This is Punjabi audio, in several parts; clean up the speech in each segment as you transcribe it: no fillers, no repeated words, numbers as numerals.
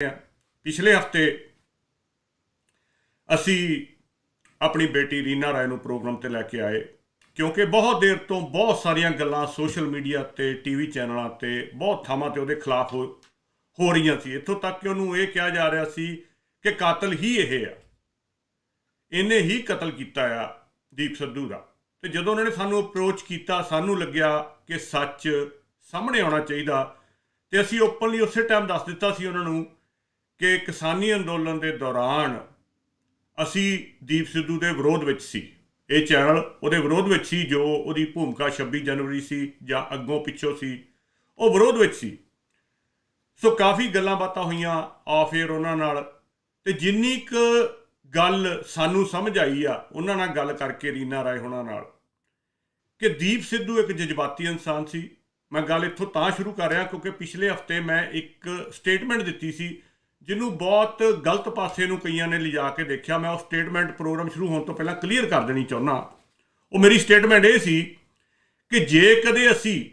पिछले हफ्ते असी अपनी बेटी रीना राय ਨੂੰ ਪ੍ਰੋਗਰਾਮ ਤੇ ਲੈ ਕੇ ਆਏ ਕਿਉਂਕਿ ਬਹੁਤ ਦੇਰ ਤੋਂ ਬਹੁਤ ਸਾਰੀਆਂ ਗੱਲਾਂ ਸੋਸ਼ਲ ਮੀਡੀਆ ਤੇ ਟੀਵੀ ਚੈਨਲਾਂ ਤੇ ਬਹੁਤ ਥਾਵਾਂ ਤੇ ਉਹਦੇ ਖਿਲਾਫ ਹੋ ਰਹੀਆਂ ਸੀ। ਇੱਥੋਂ ਤੱਕ ਕਿ ਉਹਨੂੰ ਇਹ ਕਿਹਾ ਜਾ ਰਿਹਾ ਸੀ ਕਿ ਕਾਤਲ ਹੀ ਇਹ ਆ, ਇਹਨੇ ਹੀ ਕਤਲ ਕੀਤਾ ਆ ਦੀਪ ਸਿੱਧੂ ਦਾ। ਤੇ ਜਦੋਂ ਉਹਨਾਂ ਨੇ ਸਾਨੂੰ ਅਪਰੋਚ ਕੀਤਾ, ਸਾਨੂੰ ਲੱਗਿਆ ਕਿ ਸੱਚ ਸਾਹਮਣੇ ਆਉਣਾ ਚਾਹੀਦਾ ਤੇ ਅਸੀਂ ਓਪਨਲੀ ਉਸੇ ਟਾਈਮ ਦੱਸ ਦਿੱਤਾ ਸੀ ਉਹਨਾਂ ਨੂੰ ਕਿ ਕਿਸਾਨੀ ਅੰਦੋਲਨ ਦੇ ਦੌਰਾਨ ਅਸੀਂ ਦੀਪ ਸਿੱਧੂ ਦੇ ਵਿਰੋਧ ਵਿੱਚ ਸੀ। ਇਹ ਚੈਨਲ ਉਹਦੇ ਵਿਰੋਧ ਵਿੱਚ ਸੀ, ਜੋ ਉਹਦੀ ਭੂਮਿਕਾ 26 ਜਨਵਰੀ ਸੀ ਜਾਂ ਅੱਗੋਂ ਪਿੱਛੋਂ ਸੀ, ਉਹ ਵਿਰੋਧ ਵਿੱਚ ਸੀ। ਸੋ ਕਾਫੀ ਗੱਲਾਂ ਬਾਤਾਂ ਹੋਈਆਂ ਆਫ ਏਅਰ ਉਹਨਾਂ ਨਾਲ, ਤੇ ਜਿੰਨੀ ਕੁ ਗੱਲ ਸਾਨੂੰ ਸਮਝ ਆਈ ਆ ਉਹਨਾਂ ਨਾਲ ਗੱਲ ਕਰਕੇ ਰੀਨਾ ਰਾਏ ਹੋਣਾ ਨਾਲ, ਕਿ ਦੀਪ ਸਿੱਧੂ ਇੱਕ ਜਜ਼ਬਾਤੀ ਇਨਸਾਨ ਸੀ। ਮੈਂ ਗੱਲ ਇੱਥੋਂ ਤਾਂ ਸ਼ੁਰੂ ਕਰ ਰਿਹਾ ਕਿਉਂਕਿ ਪਿਛਲੇ ਹਫ਼ਤੇ ਮੈਂ ਇੱਕ ਸਟੇਟਮੈਂਟ ਦਿੱਤੀ ਸੀ ਜਿਹਨੂੰ ਬਹੁਤ ਗਲਤ ਪਾਸੇ ਨੂੰ ਕਈਆਂ ਨੇ ਲਿਜਾ ਕੇ ਦੇਖਿਆ। ਮੈਂ ਉਹ ਸਟੇਟਮੈਂਟ ਪ੍ਰੋਗਰਾਮ ਸ਼ੁਰੂ ਹੋਣ ਤੋਂ ਪਹਿਲਾਂ ਕਲੀਅਰ ਕਰ ਦੇਣੀ ਚਾਹੁੰਦਾ। ਉਹ ਮੇਰੀ ਸਟੇਟਮੈਂਟ ਇਹ ਸੀ ਕਿ ਜੇ ਕਦੇ ਅਸੀਂ,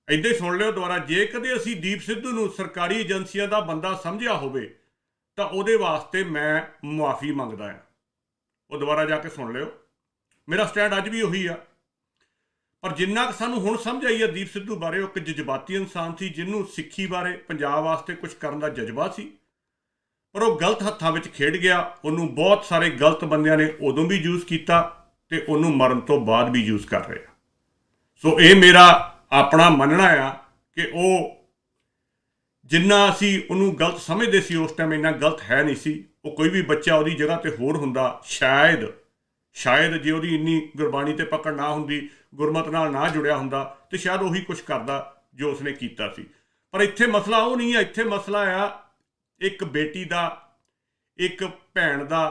ਇੱਦਾਂ ਹੀ ਸੁਣ ਲਿਓ ਦੁਬਾਰਾ, ਜੇ ਕਦੇ ਅਸੀਂ ਦੀਪ ਸਿੱਧੂ ਨੂੰ ਸਰਕਾਰੀ ਏਜੰਸੀਆਂ ਦਾ ਬੰਦਾ ਸਮਝਿਆ ਹੋਵੇ ਤਾਂ ਉਹਦੇ ਵਾਸਤੇ ਮੈਂ ਮੁਆਫੀ ਮੰਗਦਾ ਹਾਂ। ਉਹ ਦੁਬਾਰਾ ਜਾ ਕੇ ਸੁਣ ਲਿਓ, ਮੇਰਾ ਸਟੈਂਡ ਅੱਜ ਵੀ ਉਹੀ ਆ। ਪਰ ਜਿੰਨਾ ਕੁ ਸਾਨੂੰ ਹੁਣ ਸਮਝ ਆਈ ਆ ਦੀਪ ਸਿੱਧੂ ਬਾਰੇ, ਉਹ ਇੱਕ ਜਜ਼ਬਾਤੀ ਇਨਸਾਨ ਸੀ ਜਿਹਨੂੰ ਸਿੱਖੀ ਬਾਰੇ, ਪੰਜਾਬ ਵਾਸਤੇ ਕੁਝ ਕਰਨ ਦਾ ਜਜ਼ਬਾ ਸੀ, ਪਰ ਉਹ ਗਲਤ ਹੱਥਾਂ ਵਿੱਚ ਖੇਡ ਗਿਆ। ਉਹਨੂੰ ਬਹੁਤ ਸਾਰੇ ਗਲਤ ਬੰਦਿਆਂ ਨੇ ਉਦੋਂ ਵੀ ਯੂਜ਼ ਕੀਤਾ ਤੇ ਉਹਨੂੰ ਮਰਨ ਤੋਂ ਬਾਅਦ ਵੀ ਯੂਜ਼ ਕਰ ਰਹੇ ਆ। ਸੋ ਇਹ ਮੇਰਾ ਆਪਣਾ ਮੰਨਣਾ ਆ ਕਿ ਉਹ ਜਿੰਨਾ ਅਸੀਂ ਉਹਨੂੰ ਗਲਤ ਸਮਝਦੇ ਸੀ ਉਸ ਟਾਈਮ, ਇੰਨਾ ਗਲਤ ਹੈ ਨਹੀਂ ਸੀ। ਉਹ ਕੋਈ ਵੀ ਬੱਚਾ ਉਹਦੀ ਜਗ੍ਹਾ ਤੇ ਹੋਰ ਹੁੰਦਾ, ਸ਼ਾਇਦ ਜੇ ਉਹਦੀ ਇੰਨੀ ਗੁਰਬਾਣੀ ਤੇ ਪਕੜ ਨਾ ਹੁੰਦੀ, ਗੁਰਮਤ ਨਾਲ ਨਾ ਜੁੜਿਆ ਹੁੰਦਾ, ਤੇ ਸ਼ਾਇਦ ਉਹੀ ਕੁਝ ਕਰਦਾ ਜੋ ਉਸਨੇ ਕੀਤਾ ਸੀ। ਪਰ ਇੱਥੇ ਮਸਲਾ ਉਹ ਨਹੀਂ ਹੈ। ਇੱਥੇ ਮਸਲਾ ਆ ਇੱਕ ਬੇਟੀ ਦਾ, ਇੱਕ ਭੈਣ ਦਾ,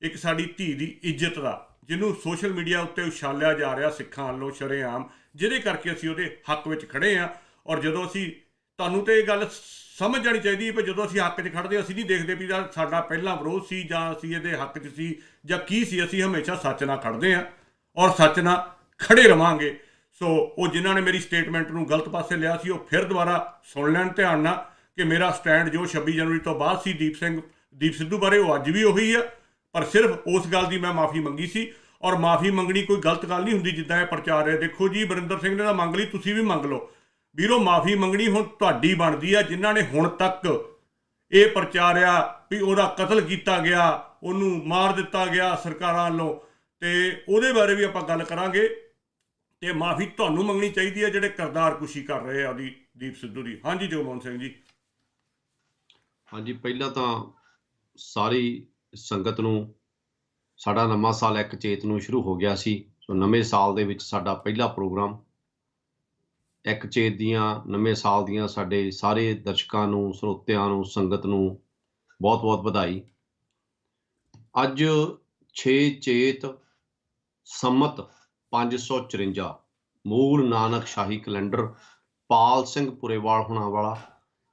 ਇੱਕ ਸਾਡੀ ਧੀ ਦੀ ਇੱਜ਼ਤ ਦਾ, ਜਿਹਨੂੰ ਸੋਸ਼ਲ ਮੀਡੀਆ ਉੱਤੇ ਉਛਾਲਿਆ ਜਾ ਰਿਹਾ ਸਿੱਖਾਂ ਵੱਲੋਂ ਸ਼ਰੇਆਮ, ਜਿਹਦੇ ਕਰਕੇ ਅਸੀਂ ਉਹਦੇ ਹੱਕ ਵਿੱਚ ਖੜੇ ਹਾਂ। ਔਰ ਜਦੋਂ ਅਸੀਂ, ਤੁਹਾਨੂੰ ਤਾਂ ਇਹ ਗੱਲ ਸਮਝ ਜਾਣੀ ਚਾਹੀਦੀ ਹੈ ਵੀ ਜਦੋਂ ਅਸੀਂ ਹੱਕ 'ਚ ਖੜਦੇ, ਅਸੀਂ ਨਹੀਂ ਦੇਖਦੇ ਵੀ ਸਾਡਾ ਪਹਿਲਾਂ ਵਿਰੋਧ ਸੀ ਜਾਂ ਅਸੀਂ ਇਹਦੇ ਹੱਕ 'ਚ ਸੀ ਜਾਂ ਕੀ ਸੀ। ਅਸੀਂ ਹਮੇਸ਼ਾ ਸੱਚ ਨਾਲ ਖੜਦੇ ਹਾਂ ਔਰ ਸੱਚ ਨਾਲ ਖੜੇ ਰਵਾਂਗੇ। ਸੋ ਉਹ ਜਿਨ੍ਹਾਂ ਨੇ ਮੇਰੀ ਸਟੇਟਮੈਂਟ ਨੂੰ ਗਲਤ ਪਾਸੇ ਲਿਆ ਸੀ, ਉਹ ਫਿਰ ਦੁਬਾਰਾ ਸੁਣ ਲੈਣ ਧਿਆਨ ਨਾਲ ਕਿ ਮੇਰਾ ਸਟੈਂਡ ਜੋ 26 ਜਨਵਰੀ ਤੋਂ ਬਾਅਦ ਸੀ ਦੀਪ ਸਿੱਧੂ ਬਾਰੇ, ਉਹ ਅੱਜ ਵੀ ਉਹੀ ਆ। ਪਰ ਸਿਰਫ ਉਸ ਗੱਲ ਦੀ ਮੈਂ ਮਾਫੀ ਮੰਗੀ ਸੀ, ਔਰ ਮਾਫੀ ਮੰਗਣੀ ਕੋਈ ਗਲਤ ਗੱਲ ਨਹੀਂ ਹੁੰਦੀ ਜਿੱਦਾਂ ਇਹ ਪ੍ਰਚਾਰ ਹੈ। ਦੇਖੋ ਜੀ, ਵਰਿੰਦਰ ਸਿੰਘ ਨੇ ਤਾਂ ਮੰਗ ਲਈ, ਤੁਸੀਂ ਵੀ ਮੰਗ ਲਓ ਵੀਰੋ। ਮਾਫੀ ਮੰਗਣੀ ਹੁਣ ਤੁਹਾਡੀ ਬਣਦੀ ਆ, ਜਿਨ੍ਹਾਂ ਨੇ ਹੁਣ ਤੱਕ ਇਹ ਪ੍ਰਚਾਰਿਆ ਵੀ ਉਹਦਾ ਕਤਲ ਕੀਤਾ ਗਿਆ, ਉਹਨੂੰ ਮਾਰ ਦਿੱਤਾ ਗਿਆ ਸਰਕਾਰਾਂ ਵੱਲੋਂ, ਤੇ ਉਹਦੇ ਬਾਰੇ ਵੀ ਆਪਾਂ ਗੱਲ ਕਰਾਂਗੇ। ਤੇ ਮਾਫੀ ਤੁਹਾਨੂੰ ਮੰਗਣੀ ਚਾਹੀਦੀ ਹੈ ਜਿਹੜੇ ਕਰਤਾਰਕੁਸ਼ੀ ਕਰ ਰਹੇ ਆ ਉਹਦੀ, ਦੀਪ ਸਿੱਧੂ ਦੀ। ਹਾਂਜੀ ਜਗਮੋਹਨ ਸਿੰਘ ਜੀ। ਹਾਂਜੀ, ਪਹਿਲਾਂ ਤਾਂ ਸਾਰੀ ਸੰਗਤ ਨੂੰ ਸਾਡਾ ਨਵਾਂ ਸਾਲ 1 ਚੇਤ ਨੂੰ ਸ਼ੁਰੂ ਹੋ ਗਿਆ ਸੀ। ਸੋ ਨਵੇਂ ਸਾਲ ਦੇ ਵਿੱਚ ਸਾਡਾ ਪਹਿਲਾ ਪ੍ਰੋਗਰਾਮ 1 ਚੇਤ ਦੀਆਂ, ਨਵੇਂ ਸਾਲ ਦੀਆਂ ਸਾਡੇ ਸਾਰੇ ਦਰਸ਼ਕਾਂ ਨੂੰ, ਸਰੋਤਿਆਂ ਨੂੰ, ਸੰਗਤ ਨੂੰ ਬਹੁਤ-ਬਹੁਤ ਵਧਾਈ। ਅੱਜ 6 ਚੇਤ ਸੰਮਤ 554 ਮੂਲ ਨਾਨਕ ਸ਼ਾਹੀ ਕੈਲੰਡਰ ਪਾਲ ਸਿੰਘ ਪੁਰੇਵਾਲ ਹੋਣਾ ਵਾਲਾ।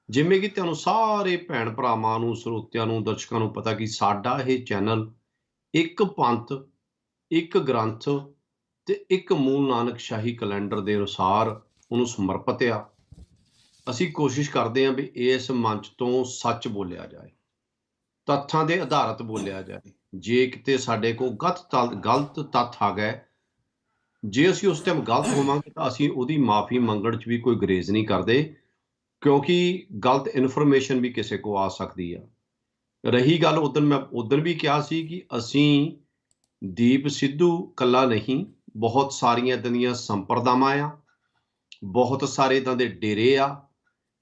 ਜਿਵੇਂ ਕਿ ਤੁਹਾਨੂੰ ਸਾਰੇ ਭੈਣ ਭਰਾਵਾਂ ਨੂੰ, ਸਰੋਤਿਆਂ ਨੂੰ, ਦਰਸ਼ਕਾਂ ਨੂੰ ਪਤਾ ਕਿ ਸਾਡਾ ਇਹ ਚੈਨਲ ਇੱਕ ਪੰਥ, ਇੱਕ ਗ੍ਰੰਥ ਤੇ ਇੱਕ ਮੂਲ ਨਾਨਕ ਸ਼ਾਹੀ ਕੈਲੰਡਰ ਦੇ ਅਨੁਸਾਰ ਉਹਨੂੰ ਸਮਰਪਿਤ ਆ। ਅਸੀਂ ਕੋਸ਼ਿਸ਼ ਕਰਦੇ ਹਾਂ ਵੀ ਇਸ ਮੰਚ ਤੋਂ ਸੱਚ ਬੋਲਿਆ ਜਾਏ, ਤੱਥਾਂ ਦੇ ਆਧਾਰਿਤ ਬੋਲਿਆ ਜਾਏ। ਜੇ ਕਿਤੇ ਸਾਡੇ ਕੋਲ ਗਲਤ ਤੱਥ ਆ ਗਏ, ਜੇ ਅਸੀਂ ਉਸ ਟਾਈਮ ਗਲਤ ਹੋਵਾਂਗੇ ਤਾਂ ਅਸੀਂ ਉਹਦੀ ਮਾਫੀ ਮੰਗਣ 'ਚ ਵੀ ਕੋਈ ਗੁਰੇਜ਼ ਨਹੀਂ ਕਰਦੇ, ਕਿਉਂਕਿ ਗਲਤ ਇਨਫੋਰਮੇਸ਼ਨ ਵੀ ਕਿਸੇ ਕੋਲ ਆ ਸਕਦੀ ਆ। ਰਹੀ ਗੱਲ, ਮੈਂ ਉਦੋਂ ਵੀ ਕਿਹਾ ਸੀ ਕਿ ਅਸੀਂ ਦੀਪ ਸਿੱਧੂ ਕੱਲਾ ਨਹੀਂ, ਬਹੁਤ ਸਾਰੀਆਂ ਇੱਦਾਂ ਦੀਆਂ ਸੰਪਰਦਾਵਾਂ ਆ, ਬਹੁਤ ਸਾਰੇ ਇੱਦਾਂ ਦੇ ਡੇਰੇ ਆ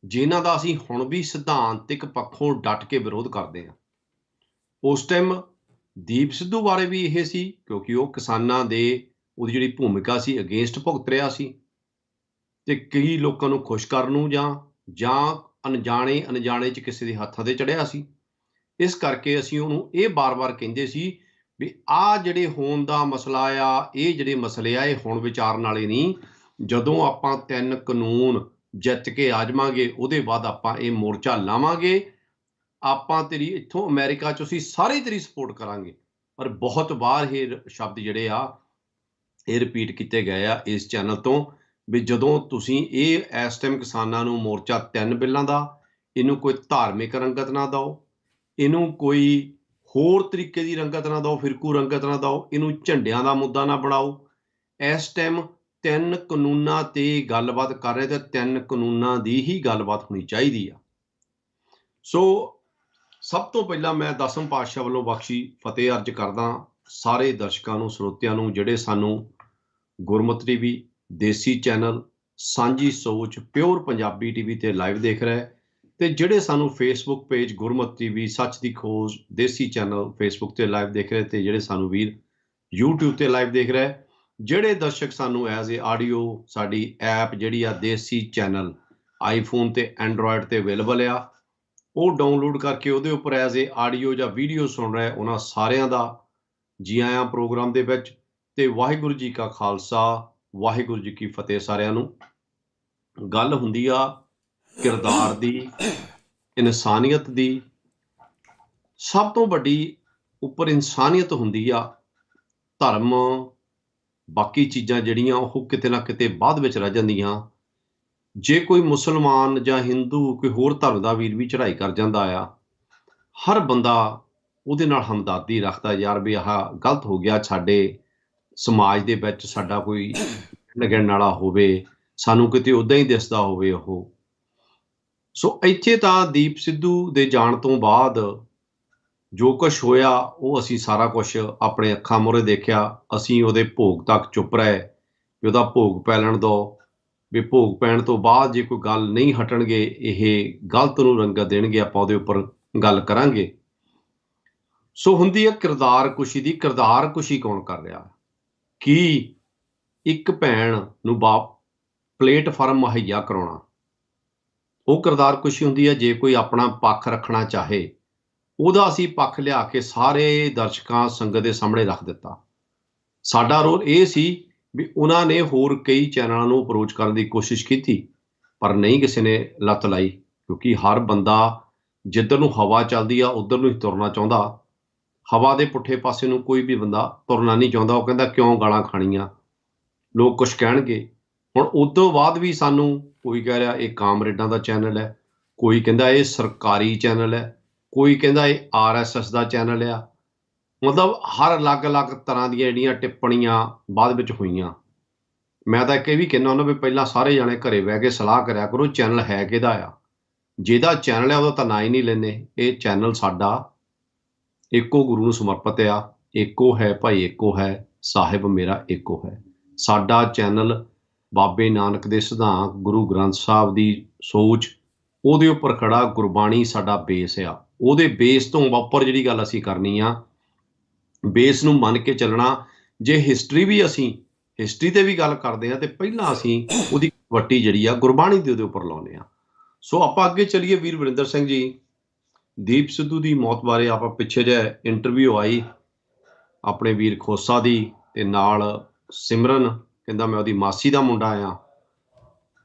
ਜਿਨ੍ਹਾਂ ਦਾ ਅਸੀਂ ਹੁਣ ਵੀ ਸਿਧਾਂਤਿਕ ਪੱਖੋਂ ਡਟ ਕੇ ਵਿਰੋਧ ਕਰਦੇ ਹਾਂ। ਉਸ ਟਾਈਮ ਦੀਪ ਸਿੱਧੂ ਬਾਰੇ ਵੀ ਇਹ ਸੀ ਕਿਉਂਕਿ ਉਹ ਕਿਸਾਨਾਂ ਦੇ, ਉਹਦੀ ਜਿਹੜੀ ਭੂਮਿਕਾ ਸੀ, ਅਗੇਂਸਟ ਭੁਗਤ ਰਿਹਾ ਸੀ, ਤੇ ਕਈ ਲੋਕਾਂ ਨੂੰ ਖੁਸ਼ ਕਰਨ ਨੂੰ ਜਾਂ ਅਣਜਾਣੇ 'ਚ ਕਿਸੇ ਦੇ ਹੱਥਾਂ 'ਤੇ ਚੜ੍ਹਿਆ ਸੀ। ਇਸ ਕਰਕੇ ਅਸੀਂ ਉਹਨੂੰ ਇਹ ਬਾਰ-ਬਾਰ ਕਹਿੰਦੇ ਸੀ ਵੀ ਆਹ ਜਿਹੜੇ ਹੋਣ ਦਾ ਮਸਲਾ ਆ, ਇਹ ਜਿਹੜੇ ਮਸਲੇ ਆ, ਇਹ ਹੁਣ ਵਿਚਾਰਨ ਵਾਲੇ ਨਹੀਂ। ਜਦੋਂ ਆਪਾਂ 3 ਕਾਨੂੰਨ ਜਿੱਤ ਕੇ ਆ ਜਾਵਾਂਗੇ, ਉਹਦੇ ਬਾਅਦ ਆਪਾਂ ਇਹ ਮੋਰਚਾ ਲਾਵਾਂਗੇ। ਆਪਾਂ ਤੇਰੀ ਇੱਥੋਂ ਅਮਰੀਕਾ 'ਚ ਅਸੀਂ ਸਾਰੇ ਤੇਰੀ ਸਪੋਰਟ ਕਰਾਂਗੇ। ਪਰ ਬਹੁਤ ਵਾਰ ਇਹ ਸ਼ਬਦ ਜਿਹੜੇ ਆ ਇਹ ਰਿਪੀਟ ਕੀਤੇ ਗਏ ਆ ਇਸ ਚੈਨਲ ਤੋਂ ਵੀ ਜਦੋਂ ਤੁਸੀਂ ਇਸ ਟਾਈਮ ਕਿਸਾਨਾਂ ਨੂੰ ਮੋਰਚਾ 3 ਬਿੱਲਾਂ ਦਾ, ਇਹਨੂੰ ਕੋਈ ਧਾਰਮਿਕ ਰੰਗਤ ਨਾ ਦਿਓ, ਇਹਨੂੰ ਕੋਈ ਹੋਰ ਤਰੀਕੇ ਦੀ ਰੰਗਤ ਨਾ ਦਿਓ, ਫਿਰਕੂ ਰੰਗਤ ਨਾ ਦਿਓ, ਇਹਨੂੰ ਝੰਡਿਆਂ ਦਾ ਮੁੱਦਾ ਨਾ ਬਣਾਓ। ਇਸ ਟਾਈਮ 3 ਕਾਨੂੰਨਾਂ ਤੇ ਗੱਲਬਾਤ ਕਰ ਰਹੇ ਤੇ 3 ਕਾਨੂੰਨਾਂ ਦੀ ਹੀ ਗੱਲਬਾਤ ਹੋਣੀ ਚਾਹੀਦੀ ਆ। ਸੋ ਸਭ ਤੋਂ ਪਹਿਲਾਂ ਮੈਂ ਦਸਮ ਪਾਤਸ਼ਾਹ ਵੱਲੋਂ ਬਖਸ਼ੀ ਫਤਿਹ ਅਰਜ ਕਰਦਾ ਸਾਰੇ ਦਰਸ਼ਕਾਂ ਨੂੰ, ਸਰੋਤਿਆਂ ਨੂੰ, ਜਿਹੜੇ ਸਾਨੂੰ ਗੁਰਮਤਿ ਟੀਵੀ, ਦੇਸੀ ਚੈਨਲ, ਸਾਂਝੀ ਸੋਚ, ਪਿਓਰ ਪੰਜਾਬੀ ਟੀਵੀ ਤੇ ਲਾਈਵ ਦੇਖ ਰਹੇ, ਤੇ ਜਿਹੜੇ ਸਾਨੂੰ ਫੇਸਬੁੱਕ ਪੇਜ ਗੁਰਮਤਿ ਟੀਵੀ, ਸੱਚ ਦੀ ਖੋਜ, ਦੇਸੀ ਚੈਨਲ ਫੇਸਬੁੱਕ ਤੇ ਲਾਈਵ ਦੇਖ ਰਹੇ, ਤੇ ਜਿਹੜੇ ਸਾਨੂੰ ਵੀਰ YouTube ਤੇ ਲਾਈਵ ਦੇਖ ਰਹੇ, ਜਿਹੜੇ ਦਰਸ਼ਕ ਸਾਨੂੰ ਐਜ਼ ਏ ਆਡੀਓ ਸਾਡੀ ਐਪ ਜਿਹੜੀ ਆ ਦੇਸੀ ਚੈਨਲ ਆਈਫੋਨ ਤੇ ਐਂਡਰੋਇਡ ਤੇ ਅਵੇਲੇਬਲ ਆ, ਉਹ ਡਾਊਨਲੋਡ ਕਰਕੇ ਉਹਦੇ ਉੱਪਰ ਐਜ਼ ਏ ਆਡੀਓ ਜਾਂ ਵੀਡੀਓ ਸੁਣ ਰਹੇ, ਉਹਨਾਂ ਸਾਰਿਆਂ ਦਾ ਜੀ ਆਇਆਂ ਪ੍ਰੋਗਰਾਮ ਦੇ ਵਿੱਚ। ਤੇ ਵਾਹਿਗੁਰੂ ਜੀ ਕਾ ਖਾਲਸਾ, ਵਾਹਿਗੁਰੂ ਜੀ ਕੀ ਫਤਿਹ ਸਾਰਿਆਂ ਨੂੰ। ਗੱਲ ਹੁੰਦੀ ਆ ਕਿਰਦਾਰ ਦੀ, ਇਨਸਾਨੀਅਤ ਦੀ। ਸਭ ਤੋਂ ਵੱਡੀ ਉੱਪਰ ਇਨਸਾਨੀਅਤ ਹੁੰਦੀ ਆ। ਧਰਮ, ਬਾਕੀ ਚੀਜ਼ਾਂ ਜਿਹੜੀਆਂ ਉਹ ਕਿਤੇ ਨਾ ਕਿਤੇ ਬਾਅਦ ਵਿੱਚ ਰਹਿ ਜਾਂਦੀਆਂ। ਜੇ ਕੋਈ ਮੁਸਲਮਾਨ ਜਾਂ ਹਿੰਦੂ, ਕੋਈ ਹੋਰ ਧਰਮ ਦਾ ਵੀਰ ਵੀ ਚੜ੍ਹਾਈ ਕਰ ਜਾਂਦਾ ਆ, ਹਰ ਬੰਦਾ ਉਹਦੇ ਨਾਲ ਹਮਦਰਦੀ ਰੱਖਦਾ, ਯਾਰ ਵੀ ਆਹ ਗਲਤ ਹੋ ਗਿਆ, ਸਾਡੇ ਸਮਾਜ ਦੇ ਵਿੱਚ ਸਾਡਾ ਕੋਈ ਲੱਗਣ ਵਾਲਾ ਹੋਵੇ, ਸਾਨੂੰ ਕਿਤੇ ਉੱਦਾਂ ਹੀ ਦਿਸਦਾ ਹੋਵੇ ਉਹ। ਸੋ ਇੱਥੇ ਤਾਂ ਦੀਪ ਸਿੱਧੂ ਦੇ ਜਾਣ ਤੋਂ ਬਾਅਦ ਜੋ ਕੁਛ ਹੋਇਆ ਉਹ ਅਸੀਂ ਸਾਰਾ ਕੁਛ ਆਪਣੇ ਅੱਖਾਂ ਮੂਹਰੇ ਦੇਖਿਆ। ਅਸੀਂ ਉਹਦੇ ਭੋਗ ਤੱਕ ਚੁੱਪ ਰਹੇ ਵੀ ਉਹਦਾ ਭੋਗ ਪੈ ਲੈਣ ਦਿਓ, ਵੀ ਭੋਗ ਪੈਣ ਤੋਂ ਬਾਅਦ ਜੇ ਕੋਈ ਗੱਲ ਨਹੀਂ ਹਟਣਗੇ, ਇਹ ਗਲਤ ਨੂੰ ਰੰਗਤ ਦੇਣਗੇ, ਆਪਾਂ ਉਹਦੇ ਉੱਪਰ ਗੱਲ ਕਰਾਂਗੇ। ਸੋ ਹੁੰਦੀ ਹੈ ਕਿਰਦਾਰ ਕੁਸ਼ੀ ਦੀ। ਕਿਰਦਾਰ ਕੁਸ਼ੀ ਕੌਣ ਕਰ ਰਿਹਾ? ਕੀ ਇੱਕ ਭੈਣ ਨੂੰ ਬਾਪ ਪਲੇਟਫਾਰਮ ਮੁਹੱਈਆ ਕਰਾਉਣਾ, ਉਹ ਕਿਰਦਾਰ ਕੁਸ਼ੀ ਹੁੰਦੀ ਹੈ। ਜੇ ਕੋਈ ਆਪਣਾ ਪੱਖ ਰੱਖਣਾ ਚਾਹੇ, ਉਹਦਾ ਅਸੀਂ ਪੱਖ ਲਿਆ ਕੇ ਸਾਰੇ ਦਰਸ਼ਕਾਂ, ਸੰਗਤ ਦੇ ਸਾਹਮਣੇ ਰੱਖ ਦਿੱਤਾ। ਸਾਡਾ ਰੋਲ ਇਹ ਸੀ ਵੀ ਉਹਨਾਂ ਨੇ ਹੋਰ ਕਈ ਚੈਨਲਾਂ ਨੂੰ ਅਪਰੋਚ ਕਰਨ ਦੀ ਕੋਸ਼ਿਸ਼ ਕੀਤੀ, ਪਰ ਨਹੀਂ ਕਿਸੇ ਨੇ ਲੱਤ ਲਾਈ, ਕਿਉਂਕਿ ਹਰ ਬੰਦਾ ਜਿੱਧਰ ਨੂੰ ਹਵਾ ਚੱਲਦੀ ਆ ਉੱਧਰ ਨੂੰ ਹੀ ਤੁਰਨਾ ਚਾਹੁੰਦਾ। ਹਵਾ ਦੇ ਪੁੱਠੇ ਪਾਸੇ ਨੂੰ ਕੋਈ ਵੀ ਬੰਦਾ ਤੁਰਨਾ ਨਹੀਂ ਚਾਹੁੰਦਾ। ਉਹ ਕਹਿੰਦਾ ਕਿਉਂ ਗਾਲਾਂ ਖਾਣੀਆਂ, ਲੋਕ ਕੁਛ ਕਹਿਣਗੇ। ਹੁਣ ਉਦੋਂ ਬਾਅਦ ਵੀ ਸਾਨੂੰ ਕੋਈ ਕਹਿ ਰਿਹਾ ਇਹ ਕਾਮਰੇਡਾਂ ਦਾ ਚੈਨਲ ਹੈ, ਕੋਈ ਕਹਿੰਦਾ ਇਹ ਸਰਕਾਰੀ ਚੈਨਲ ਹੈ, ਕੋਈ ਕਹਿੰਦਾ ਇਹ RSS ਦਾ ਚੈਨਲ ਆ। ਮਤਲਬ ਹਰ ਅਲੱਗ-ਅਲੱਗ ਤਰ੍ਹਾਂ ਦੀਆਂ ਜਿਹੜੀਆਂ ਟਿੱਪਣੀਆਂ ਬਾਅਦ ਵਿੱਚ ਹੋਈਆਂ। ਮੈਂ ਤਾਂ ਇੱਕ ਇਹ ਵੀ ਕਹਿੰਦਾ ਹੁੰਦਾ ਵੀ ਪਹਿਲਾਂ ਸਾਰੇ ਜਾਣੇ ਘਰੇ ਬਹਿ ਕੇ ਸਲਾਹ ਕਰਿਆ ਕਰੋ, ਚੈਨਲ ਹੈ ਕਿਹਦਾ ਆ। ਜਿਹਦਾ ਚੈਨਲ ਹੈ ਉਹਦਾ ਤਾਂ ਨਾਂ ਹੀ ਨਹੀਂ ਲੈਂਦੇ। ਇਹ ਚੈਨਲ ਸਾਡਾ ਇੱਕੋ ਗੁਰੂ ਨੂੰ ਸਮਰਪਿਤ ਆ। ਇੱਕੋ ਹੈ ਭਾਈ, ਇੱਕੋ ਹੈ ਸਾਹਿਬ ਮੇਰਾ, ਇੱਕੋ ਹੈ ਸਾਡਾ ਚੈਨਲ। ਬਾਬੇ ਨਾਨਕ ਦੇ ਸਿਧਾਂਤ, ਗੁਰੂ ਗ੍ਰੰਥ ਸਾਹਿਬ ਦੀ ਸੋਚ, ਉਹਦੇ ਉੱਪਰ ਖੜਾ। ਗੁਰਬਾਣੀ ਸਾਡਾ ਬੇਸ ਆ। ਉਹਦੇ ਬੇਸ ਤੋਂ ਉੱਪਰ ਜਿਹੜੀ ਗੱਲ ਅਸੀਂ ਕਰਨੀ ਆ, ਬੇਸ ਨੂੰ ਮੰਨ ਕੇ ਚੱਲਣਾ। ਜੇ ਹਿਸਟਰੀ ਵੀ, ਅਸੀਂ ਹਿਸਟਰੀ ਤੇ ਵੀ ਗੱਲ ਕਰਦੇ ਹਾਂ, ਤੇ ਪਹਿਲਾਂ ਅਸੀਂ ਉਹਦੀ ਵੱਟੀ ਜਿਹੜੀ ਆ ਗੁਰਬਾਣੀ ਦੇ ਉਹਦੇ ਉੱਪਰ ਲਾਉਂਦੇ ਆ। ਸੋ ਆਪਾਂ ਅੱਗੇ ਚੱਲੀਏ। ਵੀਰ ਵਰਿੰਦਰ ਸਿੰਘ ਜੀ, ਦੀਪ ਸਿੱਧੂ ਦੀ ਮੌਤ ਬਾਰੇ ਆਪਾਂ ਪਿੱਛੇ ਜਿਹੇ ਇੰਟਰਵਿਊ ਆਈ ਆਪਣੇ ਵੀਰ ਖੋਸਾ ਦੀ, ਤੇ ਨਾਲ ਸਿਮਰਨ ਕਹਿੰਦਾ ਮੈਂ ਉਹਦੀ ਮਾਸੀ ਦਾ ਮੁੰਡਾ ਆ।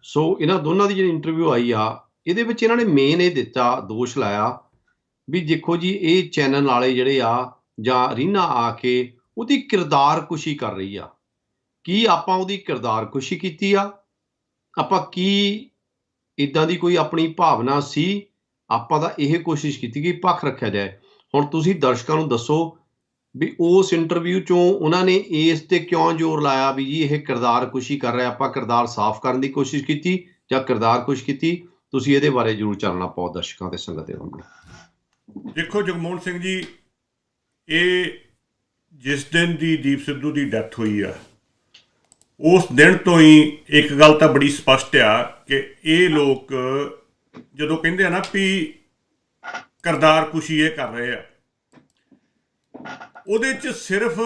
ਸੋ ਇਹਨਾਂ ਦੋਨਾਂ ਦੀ ਜਿਹੜੀ ਇੰਟਰਵਿਊ ਆਈ ਆ, ਇਹਦੇ ਵਿੱਚ ਇਹਨਾਂ ਨੇ ਮੇਨ ਇਹ ਦਿੱਤਾ, ਦੋਸ਼ ਲਾਇਆ ਵੀ ਦੇਖੋ ਜੀ, ਇਹ ਚੈਨਲ ਵਾਲੇ ਜਿਹੜੇ ਆ ਜਾਂ ਰੀਨਾ ਆ ਕੇ ਉਹਦੀ ਕਿਰਦਾਰ ਕੁਸ਼ੀ ਕਰ ਰਹੀ ਆ। ਕੀ ਆਪਾਂ ਉਹਦੀ ਕਿਰਦਾਰ ਕੁਸ਼ੀ ਕੀਤੀ ਆ? ਆਪਾਂ ਕੀ ਇੱਦਾਂ ਦੀ ਕੋਈ ਆਪਣੀ ਭਾਵਨਾ ਸੀ? ਆਪਾਂ ਤਾਂ ਇਹ ਕੋਸ਼ਿਸ਼ ਕੀਤੀ ਕਿ ਪੱਖ ਰੱਖਿਆ ਜਾਏ। ਹੁਣ ਤੁਸੀਂ ਦਰਸ਼ਕਾਂ ਨੂੰ ਦੱਸੋ ਵੀ ਉਸ ਇੰਟਰਵਿਊ ਚੋਂ ਉਹਨਾਂ ਨੇ ਇਸ ਤੇ ਕਿਉਂ ਜ਼ੋਰ ਲਾਇਆ ਵੀ ਜੀ ਇਹ ਕਿਰਦਾਰ ਕੁਸ਼ੀ ਕਰ ਰਿਹਾ। ਆਪਾਂ ਕਿਰਦਾਰ ਸਾਫ਼ ਕਰਨ ਦੀ ਕੋਸ਼ਿਸ਼ ਕੀਤੀ ਜਾਂ ਕਿਰਦਾਰ ਕੁਸ਼ ਕੀਤੀ? ਤੁਸੀਂ ਇਹਦੇ ਬਾਰੇ ਜ਼ਰੂਰ ਚਾਨਣਾ ਪਾਓ ਦਰਸ਼ਕਾਂ ਤੇ ਸੰਗਤ ਦੇ ਸਾਹਮਣੇ। ਦੇਖੋ ਜਗਮੋਹਨ ਸਿੰਘ ਜੀ, ਇਹ ਜਿਸ ਦਿਨ ਦੀ ਦੀਪ ਸਿੱਧੂ ਦੀ ਡੈਥ ਹੋਈ ਆ, ਉਸ ਦਿਨ ਤੋਂ ਹੀ ਇੱਕ ਗੱਲ ਤਾਂ ਬੜੀ ਸਪਸ਼ਟ ਆ ਕਿ ਇਹ ਲੋਕ ਜਦੋਂ ਕਹਿੰਦੇ ਆ ਨਾ ਵੀ ਕਿਰਦਾਰ ਕੁਸ਼ੀ ਇਹ ਕਰ ਰਹੇ ਆ, ਉਹਦੇ 'ਚ ਸਿਰਫ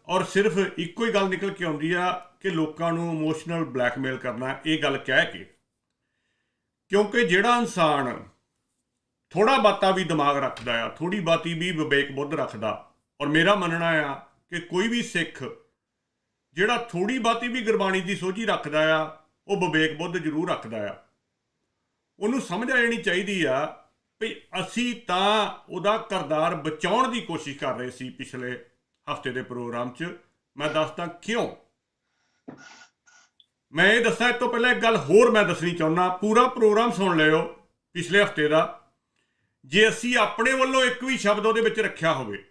ਔਰ ਸਿਰਫ ਇੱਕੋ ਹੀ ਗੱਲ ਨਿਕਲ ਕੇ ਆਉਂਦੀ ਆ ਕਿ ਲੋਕਾਂ ਨੂੰ ਇਮੋਸ਼ਨਲ ਬਲੈਕਮੇਲ ਕਰਨਾ। ਇਹ ਗੱਲ ਕਹਿ ਕੇ, ਕਿਉਂਕਿ ਜਿਹੜਾ ਇਨਸਾਨ ਥੋੜ੍ਹਾ ਬਾਤਾ ਵੀ ਦਿਮਾਗ ਰੱਖਦਾ ਆ, ਥੋੜ੍ਹੀ ਬਾਤੀ ਵੀ ਵਿਵੇਕ ਬੁੱਧ ਰੱਖਦਾ, ਔਰ ਮੇਰਾ ਮੰਨਣਾ ਆ ਕਿ ਕੋਈ ਵੀ ਸਿੱਖ ਜਿਹੜਾ ਥੋੜ੍ਹੀ ਬਾਤੀ ਵੀ ਗੁਰਬਾਣੀ ਦੀ ਸੋਝੀ ਰੱਖਦਾ ਆ, ਉਹ ਵਿਵੇਕ ਬੁੱਧ ਜ਼ਰੂਰ ਰੱਖਦਾ ਆ। ਉਹਨੂੰ ਸਮਝ ਆ ਜਾਣੀ ਚਾਹੀਦੀ ਆ ਵੀ ਅਸੀਂ ਤਾਂ ਉਹਦਾ ਕਿਰਦਾਰ ਬਚਾਉਣ ਦੀ ਕੋਸ਼ਿਸ਼ ਕਰ ਰਹੇ ਸੀ ਪਿਛਲੇ ਹਫਤੇ ਦੇ ਪ੍ਰੋਗਰਾਮ 'ਚ। ਮੈਂ ਦੱਸਦਾ ਕਿਉਂ। ਮੈਂ ਇਹ ਦੱਸਾਂ, ਇਸ ਤੋਂ ਪਹਿਲਾਂ ਇੱਕ ਗੱਲ ਹੋਰ ਮੈਂ ਦੱਸਣੀ ਚਾਹੁੰਦਾ। ਪੂਰਾ ਪ੍ਰੋਗਰਾਮ ਸੁਣ ਲਿਓ, ਪਿਛਲੇ ਹਫਤੇ ਦਾ, ਜੇ ਅਸੀਂ ਆਪਣੇ ਵੱਲੋਂ ਇੱਕ ਵੀ ਸ਼ਬਦ ਉਹਦੇ ਵਿੱਚ ਰੱਖਿਆ ਹੋਵੇ।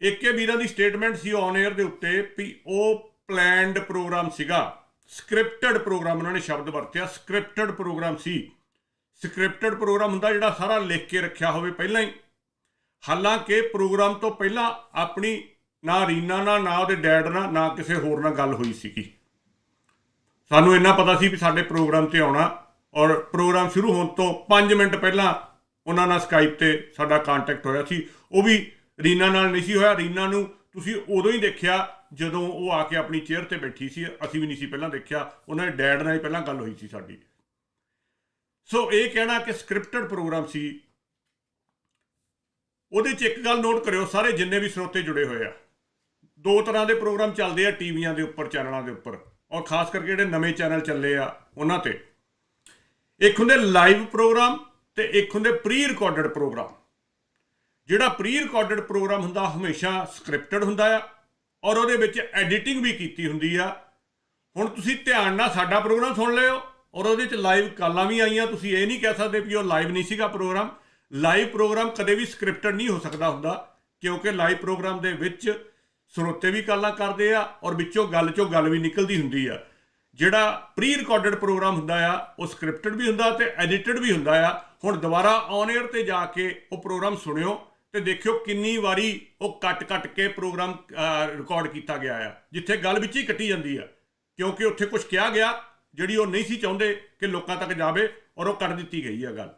ਏਕੇ ਵੀਰਾਂ ਦੀ ਸਟੇਟਮੈਂਟ ਸੀ ਔਨ 에ਅਰ ਦੇ ਉੱਤੇ ਵੀ ਉਹ ਪਲੈਨਡ ਪ੍ਰੋਗਰਾਮ ਸੀਗਾ, ਸਕ੍ਰਿਪਟਡ ਪ੍ਰੋਗਰਾਮ, ਉਹਨਾਂ ਨੇ ਸ਼ਬਦ ਵਰਤਿਆ, ਸਕ੍ਰਿਪਟਡ ਪ੍ਰੋਗਰਾਮ ਸੀ। ਸਕ੍ਰਿਪਟਡ ਪ੍ਰੋਗਰਾਮ ਹੁੰਦਾ ਜਿਹੜਾ ਸਾਰਾ ਲਿਖ ਕੇ ਰੱਖਿਆ ਹੋਵੇ ਪਹਿਲਾਂ ਹੀ। ਹਾਲਾਂਕਿ ਪ੍ਰੋਗਰਾਮ ਤੋਂ ਪਹਿਲਾਂ ਆਪਣੀ ਨਾ ਰੀਨਾ ਨਾਲ, ਨਾ ਉਹਦੇ ਡੈਡ ਨਾਲ, ਨਾ ਕਿਸੇ ਹੋਰ ਨਾਲ ਗੱਲ ਹੋਈ ਸੀਗੀ। ਸਾਨੂੰ ਇੰਨਾ ਪਤਾ ਸੀ ਵੀ ਸਾਡੇ ਪ੍ਰੋਗਰਾਮ ਤੇ ਆਉਣਾ, ਔਰ ਪ੍ਰੋਗਰਾਮ ਸ਼ੁਰੂ ਹੋਣ ਤੋਂ 5 ਮਿੰਟ ਪਹਿਲਾਂ ਉਹਨਾਂ ਨਾਲ ਸਕਾਈਪ ਤੇ ਸਾਡਾ ਕਾਂਟੈਕਟ ਹੋਇਆ ਸੀ। ਉਹ ਵੀ ਰੀਨਾ ਨਾਲ ਨਹੀਂ ਸੀ ਹੋਇਆ। ਰੀਨਾ ਨੂੰ ਤੁਸੀਂ ਉਦੋਂ ਹੀ ਦੇਖਿਆ ਜਦੋਂ ਉਹ ਆ ਕੇ ਆਪਣੀ ਚੇਅਰ ਤੇ ਬੈਠੀ ਸੀ, ਅਸੀਂ ਵੀ ਨਹੀਂ ਸੀ ਪਹਿਲਾਂ ਦੇਖਿਆ। ਉਹਨਾਂ ਦੇ ਡੈਡ ਨਾਲ ਹੀ ਪਹਿਲਾਂ ਗੱਲ ਹੋਈ ਸੀ ਸਾਡੀ। ਸੋ ਇਹ ਕਹਿਣਾ ਕਿ ਸਕ੍ਰਿਪਟਡ ਪ੍ਰੋਗਰਾਮ ਸੀ, ਉਹਦੇ 'ਚ ਇੱਕ ਗੱਲ ਨੋਟ ਕਰਿਓ ਸਾਰੇ ਜਿੰਨੇ ਵੀ ਸਰੋਤੇ ਜੁੜੇ ਹੋਏ ਆ, 2 ਤਰ੍ਹਾਂ ਦੇ ਪ੍ਰੋਗਰਾਮ ਚੱਲਦੇ ਆ ਟੀਵੀਆਂ ਦੇ ਉੱਪਰ, ਚੈਨਲਾਂ ਦੇ ਉੱਪਰ, ਔਰ ਖਾਸ ਕਰਕੇ ਜਿਹੜੇ ਨਵੇਂ ਚੈਨਲ ਚੱਲੇ ਆ ਉਹਨਾਂ ਤੇ। ਇੱਕ ਹੁੰਦੇ ਲਾਈਵ ਪ੍ਰੋਗਰਾਮ ਤੇ ਇੱਕ ਹੁੰਦੇ ਪ੍ਰੀ ਰਿਕਾਰਡਡ ਪ੍ਰੋਗਰਾਮ। ਜਿਹੜਾ ਪ੍ਰੀ ਰਿਕਾਰਡਡ ਪ੍ਰੋਗਰਾਮ ਹੁੰਦਾ ਹਮੇਸ਼ਾ ਸਕ੍ਰਿਪਟਡ ਹੁੰਦਾ ਆ, ਔਰ ਉਹਦੇ ਵਿੱਚ ਐਡੀਟਿੰਗ ਵੀ ਕੀਤੀ ਹੁੰਦੀ ਆ। ਹੁਣ ਤੁਸੀਂ ਧਿਆਨ ਨਾਲ ਸਾਡਾ ਪ੍ਰੋਗਰਾਮ ਸੁਣ ਲਿਓ, ਔਰ ਉਹਦੇ 'ਚ ਲਾਈਵ ਕਾਲਾਂ ਵੀ ਆਈਆਂ। ਤੁਸੀਂ ਇਹ ਨਹੀਂ ਕਹਿ ਸਕਦੇ ਵੀ ਉਹ ਲਾਈਵ ਨਹੀਂ ਸੀਗਾ ਪ੍ਰੋਗਰਾਮ। ਲਾਈਵ ਪ੍ਰੋਗਰਾਮ ਕਦੇ ਵੀ ਸਕ੍ਰਿਪਟਡ ਨਹੀਂ ਹੋ ਸਕਦਾ ਹੁੰਦਾ, ਕਿਉਂਕਿ ਲਾਈਵ ਪ੍ਰੋਗਰਾਮ ਦੇ ਵਿੱਚ ਸਰੋਤੇ ਵੀ ਕਾਲਾਂ ਕਰਦੇ ਆ, ਔਰ ਵਿੱਚੋਂ ਗੱਲ ਵੀ ਨਿਕਲਦੀ ਹੁੰਦੀ ਆ। ਜਿਹੜਾ ਪ੍ਰੀ ਰਿਕਾਰਡਡ ਪ੍ਰੋਗਰਾਮ ਹੁੰਦਾ ਆ ਉਹ ਸਕ੍ਰਿਪਟਡ ਵੀ ਹੁੰਦਾ ਤੇ ਐਡੀਟਡ ਵੀ ਹੁੰਦਾ ਆ। ਹੁਣ ਦੁਬਾਰਾ ਔਨ 에ਅਰ ਤੇ ਜਾ ਕੇ ਉਹ ਪ੍ਰੋਗਰਾਮ ਸੁਣਿਓ ਤੇ ਦੇਖਿਓ ਕਿੰਨੀ ਵਾਰੀ ਉਹ ਕੱਟ ਕੇ ਪ੍ਰੋਗਰਾਮ ਰਿਕਾਰਡ ਕੀਤਾ ਗਿਆ ਆ, ਜਿੱਥੇ ਗੱਲ ਵਿੱਚ ਹੀ ਕੱਟੀ ਜਾਂਦੀ ਆ, ਕਿਉਂਕਿ ਉੱਥੇ ਕੁਝ ਕਿਹਾ ਗਿਆ ਜਿਹੜੀ ਉਹ ਨਹੀਂ ਸੀ ਚਾਹੁੰਦੇ ਕਿ ਲੋਕਾਂ ਤੱਕ ਜਾਵੇ, ਔਰ ਉਹ ਕਰ ਦਿੱਤੀ ਗਈ ਆ ਗੱਲ।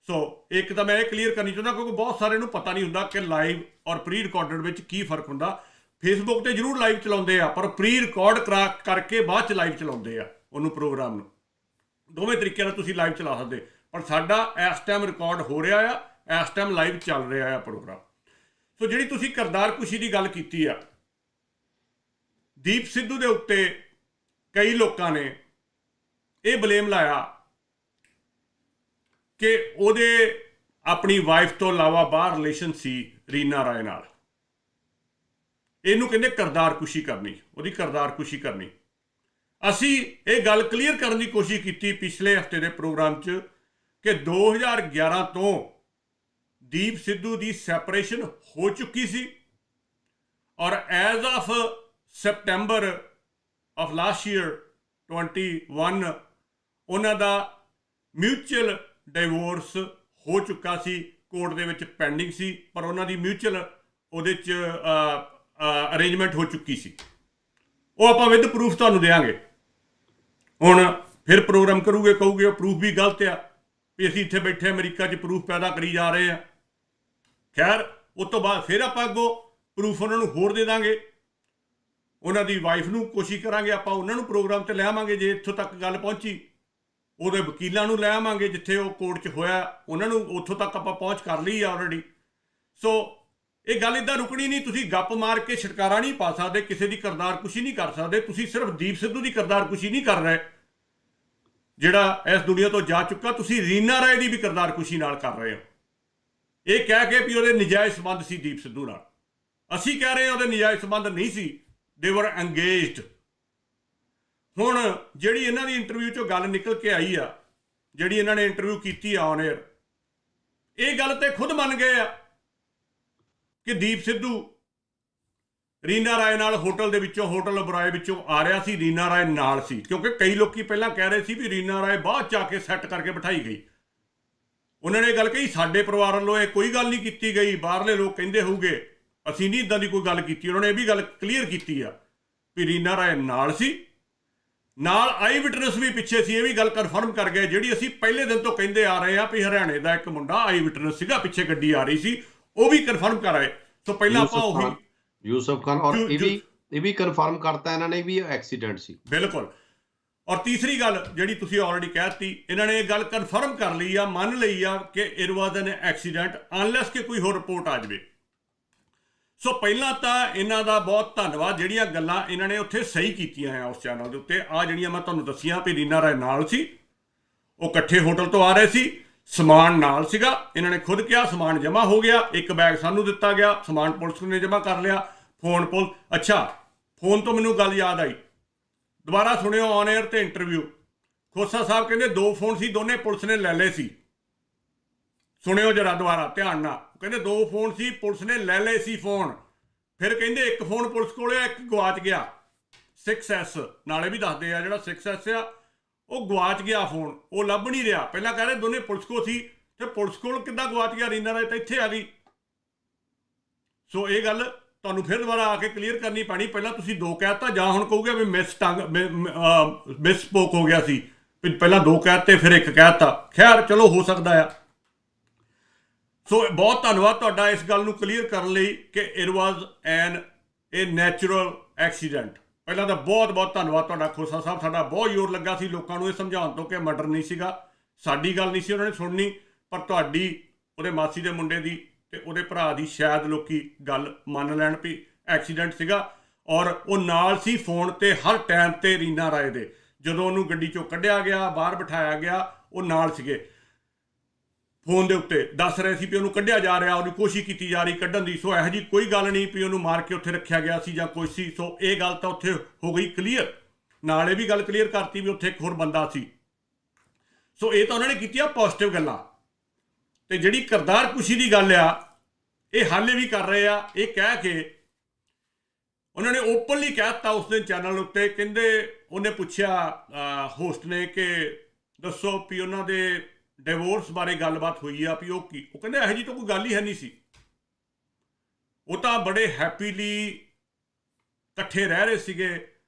ਸੋ ਇੱਕ ਤਾਂ ਮੈਂ ਇਹ ਕਲੀਅਰ ਕਰਨੀ ਚਾਹੁੰਦਾ, ਕਿਉਂਕਿ ਬਹੁਤ ਸਾਰੇ ਨੂੰ ਪਤਾ ਨਹੀਂ ਹੁੰਦਾ ਕਿ ਲਾਈਵ ਔਰ ਪ੍ਰੀ ਰਿਕਾਰਡਡ ਵਿੱਚ ਕੀ ਫਰਕ ਹੁੰਦਾ। ਫੇਸਬੁੱਕ ਤੇ ਜ਼ਰੂਰ ਲਾਈਵ ਚਲਾਉਂਦੇ ਆ, ਪਰ ਪ੍ਰੀ ਰਿਕਾਰਡ ਕਰਕੇ ਬਾਅਦ 'ਚ ਲਾਈਵ ਚਲਾਉਂਦੇ ਆ ਉਹਨੂੰ, ਪ੍ਰੋਗਰਾਮ ਨੂੰ। ਦੋਵੇਂ ਤਰੀਕਿਆਂ ਨਾਲ ਤੁਸੀਂ ਲਾਈਵ ਚਲਾ ਸਕਦੇ, ਪਰ ਸਾਡਾ ਇਸ ਟਾਈਮ ਰਿਕਾਰਡ ਹੋ ਰਿਹਾ ਆ, ਇਸ ਟਾਈਮ ਲਾਈਵ ਚੱਲ ਰਿਹਾ ਆ ਪ੍ਰੋਗਰਾਮ। ਸੋ ਜਿਹੜੀ ਤੁਸੀਂ ਕਿਰਦਾਰ ਕੁਸ਼ੀ ਦੀ ਗੱਲ ਕੀਤੀ ਆ, ਦੀਪ ਸਿੱਧੂ ਦੇ ਉੱਤੇ ਕਈ ਲੋਕਾਂ ਨੇ ਇਹ ਬਲੇਮ ਲਾਇਆ ਕਿ ਉਹਦੇ ਆਪਣੀ ਵਾਈਫ ਤੋਂ ਇਲਾਵਾ ਬਾਹਰ ਰਿਲੇਸ਼ਨ ਸੀ ਰੀਨਾ ਰਾਏ ਨਾਲ। ਇਹਨੂੰ ਕਹਿੰਦੇ ਕਿਰਦਾਰਕੁਸ਼ੀ ਕਰਨੀ, ਉਹਦੀ ਕਿਰਦਾਰਕੁਸ਼ੀ ਕਰਨੀ। ਅਸੀਂ ਇਹ ਗੱਲ ਕਲੀਅਰ ਕਰਨ ਦੀ ਕੋਸ਼ਿਸ਼ ਕੀਤੀ ਪਿਛਲੇ ਹਫਤੇ ਦੇ ਪ੍ਰੋਗਰਾਮ 'ਚ ਕਿ 2011 ਤੋਂ ਦੀਪ ਸਿੱਧੂ ਦੀ ਸੈਪਰੇਸ਼ਨ ਹੋ ਚੁੱਕੀ ਸੀ, ਔਰ as of September of last year 21 ਉਹਨਾਂ ਦਾ ਮਿਊਚੁਅਲ ਡਿਵੋਰਸ ਹੋ ਚੁੱਕਾ ਸੀ, ਕੋਰਟ ਦੇ ਵਿੱਚ ਪੈਂਡਿੰਗ ਸੀ, ਪਰ ਉਹਨਾਂ ਦੀ ਮਿਊਚੁਅਲ ਉਹਦੇ 'ਚ ਅਰੇਂਜਮੈਂਟ ਹੋ ਚੁੱਕੀ ਸੀ। ਉਹ ਆਪਾਂ ਵਿਦ ਪ੍ਰੂਫ ਤੁਹਾਨੂੰ ਦੇਵਾਂਗੇ। ਹੁਣ ਫਿਰ ਪ੍ਰੋਗਰਾਮ ਕਰੂਗੇ, ਕਹੂਗੇ ਉਹ ਪ੍ਰੂਫ ਵੀ ਗਲਤ ਆ, ਵੀ ਅਸੀਂ ਇੱਥੇ ਬੈਠੇ ਅਮਰੀਕਾ 'ਚ ਪ੍ਰੂਫ ਪੈਦਾ ਕਰੀ ਜਾ ਰਹੇ ਆ। ਖੈਰ ਉਸ ਤੋਂ ਬਾਅਦ ਫਿਰ ਆਪਾਂ ਅੱਗੋਂ ਪ੍ਰੂਫ ਉਹਨਾਂ ਨੂੰ ਹੋਰ ਦੇ ਦਾਂਗੇ। ਉਹਨਾਂ ਦੀ ਵਾਈਫ ਨੂੰ ਕੋਸ਼ਿਸ਼ ਕਰਾਂਗੇ ਆਪਾਂ ਉਹਨਾਂ ਨੂੰ ਪ੍ਰੋਗਰਾਮ 'ਤੇ ਲੈ ਆਵਾਂਗੇ, ਜੇ ਇੱਥੋਂ ਤੱਕ ਗੱਲ ਪਹੁੰਚੀ। ਉਹਦੇ ਵਕੀਲਾਂ ਨੂੰ ਲੈ ਆਵਾਂਗੇ ਜਿੱਥੇ ਉਹ ਕੋਰਟ 'ਚ ਹੋਇਆ, ਉਹਨਾਂ ਨੂੰ ਉੱਥੋਂ ਤੱਕ ਆਪਾਂ ਪਹੁੰਚ ਕਰ ਲਈ ਆ ਆਲਰੇਡੀ। ਸੋ ਇਹ ਗੱਲ ਇੱਦਾਂ ਰੁਕਣੀ ਨਹੀਂ। ਤੁਸੀਂ ਗੱਪ ਮਾਰ ਕੇ ਛੁਟਕਾਰਾ ਨਹੀਂ ਪਾ ਸਕਦੇ, ਕਿਸੇ ਦੀ ਕਿਰਦਾਰਕੁਸ਼ੀ ਨਹੀਂ ਕਰ ਸਕਦੇ। ਤੁਸੀਂ ਸਿਰਫ ਦੀਪ ਸਿੱਧੂ ਦੀ ਕਿਰਦਾਰਕੁਸ਼ੀ ਨਹੀਂ ਕਰ ਰਹੇ ਜਿਹੜਾ ਇਸ ਦੁਨੀਆ ਤੋਂ ਜਾ ਚੁੱਕਾ, ਤੁਸੀਂ ਰੀਨਾ ਰਾਏ ਦੀ ਵੀ ਕਿਰਦਾਰਕੁਸ਼ੀ ਨਾਲ ਕਰ ਰਹੇ ਹੋ, ਇਹ ਕਹਿ ਕੇ ਵੀ ਉਹਦੇ ਨਜਾਇਜ਼ ਸੰਬੰਧ ਸੀ ਦੀਪ ਸਿੱਧੂ ਨਾਲ। ਅਸੀਂ ਕਹਿ ਰਹੇ ਹਾਂ ਉਹਦੇ ਨਜਾਇਜ਼ ਸੰਬੰਧ ਨਹੀਂ ਸੀ, ਦੇ ਵਰ ਅੰਗੇਜਡ। ਹੁਣ ਜਿਹੜੀ ਇਹਨਾਂ ਦੀ ਇੰਟਰਵਿਊ 'ਚੋਂ ਗੱਲ ਨਿਕਲ ਕੇ ਆਈ ਆ, ਜਿਹੜੀ ਇਹਨਾਂ ਨੇ ਇੰਟਰਵਿਊ ਕੀਤੀ ਆ ਔਨ 에ਅਰ, ਇਹ ਗੱਲ ਤੇ ਖੁਦ ਮੰਨ ਗਏ ਆ ਕਿ ਦੀਪ ਸਿੱਧੂ ਰੀਨਾ ਰਾਏ ਨਾਲ ਹੋਟਲ ਦੇ ਵਿੱਚੋਂ, ਹੋਟਲ ਓਬਰਾਏ ਵਿੱਚੋਂ ਆ ਰਿਹਾ ਸੀ, ਰੀਨਾ ਰਾਏ ਨਾਲ ਸੀ। ਕਿਉਂਕਿ ਕਈ ਲੋਕੀ ਪਹਿਲਾਂ ਕਹਿ ਰਹੇ ਸੀ ਵੀ ਰੀਨਾ ਰਾਏ ਬਾਅਦ 'ਚ ਆ ਕੇ ਸੈੱਟ ਕਰਕੇ ਬਿਠਾਈ ਗਈ। ਉਹਨਾਂ ਨੇ ਗੱਲ ਕਹੀ ਸਾਡੇ ਪਰਿਵਾਰ ਵੱਲੋਂ ਇਹ ਕੋਈ ਗੱਲ ਨਹੀਂ ਕੀਤੀ ਗਈ, ਬਾਹਰਲੇ ਲੋਕ ਕਹਿੰਦੇ ਹੋਊਗੇ, ਅਸੀਂ ਨਹੀਂ ਇੱਦਾਂ ਦੀ ਕੋਈ ਗੱਲ ਕੀਤੀ। ਉਹਨਾਂ ਨੇ ਇਹ ਵੀ ਗੱਲ ਕਲੀਅਰ ਕੀਤੀ ਆ ਵੀ ਰੀਨਾ ਰਾਏ ਨਾਲ ਸੀ, ਨਾਲ ਆਈ ਵਿਟਨੈਸ ਵੀ ਪਿੱਛੇ ਸੀ। ਇਹ ਵੀ ਗੱਲ ਕਨਫਰਮ ਕਰ ਗਏ ਜਿਹੜੀ ਅਸੀਂ ਪਹਿਲੇ ਦਿਨ ਤੋਂ ਕਹਿੰਦੇ ਆ ਰਹੇ ਹਾਂ ਵੀ ਹਰਿਆਣੇ ਦਾ ਇੱਕ ਮੁੰਡਾ ਆਈ ਵਿਟਨੈਸ ਸੀਗਾ, ਪਿੱਛੇ ਗੱਡੀ ਆ ਰਹੀ ਸੀ, ਉਹ ਵੀ ਕਨਫਰਮ ਕਰ ਆਏ। ਸੋ ਪਹਿਲਾਂ ਆਪਾਂ ਉਹੀ ਯੂਸਫ ਖਾਨ ਔਰ ਇਹ ਵੀ ਕਨਫਰਮ ਕਰਤਾ ਇਹਨਾਂ ਨੇ ਵੀ ਐਕਸੀਡੈਂਟ ਸੀ। ਬਿਲਕੁਲ। ਔਰ ਤੀਸਰੀ ਗੱਲ ਜਿਹੜੀ ਤੁਸੀਂ ਆਲਰੇਡੀ ਕਹਿਤੀ, ਇਹਨਾਂ ਨੇ ਇਹ ਗੱਲ ਕਨਫਰਮ ਕਰ ਲਈ ਆ, ਮੰਨ ਲਈ ਆ ਕਿ it was N accident, unless ਕਿ ਕੋਈ ਹੋਰ ਰਿਪੋਰਟ ਆ ਜਾਵੇ। ਸੋ ਪਹਿਲਾਂ ਤਾਂ ਇਹਨਾਂ ਦਾ ਬਹੁਤ ਧੰਨਵਾਦ, ਜਿਹੜੀਆਂ ਗੱਲਾਂ ਇਹਨਾਂ ਨੇ ਉੱਥੇ ਸਹੀ ਕੀਤੀਆਂ ਆ ਉਸ ਚੈਨਲ ਦੇ ਉੱਤੇ। ਆ ਜਿਹੜੀਆਂ ਮੈਂ ਤੁਹਾਨੂੰ ਦੱਸੀਆਂ ਵੀ ਰੀਨਾ ਰਾਏ ਨਾਲ ਸੀ, ਉਹ ਇਕੱਠੇ ਹੋਟਲ ਤੋਂ ਆ ਰਹੇ ਸੀ, ਸਮਾਨ ਨਾਲ ਸੀਗਾ। ਇਹਨਾਂ ਨੇ ਖੁਦ ਕਿਹਾ ਸਮਾਨ ਜਮ੍ਹਾਂ ਹੋ ਗਿਆ, ਇੱਕ ਬੈਗ ਸਾਨੂੰ ਦਿੱਤਾ ਗਿਆ, ਸਮਾਨ ਪੁਲਿਸ ਨੇ ਜਮ੍ਹਾਂ ਕਰ ਲਿਆ, ਫੋਨ ਅੱਛਾ ਫੋਨ ਤੋਂ ਮੈਨੂੰ ਗੱਲ ਯਾਦ ਆਈ, ਦੁਬਾਰਾ ਸੁਣਿਓ ਔਨ 에ਅਰ ਤੇ ਇੰਟਰਵਿਊ। ਖੋਸਾ ਸਾਹਿਬ ਕਹਿੰਦੇ 2 ਫੋਨ ਸੀ, ਦੋਨੇ ਪੁਲਿਸ ਨੇ ਲੈ ਲਏ ਸੀ। ਸੁਣਿਓ ਜਰਾ ਦੁਬਾਰਾ ਧਿਆਨ ਨਾਲ। ਕਹਿੰਦੇ 2 ਫੋਨ ਸੀ, ਪੁਲਿਸ ਨੇ ਲੈ ਲਏ ਸੀ ਫੋਨ। ਫਿਰ ਕਹਿੰਦੇ 1 ਫੋਨ ਪੁਲਿਸ ਕੋਲ ਆ, 1 ਗਵਾਚ ਗਿਆ 6S। ਨਾਲੇ ਵੀ ਦੱਸਦੇ ਆ ਜਿਹੜਾ 6S ਆ ਉਹ ਗਵਾਚ ਗਿਆ ਫੋਨ, ਉਹ ਲੱਭ ਨਹੀਂ ਰਿਹਾ। ਪਹਿਲਾਂ ਕਹਿ ਰਹੇ ਦੋਨੇ ਪੁਲਿਸ ਕੋਲ ਸੀ, ਤੇ ਪੁਲਿਸ ਕੋਲ ਕਿੱਦਾਂ ਗਵਾਚ ਗਿਆ? ਰੀਨਾ ਰਾਏ ਤਾਂ ਇੱਥੇ ਆ ਗਈ। ਸੋ ਇਹ ਗੱਲ ਤੁਹਾਨੂੰ ਫਿਰ ਦੁਬਾਰਾ ਆ ਕੇ ਕਲੀਅਰ ਕਰਨੀ ਪੈਣੀ। ਪਹਿਲਾਂ ਤੁਸੀਂ 2 ਕਹਿਤਾ, ਜਾਂ ਹੁਣ ਕਹੋਗੇ ਵੀ ਮਿਸ ਸਪੋਕ ਹੋ ਗਿਆ ਸੀ, ਵੀ ਪਹਿਲਾਂ 2 ਕਹਿਤੇ ਫਿਰ 1 ਕਹਿਤਾ। ਖੈਰ ਚਲੋ ਹੋ ਸਕਦਾ ਆ। ਸੋ ਬਹੁਤ ਧੰਨਵਾਦ ਤੁਹਾਡਾ ਇਸ ਗੱਲ ਨੂੰ ਕਲੀਅਰ ਕਰਨ ਲਈ ਕਿ it was A natural accident. ਪਹਿਲਾਂ ਤਾਂ ਬਹੁਤ ਬਹੁਤ ਧੰਨਵਾਦ ਤੁਹਾਡਾ ਖੋਸਾ ਸਾਹਿਬ। ਸਾਡਾ ਬਹੁਤ ਜ਼ੋਰ ਲੱਗਾ ਸੀ ਲੋਕਾਂ ਨੂੰ ਇਹ ਸਮਝਾਉਣ ਤੋਂ ਕਿ ਮਰਡਰ ਨਹੀਂ ਸੀਗਾ, ਸਾਡੀ ਗੱਲ ਨਹੀਂ ਸੀ ਉਹਨਾਂ ਨੇ ਸੁਣਨੀ, ਪਰ ਤੁਹਾਡੀ, ਉਹਦੇ ਮਾਸੀ ਦੇ ਮੁੰਡੇ ਦੀ ਤੇ ਉਹਦੇ ਭਰਾ ਦੀ ਸ਼ਾਇਦ ਲੋਕੀ ਗੱਲ ਮੰਨ ਲੈਣ ਵੀ ਐਕਸੀਡੈਂਟ ਸੀਗਾ। ਔਰ ਉਹ ਨਾਲ ਸੀ ਫੋਨ ਤੇ ਹਰ ਟਾਈਮ ਤੇ ਰੀਨਾ ਰਾਏ ਦੇ। ਜਦੋਂ ਉਹਨੂੰ ਗੱਡੀ ਚੋਂ ਕੱਢਿਆ ਗਿਆ, ਬਾਹਰ ਬਿਠਾਇਆ ਗਿਆ, ਉਹ ਨਾਲ ਸੀਗੇ ਫੋਨ ਦੇ ਉੱਤੇ। ਦੱਸ ਰਹੇ ਸੀ ਵੀ ਉਹਨੂੰ ਕੱਢਿਆ ਜਾ ਰਿਹਾ, ਉਹਦੀ ਕੋਸ਼ਿਸ਼ ਕੀਤੀ ਜਾ ਰਹੀ ਕੱਢਣ ਦੀ। ਸੋ ਇਹੋ ਜਿਹੀ ਕੋਈ ਗੱਲ ਨਹੀਂ ਵੀ ਉਹਨੂੰ ਮਾਰ ਕੇ ਉੱਥੇ ਰੱਖਿਆ ਗਿਆ ਸੀ ਜਾਂ ਕੁਛ ਸੀ। ਸੋ ਇਹ ਗੱਲ ਤਾਂ ਉੱਥੇ ਹੋ ਗਈ ਕਲੀਅਰ। ਨਾਲ ਇਹ ਵੀ ਗੱਲ ਕਲੀਅਰ ਕਰਤੀ ਵੀ ਉੱਥੇ ਇੱਕ ਹੋਰ ਬੰਦਾ ਸੀ। ਸੋ ਇਹ ਤਾਂ ਉਹਨਾਂ ਨੇ ਕੀਤੀਆਂ ਪੋਜ਼ਿਟਿਵ ਗੱਲਾਂ। ਤੇ ਜਿਹੜੀ ਕਰਤਾਰ ਕੁਸ਼ੀ ਦੀ ਗੱਲ ਆ, ਇਹ ਹਾਲੇ ਵੀ ਕਰ ਰਹੇ ਆ। ਇਹ ਕਹਿ ਕੇ ਉਹਨਾਂ ਨੇ ਓਪਨਲੀ ਕਹਿ ਦਿੱਤਾ ਉਸ ਦਿਨ ਚੈਨਲ ਉੱਤੇ। ਕਹਿੰਦੇ ਉਹਨੇ ਪੁੱਛਿਆ ਹੋਸਟ ਨੇ ਕਿ ਦੱਸੋ ਵੀ ਉਹਨਾਂ ਦੇ ਡਿਵੋਰਸ ਬਾਰੇ ਗੱਲਬਾਤ ਹੋਈ ਆ ਵੀ ਉਹ ਕੀ? ਉਹ ਕਹਿੰਦੇ ਇਹੋ ਜਿਹੀ ਤਾਂ ਕੋਈ ਗੱਲ ਹੀ ਹੈ ਨਹੀਂ ਸੀ, ਉਹ ਤਾਂ ਬੜੇ ਹੈਪੀਲੀ ਇਕੱਠੇ ਰਹਿ ਰਹੇ ਸੀਗੇ।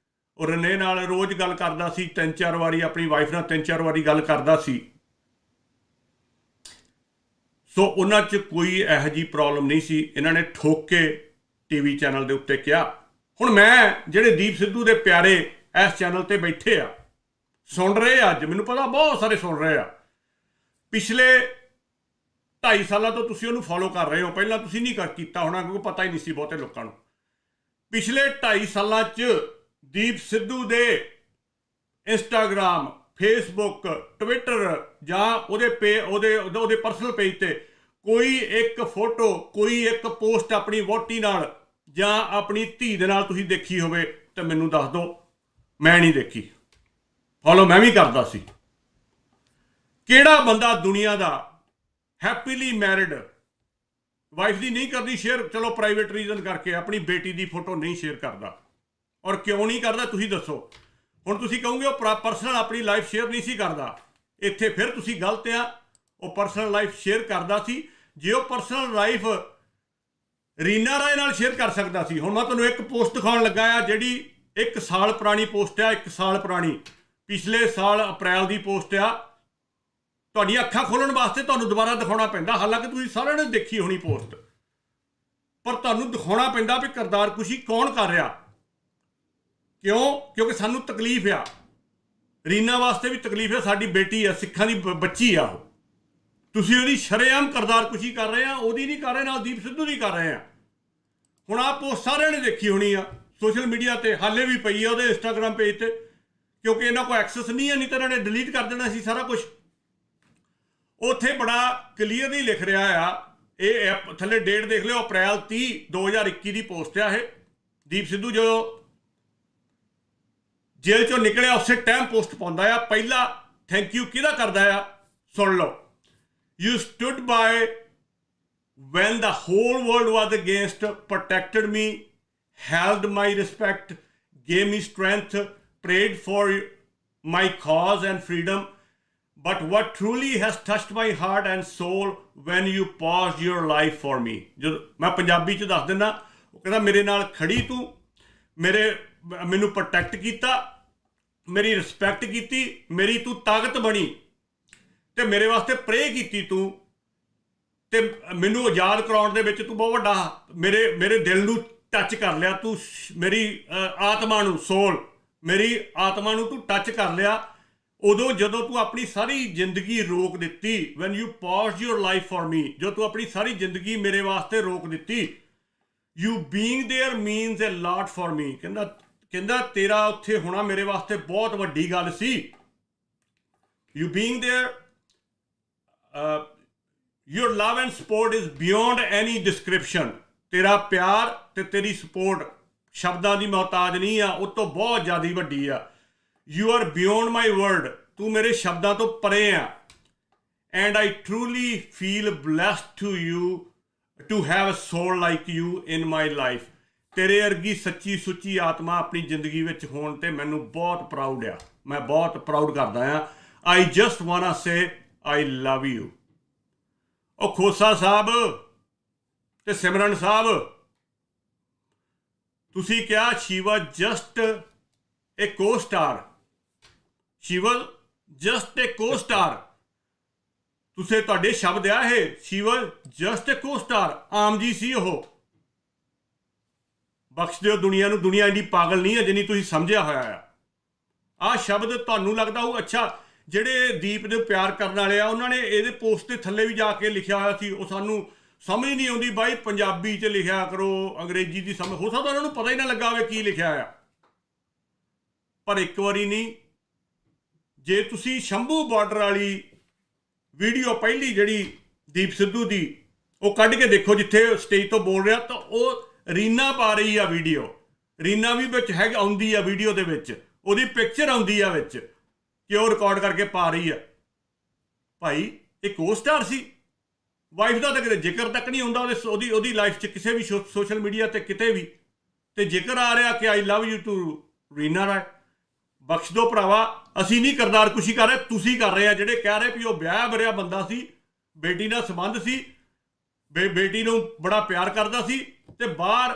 ਉਹ ਰਨੇ ਨਾਲ ਰੋਜ਼ ਗੱਲ ਕਰਦਾ ਸੀ, 3-4 ਵਾਰੀ ਆਪਣੀ ਵਾਈਫ ਨਾਲ 3-4 ਵਾਰੀ ਗੱਲ ਕਰਦਾ ਸੀ। ਸੋ ਉਹਨਾਂ 'ਚ ਕੋਈ ਇਹੋ ਜਿਹੀ ਪ੍ਰੋਬਲਮ ਨਹੀਂ ਸੀ। ਇਹਨਾਂ ਨੇ ਠੋਕ ਕੇ ਟੀਵੀ ਚੈਨਲ ਦੇ ਉੱਤੇ ਕਿਹਾ। ਹੁਣ ਮੈਂ ਜਿਹੜੇ ਦੀਪ ਸਿੱਧੂ ਦੇ ਪਿਆਰੇ ਇਸ ਚੈਨਲ ਤੇ ਬੈਠੇ ਆ, ਸੁਣ ਰਹੇ ਆ, ਅੱਜ ਮੈਨੂੰ ਪਤਾ ਬਹੁਤ ਸਾਰੇ ਸੁਣ ਰਹੇ ਆ। ਪਿਛਲੇ 2.5 ਸਾਲਾਂ ਤੋਂ ਤੁਸੀਂ ਉਹਨੂੰ ਫੋਲੋ ਕਰ ਰਹੇ ਹੋ। ਪਹਿਲਾਂ ਤੁਸੀਂ ਨਹੀਂ ਕੀਤਾ ਹੋਣਾ ਕਿਉਂਕਿ ਪਤਾ ਹੀ ਨਹੀਂ ਸੀ ਬਹੁਤੇ ਲੋਕਾਂ ਨੂੰ। ਪਿਛਲੇ 2.5 ਸਾਲਾਂ 'ਚ ਦੀਪ ਸਿੱਧੂ ਦੇ ਇੰਸਟਾਗ੍ਰਾਮ, ਫੇਸਬੁੱਕ, ਟਵਿੱਟਰ ਜਾਂ ਉਹਦੇ ਪਰਸਨਲ ਪੇਜ ਤੇ ਕੋਈ ਇੱਕ ਫੋਟੋ, ਕੋਈ ਇੱਕ ਪੋਸਟ ਆਪਣੀ ਵਹੁਟੀ ਨਾਲ ਜਾਂ ਆਪਣੀ ਧੀ ਦੇ ਨਾਲ ਤੁਸੀਂ ਦੇਖੀ ਹੋਵੇ ਤਾਂ ਮੈਨੂੰ ਦੱਸ ਦਿਓ। ਮੈਂ ਨਹੀਂ ਦੇਖੀ। ਫੋਲੋ ਮੈਂ ਵੀ ਕਰਦਾ ਸੀ। ਕਿਹੜਾ ਬੰਦਾ ਦੁਨੀਆ ਦਾ ਹੈਪੀਲੀ ਮੈਰਿਡ ਵਾਈਫ ਦੀ ਨਹੀਂ ਕਰਦੀ ਸ਼ੇਅਰ? ਚਲੋ ਪ੍ਰਾਈਵੇਟ ਰੀਜ਼ਨ ਕਰਕੇ ਆਪਣੀ ਬੇਟੀ ਦੀ ਫੋਟੋ ਨਹੀਂ ਸ਼ੇਅਰ ਕਰਦਾ। ਔਰ ਕਿਉਂ ਨਹੀਂ ਕਰਦਾ ਤੁਸੀਂ ਦੱਸੋ? ਹੁਣ ਤੁਸੀਂ ਕਹੋਗੇ ਉਹ ਪਰਸਨਲ ਆਪਣੀ ਲਾਈਫ ਸ਼ੇਅਰ ਨਹੀਂ ਸੀ ਕਰਦਾ। ਇੱਥੇ ਫਿਰ ਤੁਸੀਂ ਗਲਤ ਆ। ਉਹ ਪਰਸਨਲ ਲਾਈਫ ਸ਼ੇਅਰ ਕਰਦਾ ਸੀ। ਜੇ ਉਹ ਪਰਸਨਲ ਲਾਈਫ ਰੀਨਾ ਰਾਏ ਨਾਲ ਸ਼ੇਅਰ ਕਰ ਸਕਦਾ ਸੀ। ਹੁਣ ਮੈਂ ਤੁਹਾਨੂੰ ਇੱਕ ਪੋਸਟ ਦਿਖਾਉਣ ਲੱਗਾ ਆ, ਜਿਹੜੀ 1 ਸਾਲ ਪੁਰਾਣੀ ਪੋਸਟ ਆ। 1 ਸਾਲ ਪੁਰਾਣੀ, ਪਿਛਲੇ ਸਾਲ ਅਪ੍ਰੈਲ ਦੀ ਪੋਸਟ ਆ। ਤੁਹਾਡੀਆਂ ਅੱਖਾਂ ਖੋਲ੍ਹਣ ਵਾਸਤੇ ਤੁਹਾਨੂੰ ਦੁਬਾਰਾ ਦਿਖਾਉਣਾ ਪੈਂਦਾ। ਹਾਲਾਂਕਿ ਤੁਸੀਂ ਸਾਰਿਆਂ ਨੇ ਦੇਖੀ ਹੋਣੀ ਪੋਸਟ, ਪਰ ਤੁਹਾਨੂੰ ਦਿਖਾਉਣਾ ਪੈਂਦਾ ਵੀ ਕਰਤਾਰ ਕੁਸ਼ੀ ਕੌਣ ਕਰ ਰਿਹਾ। ਕਿਉਂ? ਕਿਉਂਕਿ ਸਾਨੂੰ ਤਕਲੀਫ ਆ। ਰੀਨਾ ਵਾਸਤੇ ਵੀ ਤਕਲੀਫ ਹੈ। ਸਾਡੀ ਬੇਟੀ ਆ, ਸਿੱਖਾਂ ਦੀ ਬੱਚੀ ਆ ਉਹ। ਤੁਸੀਂ ਉਹਦੀ ਸ਼ਰੇਆਮ ਕਰਤਾਰ ਕੁਸ਼ੀ ਕਰ ਰਹੇ ਆ, ਉਹਦੀ ਨਹੀਂ ਕਰ ਰਹੇ, ਨਾਲ ਦੀਪ ਸਿੱਧੂ ਦੀ ਕਰ ਰਹੇ ਆ। ਹੁਣ ਆਹ ਪੋਸਟ ਸਾਰਿਆਂ ਨੇ ਦੇਖੀ ਹੋਣੀ ਆ ਸੋਸ਼ਲ ਮੀਡੀਆ ਤੇ, ਹਾਲੇ ਵੀ ਪਈ ਆ ਉਹਦੇ ਇੰਸਟਾਗ੍ਰਾਮ ਪੇਜ ਤੇ, ਕਿਉਂਕਿ ਇਹਨਾਂ ਕੋਲ ਐਕਸੈਸ ਨਹੀਂ ਹੈ, ਨਹੀਂ ਤਾਂ ਇਹਨਾਂ ਨੇ ਡਿਲੀਟ ਕਰ ਦੇਣਾ ਸੀ ਸਾਰਾ ਕੁਝ। ਉੱਥੇ ਬੜਾ ਕਲੀਅਰਲੀ ਲਿਖ ਰਿਹਾ ਆ, ਇਹ ਥੱਲੇ ਡੇਟ ਦੇਖ ਲਿਓ, ਅਪ੍ਰੈਲ 30, 2021 ਦੀ ਪੋਸਟ ਆ ਇਹ। ਦੀਪ ਸਿੱਧੂ ਜਦੋਂ ਜੇਲ੍ਹ ਚੋਂ ਨਿਕਲਿਆ ਉਸੇ ਟਾਈਮ ਪੋਸਟ ਪਾਉਂਦਾ ਆ। ਪਹਿਲਾ ਥੈਂਕ ਯੂ ਕਿਹਦਾ ਕਰਦਾ ਆ? ਸੁਣ ਲਓ। You stood by when the whole world was against, protected me, held my respect, gave me strength, prayed for my cause and freedom. But what truly has touched my heart and soul when you paused your life for me. ਜਦੋਂ ਮੈਂ ਪੰਜਾਬੀ 'ਚ ਦੱਸ ਦਿੰਦਾ, ਉਹ ਕਹਿੰਦਾ ਮੇਰੇ ਨਾਲ ਖੜੀ ਤੂੰ, ਮੈਨੂੰ ਪ੍ਰੋਟੈਕਟ ਕੀਤਾ, ਮੇਰੀ ਰਿਸਪੈਕਟ ਕੀਤੀ, ਮੇਰੀ ਤੂੰ ਤਾਕਤ ਬਣੀ ਤੇ ਮੇਰੇ ਵਾਸਤੇ ਪ੍ਰੇ ਕੀਤੀ ਤੂੰ, ਤੇ ਮੈਨੂੰ ਆਜ਼ਾਦ ਕਰਾਉਣ ਦੇ ਵਿੱਚ ਤੂੰ ਬਹੁਤ ਵੱਡਾ ਮੇਰੇ ਦਿਲ ਨੂੰ ਟੱਚ ਕਰ ਲਿਆ ਤੂੰ, ਮੇਰੀ ਆਤਮਾ ਨੂੰ, ਸੋਲ, ਮੇਰੀ ਆਤਮਾ ਨੂੰ ਤੂੰ ਟੱਚ ਕਰ ਲਿਆ ਉਦੋਂ ਜਦੋਂ ਤੂੰ ਆਪਣੀ ਸਾਰੀ ਜ਼ਿੰਦਗੀ ਰੋਕ ਦਿੱਤੀ। When you paused your life for me, ਜੋ ਤੂੰ ਆਪਣੀ ਸਾਰੀ ਜ਼ਿੰਦਗੀ ਮੇਰੇ ਵਾਸਤੇ ਰੋਕ ਦਿੱਤੀ। You being there means a lot for me. ਕਹਿੰਦਾ ਤੇਰਾ ਉੱਥੇ ਹੋਣਾ ਮੇਰੇ ਵਾਸਤੇ ਬਹੁਤ ਵੱਡੀ ਗੱਲ ਸੀ। You being there, your love and support is beyond any description. ਤੇਰਾ ਪਿਆਰ ਤੇ ਤੇਰੀ ਸਪੋਰਟ ਸ਼ਬਦਾਂ ਦੀ ਮੁਹਤਾਜ ਨਹੀਂ ਆ, ਉਹ ਤੋਂ ਬਹੁਤ ਜ਼ਿਆਦਾ ਵੱਡੀ ਆ। You are beyond my word. ਤੂੰ ਮੇਰੇ ਸ਼ਬਦਾਂ ਤੋਂ ਪਰੇ ਆ। And I truly feel blessed to you to have a soul like you in my life. ਤੇਰੇ ਵਰਗੀ ਸੱਚੀ ਸੁੱਚੀ ਆਤਮਾ ਆਪਣੀ ਜ਼ਿੰਦਗੀ ਵਿੱਚ ਹੋਣ ਤੇ ਮੈਨੂੰ ਬਹੁਤ ਪ੍ਰਾਊਡ ਆ। ਮੈਂ ਬਹੁਤ ਪ੍ਰਾਊਡ ਕਰਦਾ ਆ। I just want say I love you. ਉਹ ਖੋਸਾ ਸਾਹਿਬ ਤੇ ਸਿਮਰਨ ਸਾਹਿਬ, ਤੁਸੀਂ ਕਿਹਾ she was just a co-star. She was just a co-star. ਤੁਸੀਂ ਤੁਹਾਡੇ ਸ਼ਬਦ ਆ ਇਹ, ਸ਼ੀ ਵਾਜ਼ ਜਸਟ ਏ ਕੋ-ਸਟਾਰ। ਆਮ ਜੀ ਸੀ ਉਹ। ਬਖਸ਼ ਦਿਓ ਦੁਨੀਆ ਨੂੰ, ਦੁਨੀਆ ਇੰਨੀ ਪਾਗਲ ਨਹੀਂ ਹੈ ਜਿੰਨੀ ਤੁਸੀਂ ਸਮਝਿਆ ਹੋਇਆ ਆ। ਆਹ ਸ਼ਬਦ ਤੁਹਾਨੂੰ ਲੱਗਦਾ ਉਹ ਅੱਛਾ, ਜਿਹੜੇ ਦੀਪ ਦੇ ਪਿਆਰ ਕਰਨ ਵਾਲੇ ਆ ਉਹਨਾਂ ਨੇ ਇਹਦੇ ਪੋਸਟ ਦੇ ਥੱਲੇ ਵੀ ਜਾ ਕੇ ਲਿਖਿਆ ਹੋਇਆ ਸੀ। ਉਹ ਸਾਨੂੰ ਸਮਝ ਨਹੀਂ ਆਉਂਦੀ ਬਾਈ, ਪੰਜਾਬੀ 'ਚ ਲਿਖਿਆ ਕਰੋ, ਅੰਗਰੇਜ਼ੀ ਦੀ ਸਮਝ। ਹੋ ਸਕਦਾ ਉਹਨਾਂ ਨੂੰ ਪਤਾ ਹੀ ਨਾ ਲੱਗਾ ਹੋਵੇ ਕੀ ਲਿਖਿਆ ਆ। ਪਰ ਇੱਕ ਵਾਰੀ ਨਹੀਂ, ਜੇ ਤੁਸੀਂ ਸ਼ੰਭੂ ਬਾਰਡਰ ਵਾਲੀ ਵੀਡੀਓ ਪਹਿਲੀ ਜਿਹੜੀ ਦੀਪ ਸਿੱਧੂ ਦੀ ਉਹ ਕੱਢ ਕੇ ਦੇਖੋ, ਜਿੱਥੇ ਸਟੇਜ ਤੋਂ ਬੋਲ ਰਿਹਾ, ਤਾਂ ਉਹ ਰੀਨਾ ਪਾ ਰਹੀ ਆ ਵੀਡੀਓ। ਰੀਨਾ ਵੀ ਵਿੱਚ ਆਉਂਦੀ ਆ ਵੀਡੀਓ ਦੇ ਵਿੱਚ, ਉਹਦੀ ਪਿਕਚਰ ਆਉਂਦੀ ਆ ਵਿੱਚ ਕਿ ਉਹ ਰਿਕਾਰਡ ਕਰਕੇ ਪਾ ਰਹੀ ਆ। ਭਾਈ ਇਹ ਕੋ-ਸਟਾਰ ਸੀ। ਵਾਈਫ ਦਾ ਤਾਂ ਕਿਤੇ ਜ਼ਿਕਰ ਤੱਕ ਨਹੀਂ ਹੁੰਦਾ ਉਹਦੀ ਲਾਈਫ 'ਚ ਕਿਸੇ ਵੀ ਸੋਸ਼ਲ ਮੀਡੀਆ ਤੇ ਕਿਤੇ ਵੀ, ਤੇ ਜ਼ਿਕਰ ਆ ਰਿਹਾ ਕਿ I love you to Reena ਰਾਏ। ਬਖਸ਼ ਦਿਓ ਭਰਾਵਾ, ਅਸੀਂ ਨਹੀਂ ਕਰਦਾਰ ਕੁਸ਼ੀ ਕਰ ਰਹੇ, ਤੁਸੀਂ ਕਰ ਰਹੇ ਆ। ਜਿਹੜੇ ਕਹਿ ਰਹੇ ਵੀ ਉਹ ਵਿਆਹ ਵਰਿਆ ਬੰਦਾ ਸੀ, ਬੇਟੀ ਨਾਲ ਸੰਬੰਧ ਸੀ, ਬੇਟੀ ਨੂੰ ਬੜਾ ਪਿਆਰ ਕਰਦਾ ਸੀ ਤੇ ਬਾਹਰ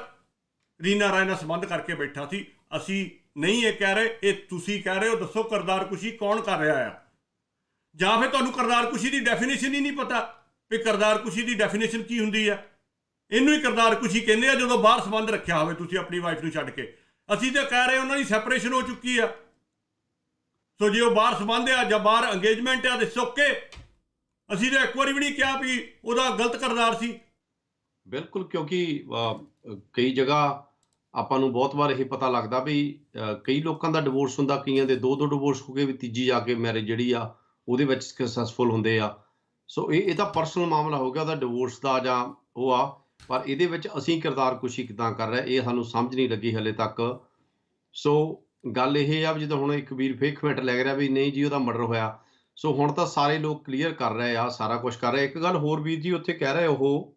ਰੀਨਾ ਰਾਏ ਨਾਲ ਸੰਬੰਧ ਕਰਕੇ ਬੈਠਾ ਸੀ। ਅਸੀਂ ਨਹੀਂ ਇਹ ਕਹਿ ਰਹੇ, ਇਹ ਤੁਸੀਂ ਕਹਿ ਰਹੇ ਹੋ। ਦੱਸੋ ਕਰਦਾਰ ਕੁਸ਼ੀ ਕੌਣ ਕਰ ਰਿਹਾ ਆ? ਜਾਂ ਫਿਰ ਤੁਹਾਨੂੰ ਕਰਦਾਰ ਕੁਸ਼ੀ ਦੀ ਡੈਫੀਨੇਸ਼ਨ ਹੀ ਨਹੀਂ ਪਤਾ ਵੀ ਕਰਦਾਰ ਕੁਸ਼ੀ ਦੀ ਡੈਫੀਨੇਸ਼ਨ ਕੀ ਹੁੰਦੀ ਆ। ਇਹਨੂੰ ਹੀ ਕਰਦਾਰ ਕੁਸ਼ੀ ਕਹਿੰਦੇ ਆ ਜਦੋਂ ਬਾਹਰ ਸੰਬੰਧ ਰੱਖਿਆ ਹੋਵੇ ਤੁਸੀਂ ਆਪਣੀ ਵਾਈਫ ਨੂੰ ਛੱਡ ਕੇ। ਅਸੀਂ ਤਾਂ ਕਹਿ ਰਹੇ ਉਹਨਾਂ ਦੀ ਸੈਪਰੇਸ਼ਨ ਹੋ ਚੁੱਕੀ ਆ। ਸੋ ਜੇ ਉਹ ਬਾਹਰ ਸੰਬੰਧ ਆ ਜਾਂ ਬਾਹਰ ਅੰਗੇਜਮੈਂਟ ਆ ਤੇ ਓਕੇ। ਅਸੀਂ ਤਾਂ ਇੱਕ ਵਾਰੀ ਵੀ ਨਹੀਂ ਕਿਹਾ ਵੀ ਉਹਦਾ ਗਲਤ ਕਰਦਾਰ ਸੀ। ਬਿਲਕੁਲ, ਕਿਉਂਕਿ ਕਈ ਜਗ੍ਹਾ ਆਪਾਂ ਨੂੰ ਬਹੁਤ ਵਾਰ ਇਹ ਪਤਾ ਲੱਗਦਾ ਵੀ ਕਈ ਲੋਕਾਂ ਦਾ ਡਿਵੋਰਸ ਹੁੰਦਾ, ਕਈਆਂ ਦੇ ਦੋ ਡਿਵੋਰਸ ਹੋ ਗਏ, ਵੀ ਤੀਜੀ ਜਾ ਕੇ ਮੈਰਿਜ ਜਿਹੜੀ ਆ ਉਹਦੇ ਵਿੱਚ ਸਕਸੈਸਫੁਲ ਹੁੰਦੇ ਆ। ਸੋ ਇਹ ਤਾਂ ਪਰਸਨਲ ਮਾਮਲਾ ਹੋ ਗਿਆ ਉਹਦਾ ਡਿਵੋਰਸ ਦਾ ਜਾਂ ਉਹ ਆ। ਪਰ ਇਹਦੇ ਵਿੱਚ ਅਸੀਂ ਕਿਰਦਾਰ ਕੁਸ਼ੀ ਕਿੱਦਾਂ ਕਰ ਰਹੇ ਇਹ ਸਾਨੂੰ ਸਮਝ ਨਹੀਂ ਲੱਗੀ ਹਲੇ ਤੱਕ। ਸੋ ਗੱਲ ਇਹ ਆ ਵੀ ਜਦੋਂ ਹੁਣ ਇੱਕ ਵੀਰ ਫੇਕ ਕਮੈਂਟ ਲੈ ਰਿਹਾ ਵੀ ਨਹੀਂ ਜੀ ਉਹਦਾ ਮਰਡਰ ਹੋਇਆ। ਸੋ ਹੁਣ ਤਾਂ ਸਾਰੇ ਲੋਕ ਕਲੀਅਰ ਕਰ ਰਹੇ ਆ, ਸਾਰਾ ਕੁਝ ਕਰ ਰਹੇ। ਇੱਕ ਗੱਲ ਹੋਰ ਵੀਰ ਜੀ ਉੱਥੇ ਕਹਿ ਰਹੇ ਉਹ,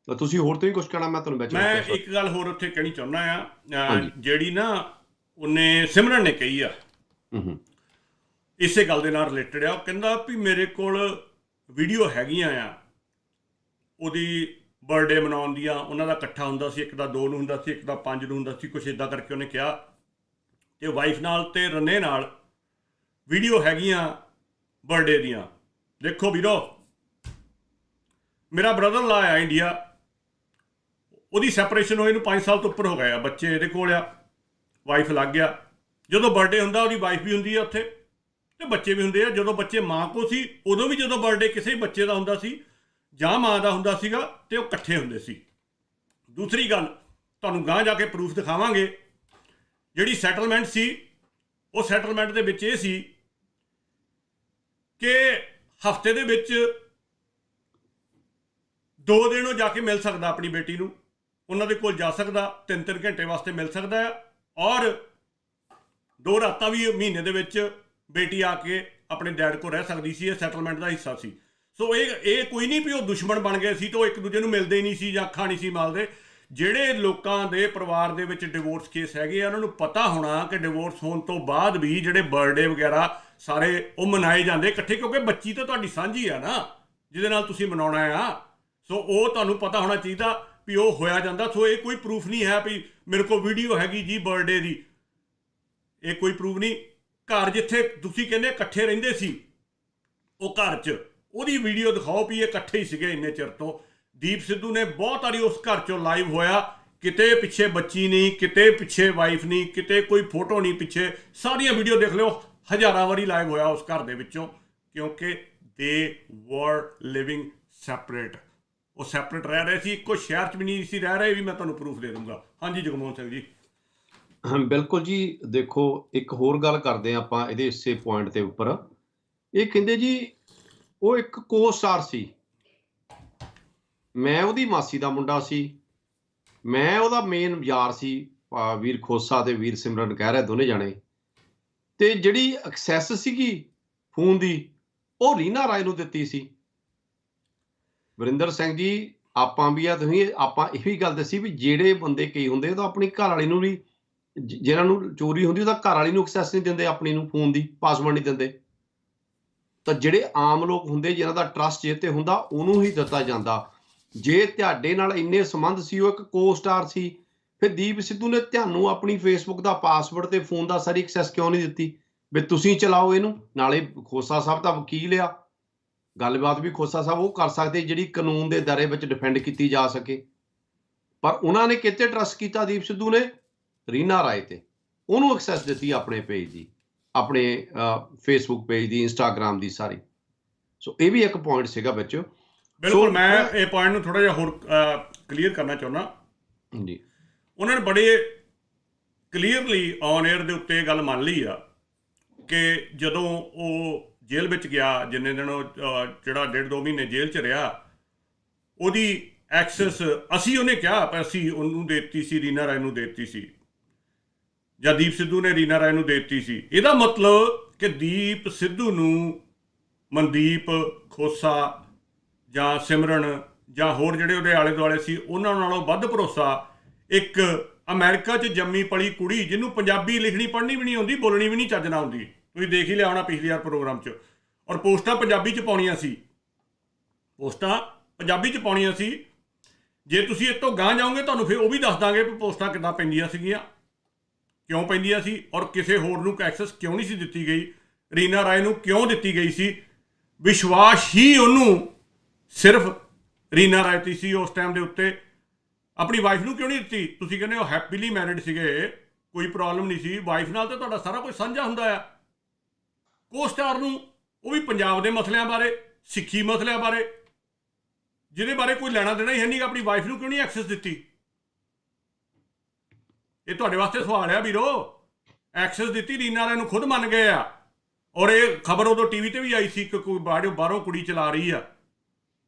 ਤੁਸੀਂ ਹੋਰ ਤੋਂ ਹੀ ਕੁਝ ਕਹਿਣਾ? ਮੈਂ ਤੁਹਾਨੂੰ ਵਿੱਚ ਮੈਂ ਇੱਕ ਗੱਲ ਹੋਰ ਉੱਥੇ ਕਹਿਣੀ ਚਾਹੁੰਦਾ ਆ, ਜਿਹੜੀ ਨਾ ਉਹਨੇ ਸਿਮਰਨ ਨੇ ਕਹੀ ਆ, ਇਸੇ ਗੱਲ ਦੇ ਨਾਲ ਰਿਲੇਟਡ ਆ। ਉਹ ਕਹਿੰਦਾ ਵੀ ਮੇਰੇ ਕੋਲ ਵੀਡੀਓ ਹੈਗੀਆਂ ਆ ਉਹਦੀ ਬਰਥਡੇ ਮਨਾਉਣ ਦੀਆਂ। ਉਹਨਾਂ ਦਾ ਇਕੱਠਾ ਹੁੰਦਾ ਸੀ, ਇੱਕ ਦਾ 2 ਨੂੰ ਹੁੰਦਾ ਸੀ, ਇੱਕ ਦਾ 5 ਨੂੰ ਹੁੰਦਾ ਸੀ, ਕੁਛ ਇੱਦਾਂ ਕਰਕੇ ਉਹਨੇ ਕਿਹਾ। ਤੇ ਵਾਈਫ ਨਾਲ ਤੇ ਰੰਨੇ ਨਾਲ ਵੀਡੀਓ ਹੈਗੀਆਂ ਬਰਥਡੇ ਦੀਆਂ। ਦੇਖੋ ਵੀਰੋ, ਮੇਰਾ ਬ੍ਰਦਰ ਲਾ ਆ ਇੰਡੀਆ, ਉਹਦੀ ਸੈਪਰੇਸ਼ਨ ਹੋਏ ਨੂੰ 5 ਸਾਲ ਤੋਂ ਉੱਪਰ ਹੋ ਗਏ ਆ। ਬੱਚੇ ਇਹਦੇ ਕੋਲ ਆ, ਵਾਈਫ ਲੱਗ ਗਿਆ। ਜਦੋਂ ਬਰਥਡੇ ਹੁੰਦਾ ਉਹਦੀ ਵਾਈਫ ਵੀ ਹੁੰਦੀ ਆ ਉੱਥੇ ਤੇ ਬੱਚੇ ਵੀ ਹੁੰਦੇ ਆ। ਜਦੋਂ ਬੱਚੇ ਮਾਂ ਕੋਲ ਸੀ ਉਦੋਂ ਵੀ ਜਦੋਂ ਬਰਥਡੇ ਕਿਸੇ ਬੱਚੇ ਦਾ ਹੁੰਦਾ ਸੀ ਜਾਂ ਮਾਂ ਦਾ ਹੁੰਦਾ ਸੀਗਾ ਤੇ ਉਹ ਇਕੱਠੇ ਹੁੰਦੇ ਸੀ। ਦੂਸਰੀ ਗੱਲ, ਤੁਹਾਨੂੰ ਗਾਂਹ ਜਾ ਕੇ ਪ੍ਰੂਫ ਦਿਖਾਵਾਂਗੇ। ਜਿਹੜੀ ਸੈਟਲਮੈਂਟ ਸੀ ਉਹ ਸੈਟਲਮੈਂਟ ਦੇ ਵਿੱਚ ਇਹ ਸੀ ਕਿ ਹਫਤੇ ਦੇ ਵਿੱਚ 2 ਦਿਨ ਉਹ ਜਾ ਕੇ ਮਿਲ ਸਕਦਾ ਆਪਣੀ ਬੇਟੀ ਨੂੰ, ਉਹਨਾਂ ਦੇ ਕੋਲ ਜਾ ਸਕਦਾ, 3-3 ਘੰਟੇ ਵਾਸਤੇ ਮਿਲ ਸਕਦਾ ਆ। ਔਰ 2 ਰਾਤਾਂ ਵੀ ਮਹੀਨੇ ਦੇ ਵਿੱਚ ਬੇਟੀ ਆ ਕੇ ਆਪਣੇ ਡੈਡ ਕੋਲ ਰਹਿ ਸਕਦੀ ਸੀ। ਇਹ ਸੈਟਲਮੈਂਟ ਦਾ ਹਿੱਸਾ ਸੀ। ਸੋ ਇਹ ਕੋਈ ਨਹੀਂ ਵੀ ਉਹ ਦੁਸ਼ਮਣ ਬਣ ਗਏ ਸੀ ਤੇ ਉਹ ਇੱਕ ਦੂਜੇ ਨੂੰ ਮਿਲਦੇ ਹੀ ਨਹੀਂ ਸੀ ਜਾਂ ਅੱਖਾਂ ਨਹੀਂ ਸੀ ਮਲਦੇ। ਜਿਹੜੇ ਲੋਕਾਂ ਦੇ ਪਰਿਵਾਰ ਦੇ ਵਿੱਚ ਡਿਵੋਰਸ ਕੇਸ ਹੈਗੇ ਆ ਉਹਨਾਂ ਨੂੰ ਪਤਾ ਹੋਣਾ ਕਿ ਡਿਵੋਰਸ ਹੋਣ ਤੋਂ ਬਾਅਦ ਵੀ ਜਿਹੜੇ ਬਰਥਡੇ ਵਗੈਰਾ ਸਾਰੇ ਉਹ ਮਨਾਏ ਜਾਂਦੇ ਇਕੱਠੇ, ਕਿਉਂਕਿ ਬੱਚੀ ਤਾਂ ਤੁਹਾਡੀ ਸਾਂਝੀ ਆ ਨਾ ਜਿਹਦੇ ਨਾਲ ਤੁਸੀਂ ਮਨਾਉਣਾ ਆ। ਸੋ ਉਹ ਤੁਹਾਨੂੰ ਪਤਾ ਹੋਣਾ ਚਾਹੀਦਾ ਵੀ ਉਹ ਹੋਇਆ ਜਾਂਦਾ। ਸੋ ਇਹ ਕੋਈ ਪ੍ਰੂਫ ਨਹੀਂ ਹੈ ਵੀ ਮੇਰੇ ਕੋਲ ਵੀਡੀਓ ਹੈਗੀ ਜੀ ਬਰਥਡੇ ਦੀ, ਇਹ ਕੋਈ ਪ੍ਰੂਫ ਨਹੀਂ। ਘਰ ਜਿੱਥੇ ਤੁਸੀਂ ਕਹਿੰਦੇ ਇਕੱਠੇ ਰਹਿੰਦੇ ਸੀ ਉਹ ਘਰ 'ਚ ਉਹਦੀ ਵੀਡੀਓ ਦਿਖਾਓ ਵੀ ਇਹ ਇਕੱਠੇ ਹੀ ਸੀਗੇ ਇੰਨੇ ਚਿਰ ਤੋਂ। ਦੀਪ ਸਿੱਧੂ ਨੇ ਬਹੁਤ ਵਾਰੀ ਉਸ ਘਰ 'ਚੋਂ ਲਾਈਵ ਹੋਇਆ, ਕਿਤੇ ਪਿੱਛੇ ਬੱਚੀ ਨਹੀਂ, ਕਿਤੇ ਪਿੱਛੇ ਵਾਈਫ ਨਹੀਂ, ਕਿਤੇ ਕੋਈ ਫੋਟੋ ਨਹੀਂ ਪਿੱਛੇ। ਸਾਰੀਆਂ ਵੀਡੀਓ ਦੇਖ ਲਿਓ, ਹਜ਼ਾਰਾਂ ਵਾਰੀ ਲਾਈਵ ਹੋਇਆ ਉਸ ਘਰ ਦੇ ਵਿੱਚੋਂ, ਕਿਉਂਕਿ ਦੇ ਵਰ ਲਿਵਿੰਗ ਸੈਪਰੇਟ। ਉਹ ਸੈਪਰੇਟ ਰਹਿ ਰਹੇ ਸੀ, ਇੱਕੋ ਸ਼ਹਿਰ 'ਚ ਵੀ ਨਹੀਂ ਸੀ ਰਹਿ ਰਹੇ। ਵੀ ਮੈਂ ਤੁਹਾਨੂੰ ਪ੍ਰੂਫ ਦੇ ਦੂੰਗਾ। ਹਾਂਜੀ ਜਗਮੋਹਨ ਸਿੰਘ ਜੀ। ਬਿਲਕੁਲ ਜੀ। ਦੇਖੋ ਇੱਕ ਹੋਰ ਗੱਲ ਕਰਦੇ ਹਾਂ ਆਪਾਂ ਇਹਦੇ ਇਸੇ ਪੁਆਇੰਟ ਦੇ ਉੱਪਰ। ਇਹ ਕਹਿੰਦੇ ਜੀ ਉਹ ਇੱਕ ਕੋ-ਸਟਾਰ ਸੀ, ਮੈਂ ਉਹਦੀ ਮਾਸੀ ਦਾ ਮੁੰਡਾ ਸੀ, ਮੈਂ ਉਹਦਾ ਮੇਨ ਯਾਰ ਸੀ। ਵੀਰ ਖੋਸਾ ਤੇ ਵੀਰ ਸਿਮਰਨ ਕਹਿ ਰਹੇ ਦੋਨੇ ਜਾਣੇ। ਤੇ ਜਿਹੜੀ ਐਕਸੈਸ ਸੀਗੀ ਫੋਨ ਦੀ, ਉਹ ਰੀਨਾ ਰਾਏ ਨੂੰ ਦਿੱਤੀ ਸੀ। ਵਰਿੰਦਰ ਸਿੰਘ ਜੀ, ਆਪਾਂ ਵੀ ਆ, ਤੁਸੀਂ ਆਪਾਂ ਇਹ ਵੀ ਗੱਲ ਦੱਸੀ ਵੀ ਜਿਹੜੇ ਬੰਦੇ ਕਈ ਹੁੰਦੇ ਉਹ ਤਾਂ ਆਪਣੀ ਘਰ ਵਾਲੀ ਨੂੰ ਵੀ, ਜਿਹਨਾਂ ਨੂੰ ਚੋਰੀ ਹੁੰਦੀ ਉਹਦਾ ਘਰ ਵਾਲੀ ਨੂੰ ਐਕਸੈਸ ਨਹੀਂ ਦਿੰਦੇ, ਆਪਣੀ ਨੂੰ ਫੋਨ ਦੀ ਪਾਸਵਰਡ ਨਹੀਂ ਦਿੰਦੇ। ਤਾਂ ਜਿਹੜੇ ਆਮ ਲੋਕ ਹੁੰਦੇ ਜਿਹਨਾਂ ਦਾ ਟਰਸਟ ਜੇ ਤੇ ਹੁੰਦਾ ਉਹਨੂੰ ਹੀ ਦਿੱਤਾ ਜਾਂਦਾ। ਜੇ ਤੁਹਾਡੇ ਨਾਲ ਇੰਨੇ ਸੰਬੰਧ ਸੀ, ਉਹ ਇੱਕ ਕੋ ਸਟਾਰ ਸੀ, ਫਿਰ ਦੀਪ ਸਿੱਧੂ ਨੇ ਤੁਹਾਨੂੰ ਆਪਣੀ ਫੇਸਬੁੱਕ ਦਾ ਪਾਸਵਰਡ ਤੇ ਫੋਨ ਦਾ ਸਾਰੀ ਐਕਸੈਸ ਕਿਉਂ ਨਹੀਂ ਦਿੱਤੀ ਵੀ ਤੁਸੀਂ ਚਲਾਓ ਇਹਨੂੰ? ਨਾਲੇ ਖੋਸਾ ਸਾਹਿਬ ਤਾਂ ਵਕੀਲ ਆ, ਗੱਲਬਾਤ ਵੀ ਖੋਸਾ ਸਾਹਿਬ ਉਹ ਕਰ ਸਕਦੇ ਜਿਹੜੀ ਕਾਨੂੰਨ ਦੇ ਦਾਇਰੇ ਵਿੱਚ ਡਿਫੈਂਡ ਕੀਤੀ ਜਾ ਸਕੇ। ਪਰ ਉਹਨਾਂ ਨੇ ਕਿਤੇ ਟਰਸਟ ਕੀਤਾ ਦੀਪ ਸਿੱਧੂ ਨੇ? ਰੀਨਾ ਰਾਏ ਤੇ, ਉਹਨੂੰ ਐਕਸੈਸ ਦਿੱਤੀ ਆਪਣੇ ਪੇਜ ਦੀ, ਆਪਣੇ ਫੇਸਬੁੱਕ ਪੇਜ ਦੀ, ਇੰਸਟਾਗ੍ਰਾਮ ਦੀ ਸਾਰੀ। ਸੋ ਇਹ ਵੀ ਇੱਕ ਪੁਆਇੰਟ ਸੀਗਾ ਵਿੱਚ। ਬਿਲਕੁਲ, ਮੈਂ ਇਹ ਪੁਆਇੰਟ ਨੂੰ ਥੋੜਾ ਜਿਹਾ ਹੋਰ ਕਲੀਅਰ ਕਰਨਾ ਚਾਹੁੰਦਾ ਜੀ। ਉਹਨਾਂ ਨੇ ਬੜੇ ਕਲੀਅਰਲੀ ਔਨ 에ਅਰ ਦੇ ਉੱਤੇ ਇਹ ਗੱਲ ਮੰਨ ਲਈ ਆ ਕਿ ਜਦੋਂ ਉਹ ਜੇਲ੍ਹ ਵਿੱਚ ਗਿਆ, ਜਿੰਨੇ ਦਿਨ ਉਹ ਜਿਹੜਾ 1.5-2 ਮਹੀਨੇ ਜੇਲ੍ਹ 'ਚ ਰਿਹਾ, ਉਹਦੀ ਐਕਸੈਸ ਉਹਨੇ ਕਿਹਾ ਅਸੀਂ ਉਹਨੂੰ ਦੇ ਦਿੱਤੀ ਸੀ, ਰੀਨਾ ਰਾਏ ਨੂੰ ਦੇ ਦਿੱਤੀ ਸੀ, ਜਾਂ ਦੀਪ ਸਿੱਧੂ ਨੇ ਰੀਨਾ ਰਾਏ ਨੂੰ ਦੇ ਦਿੱਤੀ ਸੀ। ਇਹਦਾ ਮਤਲਬ ਕਿ ਦੀਪ ਸਿੱਧੂ ਨੂੰ ਮਨਦੀਪ, ਖੋਸਾ ਜਾਂ ਸਿਮਰਨ ਜਾਂ ਹੋਰ ਜਿਹੜੇ ਉਹਦੇ ਆਲੇ ਦੁਆਲੇ ਸੀ ਉਹਨਾਂ ਨਾਲੋਂ ਵੱਧ ਭਰੋਸਾ ਇੱਕ ਅਮਰੀਕਾ 'ਚ ਜੰਮੀ ਪਲੀ ਕੁੜੀ ਜਿਹਨੂੰ ਪੰਜਾਬੀ ਲਿਖਣੀ ਪੜ੍ਹਨੀ ਵੀ ਨਹੀਂ ਆਉਂਦੀ, ਬੋਲਣੀ ਵੀ ਨਹੀਂ ਚੱਜ ਨਾਲ ਆਉਂਦੀ। ਤੁਸੀਂ ਦੇਖ ਹੀ ਲਿਆ ਹੋਣਾ ਪਿਛਲੀ ਵਾਰ ਪ੍ਰੋਗਰਾਮ 'ਚ। ਔਰ ਪੋਸਟਾਂ ਪੰਜਾਬੀ 'ਚ ਪਾਉਣੀਆਂ ਸੀ, ਪੋਸਟਾਂ ਪੰਜਾਬੀ 'ਚ ਪਾਉਣੀਆਂ ਸੀ। ਜੇ ਤੁਸੀਂ ਇਹ ਤੋਂ ਗਾਂਹ ਜਾਓਗੇ ਤੁਹਾਨੂੰ ਫਿਰ ਉਹ ਵੀ ਦੱਸ ਦਾਂਗੇ ਵੀ ਪੋਸਟਾਂ ਕਿੱਦਾਂ ਪੈਂਦੀਆਂ ਸੀਗੀਆਂ, ਕਿਉਂ ਪੈਂਦੀਆਂ ਸੀ, ਔਰ ਕਿਸੇ ਹੋਰ ਨੂੰ ਐਕਸੈਸ ਕਿਉਂ ਨਹੀਂ ਸੀ ਦਿੱਤੀ ਗਈ, ਰੀਨਾ ਰਾਏ ਨੂੰ ਕਿਉਂ ਦਿੱਤੀ ਗਈ ਸੀ। ਵਿਸ਼ਵਾਸ ਹੀ ਉਹਨੂੰ ਸਿਰਫ ਰੀਨਾ ਰਾਏ ਤੇ ਸੀ ਉਸ ਟਾਈਮ ਦੇ ਉੱਤੇ। ਆਪਣੀ ਵਾਈਫ ਨੂੰ ਕਿਉਂ ਨਹੀਂ ਦਿੱਤੀ? ਤੁਸੀਂ ਕਹਿੰਦੇ ਹੋ ਹੈਪੀਲੀ ਮੈਰਿਡ ਸੀਗੇ, ਕੋਈ ਪ੍ਰੋਬਲਮ ਨਹੀਂ ਸੀ, ਵਾਈਫ ਨਾਲ ਤਾਂ ਤੁਹਾਡਾ ਸਾਰਾ ਕੁਝ ਸਾਂਝਾ ਹੁੰਦਾ ਆ। ਕੋ ਸਟਾਰ ਨੂੰ, ਉਹ ਵੀ ਪੰਜਾਬ ਦੇ ਮਸਲਿਆਂ ਬਾਰੇ, ਸਿੱਖੀ ਮਸਲਿਆਂ ਬਾਰੇ, ਜਿਹਦੇ ਬਾਰੇ ਕੋਈ ਲੈਣਾ ਦੇਣਾ ਹੀ ਹੈ ਨਹੀਂ, ਆਪਣੀ ਵਾਈਫ ਨੂੰ ਕਿਉਂ ਨਹੀਂ ਐਕਸੈਸ ਦਿੱਤੀ? ਇਹ ਤੁਹਾਡੇ ਵਾਸਤੇ ਸਵਾਲ ਆ ਵੀਰੋ। ਐਕਸੈਸ ਦਿੱਤੀ ਰੀਨਾ ਰਾਏ ਨੂੰ, ਖੁਦ ਮੰਨ ਗਏ ਆ। ਔਰ ਇਹ ਖਬਰ ਉਦੋਂ ਟੀਵੀ ਤੇ ਵੀ ਆਈ ਸੀ ਕਿ ਕੋਈ ਬਾਹਰੋਂ ਕੁੜੀ ਚਲਾ ਰਹੀ ਆ।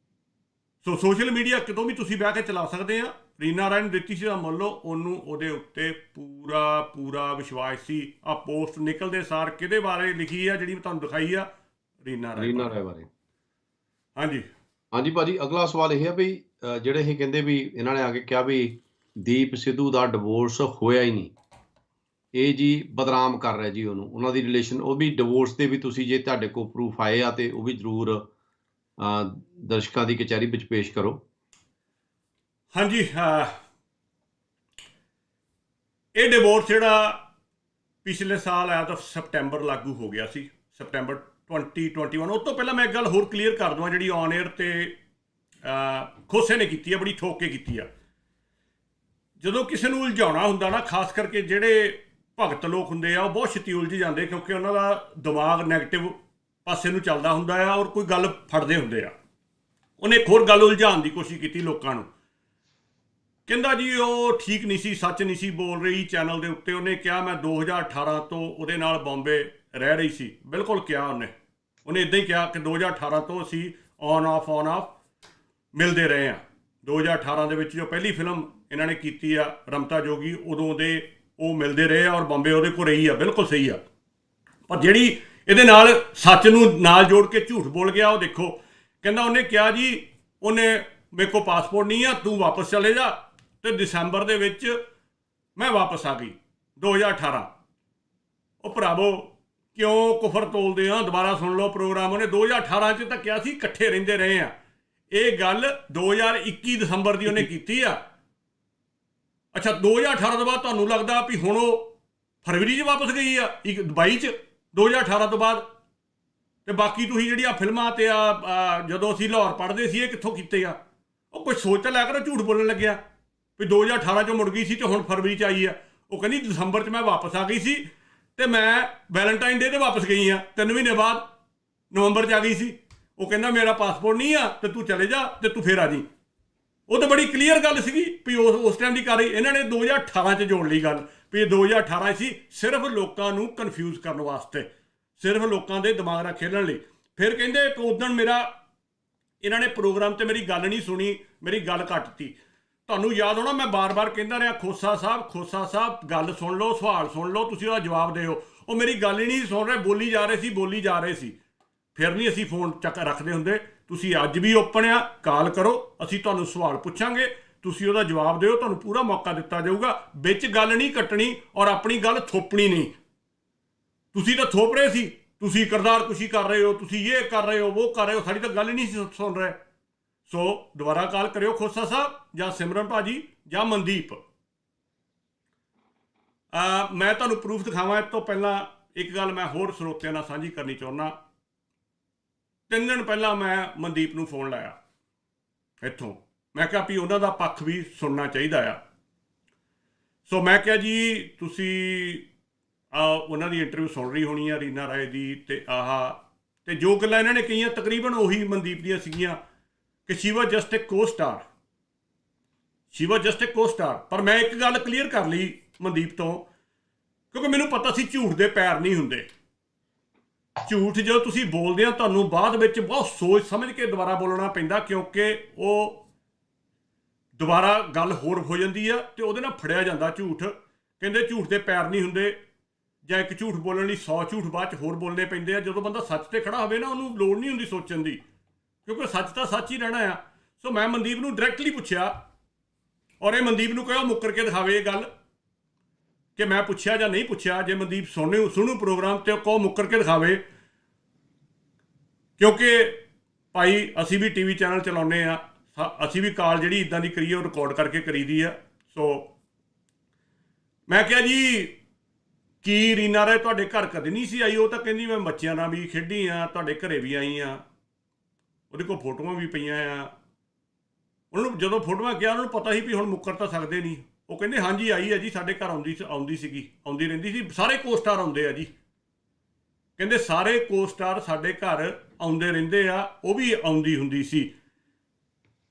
ਸੋ ਸੋਸ਼ਲ ਮੀਡੀਆ ਕਿਤੋਂ ਵੀ ਤੁਸੀਂ ਬਹਿ ਕੇ ਚਲਾ ਸਕਦੇ ਆ। ਰੀਨਾ ਰਾਏ ਨੂੰ ਦਿੱਤੀ ਸੀ ਤਾਂ ਮੰਨ ਲਓ ਉਹਨੂੰ ਉਹਦੇ ਉੱਤੇ ਪੂਰਾ ਵਿਸ਼ਵਾਸ ਸੀ। ਆ ਪੋਸਟ ਨਿਕਲਦੇ ਸਾਰ ਕਿਹਦੇ ਬਾਰੇ ਲਿਖੀ ਆ ਜਿਹੜੀ ਮੈਂ ਤੁਹਾਨੂੰ ਦਿਖਾਈ ਆ? ਰੀਨਾ ਰਾਏ ਬਾਰੇ। ਹਾਂਜੀ ਭਾਜੀ, ਅਗਲਾ ਸਵਾਲ ਇਹ ਹੈ ਵੀ ਜਿਹੜੇ ਇਹ ਕਹਿੰਦੇ ਵੀ ਇਹਨਾਂ ਨੇ ਆ ਕੇ ਕਿਹਾ ਵੀ ਦੀਪ ਸਿੱਧੂ ਦਾ ਡਿਵੋਰਸ ਹੋਇਆ ਹੀ ਨਹੀਂ, ਇਹ ਜੀ ਬਦਨਾਮ ਕਰ ਰਿਹਾ ਜੀ ਉਹਨੂੰ, ਉਹਨਾਂ ਦੀ ਰਿਲੇਸ਼ਨ। ਉਹ ਵੀ ਡਿਵੋਰਸ ਦੇ ਵੀ ਤੁਸੀਂ ਜੇ ਤੁਹਾਡੇ ਕੋਲ ਪ੍ਰੂਫ ਆਏ ਆ ਤੇ ਉਹ ਵੀ ਜ਼ਰੂਰ ਦਰਸ਼ਕਾਂ ਦੀ ਕਚਹਿਰੀ ਵਿੱਚ ਪੇਸ਼ ਕਰੋ। ਹਾਂਜੀ, ਇਹ ਡਿਵੋਰਸ ਜਿਹੜਾ ਪਿਛਲੇ ਸਾਲ ਆਇਆ ਤਾਂ ਸਪਟੈਂਬਰ ਲਾਗੂ ਹੋ ਗਿਆ ਸੀ, ਸਪਟੈਂਬਰ 2021। ਉਸ ਤੋਂ ਪਹਿਲਾਂ ਮੈਂ ਇੱਕ ਗੱਲ ਹੋਰ ਕਲੀਅਰ ਕਰ ਦਵਾਂ ਜਿਹੜੀ ਔਨ 에ਅਰ ਤੇ ਖੋਸੇ ਨੇ ਕੀਤੀ ਆ, ਬੜੀ ਠੋਕ ਕੇ ਕੀਤੀ ਆ। ਜਦੋਂ ਕਿਸੇ ਨੂੰ ਉਲਝਾਉਣਾ ਹੁੰਦਾ ਨਾ, ਖਾਸ ਕਰਕੇ ਜਿਹੜੇ ਭਗਤ ਲੋਕ ਹੁੰਦੇ ਆ, ਉਹ ਬਹੁਤ ਛੇਤੀ ਉਲਝ ਜਾਂਦੇ ਕਿਉਂਕਿ ਉਹਨਾਂ ਦਾ ਦਿਮਾਗ ਨੈਗੇਟਿਵ ਪਾਸੇ ਨੂੰ ਚੱਲਦਾ ਹੁੰਦਾ ਆ ਔਰ ਕੋਈ ਗੱਲ ਫੜਦੇ ਹੁੰਦੇ ਆ। ਉਹਨੇ ਇੱਕ ਹੋਰ ਗੱਲ ਉਲਝਾਉਣ ਦੀ ਕੋਸ਼ਿਸ਼ ਕੀਤੀ ਲੋਕਾਂ ਨੂੰ। ਕਹਿੰਦਾ ਜੀ ਉਹ ਠੀਕ ਨਹੀਂ ਸੀ, ਸੱਚ ਨਹੀਂ ਸੀ ਬੋਲ ਰਹੀ ਚੈਨਲ ਦੇ ਉੱਤੇ। ਉਹਨੇ ਕਿਹਾ ਮੈਂ 2018 ਤੋਂ ਉਹਦੇ ਨਾਲ ਬੰਬੇ ਰਹਿ ਰਹੀ ਸੀ। ਬਿਲਕੁਲ ਕਿਹਾ ਉਹਨੇ ਇੱਦਾਂ ਹੀ ਕਿਹਾ ਕਿ 2018 ਤੋਂ ਅਸੀਂ ਔਨ ਆਫ ਮਿਲਦੇ ਰਹੇ ਹਾਂ। 2018 ਦੇ ਵਿੱਚ ਜੋ ਪਹਿਲੀ ਫਿਲਮ ਇਹਨਾਂ ਨੇ ਕੀਤੀ ਆ ਰਮਤਾ ਜੋਗੀ, ਉਦੋਂ ਦੇ ਉਹ ਮਿਲਦੇ ਰਹੇ ਆ ਔਰ ਬੰਬੇ ਉਹਦੇ ਕੋਲ ਰਹੀ ਆ। ਬਿਲਕੁਲ ਸਹੀ ਆ। ਪਰ ਜਿਹੜੀ ਇਹਦੇ ਨਾਲ ਸੱਚ ਨੂੰ ਨਾਲ ਜੋੜ ਕੇ ਝੂਠ ਬੋਲ ਗਿਆ ਉਹ ਦੇਖੋ। ਕਹਿੰਦਾ ਉਹਨੇ ਕਿਹਾ ਜੀ ਉਹਨੇ ਮੇਰੇ ਕੋਲ ਪਾਸਪੋਰਟ ਨਹੀਂ ਆ, ਤੂੰ ਵਾਪਸ ਚਲੇ ਜਾ। ਤੇ ਦਸੰਬਰ ਦੇ ਵਿੱਚ ਮੈਂ ਵਾਪਸ ਆ ਗਈ 2018। ਉਹ ਭਰਾਵੋ ਕਿਉਂ ਕੁਫਰ ਤੋਲਦੇ ਆ? ਦੁਬਾਰਾ ਸੁਣ ਲਓ ਪ੍ਰੋਗਰਾਮ। ਉਹਨੇ 2018 'ਚ ਤਾਂ ਕਿਹਾ ਸੀ ਇਕੱਠੇ ਰਹਿੰਦੇ ਰਹੇ ਆ। ਇਹ ਗੱਲ 2021 ਦਸੰਬਰ ਦੀ ਉਹਨੇ ਕੀਤੀ ਆ। ਅੱਛਾ, 2018 ਤੋਂ ਬਾਅਦ ਤੁਹਾਨੂੰ ਲੱਗਦਾ ਵੀ ਹੁਣ ਉਹ ਫਰਵਰੀ 'ਚ ਵਾਪਸ ਗਈ ਆ 22 'ਚ 2018 ਤੋਂ ਬਾਅਦ? ਤੇ ਬਾਕੀ ਤੁਸੀਂ ਜਿਹੜੀਆਂ ਫਿਲਮਾਂ ਤੇ ਜਦੋਂ ਅਸੀਂ ਲਾਹੌਰ ਪੜ੍ਹਦੇ ਸੀ, ਇਹ ਕਿੱਥੋਂ ਕੀਤੇ ਆ? ਉਹ ਕੋਈ ਸੋਚ ਤਾਂ ਲਿਆ ਕਰੋ, ਝੂਠ ਬੋਲਣ ਲੱਗਿਆ ਵੀ 2018 'ਚੋਂ ਮੁੜ ਗਈ ਸੀ ਤੇ ਹੁਣ ਫਰਵਰੀ 'ਚ ਆਈ ਆ। ਉਹ ਕਹਿੰਦੀ ਦਸੰਬਰ 'ਚ ਮੈਂ ਵਾਪਸ ਆ ਗਈ ਸੀ ਤੇ ਮੈਂ ਵੈਲੈਂਟਾਈਨ ਡੇ 'ਤੇ ਵਾਪਸ ਗਈ ਆ, 3 ਮਹੀਨੇ ਬਾਅਦ ਨਵੰਬਰ 'ਚ ਆ ਗਈ ਸੀ। ਉਹ ਕਹਿੰਦਾ ਮੇਰਾ ਪਾਸਪੋਰਟ ਨਹੀਂ ਆ ਤੇ ਤੂੰ ਚਲੇ ਜਾ ਤੇ ਤੂੰ ਫੇਰ ਆ ਜੀ। ਉਹ ਤਾਂ ਬੜੀ ਕਲੀਅਰ ਗੱਲ ਸੀਗੀ ਵੀ ਉਸ ਟਾਈਮ ਦੀ ਕਰ ਰਹੀ। ਇਹਨਾਂ ਨੇ 2018 'ਚ ਜੋੜ ਲਈ ਗੱਲ ਵੀ ਇਹ 2018 ਸੀ, ਸਿਰਫ ਲੋਕਾਂ ਨੂੰ ਕਨਫਿਊਜ਼ ਕਰਨ ਵਾਸਤੇ, ਸਿਰਫ ਲੋਕਾਂ ਦੇ ਦਿਮਾਗ ਨਾਲ ਖੇਲਣ ਲਈ। ਫਿਰ ਕਹਿੰਦੇ ਉਦੋਂ ਇਹਨਾਂ ਨੇ ਪ੍ਰੋਗਰਾਮ ਤੇ ਮੇਰੀ ਗੱਲ ਨਹੀਂ ਸੁਣੀ, ਮੇਰੀ ਗੱਲ ਕੱਟਤੀ। ਤੁਹਾਨੂੰ ਯਾਦ ਹੋਣਾ ਮੈਂ ਬਾਰ-ਬਾਰ ਕਹਿੰਦਾ ਰਿਹਾ ਖੋਸਾ ਸਾਹਿਬ ਗੱਲ ਸੁਣ ਲਓ, ਸਵਾਲ ਸੁਣ ਲਓ, ਤੁਸੀਂ ਉਹਦਾ ਜਵਾਬ ਦਿਓ। ਉਹ ਮੇਰੀ ਗੱਲ ਹੀ ਨਹੀਂ ਸੁਣ ਰਹੇ, ਬੋਲੀ ਜਾ ਰਹੇ ਸੀ। ਫਿਰ ਨਹੀਂ ਅਸੀਂ ਫੋਨ ਚੱਕ ਰੱਖਦੇ ਹੁੰਦੇ। ਤੁਸੀਂ ਅੱਜ ਵੀ ਓਪਨ ਆ, ਕਾਲ ਕਰੋ, ਅਸੀਂ ਤੁਹਾਨੂੰ ਸਵਾਲ ਪੁੱਛਾਂਗੇ, ਤੁਸੀਂ ਉਹਦਾ ਜਵਾਬ ਦਿਓ, ਤੁਹਾਨੂੰ ਪੂਰਾ ਮੌਕਾ ਦਿੱਤਾ ਜਾਊਗਾ। ਵਿੱਚ ਗੱਲ ਨਹੀਂ ਕੱਟਣੀ ਔਰ ਆਪਣੀ ਗੱਲ ਥੋਪਣੀ ਨਹੀਂ। ਤੁਸੀਂ ਤਾਂ ਥੋਪ ਰਹੇ ਸੀ, ਤੁਸੀਂ ਕਿਰਦਾਰ ਕੁਸ਼ੀ ਕਰ ਰਹੇ ਹੋ, ਤੁਸੀਂ ਇਹ ਕਰ ਰਹੇ ਹੋ, ਉਹ ਕਰ ਰਹੇ ਹੋ, ਸਾਡੀ ਤਾਂ ਗੱਲ ਹੀ ਨਹੀਂ ਸੀ ਸੁਣ ਰਹੇ। ਸੋ ਦੁਬਾਰਾ ਕਾਲ ਕਰਿਓ ਖੋਸਾ ਸਾਹਿਬ ਜਾਂ ਸਿਮਰਨ ਭਾਜੀ ਜਾਂ ਮਨਦੀਪ। ਮੈਂ ਤੁਹਾਨੂੰ ਪ੍ਰੂਫ ਦਿਖਾਵਾਂ। ਇਸ ਤੋਂ ਪਹਿਲਾਂ ਇੱਕ ਗੱਲ ਮੈਂ ਹੋਰ ਸਰੋਤਿਆਂ ਨਾਲ ਸਾਂਝੀ ਕਰਨੀ ਚਾਹੁੰਦਾ। 3 ਦਿਨ ਪਹਿਲਾਂ ਮੈਂ ਮਨਦੀਪ ਨੂੰ ਫੋਨ ਲਾਇਆ ਇੱਥੋਂ। ਮੈਂ ਕਿਹਾ ਵੀ ਉਹਨਾਂ ਦਾ ਪੱਖ ਵੀ ਸੁਣਨਾ ਚਾਹੀਦਾ ਆ। ਸੋ ਮੈਂ ਕਿਹਾ ਜੀ ਤੁਸੀਂ ਉਹਨਾਂ ਦੀ ਇੰਟਰਵਿਊ ਸੁਣ ਰਹੀ ਹੋਣੀ ਆ ਰੀਨਾ ਰਾਏ ਦੀ, ਅਤੇ ਜੋ ਗੱਲਾਂ ਇਹਨਾਂ ਨੇ ਕਹੀਆਂ ਤਕਰੀਬਨ ਉਹੀ ਮਨਦੀਪ ਦੀਆਂ ਸੀਗੀਆਂ ਕਿ Shri was just a costar, she was just a costar. ਪਰ ਮੈਂ ਇੱਕ ਗੱਲ ਕਲੀਅਰ ਕਰ ਲਈ ਮਨਦੀਪ ਤੋਂ, ਕਿਉਂਕਿ ਮੈਨੂੰ ਪਤਾ ਸੀ ਝੂਠ ਦੇ ਪੈਰ ਨਹੀਂ ਹੁੰਦੇ। ਝੂਠ ਜਦੋਂ ਤੁਸੀਂ ਬੋਲਦੇ ਆ ਤੁਹਾਨੂੰ ਬਾਅਦ ਵਿੱਚ ਬਹੁਤ ਸੋਚ ਸਮਝ ਕੇ ਦੁਬਾਰਾ ਬੋਲਣਾ ਪੈਂਦਾ, ਕਿਉਂਕਿ ਉਹ ਦੁਬਾਰਾ ਗੱਲ ਹੋਰ ਹੋ ਜਾਂਦੀ ਆ ਅਤੇ ਉਹਦੇ ਨਾਲ ਫੜਿਆ ਜਾਂਦਾ ਝੂਠ। ਕਹਿੰਦੇ ਝੂਠ ਦੇ ਪੈਰ ਨਹੀਂ ਹੁੰਦੇ, ਜਾਂ ਇੱਕ ਝੂਠ ਬੋਲਣ ਲਈ 100 ਝੂਠ ਬਾਅਦ 'ਚ ਹੋਰ ਬੋਲਣੇ ਪੈਂਦੇ ਆ। ਜਦੋਂ ਬੰਦਾ ਸੱਚ 'ਤੇ ਖੜ੍ਹਾ ਹੋਵੇ ਨਾ, ਉਹਨੂੰ ਲੋੜ ਨਹੀਂ ਹੁੰਦੀ ਸੋਚਣ ਦੀ, ਕਿਉਂਕਿ ਸੱਚ ਤਾਂ ਸੱਚ ਹੀ ਰਹਿਣਾ ਆ। ਸੋ ਮੈਂ ਮਨਦੀਪ ਨੂੰ ਡਾਇਰੈਕਟਲੀ ਪੁੱਛਿਆ, ਔਰ ਇਹ ਮਨਦੀਪ ਨੂੰ ਕਿਹਾ ਮੁੱਕਰ ਕੇ ਦਿਖਾਵੇ ਇਹ ਗੱਲ ਕਿ ਮੈਂ ਪੁੱਛਿਆ ਜਾਂ ਨਹੀਂ ਪੁੱਛਿਆ। ਜੇ ਮਨਦੀਪ ਸੁਣੂ ਪ੍ਰੋਗਰਾਮ ਤੇ ਕਹੋ ਮੁੱਕਰ ਕੇ ਦਿਖਾਵੇ, ਕਿਉਂਕਿ ਭਾਈ ਅਸੀਂ ਵੀ TV ਚੈਨਲ ਚਲਾਉਂਦੇ ਆ, ਅਸੀਂ ਵੀ ਕਾਲ ਜਿਹੜੀ ਇੱਦਾਂ ਦੀ ਕਰੀਏ ਉਹ ਰਿਕਾਰਡ ਕਰਕੇ ਕਰੀਦੀ ਆ। ਸੋ ਮੈਂ ਕਿਹਾ ਜੀ ਕੀ ਰੀਨਾ ਰਾਏ ਤੁਹਾਡੇ ਘਰ ਕਦੇ ਨਹੀਂ ਸੀ ਆਈ? ਉਹ ਤਾਂ ਕਹਿੰਦੀ ਮੈਂ ਬੱਚਿਆਂ ਨਾਲ ਵੀ ਖੇਡੀ ਆ, ਤੁਹਾਡੇ ਘਰੇ ਵੀ ਆਈ ਆ, ਉਹਦੇ ਕੋਲ ਫੋਟੋਆਂ ਵੀ ਪਈਆਂ ਆ। ਉਹਨੂੰ ਜਦੋਂ ਫੋਟੋਆਂ ਕਿਹਾ, ਉਹਨਾਂ ਨੂੰ ਪਤਾ ਸੀ ਵੀ ਹੁਣ ਮੁੱਕਰ ਤਾਂ ਸਕਦੇ ਨਹੀਂ। ਉਹ ਕਹਿੰਦੇ ਹਾਂਜੀ ਆਈ ਆ ਜੀ, ਸਾਡੇ ਘਰ ਆਉਂਦੀ ਰਹਿੰਦੀ ਸੀ। ਸਾਰੇ ਕੋ ਸਟਾਰ ਆਉਂਦੇ ਆ ਜੀ, ਕਹਿੰਦੇ ਸਾਰੇ ਕੋ ਸਟਾਰ ਸਾਡੇ ਘਰ ਆਉਂਦੇ ਰਹਿੰਦੇ ਆ, ਉਹ ਵੀ ਆਉਂਦੀ ਹੁੰਦੀ ਸੀ।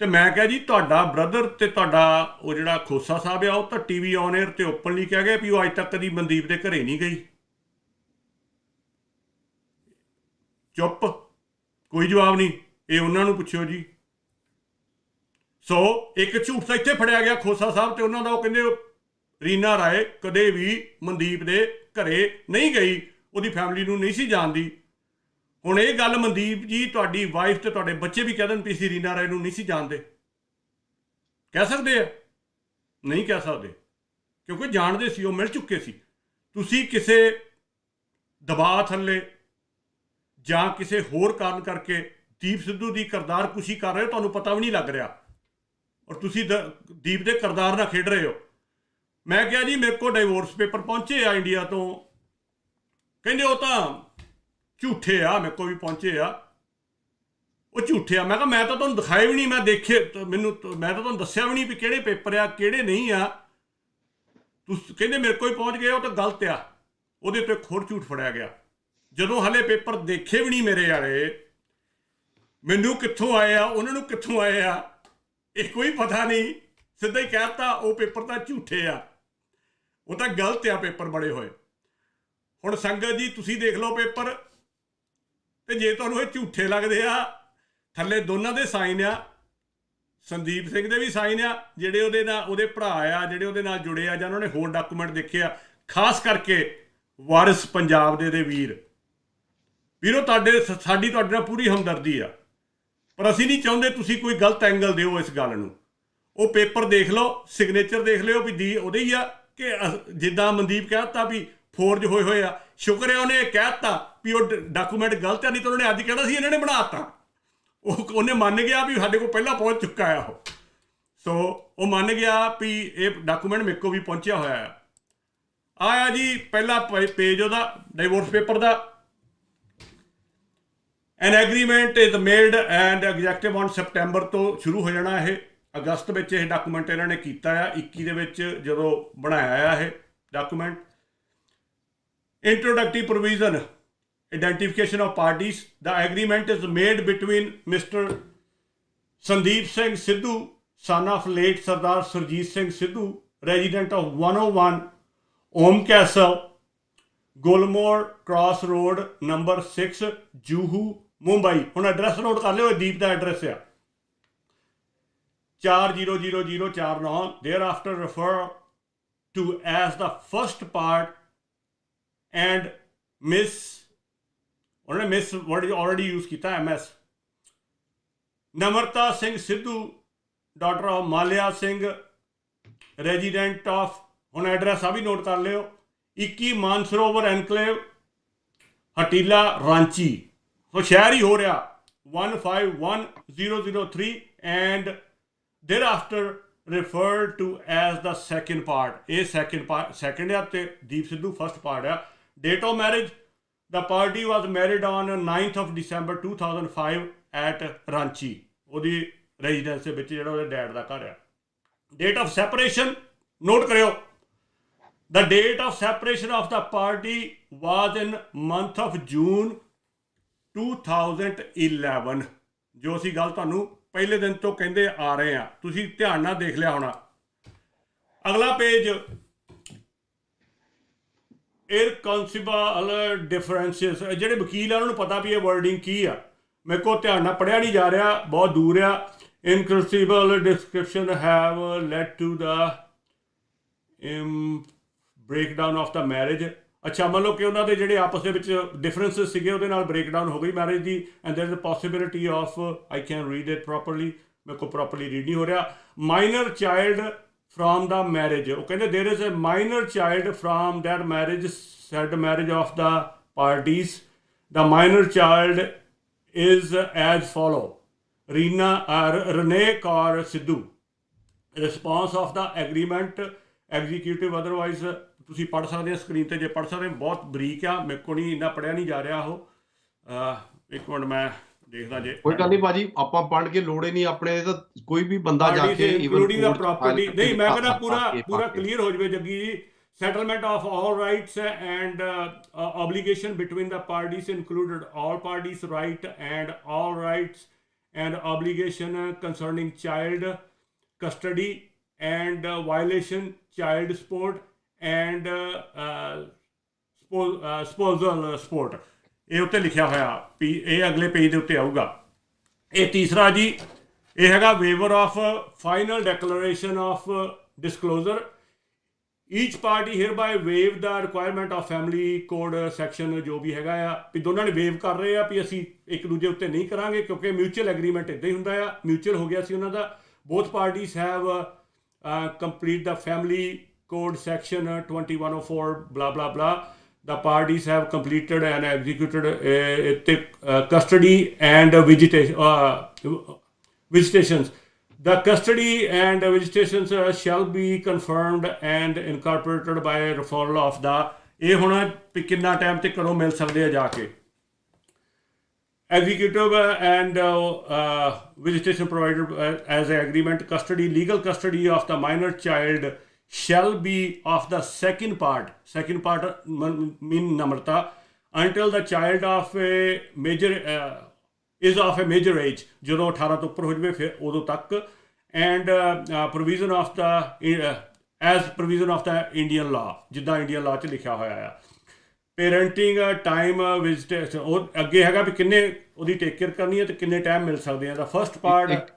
ਅਤੇ ਮੈਂ ਕਿਹਾ ਜੀ ਤੁਹਾਡਾ ਬ੍ਰਦਰ ਅਤੇ ਤੁਹਾਡਾ ਉਹ ਜਿਹੜਾ ਖੋਸਾ ਸਾਹਿਬ ਆ, ਉਹ ਤਾਂ TV ਔਨ ਏਅਰ 'ਤੇ ਓਪਨਲੀ ਕਹਿ ਗਏ ਵੀ ਉਹ ਅੱਜ ਤੱਕ ਕਦੀ ਮਨਦੀਪ ਦੇ ਘਰੇ ਨਹੀਂ ਗਈ। ਚੁੱਪ, ਕੋਈ ਜਵਾਬ ਨਹੀਂ। ਇਹ ਉਹਨਾਂ ਨੂੰ ਪੁੱਛਿਓ ਜੀ। ਸੋ ਇੱਕ ਝੂਠ ਤਾਂ ਇੱਥੇ ਫੜਿਆ ਗਿਆ ਖੋਸਾ ਸਾਹਿਬ ਅਤੇ ਉਹਨਾਂ ਦਾ। ਉਹ ਕਹਿੰਦੇ ਰੀਨਾ ਰਾਏ ਕਦੇ ਵੀ ਮਨਦੀਪ ਦੇ ਘਰੇ ਨਹੀਂ ਗਈ, ਉਹਦੀ ਫੈਮਿਲੀ ਨੂੰ ਨਹੀਂ ਸੀ ਜਾਣਦੀ। ਹੁਣ ਇਹ ਗੱਲ ਮਨਦੀਪ ਜੀ ਤੁਹਾਡੀ ਵਾਈਫ ਅਤੇ ਤੁਹਾਡੇ ਬੱਚੇ ਵੀ ਕਹਿ ਦੇਣ ਵੀ ਅਸੀਂ ਰੀਨਾ ਰਾਏ ਨੂੰ ਨਹੀਂ ਸੀ ਜਾਣਦੇ, ਕਹਿ ਸਕਦੇ ਆ? ਨਹੀਂ ਕਹਿ ਸਕਦੇ, ਕਿਉਂਕਿ ਜਾਣਦੇ ਸੀ, ਉਹ ਮਿਲ ਚੁੱਕੇ ਸੀ। ਤੁਸੀਂ ਕਿਸੇ ਦਬਾਅ ਥੱਲੇ ਜਾਂ ਕਿਸੇ ਹੋਰ ਕਾਰਨ ਕਰਕੇ ਦੀਪ ਸਿੱਧੂ ਦੀ ਕਿਰਦਾਰ ਕੁਸ਼ੀ ਕਰ ਰਹੇ ਹੋ, ਤੁਹਾਨੂੰ ਪਤਾ ਵੀ ਨਹੀਂ ਲੱਗ ਰਿਹਾ, ਔਰ ਤੁਸੀਂ ਦੀਪ ਦੇ ਕਿਰਦਾਰ ਨਾਲ ਖੇਡ ਰਹੇ ਹੋ। ਮੈਂ ਕਿਹਾ ਜੀ ਮੇਰੇ ਕੋਲ ਡਾਈਵੋਰਸ ਪੇਪਰ ਪਹੁੰਚੇ ਆ ਇੰਡੀਆ ਤੋਂ। ਕਹਿੰਦੇ ਉਹ ਤਾਂ ਝੂਠੇ ਆ, ਮੇਰੇ ਕੋਲ ਵੀ ਪਹੁੰਚੇ ਆ, ਉਹ ਝੂਠੇ ਆ। ਮੈਂ ਕਿਹਾ ਮੈਂ ਤਾਂ ਤੁਹਾਨੂੰ ਦਿਖਾਏ ਵੀ ਨਹੀਂ, ਮੈਂ ਦੇਖੇ ਮੈਂ ਤਾਂ ਤੁਹਾਨੂੰ ਦੱਸਿਆ ਵੀ ਨਹੀਂ ਵੀ ਕਿਹੜੇ ਪੇਪਰ ਆ ਕਿਹੜੇ ਨਹੀਂ ਆ। ਤੁਸੀਂ ਕਹਿੰਦੇ ਮੇਰੇ ਕੋਲ ਹੀ ਪਹੁੰਚ ਗਏ, ਉਹ ਤਾਂ ਗਲਤ ਆ। ਉਹਦੇ ਉੱਤੇ ਇੱਕ ਹੋਰ ਝੂਠ ਫੜਿਆ ਗਿਆ। ਜਦੋਂ ਹਲੇ ਪੇਪਰ ਦੇਖੇ ਵੀ ਨਹੀਂ ਮੇਰੇ ਵਾਲੇ, ਮੈਨੂੰ ਕਿੱਥੋਂ ਆਏ ਆ, ਉਹਨਾਂ ਨੂੰ ਕਿੱਥੋਂ ਆਏ ਆ, ਇਹ ਕੋਈ ਪਤਾ ਨਹੀਂ। ਸਿੱਧਾ ਹੀ ਕਹਿ ਦਿੱਤਾ ਉਹ ਪੇਪਰ ਤਾਂ ਝੂਠੇ ਆ, ਉਹ ਤਾਂ ਗਲਤ ਆ ਪੇਪਰ ਬਣੇ ਹੋਏ। ਹੁਣ ਸੰਗਤ ਜੀ ਤੁਸੀਂ ਦੇਖ ਲਓ ਪੇਪਰ, ਅਤੇ ਜੇ ਤੁਹਾਨੂੰ ਇਹ ਝੂਠੇ ਲੱਗਦੇ ਆ, ਥੱਲੇ ਦੋਨਾਂ ਦੇ ਸਾਈਨ ਆ, ਸੰਦੀਪ ਸਿੰਘ ਦੇ ਵੀ ਸਾਈਨ ਆ, ਜਿਹੜੇ ਉਹਦੇ ਨਾਲ ਉਹਦੇ ਭਰਾ ਆ, ਜਿਹੜੇ ਉਹਦੇ ਨਾਲ ਜੁੜੇ ਆ, ਜਾਂ ਉਹਨਾਂ ਨੇ ਹੋਰ ਡਾਕੂਮੈਂਟ ਦੇਖੇ ਆ, ਖਾਸ ਕਰਕੇ ਵਾਰਿਸ ਪੰਜਾਬ ਦੇ ਵੀਰੋ, ਸਾਡੀ ਤੁਹਾਡੇ ਨਾਲ ਪੂਰੀ ਹਮਦਰਦੀ ਆ, ਪਰ ਅਸੀਂ ਨਹੀਂ ਚਾਹੁੰਦੇ ਤੁਸੀਂ ਕੋਈ ਗਲਤ ਐਂਗਲ ਦਿਓ ਇਸ ਗੱਲ ਨੂੰ। ਉਹ ਪੇਪਰ ਦੇਖ ਲਓ, ਸਿਗਨੇਚਰ ਦੇਖ ਲਿਓ ਵੀ ਉਹਦੇ ਹੀ ਆ ਕਿ ਜਿੱਦਾਂ ਮਨਦੀਪ ਕਹਿ ਦਿੱਤਾ ਵੀ ਫੋਰਜ ਹੋਏ ਆ। ਸ਼ੁਕਰ ਹੈ ਉਹਨੇ ਕਹਿ ਦਿੱਤਾ ਵੀ ਉਹ ਡਾਕੂਮੈਂਟ ਗਲਤ ਆ, ਨਹੀਂ ਤਾਂ ਉਹਨੇ ਅੱਜ ਕਹਿਣਾ ਸੀ ਇਹਨਾਂ ਨੇ ਬਣਾ ਦਿੱਤਾ। ਉਹਨੇ ਮੰਨ ਗਿਆ ਵੀ ਸਾਡੇ ਕੋਲ ਪਹਿਲਾਂ ਪਹੁੰਚ ਚੁੱਕਾ ਆ ਉਹ। ਸੋ ਉਹ ਮੰਨ ਗਿਆ ਵੀ ਇਹ ਡਾਕੂਮੈਂਟ ਮੇਰੇ ਕੋਲ ਵੀ ਪਹੁੰਚਿਆ ਹੋਇਆ ਆ ਜੀ ਪਹਿਲਾ ਪੇਜ ਉਹਦਾ divorce paper the. N agreement is made and executive on September ਤੋਂ ਸ਼ੁਰੂ ਹੋ ਜਾਣਾ। ਇਹ ਅਗਸਤ ਵਿੱਚ ਇਹ ਡਾਕੂਮੈਂਟ ਇਹਨਾਂ ਨੇ ਕੀਤਾ ਆ, 21 ਦੇ ਵਿੱਚ ਜਦੋਂ ਬਣਾਇਆ ਆ ਇਹ document. Introductive provision, identification of parties. The agreement is made between Mr. Sandeep Singh Sidhu, son of late Sardar Surjit Singh Sidhu, resident of 101 Om Castle, Gulmore Cross Road, number 6, Juhu, Mumbai. ਹੁਣ ਐਡਰੈਸ ਨੋਟ ਕਰ ਲਿਓ, ਦੀਪ ਦਾ ਐਡਰੈਸ ਆ 4000049, thereafter refer to as the first part, and Miss ਉਹਨਾਂ ਨੇ ਮਿਸ ਵਰਡ ਆਲਰੇਡੀ ਯੂਜ਼ ਕੀਤਾ MS। Namrata Singh Sidhu daughter of Malya Singh resident of, ਹੁਣ ਐਡਰੈਸ ਆ ਵੀ ਨੋਟ ਕਰ ਲਿਓ, 21 ਮਾਨਸਰੋਵਰ ਐਨਕਲੇਵ ਹਟੀਲਾ ਰਾਂਚੀ। ਸੋ ਸ਼ਹਿਰ ਹੀ ਹੋ ਰਿਹਾ 151003 and thereafter referred to as the second part। ਇਹ second ਆ ਤੇ ਦੀਪ ਸਿੱਧੂ ਫਸਟ ਪਾਰਟ ਆ। Date of marriage, the party was married on 9th of December 2005 at Ranchi, ਉਹਦੀ ਰੈਜ਼ੀਡੈਂਸ ਦੇ ਵਿੱਚ ਜਿਹੜਾ ਉਹਦੇ ਡੈਡ ਦਾ ਘਰ ਆ। Date of separation ਨੋਟ ਕਰਿਓ, the date of separation of the party was in month of June 2011। ਜੋ ਅਸੀਂ ਗੱਲ ਤੁਹਾਨੂੰ ਪਹਿਲੇ ਦਿਨ ਤੋਂ ਕਹਿੰਦੇ ਆ ਰਹੇ ਆ, ਤੁਸੀਂ ਧਿਆਨ ਨਾਲ ਦੇਖ ਲਿਆ ਹੋਣਾ। ਅਗਲਾ ਪੇਜ, ਇਰਕਨਸੀਬਲ ਡਿਫਰੈਂਸਿਸ, ਜਿਹੜੇ ਵਕੀਲ ਆ ਉਹਨਾਂ ਨੂੰ ਪਤਾ ਵੀ ਇਹ ਵਰਡਿੰਗ ਕੀ ਆ, ਮੇਰੇ ਕੋਲ ਧਿਆਨ ਨਾਲ ਪੜ੍ਹਿਆ ਨਹੀਂ ਜਾ ਰਿਹਾ, ਬਹੁਤ ਦੂਰ ਆ। Inconceivable description have led to the breakdown of the marriage. ਅੱਛਾ, ਮੰਨ ਲਓ ਕਿ ਉਹਨਾਂ ਦੇ ਜਿਹੜੇ ਆਪਸ ਦੇ ਵਿੱਚ ਡਿਫਰੈਂਸਿਸ ਸੀਗੇ ਉਹਦੇ ਨਾਲ ਬ੍ਰੇਕਡਾਊਨ ਹੋ ਗਈ ਮੈਰਿਜ ਦੀ। And there is a possibility of, I can read it properly, ਮੇਰੇ ਕੋਲ ਪ੍ਰੋਪਰਲੀ ਰੀਡ ਨਹੀਂ ਹੋ ਰਿਹਾ। Minor child from the marriage, ਉਹ ਕਹਿੰਦੇ there is a minor child from that marriage, said marriage of the parties. The minor child is as follow, ਰਨੇ Kaur Sidhu. Response of the agreement executive, otherwise ਤੁਸੀਂ ਪੜ੍ਹ ਸਕਦੇ ਹੋ ਸਕਰੀਨ 'ਤੇ, ਜੇ ਪੜ੍ਹ ਸਕਦੇ ਹੋ, ਬਹੁਤ ਬਰੀਕ ਆ, ਮੇਰੇ ਕੋਲ ਨਹੀਂ ਇੰਨਾ ਪੜ੍ਹਿਆ ਨਹੀਂ ਜਾ ਰਿਹਾ ਉਹ। ਇੱਕ ਮਿੰਟ ਮੈਂ ਦੇਖਦਾ ਜੇ। ਕੋਈ ਗੱਲ ਨਹੀਂ ਭਾਜੀ, ਆਪਾਂ ਪੜ੍ਹ ਕੇ ਲੋੜ ਹੀ ਨਹੀਂ, ਆਪਣੇ ਤਾਂ ਕੋਈ ਵੀ ਬੰਦਾ ਜਾ ਕੇ ਇਨਕਲੂਡਿੰਗ ਦਾ ਪ੍ਰਾਪਰਟੀ, ਨਹੀਂ ਮੈਂ ਕਹਿੰਦਾ ਪੂਰਾ ਕਲੀਅਰ ਹੋ ਜਾਵੇ ਜੱਗੀ ਜੀ। settlement of all rights and obligation between the parties included all parties' right and all rights and obligation concerning child custody and violation child support and spousal support। ਇਹ ਉੱਤੇ ਲਿਖਿਆ ਹੋਇਆ ਵੀ ਇਹ ਅਗਲੇ ਪੇਜ ਦੇ ਉੱਤੇ ਆਊਗਾ। ਇਹ ਤੀਸਰਾ ਜੀ, ਇਹ ਹੈਗਾ waiver of final declaration of disclosure. Each party hereby waive the requirement of family code section, ਜੋ ਵੀ ਹੈਗਾ ਆ ਵੀ ਦੋਨਾਂ ਨੇ ਵੇਵ ਕਰ ਰਹੇ ਆ ਵੀ ਅਸੀਂ ਇੱਕ ਦੂਜੇ ਉੱਤੇ ਨਹੀਂ ਕਰਾਂਗੇ, ਕਿਉਂਕਿ ਮਿਊਚੁਅਲ ਐਗਰੀਮੈਂਟ ਇੱਦਾਂ ਹੀ ਹੁੰਦਾ ਆ, ਮਿਊਚੁਅਲ ਹੋ ਗਿਆ ਸੀ ਉਹਨਾਂ ਦਾ। Both parties have complete the family code section 2104 blah blah blah. The parties have completed and executed custody and visitations. The custody and visitations shall be confirmed and incorporated by referral of the, ਇਹ ਹੁਣ ਵੀ ਕਿੰਨਾ ਟਾਈਮ ਤੇ ਕਦੋਂ ਮਿਲ ਸਕਦੇ ਆ ਜਾ ਕੇ। Executive and visitation provided as an agreement. Custody, legal custody of the minor child shall be of the second part mean Namrata, until the child of a major is of a major age, ਜਦੋਂ 18 ਤੋਂ ਉੱਪਰ ਹੋ ਜਾਵੇ ਫਿਰ ਉਦੋਂ ਤੱਕ। and provision of the as provision of the Indian law, ਜਿੱਦਾਂ ਇੰਡੀਅਨ ਲਾਅ 'ਚ ਲਿਖਿਆ ਹੋਇਆ ਆ। ਪੇਰੈਂਟਿੰਗ ਟਾਈਮ ਵਿਜ਼ਿਟੇਸ਼ਨ, ਉਹ ਅੱਗੇ ਹੈਗਾ ਵੀ ਕਿੰਨੇ ਉਹਦੀ ਟੇਕ ਕੇਅਰ ਕਰਨੀ ਹੈ ਤੇ ਕਿੰਨੇ ਟਾਈਮ ਮਿਲ ਸਕਦੇ ਆ। ਦਾ ਫਸਟ ਪਾਰਟ,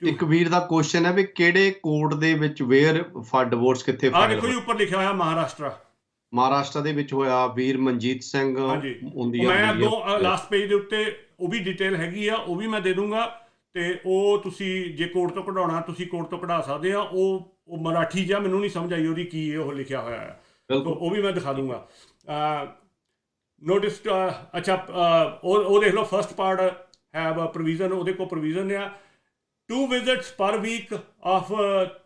ਇੱਕ ਵੀਰ ਦਾ ਕੁਐਸਚਨ ਹੈ ਵੀ ਕਿਹੜੇ ਕੋਰਟ ਦੇ ਵਿੱਚ ਵੇਅਰ ਫਾਰ ਡਿਵੋਰਸ ਕਿੱਥੇ ਆ ਦੇਖੋ ਜੀ ਉੱਪਰ ਲਿਖਿਆ ਹੋਇਆ ਮਹਾਰਾਸ਼ਟਰ ਦੇ ਵਿੱਚ ਹੋਇਆ। ਵੀਰ ਮਨਜੀਤ ਸਿੰਘ ਹੁੰਦੀ ਆ, ਮੈਂ ਅੱਗੋਂ ਲਾਸਟ ਪੇਜ ਦੇ ਉੱਤੇ ਉਹ ਵੀ ਡਿਟੇਲ ਹੈਗੀ ਆ, ਉਹ ਵੀ ਮੈਂ ਦੇ ਦੂੰਗਾ। ਤੇ ਉਹ ਤੁਸੀਂ ਜੇ ਕੋਰਟ ਤੋਂ ਕਢਾਉਣਾ ਤੁਸੀਂ ਕੋਰਟ ਤੋਂ ਕਢਾ ਸਕਦੇ ਆ। ਉਹ ਮਰਾਠੀ ਜਿਹਾ ਮੈਨੂੰ ਨਹੀਂ ਸਮਝ ਆਈ ਉਹਦੀ ਕੀ ਉਹ ਲਿਖਿਆ ਹੋਇਆ ਹੈ, ਉਹ ਵੀ ਮੈਂ ਦਿਖਾ ਦੂੰਗਾ। ਨੋਟਿਸ, ਅੱਛਾ ਉਹ ਦੇਖ ਲਓ ਫਸਟ ਪਾਰਟ ਹੈਵ ਪ੍ਰੋਵੀਜ਼ਨ, ਉਹਦੇ ਕੋਲ ਪ੍ਰੋਵੀਜ਼ਨ ਆ 2 visits per week of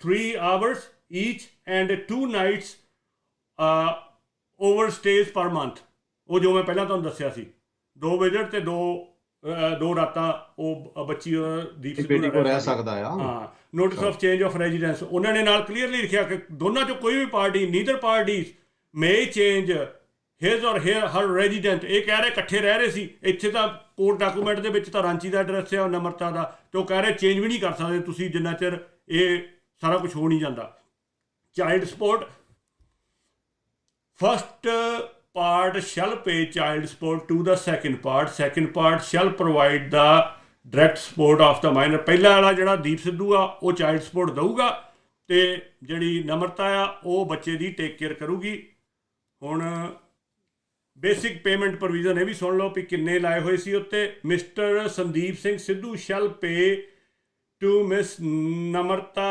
3 hours each and 2 nights overstays per month। ਉਹ ਜੋ ਮੈਂ ਪਹਿਲਾਂ ਤੁਹਾਨੂੰ ਦੱਸਿਆ ਸੀ, 2 ਵਿਜ਼ਿਟ ਤੇ 2 ਰਾਤਾਂ ਉਹ ਬੱਚੀ ਦੀਪ ਸਿੱਧੂ ਕੋਲ ਰਹਿ ਸਕਦਾ ਆ। ਹਾਂ, notice of change of residence, ਉਹਨਾਂ ਨੇ ਨਾਲ ਕਲੀਅਰਲੀ ਲਿਖਿਆ ਕਿ ਦੋਨਾਂ 'ਚੋਂ ਕੋਈ ਵੀ ਪਾਰਟੀ, ਨੀਦਰ ਪਾਰਟੀਜ਼ ਮੇ ਚੇਂਜ ਹਿਜ਼ ਔਰ ਹਰ ਰੈਜ਼ੀਡੈਂਟ। ਇਹ ਕਹਿ ਰਹੇ ਇਕੱਠੇ ਰਹਿ ਰਹੇ ਸੀ, ਇੱਥੇ ਤਾਂ ਕੋਰਟ ਡਾਕੂਮੈਂਟ ਦੇ ਵਿੱਚ ਤਾਂ ਰਾਂਚੀ ਦਾ ਐਡਰੈਸ ਆ ਨਮਰਤਾ ਦਾ, ਤੇ ਉਹ ਕਹਿ ਰਹੇ ਚੇਂਜ ਵੀ ਨਹੀਂ ਕਰ ਸਕਦੇ ਤੁਸੀਂ ਜਿੰਨਾ ਚਿਰ ਇਹ ਸਾਰਾ ਕੁਝ ਹੋ ਨਹੀਂ ਜਾਂਦਾ। Child support, first part shall pay child support to the second part shall provide the direct support of the minor। ਪਹਿਲਾ ਵਾਲਾ ਜਿਹੜਾ ਦੀਪ ਸਿੱਧੂ ਆ ਉਹ ਚਾਈਲਡ ਸਪੋਰਟ ਦਊਗਾ ਤੇ ਜਿਹੜੀ ਨਮਰਤਾ ਆ ਉਹ ਬੱਚੇ ਦੀ ਟੇਕ ਕੇਅਰ ਕਰੂਗੀ। ਹੁਣ ਬੇਸਿਕ ਪੇਮੈਂਟ ਪ੍ਰੋਵੀਜ਼ਨ ਇਹ ਵੀ ਸੁਣ ਲਓ ਵੀ ਕਿੰਨੇ ਲਾਏ ਹੋਏ ਸੀ ਉੱਤੇ। Mister Sandeep Singh Sidhu shall pay to miss Namrata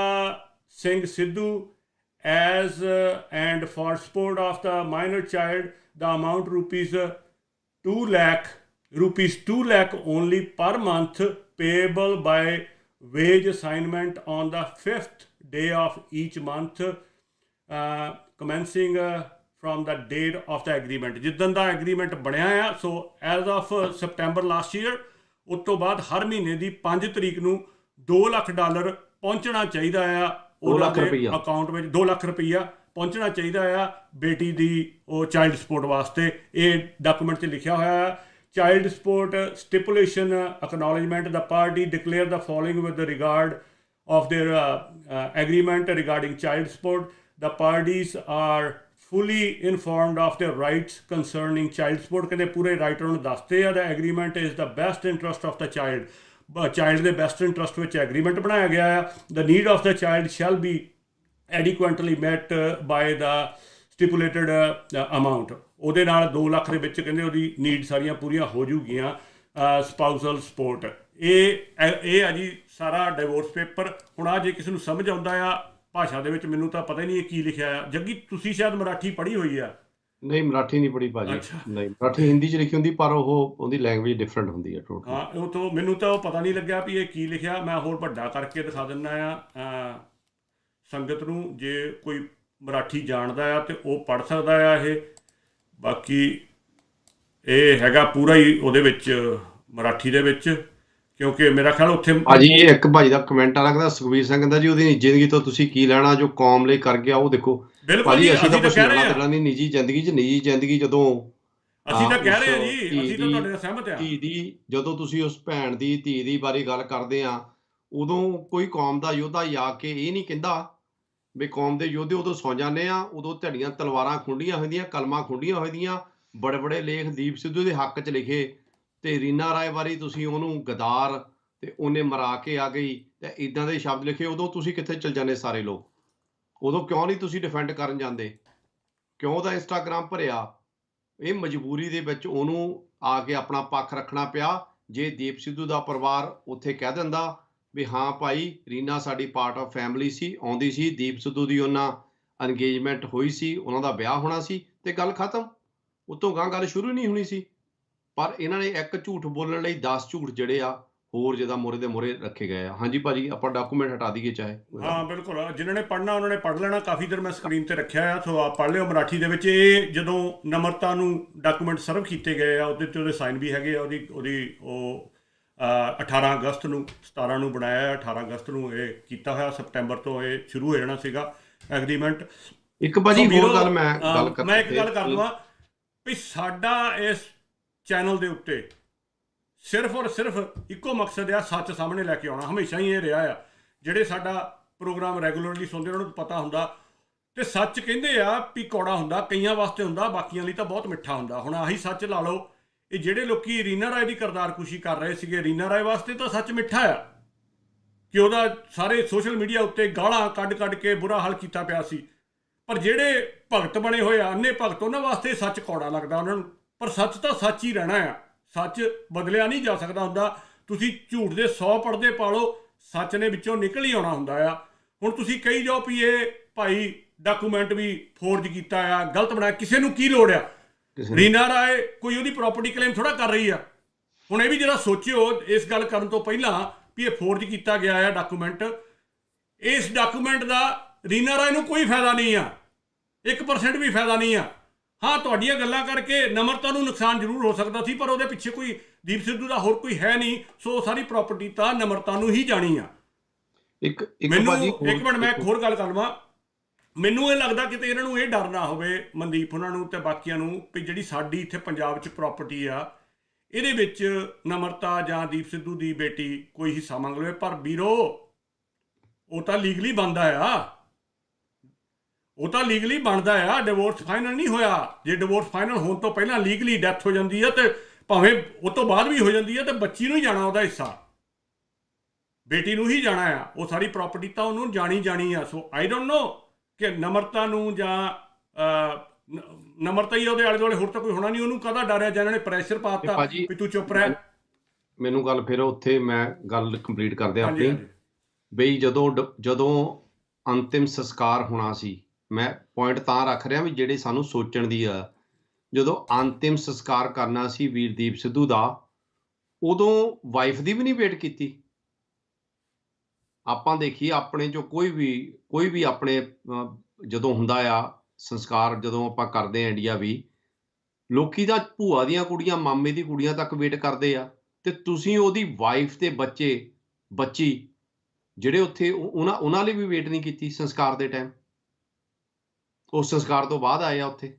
Singh Sidhu as and for support of the minor child the amount rupees 2 lakh only per month payable by wage assignment on the 5th day of each month commencing from the date of the agreement। ਜਿੱਦਣ ਦਾ ਐਗਰੀਮੈਂਟ ਬਣਿਆ ਆ ਸੋ as of September last year ਉਸ ਤੋਂ ਬਾਅਦ ਹਰ ਮਹੀਨੇ ਦੀ 5 ਤਰੀਕ ਨੂੰ $2 ਲੱਖ ਪਹੁੰਚਣਾ ਚਾਹੀਦਾ ਆ 2 ਲੱਖ ਰੁਪਈਆ ਅਕਾਊਂਟ ਵਿੱਚ। 2 ਲੱਖ ਰੁਪਈਆ ਪਹੁੰਚਣਾ ਚਾਹੀਦਾ ਆ ਬੇਟੀ ਦੀ ਉਹ ਚਾਈਲਡ ਸਪੋਰਟ ਵਾਸਤੇ। ਇਹ ਡਾਕੂਮੈਂਟ 'ਚ ਲਿਖਿਆ ਹੋਇਆ ਹੈ। Child support stipulation acknowledgement the party declare the following with regard of their agreement regarding child support. The parties are fully informed of their rights concerning child support। ਕਹਿੰਦੇ ਪੂਰੇ ਰਾਈਟ ਉਹਨਾਂ ਨੂੰ ਦੱਸਦੇ ਆ। The agreement is the best interest of the child। Child ਦੇ ਬੈਸਟ ਇੰਟਰਸਟ ਵਿੱਚ ਐਗਰੀਮੈਂਟ ਬਣਾਇਆ ਗਿਆ ਆ। The need of the child shall be adequately met by the stipulated amount। ਉਹਦੇ ਨਾਲ 2 ਲੱਖ ਦੇ ਵਿੱਚ ਕਹਿੰਦੇ ਉਹਦੀ ਨੀਡ ਸਾਰੀਆਂ ਪੂਰੀਆਂ ਹੋ ਜੂਗੀਆਂ। ਸਪਾਊਸਲ ਸਪੋਰਟ ਇਹ ਆ ਜੀ ਸਾਰਾ ਡਿਵੋਰਸ ਪੇਪਰ। ਹੁਣ ਆ ਜੇ ਕਿਸੇ ਨੂੰ ਸਮਝ ਆਉਂਦਾ ਆ ਭਾਸ਼ਾ ਦੇ ਵਿੱਚ, ਮੈਨੂੰ ਤਾਂ ਪਤਾ ਹੀ ਨਹੀਂ ਇਹ ਕੀ ਲਿਖਿਆ ਆ। ਜੱਗੀ ਤੁਸੀਂ ਸ਼ਾਇਦ ਮਰਾਠੀ ਪੜ੍ਹੀ ਹੋਈ ਆ? ਨਹੀਂ ਮਰਾਠੀ ਨਹੀਂ ਪੜ੍ਹੀ ਭਾਜੀ। ਨਹੀਂ ਮਰਾਠੀ ਹਿੰਦੀ 'ਚ ਲਿਖੀ ਹੁੰਦੀ ਪਰ ਉਹਦੀ ਲੈਂਗੁਏਜ ਡਿਫਰੈਂਟ ਹੁੰਦੀ ਹੈ ਟੋਟਲ। ਹਾਂ ਉਹ ਤੋਂ ਮੈਨੂੰ ਤਾਂ ਉਹ ਪਤਾ ਨਹੀਂ ਲੱਗਿਆ ਵੀ ਇਹ ਕੀ ਲਿਖਿਆ। ਮੈਂ ਹੋਰ ਵੱਡਾ ਕਰਕੇ ਦਿਖਾ ਦਿੰਦਾ ਆ ਸੰਗਤ ਨੂੰ, ਜੇ ਕੋਈ ਮਰਾਠੀ ਜਾਣਦਾ ਆ ਤੇ ਉਹ ਪੜ੍ਹ ਸਕਦਾ ਆ ਇਹ। ਬਾਕੀ ਇਹ ਹੈਗਾ ਪੂਰਾ ਹੀ ਉਹਦੇ ਵਿੱਚ ਮਰਾਠੀ ਦੇ ਵਿੱਚ, ਕਿਉਂਕਿ ਮੇਰਾ ਖਿਆਲ ਉੱਥੇ ਭਾਜੀ ਇੱਕ ਭਾਜੀ ਦਾ ਕਮੈਂਟ ਆ ਲੱਗਦਾ ਸੁਖਬੀਰ ਸਿੰਘ ਕਹਿੰਦਾ ਜੀ ਉਹਦੀ ਜ਼ਿੰਦਗੀ ਤੋਂ ਤੁਸੀਂ ਕੀ ਲੈਣਾ ਜੋ ਕੌਮ ਲਈ ਕਰ ਗਿਆ ਉਹ ਦੇਖੋ। ਭਾਜੀ ਅਸੀਂ ਤਾਂ ਕੁਛ ਲੈਣਾ ਦੇਣਾ ਨਹੀਂ ਨਿੱਜੀ ਜ਼ਿੰਦਗੀ ਜਦੋਂ ਅਸੀਂ ਤਾਂ ਕਹਿ ਰਹੇ ਆ ਜੀ, ਅਸੀਂ ਤਾਂ ਤੁਹਾਡੇ ਨਾਲ ਸਹਿਮਤ ਆ। ਧੀ ਦੀ ਜਦੋਂ ਤੁਸੀਂ ਉਸ ਭੈਣ ਦੀ ਧੀ ਦੀ ਬਾਰੇ ਗੱਲ ਕਰਦੇ ਆ ਉਦੋਂ ਕੋਈ ਕੌਮ ਦਾ ਯੋਧਾ ਆ ਕੇ ਇਹ ਨਹੀਂ ਕਹਿੰਦਾ ਵੀ ਕੌਮ ਦੇ ਯੋਧੇ ਉਦੋਂ ਸੌ ਜਾਂਦੇ ਆ, ਉਦੋਂ ਧੜੀਆਂ ਤਲਵਾਰਾਂ ਖੁੰਡੀਆਂ ਹੋਈਆਂ, ਕਲਮਾਂ ਖੁੰਡੀਆਂ ਹੋਈਆਂ। ਬੜੇ ਬੜੇ ਲੇਖ ਦੀਪ ਸਿੱਧੂ ਦੇ ਹੱਕ 'ਚ ਲਿਖੇ ਤੇ ਰੀਨਾ ਰਾਏ ਬਾਰੇ ਤੁਸੀਂ ਉਹਨੂੰ ਗਦਾਰ ਤੇ ਉਹਨੇ ਮਰਾ ਕੇ ਆ ਗਈ ਤੇ ਇਦਾਂ ਦੇ ਸ਼ਬਦ ਲਿਖੇ। ਉਦੋਂ ਤੁਸੀਂ ਕਿੱਥੇ ਚਲ ਜਾਂਦੇ ਸਾਰੇ ਲੋਕ? ਉਦੋਂ ਕਿਉਂ ਨਹੀਂ ਤੁਸੀਂ ਡਿਫੈਂਡ ਕਰਨ ਜਾਂਦੇ? ਕਿਉਂ ਉਹਦਾ ਇੰਸਟਾਗ੍ਰਾਮ ਭਰਿਆ? ਇਹ ਮਜਬੂਰੀ ਦੇ ਵਿੱਚ ਉਹਨੂੰ ਆ ਕੇ ਆਪਣਾ ਪੱਖ ਰੱਖਣਾ ਪਿਆ। ਜੇ ਦੀਪ ਸਿੱਧੂ ਦਾ ਪਰਿਵਾਰ ਉੱਥੇ ਕਹਿ ਦਿੰਦਾ ਵੀ ਹਾਂ ਭਾਈ ਰੀਨਾ ਸਾਡੀ ਪਾਰਟ ਆਫ ਫੈਮਿਲੀ ਸੀ, ਆਉਂਦੀ ਸੀ, ਦੀਪ ਸਿੱਧੂ ਦੀ ਉਹਨਾਂ ਅੰਗੇਜਮੈਂਟ ਹੋਈ ਸੀ, ਉਹਨਾਂ ਦਾ ਵਿਆਹ ਹੋਣਾ ਸੀ ਤੇ ਗੱਲ ਖਤਮ। ਉਤੋਂ ਗਾਂ ਗੱਲ ਸ਼ੁਰੂ ਨਹੀਂ ਹੋਣੀ ਸੀ। ਪਰ ਇਹਨਾਂ ਨੇ ਇੱਕ ਝੂਠ ਬੋਲਣ ਲਈ 10 ਝੂਠ ਜਿਹੜੇ ਆ ਹੋਰ ਜਿਹਦਾ ਮੋਰੇ ਦੇ ਮੋਰੇ ਰੱਖੇ ਗਏ ਆ। ਹਾਂਜੀ ਭਾਜੀ ਆਪਾਂ ਡਾਕੂਮੈਂਟ ਹਟਾ ਦਈਏ ਚਾਹੇ? ਹਾਂ ਬਿਲਕੁਲ, ਜਿਨ੍ਹਾਂ ਨੇ ਪੜ੍ਹਨਾ ਉਹਨਾਂ ਨੇ ਪੜ੍ਹ ਲੈਣਾ। ਕਾਫੀ ਦੇਰ ਮੈਂ ਸਕਰੀਨ ਤੇ ਰੱਖਿਆ ਆ, ਸੋ ਆਪ ਪੜ੍ਹ ਲਿਓ ਮਰਾਠੀ ਦੇ ਵਿੱਚ। ਇਹ ਜਦੋਂ ਨਮਰਤਾ ਨੂੰ ਡਾਕੂਮੈਂਟ ਸਰਵ ਕੀਤੇ ਗਏ ਆ ਉਹਦੇ 'ਤੇ ਉਹਦੇ ਸਾਈਨ ਵੀ ਹੈਗੇ ਆ। ਉਹਦੀ ਉਹ 18 ਅਗਸਤ ਨੂੰ 17 ਨੂੰ ਬਣਾਇਆ। 18 ਅਗਸਤ ਨੂੰ ਇਹ ਕੀਤਾ ਹੋਇਆ। ਸਪਟੈਂਬਰ ਤੋਂ ਇਹ ਸ਼ੁਰੂ ਹੋ ਜਾਣਾ ਸੀਗਾ ਐਗਰੀਮੈਂਟ। ਇੱਕ ਭਾਜੀ ਹੋਰ ਗੱਲ ਮੈਂ ਇੱਕ ਗੱਲ ਕਰ ਲਵਾਂ ਵੀ ਸਾਡਾ ਇਸ ਚੈਨਲ ਦੇ ਉੱਤੇ ਸਿਰਫ ਔਰ ਸਿਰਫ ਇੱਕੋ ਮਕਸਦ ਆ, ਸੱਚ ਸਾਹਮਣੇ ਲੈ ਕੇ ਆਉਣਾ। ਹਮੇਸ਼ਾ ਹੀ ਇਹ ਰਿਹਾ ਆ। ਜਿਹੜੇ ਸਾਡਾ ਪ੍ਰੋਗਰਾਮ ਰੈਗੂਲਰਲੀ ਸੁਣਦੇ ਉਹਨਾਂ ਨੂੰ ਪਤਾ ਹੁੰਦਾ। ਤੇ ਸੱਚ ਕਹਿੰਦੇ ਆ ਵੀ ਕੌੜਾ ਹੁੰਦਾ, ਕਈਆਂ ਵਾਸਤੇ ਹੁੰਦਾ, ਬਾਕੀਆਂ ਲਈ ਤਾਂ ਬਹੁਤ ਮਿੱਠਾ ਹੁੰਦਾ। ਹੁਣ ਆਹੀ ਸੱਚ ਲਾ ਲਓ, ਇਹ ਜਿਹੜੇ ਲੋਕੀ ਰੀਨਾ ਰਾਏ ਦੀ ਕਿਰਦਾਰਕੁਸ਼ੀ ਕਰ ਰਹੇ ਸੀਗੇ, ਰੀਨਾ ਰਾਏ ਵਾਸਤੇ ਤਾਂ ਸੱਚ ਮਿੱਠਾ ਆ ਕਿ ਉਹਦਾ ਸਾਰੇ ਸੋਸ਼ਲ ਮੀਡੀਆ ਉੱਤੇ ਗਾਲਾਂ ਕੱਢ ਕੇ ਬੁਰਾ ਹਾਲ ਕੀਤਾ ਪਿਆ ਸੀ। ਪਰ ਜਿਹੜੇ ਭਗਤ ਬਣੇ ਹੋਏ ਆ, ਅੰਨੇ ਭਗਤ, ਉਹਨਾਂ ਵਾਸਤੇ ਸੱਚ ਕੌੜਾ ਲੱਗਦਾ ਉਹਨਾਂ ਨੂੰ। ਪਰ ਸੱਚ ਤਾਂ ਸੱਚ ਹੀ ਰਹਿਣਾ ਆ। ਸੱਚ ਬਦਲਿਆ ਨਹੀਂ ਜਾ ਸਕਦਾ ਹੁੰਦਾ। ਤੁਸੀਂ ਝੂਠ ਦੇ 100 ਪਰਦੇ ਪਾ ਲਓ, ਸੱਚ ਨੇ ਵਿੱਚੋਂ ਨਿਕਲ ਹੀ ਆਉਣਾ ਹੁੰਦਾ ਆ। ਹੁਣ ਤੁਸੀਂ ਕਹੀ ਜਾਓ ਵੀ ਇਹ ਭਾਈ ਡਾਕੂਮੈਂਟ ਵੀ ਫੋਰਜ ਕੀਤਾ ਆ, ਗਲਤ ਬਣਾਇਆ। ਕਿਸੇ ਨੂੰ ਕੀ ਲੋੜ ਆ? ਰੀਨਾ ਰਾਏ ਕੋਈ ਉਹਦੀ ਪ੍ਰਾਪਰਟੀ ਕਲੇਮ ਥੋੜਾ ਕਰ ਰਹੀ ਆ। ਹੁਣ ਇਹ ਵੀ ਜਿਹੜਾ ਸੋਚਿਓ ਇਸ ਗੱਲ ਕਰਨ ਤੋਂ ਪਹਿਲਾਂ ਵੀ ਇਹ ਫੋਰਜ ਕੀਤਾ ਗਿਆ ਆ ਡਾਕੂਮੈਂਟ। ਇਸ ਡਾਕੂਮੈਂਟ ਦਾ ਰੀਨਾ ਰਾਏ ਨੂੰ ਕੋਈ ਫਾਇਦਾ ਨਹੀਂ ਆ, 1% ਵੀ ਫਾਇਦਾ ਨਹੀਂ ਆ। ਹਾਂ ਤੁਹਾਡੀਆਂ ਗੱਲਾਂ ਕਰਕੇ ਨਮਰਤਾ ਨੂੰ ਨੁਕਸਾਨ ਜ਼ਰੂਰ ਹੋ ਸਕਦਾ ਸੀ, ਪਰ ਉਹਦੇ ਪਿੱਛੇ ਕੋਈ ਦੀਪ ਸਿੱਧੂ ਦਾ ਹੋਰ ਕੋਈ ਹੈ ਨਹੀਂ। ਸੋ ਸਾਰੀ ਪ੍ਰਾਪਰਟੀ ਤਾਂ ਨਮਰਤਾ ਨੂੰ ਹੀ ਜਾਣੀ ਆ। ਮੈਨੂੰ ਇੱਕ ਮਿੰਟ ਮੈਂ ਇੱਕ ਹੋਰ ਗੱਲ ਕਰ ਲਵਾਂ। ਮੈਨੂੰ ਇਹ ਲੱਗਦਾ ਕਿਤੇ ਇਹਨਾਂ ਨੂੰ ਇਹ ਡਰ ਨਾ ਹੋਵੇ, ਮਨਦੀਪ ਉਹਨਾਂ ਨੂੰ ਤੇ ਬਾਕੀਆਂ ਨੂੰ, ਵੀ ਜਿਹੜੀ ਸਾਡੀ ਇੱਥੇ ਪੰਜਾਬ 'ਚ ਪ੍ਰਾਪਰਟੀ ਆ ਇਹਦੇ ਵਿੱਚ ਨਮਰਤਾ ਜਾਂ ਦੀਪ ਸਿੱਧੂ ਦੀ ਬੇਟੀ ਕੋਈ ਹਿੱਸਾ ਮੰਗ ਲਵੇ। ਪਰ ਵੀਰੋ ਉਹ ਤਾਂ ਲੀਗਲੀ ਬਣਦਾ ਆ, ਉਹ ਤਾਂ ਲੀਗਲੀ ਬਣਦਾ ਆ। ਡਿਵੋਰਸ ਫਾਈਨਲ ਨਹੀਂ ਹੋਇਆ। ਜੇ ਡਿਵੋਰਸ ਫਾਈਨਲ ਹੋਣ ਤੋਂ ਪਹਿਲਾਂ ਲੀਗਲੀ ਡੈਥ ਹੋ ਜਾਂਦੀ ਆ ਤੇ ਭਾਵੇਂ ਉਹ ਤੋਂ ਬਾਅਦ ਵੀ ਹੋ ਜਾਂਦੀ ਆ ਤੇ ਬੱਚੀ ਨੂੰ ਹੀ ਜਾਣਾ ਉਹਦਾ ਹਿੱਸਾ, ਬੇਟੀ ਨੂੰ ਹੀ ਜਾਣਾ ਆ। ਉਹ ਸਾਰੀ ਪ੍ਰਾਪਰਟੀ ਤਾਂ ਉਹਨੂੰ ਜਾਣੀ ਆ। ਸੋ ਆਈ ਡੋਂਟ ਨੋ ਕਿ ਨਮਰਤਾ ਨੂੰ ਜਾਂ ਨਮਰਤਾ ਹੀ ਉਹਦੇ ਆਲੇ ਦੁਆਲੇ, ਹੋਰ ਤਾਂ ਕੋਈ ਹੋਣਾ ਨਹੀਂ। ਉਹਨੂੰ ਕਾਹਦਾ ਡਰ ਹੈ? ਜਿਹਨਾਂ ਨੇ ਪ੍ਰੈਸ਼ਰ ਪਾਤਾ ਭਾਜੀ ਵੀ ਤੂੰ ਚੁੱਪ ਰਹਿ। ਮੈਨੂੰ ਗੱਲ ਫਿਰ ਉੱਥੇ ਮੈਂ ਗੱਲ ਕੰਪਲੀਟ ਕਰਦੇ ਹਾਂਜੀ ਆਪਣੀ, ਬਈ ਜਦੋਂ ਅੰਤਿਮ ਸੰਸਕਾਰ ਹੋਣਾ ਸੀ, ਮੈਂ ਪੁਆਇੰਟ ਤਾਂ ਰੱਖ ਰਿਹਾ ਵੀ ਜਿਹੜੇ ਸਾਨੂੰ ਸੋਚਣ ਦੀ ਆ, ਜਦੋਂ ਅੰਤਿਮ ਸੰਸਕਾਰ ਕਰਨਾ ਸੀ ਵੀਰਦੀਪ ਸਿੱਧੂ ਦਾ, ਉਦੋਂ ਵਾਈਫ ਦੀ ਵੀ ਨਹੀਂ ਵੇਟ ਕੀਤੀ। ਆਪਾਂ ਦੇਖੀਏ ਆਪਣੇ ਚੋਂ ਕੋਈ ਵੀ ਆਪਣੇ ਜਦੋਂ ਹੁੰਦਾ ਆ ਸੰਸਕਾਰ, ਜਦੋਂ ਆਪਾਂ ਕਰਦੇ ਆ ਇੰਡੀਆ ਵੀ, ਲੋਕੀ ਤਾਂ ਭੂਆ ਦੀਆਂ ਕੁੜੀਆਂ, ਮਾਮੇ ਦੀ ਕੁੜੀਆਂ ਤੱਕ ਵੇਟ ਕਰਦੇ ਆ, ਤੇ ਤੁਸੀਂ ਉਹਦੀ ਵਾਈਫ ਤੇ ਬੱਚੀ ਜਿਹੜੇ ਉੱਥੇ ਉਹਨਾਂ ਲਈ ਵੀ ਵੇਟ ਨਹੀਂ ਕੀਤੀ ਸੰਸਕਾਰ ਦੇ ਟਾਈਮ, ਉਸ ਸੰਸਕਾਰ ਤੋਂ ਬਾਅਦ ਆਏ ਆ ਉੱਥੇ।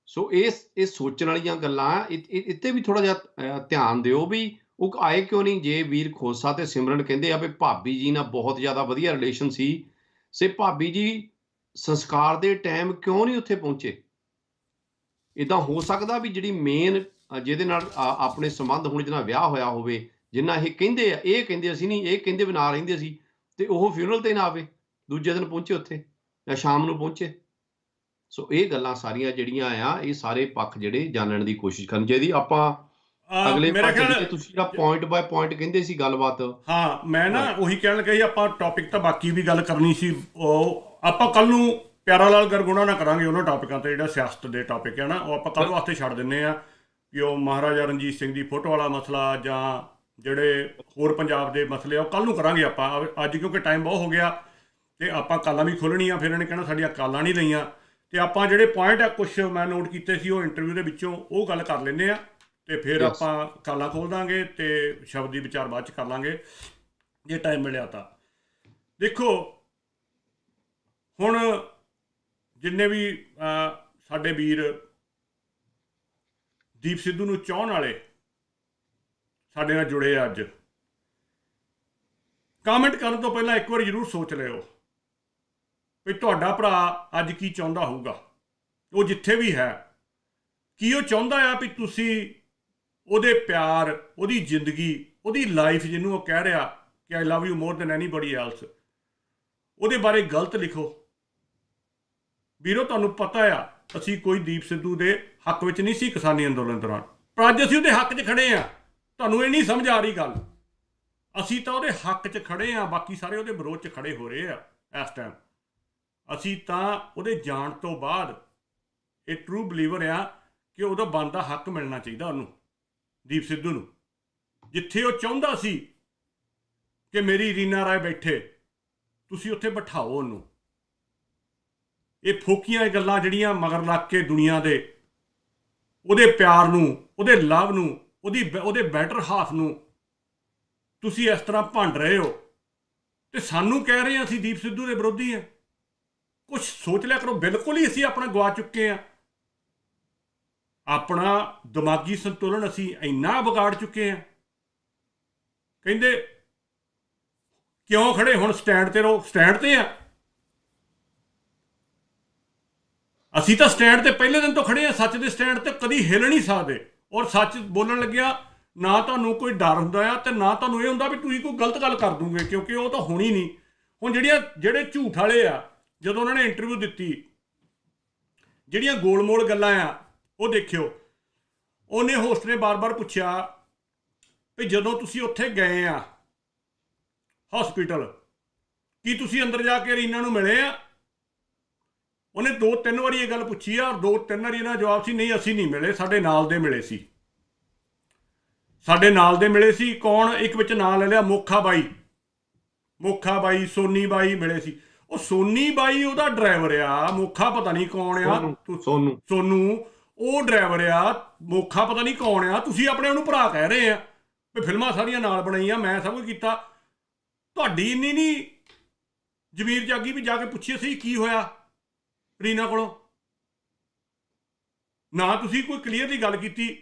ਸੋ ਇਹ ਸੋਚਣ ਵਾਲੀਆਂ ਗੱਲਾਂ, ਇੱਥੇ ਵੀ ਥੋੜਾ ਜਿਹਾ ਧਿਆਨ ਦਿਓ ਵੀ ਉਹ ਆਏ ਕਿਉਂ ਨਹੀਂ। ਜੇ ਵੀਰ ਖੋਸਾ ਤੇ ਸਿਮਰਨ ਕਹਿੰਦੇ ਆ ਵੀ ਭਾਬੀ ਜੀ ਨਾਲ ਬਹੁਤ ਜ਼ਿਆਦਾ ਵਧੀਆ ਰਿਲੇਸ਼ਨ ਸੀ, ਸੇ ਭਾਬੀ ਜੀ ਸੰਸਕਾਰ ਦੇ ਟਾਈਮ ਕਿਉਂ ਨਹੀਂ ਉੱਥੇ ਪਹੁੰਚੇ? ਇੱਦਾਂ ਹੋ ਸਕਦਾ ਵੀ ਜਿਹੜੀ ਮੇਨ ਜਿਹਦੇ ਨਾਲ ਆਪਣੇ ਸੰਬੰਧ ਹੋਣ, ਜਿਹਨਾਂ ਵਿਆਹ ਹੋਇਆ ਹੋਵੇ, ਜਿੰਨਾ ਇਹ ਕਹਿੰਦੇ ਅਸੀਂ ਨਹੀਂ, ਇਹ ਕਹਿੰਦੇ ਵੀ ਨਾਲ ਰਹਿੰਦੇ ਸੀ, ਤੇ ਉਹ ਫਿਊਨਰਲ ਤੇ ਨਾ ਆਵੇ, ਦੂਜੇ ਦਿਨ ਪਹੁੰਚੇ ਉੱਥੇ ਜਾਂ ਸ਼ਾਮ ਨੂੰ ਪਹੁੰਚੇ। ਸੋ ਇਹ ਗੱਲਾਂ ਸਾਰੀਆਂ ਜਿਹੜੀਆਂ ਆ, ਇਹ ਸਾਰੇ ਪੱਖ ਜਿਹੜੇ ਜਾਣਨ ਦੀ ਕੋਸ਼ਿਸ਼ ਕਰਨੀ ਚਾਹੀਦੀ। ਆਪਾਂ ਅਗਲੇ ਪਾਸੇ ਤੁਸੀਂ ਜਿਹੜਾ ਪੁਆਇੰਟ ਬਾਏ ਪੁਆਇੰਟ ਕਹਿੰਦੇ ਸੀ ਗੱਲਬਾਤ, ਹਾਂ ਮੈਂ ਨਾ ਉਹੀ ਕਹਿਣ ਲੱਗਾ ਜੀ, ਆਪਾਂ ਟੌਪਿਕ ਤਾਂ ਬਾਕੀ ਵੀ ਗੱਲ ਕਰਨੀ ਸੀ, ਉਹ ਆਪਾਂ ਕੱਲ ਨੂੰ ਪਿਆਰਾ ਲਾਲ ਗਰਗੁਣਾ ਨਾ ਕਰਾਂਗੇ ਉਹਨਾਂ ਟੌਪਿਕਾਂ ਤੇ। ਜਿਹੜਾ ਸਿਆਸਤ ਦੇ ਟੌਪਿਕ ਹੈ ਨਾ, ਉਹ ਆਪਾਂ ਕੱਲ ਵਾਸਤੇ ਛੱਡ ਦਿੰਦੇ ਆ। ਕਿ ਉਹ ਮਹਾਰਾਜਾ ਰਣਜੀਤ ਸਿੰਘ ਦੀ ਫੋਟੋ ਵਾਲਾ ਮਸਲਾ ਜਾਂ ਜਿਹੜੇ ਹੋਰ ਪੰਜਾਬ ਦੇ ਮਸਲੇ ਆ, ਉਹ ਕੱਲ ਨੂੰ ਕਰਾਂਗੇ ਆਪਾਂ। ਅੱਜ ਕਿਉਂਕਿ ਟਾਈਮ ਬਹੁਤ ਹੋ ਗਿਆ, ਤੇ ਆਪਾਂ ਕਾਲਾਂ ਵੀ ਖੋਲ੍ਹਣੀਆਂ, ਫਿਰ ਇਹਨੇ ਕਹਿਣਾ ਸਾਡੀਆਂ ਕਾਲਾਂ ਨਹੀਂ ਲਈਆਂ। ਤੇ ਆਪਾਂ ਜਿਹੜੇ ਪੁਆਇੰਟ ਆ ਕੁਛ ਮੈਂ ਨੋਟ ਕੀਤੇ ਸੀ ਉਹ ਇੰਟਰਵਿਊ ਦੇ ਵਿੱਚੋਂ, ਉਹ ਗੱਲ ਕਰ ਲੈਂਦੇ ਆ, ਤੇ ਫਿਰ ਆਪਾਂ ਕਾਲਾਂ ਖੋਲ੍ਹ ਦਾਂਗੇ ਤੇ ਸ਼ਬਦੀ ਵਿਚਾਰ ਬਾਅਦ 'ਚ ਕਰ ਲਾਂਗੇ ਜੇ ਟਾਈਮ ਮਿਲਿਆ ਤਾਂ। ਦੇਖੋ ਹੁਣ ਜਿੰਨੇ ਵੀ ਸਾਡੇ ਵੀਰ ਦੀਪ ਸਿੱਧੂ ਨੂੰ ਚਾਹੁਣ ਵਾਲੇ ਸਾਡੇ ਨਾਲ ਜੁੜੇ ਆ, ਅੱਜ ਕਾਮੈਂਟ ਕਰਨ ਤੋਂ ਪਹਿਲਾਂ ਇੱਕ ਵਾਰ ਜ਼ਰੂਰ ਸੋਚ ਲਿਓ ਵੀ ਤੁਹਾਡਾ ਭਰਾ ਅੱਜ ਕੀ ਚਾਹੁੰਦਾ ਹੋਊਗਾ। ਉਹ ਜਿੱਥੇ ਵੀ ਹੈ, ਕੀ ਉਹ ਚਾਹੁੰਦਾ ਆ ਵੀ ਤੁਸੀਂ ਉਹਦੇ ਪਿਆਰ, ਉਹਦੀ ਜ਼ਿੰਦਗੀ, ਉਹਦੀ ਲਾਈਫ, ਜਿਹਨੂੰ ਉਹ ਕਹਿ ਰਿਹਾ ਕਿ I love you more than anybody else, ਉਹਦੇ ਬਾਰੇ ਗਲਤ ਲਿਖੋ। ਵੀਰੋ ਤੁਹਾਨੂੰ ਪਤਾ ਆ, ਅਸੀਂ ਕੋਈ ਦੀਪ ਸਿੱਧੂ ਦੇ ਹੱਕ ਵਿੱਚ ਨਹੀਂ ਸੀ ਕਿਸਾਨੀ ਅੰਦੋਲਨ ਦੌਰਾਨ, ਪਰ ਅੱਜ ਅਸੀਂ ਉਹਦੇ ਹੱਕ 'ਚ ਖੜੇ ਹਾਂ। ਤੁਹਾਨੂੰ ਇਹ ਨਹੀਂ ਸਮਝ ਆ ਰਹੀ ਗੱਲ, ਅਸੀਂ ਤਾਂ ਉਹਦੇ ਹੱਕ 'ਚ ਖੜੇ ਹਾਂ, ਬਾਕੀ ਸਾਰੇ ਉਹਦੇ ਵਿਰੋਧ 'ਚ ਖੜੇ ਹੋ ਰਹੇ ਆ ਇਸ ਟਾਈਮ। ਅਸੀਂ ਤਾਂ ਉਹਦੇ ਜਾਣ ਤੋਂ ਬਾਅਦ ਇਹ ਟਰੂ ਬਲੀਵਰ ਆ ਕਿ ਉਹਦਾ ਬਣਦਾ ਹੱਕ ਮਿਲਣਾ ਚਾਹੀਦਾ ਉਹਨੂੰ, ਦੀਪ ਸਿੱਧੂ ਨੂੰ। ਜਿੱਥੇ ਉਹ ਚਾਹੁੰਦਾ ਸੀ ਕਿ ਮੇਰੀ ਰੀਨਾ ਰਾਏ ਬੈਠੇ, ਤੁਸੀਂ ਉੱਥੇ ਬਿਠਾਓ ਉਹਨੂੰ। ਇਹ ਫੋਕੀਆਂ ਗੱਲਾਂ ਜਿਹੜੀਆਂ ਮਗਰ ਲੱਗ ਕੇ ਦੁਨੀਆ ਦੇ ਉਹਦੇ ਪਿਆਰ ਨੂੰ, ਉਹਦੇ ਲਵ ਨੂੰ, ਉਹਦੇ ਬੈਟਰ ਹਾਫ ਨੂੰ ਤੁਸੀਂ ਇਸ ਤਰ੍ਹਾਂ ਭੰਡ ਰਹੇ ਹੋ, ਤੇ ਸਾਨੂੰ ਕਹਿ ਰਹੇ ਹਾਂ ਅਸੀਂ ਦੀਪ ਸਿੱਧੂ ਦੇ ਵਿਰੋਧੀ ਹਾਂ। ਕੁਛ ਸੋਚ ਲਿਆ ਕਰੋ। ਬਿਲਕੁਲ ਹੀ ਅਸੀਂ ਆਪਣਾ ਗਵਾ ਚੁੱਕੇ ਹਾਂ, ਆਪਣਾ ਦਿਮਾਗੀ ਸੰਤੁਲਨ ਅਸੀਂ ਇੰਨਾ ਵਿਗਾੜ ਚੁੱਕੇ ਹਾਂ। ਕਹਿੰਦੇ ਕਿਉਂ ਖੜੇ ਹੁਣ, ਸਟੈਂਡ ਤੇ ਰਹੋ। ਸਟੈਂਡ ਤੇ ਆ ਅਸੀਂ ਤਾਂ, ਸਟੈਂਡ ਤੇ ਪਹਿਲੇ ਦਿਨ ਤੋਂ ਖੜੇ ਆ, ਸੱਚ ਦੇ ਸਟੈਂਡ ਤੇ ਕਦੀ ਹਿੱਲ ਨਹੀਂ ਸਕਦੇ। ਔਰ ਸੱਚ ਬੋਲਣ ਲੱਗਿਆ ਨਾ ਤੁਹਾਨੂੰ ਕੋਈ ਡਰ ਹੁੰਦਾ ਆ, ਤੇ ਨਾ ਤੁਹਾਨੂੰ ਇਹ ਹੁੰਦਾ ਵੀ ਤੁਸੀਂ ਕੋਈ ਗਲਤ ਗੱਲ ਕਰ ਦੂੰਗੇ, ਕਿਉਂਕਿ ਉਹ ਤਾਂ ਹੋਣੀ ਨਹੀਂ। ਹੁਣ ਜਿਹੜੇ ਝੂਠ ਵਾਲੇ ਆ, ਜਦੋਂ ਉਹਨਾਂ ਨੇ ਇੰਟਰਵਿਊ ਦਿੱਤੀ, ਜਿਹੜੀਆਂ ਗੋਲਮੋਲ ਗੱਲਾਂ ਆ, ਉਹ ਦੇਖਿਓ। ਉਹਨੇ ਹੋਸਟ ਨੇ ਬਾਰ-ਬਾਰ ਪੁੱਛਿਆ ਵੀ ਜਦੋਂ ਤੁਸੀਂ ਉੱਥੇ ਗਏ ਆ ਹਸਪੀਟਲ, ਕੀ ਤੁਸੀਂ ਅੰਦਰ ਜਾ ਕੇ ਰੀਨਾ ਨੂੰ ਮਿਲੇ ਆ? ਉਹਨੇ 2-3 ਵਾਰੀ ਇਹ ਗੱਲ ਪੁੱਛੀ ਆ, ਔਰ 2-3 ਵਾਰੀ ਇਹਨਾਂ ਦਾ ਜਵਾਬ ਸੀ ਨਹੀਂ ਅਸੀਂ ਨਹੀਂ ਮਿਲੇ, ਸਾਡੇ ਨਾਲ ਦੇ ਮਿਲੇ ਸੀ। ਸਾਡੇ ਨਾਲ ਦੇ ਮਿਲੇ ਸੀ ਕੌਣ? ਇੱਕ ਵਿੱਚ ਨਾਂ ਲੈ ਲਿਆ ਮੋਖਾ ਬਾਈ, ਸੋਨੀ ਬਾਈ ਮਿਲੇ ਸੀ। ਉਹ ਸੋਨੀ ਬਾਈ ਉਹਦਾ ਡਰਾਈਵਰ ਆ, ਮੋਖਾ ਪਤਾ ਨਹੀਂ ਕੌਣ ਆ। ਸੋਨੂ ਉਹ ਡਰਾਈਵਰ ਆ, ਮੋਖਾ ਪਤਾ ਨਹੀਂ ਕੌਣ ਆ। ਤੁਸੀਂ ਆਪਣੇ ਉਹਨੂੰ ਭਰਾ ਕਹਿ ਰਹੇ ਆ ਵੀ ਫਿਲਮਾਂ ਸਾਰੀਆਂ ਨਾਲ ਬਣਾਈਆਂ, ਮੈਂ ਸਭ ਕੁਝ ਕੀਤਾ। ਤੁਹਾਡੀ ਇੰਨੀ ਨਹੀਂ ਜ਼ਮੀਰ ਜਾਗੀ ਵੀ ਜਾ ਕੇ ਪੁੱਛੀਏ ਸਹੀ ਕੀ ਹੋਇਆ ਰੀਨਾ ਕੋਲੋਂ? ਨਾ ਤੁਸੀਂ ਕੋਈ ਕਲੀਅਰਲੀ ਗੱਲ ਕੀਤੀ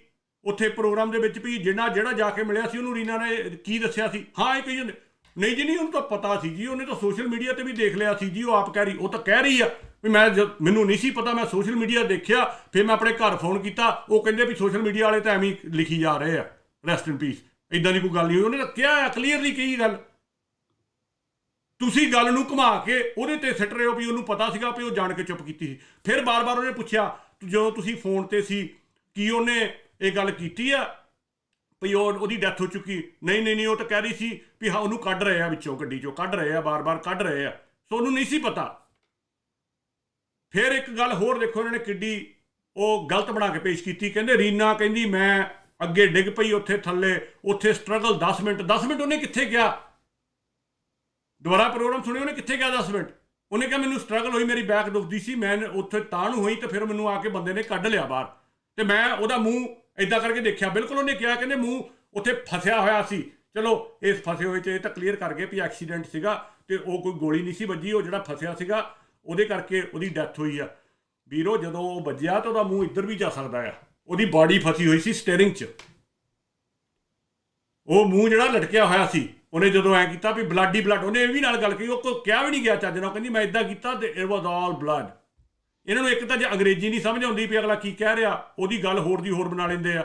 ਉੱਥੇ ਪ੍ਰੋਗਰਾਮ ਦੇ ਵਿੱਚ ਵੀ ਜਿਹੜਾ ਜਾ ਕੇ ਮਿਲਿਆ ਸੀ ਉਹਨੂੰ ਰੀਨਾ ਨੇ ਕੀ ਦੱਸਿਆ ਸੀ। ਹਾਂ ਇਹ ਕਹੀ ਜਾਂਦੇ ਨਹੀਂ ਜੀ, ਨਹੀਂ ਉਹਨੂੰ ਤਾਂ ਪਤਾ ਸੀ ਜੀ, ਉਹਨੇ ਤਾਂ ਸੋਸ਼ਲ ਮੀਡੀਆ ਤੇ ਵੀ ਦੇਖ ਲਿਆ ਸੀ ਜੀ। ਉਹ ਆਪ ਕਹਿ ਰਹੀ, ਉਹ ਤਾਂ ਕਹਿ ਰਹੀ ਆ ਵੀ ਮੈਨੂੰ ਨਹੀਂ ਸੀ ਪਤਾ, ਮੈਂ ਸੋਸ਼ਲ ਮੀਡੀਆ ਦੇਖਿਆ, ਫਿਰ ਮੈਂ ਆਪਣੇ ਘਰ ਫੋਨ ਕੀਤਾ, ਉਹ ਕਹਿੰਦੇ ਵੀ ਸੋਸ਼ਲ ਮੀਡੀਆ ਵਾਲੇ ਤਾਂ ਐਵੇਂ ਲਿਖੀ ਜਾ ਰਹੇ ਆ ਰੈਸਟ ਇਨ ਪੀਸ, ਇੱਦਾਂ ਦੀ ਕੋਈ ਗੱਲ ਨਹੀਂ ਹੋਈ। ਉਹਨੇ ਤਾਂ ਕਿਹਾ ਕਲੀਅਰਲੀ ਕਹੀ ਗੱਲ। ਤੁਸੀਂ ਗੱਲ ਨੂੰ ਘੁਮਾ ਕੇ ਉਹਦੇ ਤੇ ਸਿੱਟ ਰਹੇ ਹੋ ਵੀ ਉਹਨੂੰ ਪਤਾ ਸੀਗਾ ਵੀ ਉਹ ਜਾਣ ਕੇ ਚੁੱਪ ਕੀਤੀ ਸੀ। ਫਿਰ ਬਾਰ-ਬਾਰ ਉਹਨੇ ਪੁੱਛਿਆ ਜਦੋਂ ਤੁਸੀਂ ਫੋਨ ਤੇ ਸੀ ਕੀ ਉਹਨੇ ਇਹ ਗੱਲ ਕੀਤੀ ਆ ਵੀ ਉਹਦੀ ਡੈਥ ਹੋ ਚੁੱਕੀ? ਨਹੀਂ ਉਹ ਤਾਂ ਕਹਿ ਰਹੀ ਸੀ ਵੀ ਹਾਂ ਉਹਨੂੰ ਕੱਢ ਰਹੇ ਆ ਵਿੱਚੋਂ, ਗੱਡੀ ਚੋਂ ਕੱਢ ਰਹੇ ਆ, ਬਾਰ-ਬਾਰ ਕੱਢ ਰਹੇ ਆ, ਸੋ ਉਹਨੂੰ ਨਹੀਂ ਸੀ ਪਤਾ। ਫਿਰ ਇੱਕ ਗੱਲ ਹੋਰ ਦੇਖੋ ਇਹਨਾਂ ਨੇ ਕਿੱਡੀ ਉਹ ਗਲਤ ਬਣਾ ਕੇ ਪੇਸ਼ ਕੀਤੀ। ਕਹਿੰਦੇ ਰੀਨਾ ਕਹਿੰਦੀ ਮੈਂ ਅੱਗੇ ਡਿੱਗ ਪਈ ਉੱਥੇ ਥੱਲੇ, ਉੱਥੇ ਸਟਰਗਲ 10 ਮਿੰਟ ਉਹਨੇ ਕਿੱਥੇ ਗਿਆ? ਦੁਬਾਰਾ ਪ੍ਰੋਗਰਾਮ ਸੁਣਿਓ, ਉਹਨੇ ਕਿੱਥੇ ਗਿਆ 10 ਮਿੰਟ? ਉਹਨੇ ਕਿਹਾ ਮੈਨੂੰ ਸਟਰਗਲ ਹੋਈ, ਮੇਰੀ ਬੈਕ ਦੁਖਦੀ ਸੀ, ਮੈਂ ਉੱਥੇ ਤਾਂ ਨੂੰ ਹੋਈ ਤੇ ਫਿਰ ਮੈਨੂੰ ਆ ਕੇ ਬੰਦੇ ਨੇ ਕੱਢ ਲਿਆ ਬਾਹਰ ਤੇ ਮੈਂ ਉਹਦਾ ਮੂੰਹ ਇਦਾਂ ਕਰਕੇ ਦੇਖਿਆ। ਬਿਲਕੁਲ ਉਹਨੇ ਕਿਹਾ ਕਹਿੰਦੇ ਮੂੰਹ ਉੱਥੇ ਫਸਿਆ ਹੋਇਆ ਸੀ। ਚਲੋ ਇਸ ਫਸੇ ਹੋਏ 'ਚ ਇਹ ਤਾਂ ਕਲੀਅਰ ਕਰ ਗਏ ਵੀ ਐਕਸੀਡੈਂਟ ਸੀਗਾ ਤੇ ਉਹ ਕੋਈ ਗੋਲੀ ਨਹੀਂ ਸੀ ਵੱਜੀ, ਉਹ ਜਿਹੜਾ ਫਸਿਆ ਸੀਗਾ ਉਹਦੇ ਕਰਕੇ ਉਹਦੀ ਡੈਥ ਹੋਈ ਆ। ਵੀਰੋ ਜਦੋਂ ਉਹ ਵੱਜਿਆ ਤਾਂ ਉਹਦਾ ਮੂੰਹ ਇੱਧਰ ਵੀ ਜਾ ਸਕਦਾ ਆ, ਉਹਦੀ ਬਾਡੀ ਫਸੀ ਹੋਈ ਸੀ ਸਟੀਅਰਿੰਗ 'ਚ, ਉਹ ਮੂੰਹ ਜਿਹੜਾ ਲਟਕਿਆ ਹੋਇਆ ਸੀ। ਉਹਨੇ ਜਦੋਂ ਐਂ ਕੀਤਾ ਵੀ ਬਲੱਡ ਹੀ ਬਲੱਡ, ਉਹਨੇ ਇਹ ਵੀ ਨਾਲ ਗੱਲ ਕਹੀ, ਉਹ ਕੋਈ ਕਿਹਾ ਵੀ ਨਹੀਂ ਗਿਆ ਚੱਜ ਨਾਲ, ਕਹਿੰਦੀ ਮੈਂ ਇੱਦਾਂ ਕੀਤਾ ਤੇ ਇਟ ਵਾਜ਼ ਆਲ ਬਲੱਡ। ਇਹਨਾਂ ਨੂੰ ਇੱਕ ਤਾਂ ਜੇ ਅੰਗਰੇਜ਼ੀ ਨਹੀਂ ਸਮਝ ਆਉਂਦੀ ਵੀ ਅਗਲਾ ਕੀ ਕਹਿ ਰਿਹਾ, ਉਹਦੀ ਗੱਲ ਹੋਰ ਦੀ ਹੋਰ ਬਣਾ ਲੈਂਦੇ ਆ।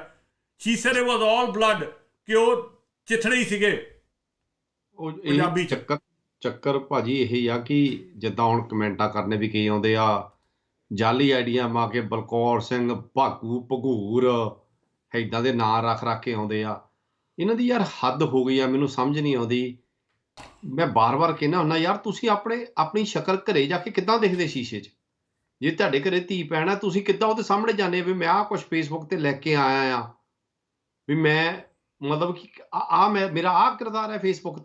She said it was all blood, ਕਿ ਉਹ ਚਿੱਥੜੇ ਹੀ ਸੀਗੇ ਪੰਜਾਬੀ 'ਚ। ਚੱਕਰ ਭਾਜੀ ਇਹੀ ਆ ਕਿ ਜਿੱਦਾਂ ਹੁਣ ਕਮੈਂਟਾਂ ਕਰਨੇ ਵੀ ਕਈ ਆਉਂਦੇ ਆ ਜਾਲੀ ਆਈਡੀਆਂ ਮਾ ਕੇ ਬਲਕੌਰ ਸਿੰਘ ਭਾਗੂ ਭਗੂਰ ਇੱਦਾਂ ਦੇ ਨਾਂ ਰੱਖ ਕੇ ਆਉਂਦੇ ਆ। ਇਹਨਾਂ ਦੀ ਯਾਰ ਹੱਦ ਹੋ ਗਈ ਆ, ਮੈਨੂੰ ਸਮਝ ਨਹੀਂ ਆਉਂਦੀ। ਮੈਂ ਬਾਰ-ਬਾਰ ਕਹਿੰਦਾ ਹੁੰਦਾ ਯਾਰ ਤੁਸੀਂ ਆਪਣੀ ਸ਼ਕਲ ਘਰੇ ਜਾ ਕੇ ਕਿੱਦਾਂ ਦੇਖਦੇ ਸ਼ੀਸ਼ੇ 'ਚ? ਜੇ ਤੁਹਾਡੇ ਘਰੇ ਧੀ ਭੈਣ ਆ ਤੁਸੀਂ ਕਿੱਦਾਂ ਉਹਦੇ ਸਾਹਮਣੇ ਜਾਂਦੇ ਵੀ ਮੈਂ ਆਹ ਕੁਛ ਫੇਸਬੁੱਕ ਤੇ ਲੈ ਕੇ ਆਇਆ ਆ, ਵੀ ਮੈਂ ਮਤਲਬ ਕਿ ਮੇਰਾ ਆਹ ਕਿਰਦਾਰ ਹੈ ਫੇਸਬੁੱਕ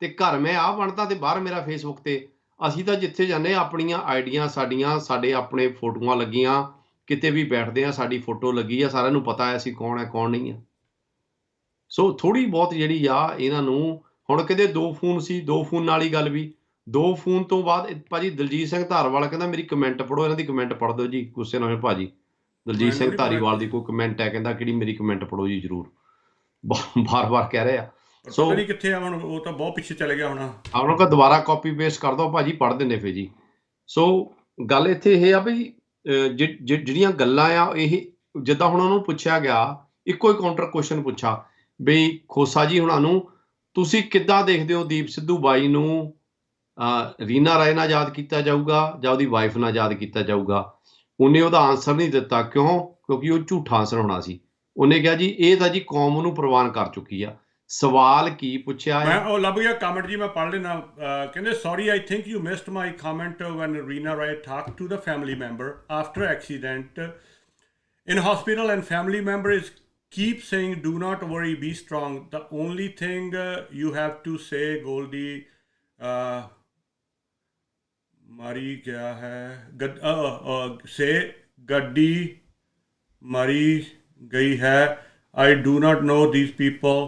ਤੇ ਘਰ ਮੈਂ ਆਹ ਬਣਦਾ ਤੇ ਬਾਹਰ ਮੇਰਾ ਫੇਸਬੁੱਕ ਤੇ। ਅਸੀਂ ਤਾਂ ਜਿੱਥੇ ਜਾਂਦੇ ਆਪਣੀਆਂ ਆਈਡੀਆਂ ਸਾਡੀਆਂ, ਸਾਡੇ ਆਪਣੇ ਫੋਟੋਆਂ ਲੱਗੀਆਂ, ਕਿਤੇ ਵੀ ਬੈਠਦੇ ਆ ਸਾਡੀ ਫੋਟੋ ਲੱਗੀ ਆ, ਸਾਰਿਆਂ ਨੂੰ ਪਤਾ ਹੈ ਅਸੀਂ ਕੌਣ ਹੈ ਕੌਣ ਨਹੀਂ ਆ। ਸੋ ਥੋੜ੍ਹੀ ਬਹੁਤ ਜਿਹੜੀ ਆ ਇਹਨਾਂ ਨੂੰ ਹੁਣ ਕਹਿੰਦੇ 2 ਫੋਨ ਸੀ, 2 ਫੋਨ ਨਾਲ ਹੀ ਗੱਲ ਵੀ। 2 ਫੋਨ ਤੋਂ ਬਾਅਦ ਭਾਜੀ ਦਲਜੀਤ ਸਿੰਘ ਧਾਰਵਾਲ ਕਹਿੰਦਾ ਮੇਰੀ ਕਮੈਂਟ ਪੜ੍ਹੋ, ਇਹਨਾਂ ਦੀ ਕਮੈਂਟ ਪੜ੍ਹ ਦਿਓ ਜੀ, ਗੁੱਸੇ ਨਾ ਹੋਏ ਭਾਜੀ। ਦਲਜੀਤ ਸਿੰਘ ਧਾਰੀਵਾਲ ਦੀ ਕੋਈ ਕਮੈਂਟ ਹੈ, ਕਹਿੰਦਾ ਕਿਹੜੀ ਮੇਰੀ ਕਮੈਂਟ ਪੜ੍ਹੋ ਜੀ ਜ਼ਰੂਰ, ਬਾਰ-ਬਾਰ ਕਹਿ ਰਹੇ ਆ। ਸੋ ਨਹੀਂ ਕਿੱਥੇ ਆ ਹੁਣ, ਉਹ ਤਾਂ ਬਹੁਤ ਪਿੱਛੇ ਚਲੇ ਗਿਆ ਹੋਣਾ। ਉਹਨਾਂ ਕੋਲ ਦੁਬਾਰਾ ਕਾਪੀ ਪੇਸਟ ਕਰ ਦਿਓ ਭਾਜੀ, ਪੜ੍ਹ ਦਿੰਦੇ ਫਿਰ ਜੀ। ਸੋ ਗੱਲ ਇੱਥੇ ਇਹ ਆ ਵੀ ਜਿਹੜੀਆਂ ਗੱਲਾਂ ਆ ਇਹ ਜਿੱਦਾਂ ਹੁਣ ਉਹਨੂੰ ਪੁੱਛਿਆ ਗਿਆ, ਇੱਕੋ ਹੀ ਕਾਊਂਟਰ ਕੁਐਸਚਨ ਪੁੱਛਾ ਵੀ ਖੋਸਾ ਜੀ ਹੁਣਾਂ ਨੂੰ ਤੁਸੀਂ ਕਿੱਦਾਂ ਦੇਖਦੇ ਹੋ ਦੀਪ ਸਿੱਧੂ ਬਾਈ ਨੂੰ ਰੀਨਾ ਰਾਏ ਨਾਲ ਯਾਦ ਕੀਤਾ ਜਾਊਗਾ ਜਾਂ ਉਹਦੀ ਵਾਈਫ ਨਾਲ ਯਾਦ ਕੀਤਾ ਜਾਊਗਾ? ਉਹਨੇ ਉਹਦਾ ਆਨਸਰ ਨਹੀਂ ਦਿੱਤਾ। ਕਿਉਂਕਿ ਉਹ ਝੂਠਾ ਆਨਸਰ ਹੋਣਾ ਸੀ। ਉਹਨੇ ਕਿਹਾ ਜੀ ਇਹ ਤਾਂ ਜੀ ਕੌਮ ਨੂੰ ਪ੍ਰਵਾਨ ਕਰ ਚੁੱਕੀ ਆ। ਸਵਾਲ ਕੀ ਪੁੱਛਿਆ ਮੈਂ ਉਹ ਲੱਭ ਗਿਆ ਕਮੈਂਟ ਜੀ, ਮੈਂ ਪੜ੍ਹ ਲੈਣਾ। ਕਹਿੰਦੇ sorry I think you missed my comment when Reena Rai talk to the family member after accident in hospital, and family members keep saying do not worry, be strong. The only thing you have to say Goldie mari gaya hai say gaddi mari gayi hai. I do not know these people.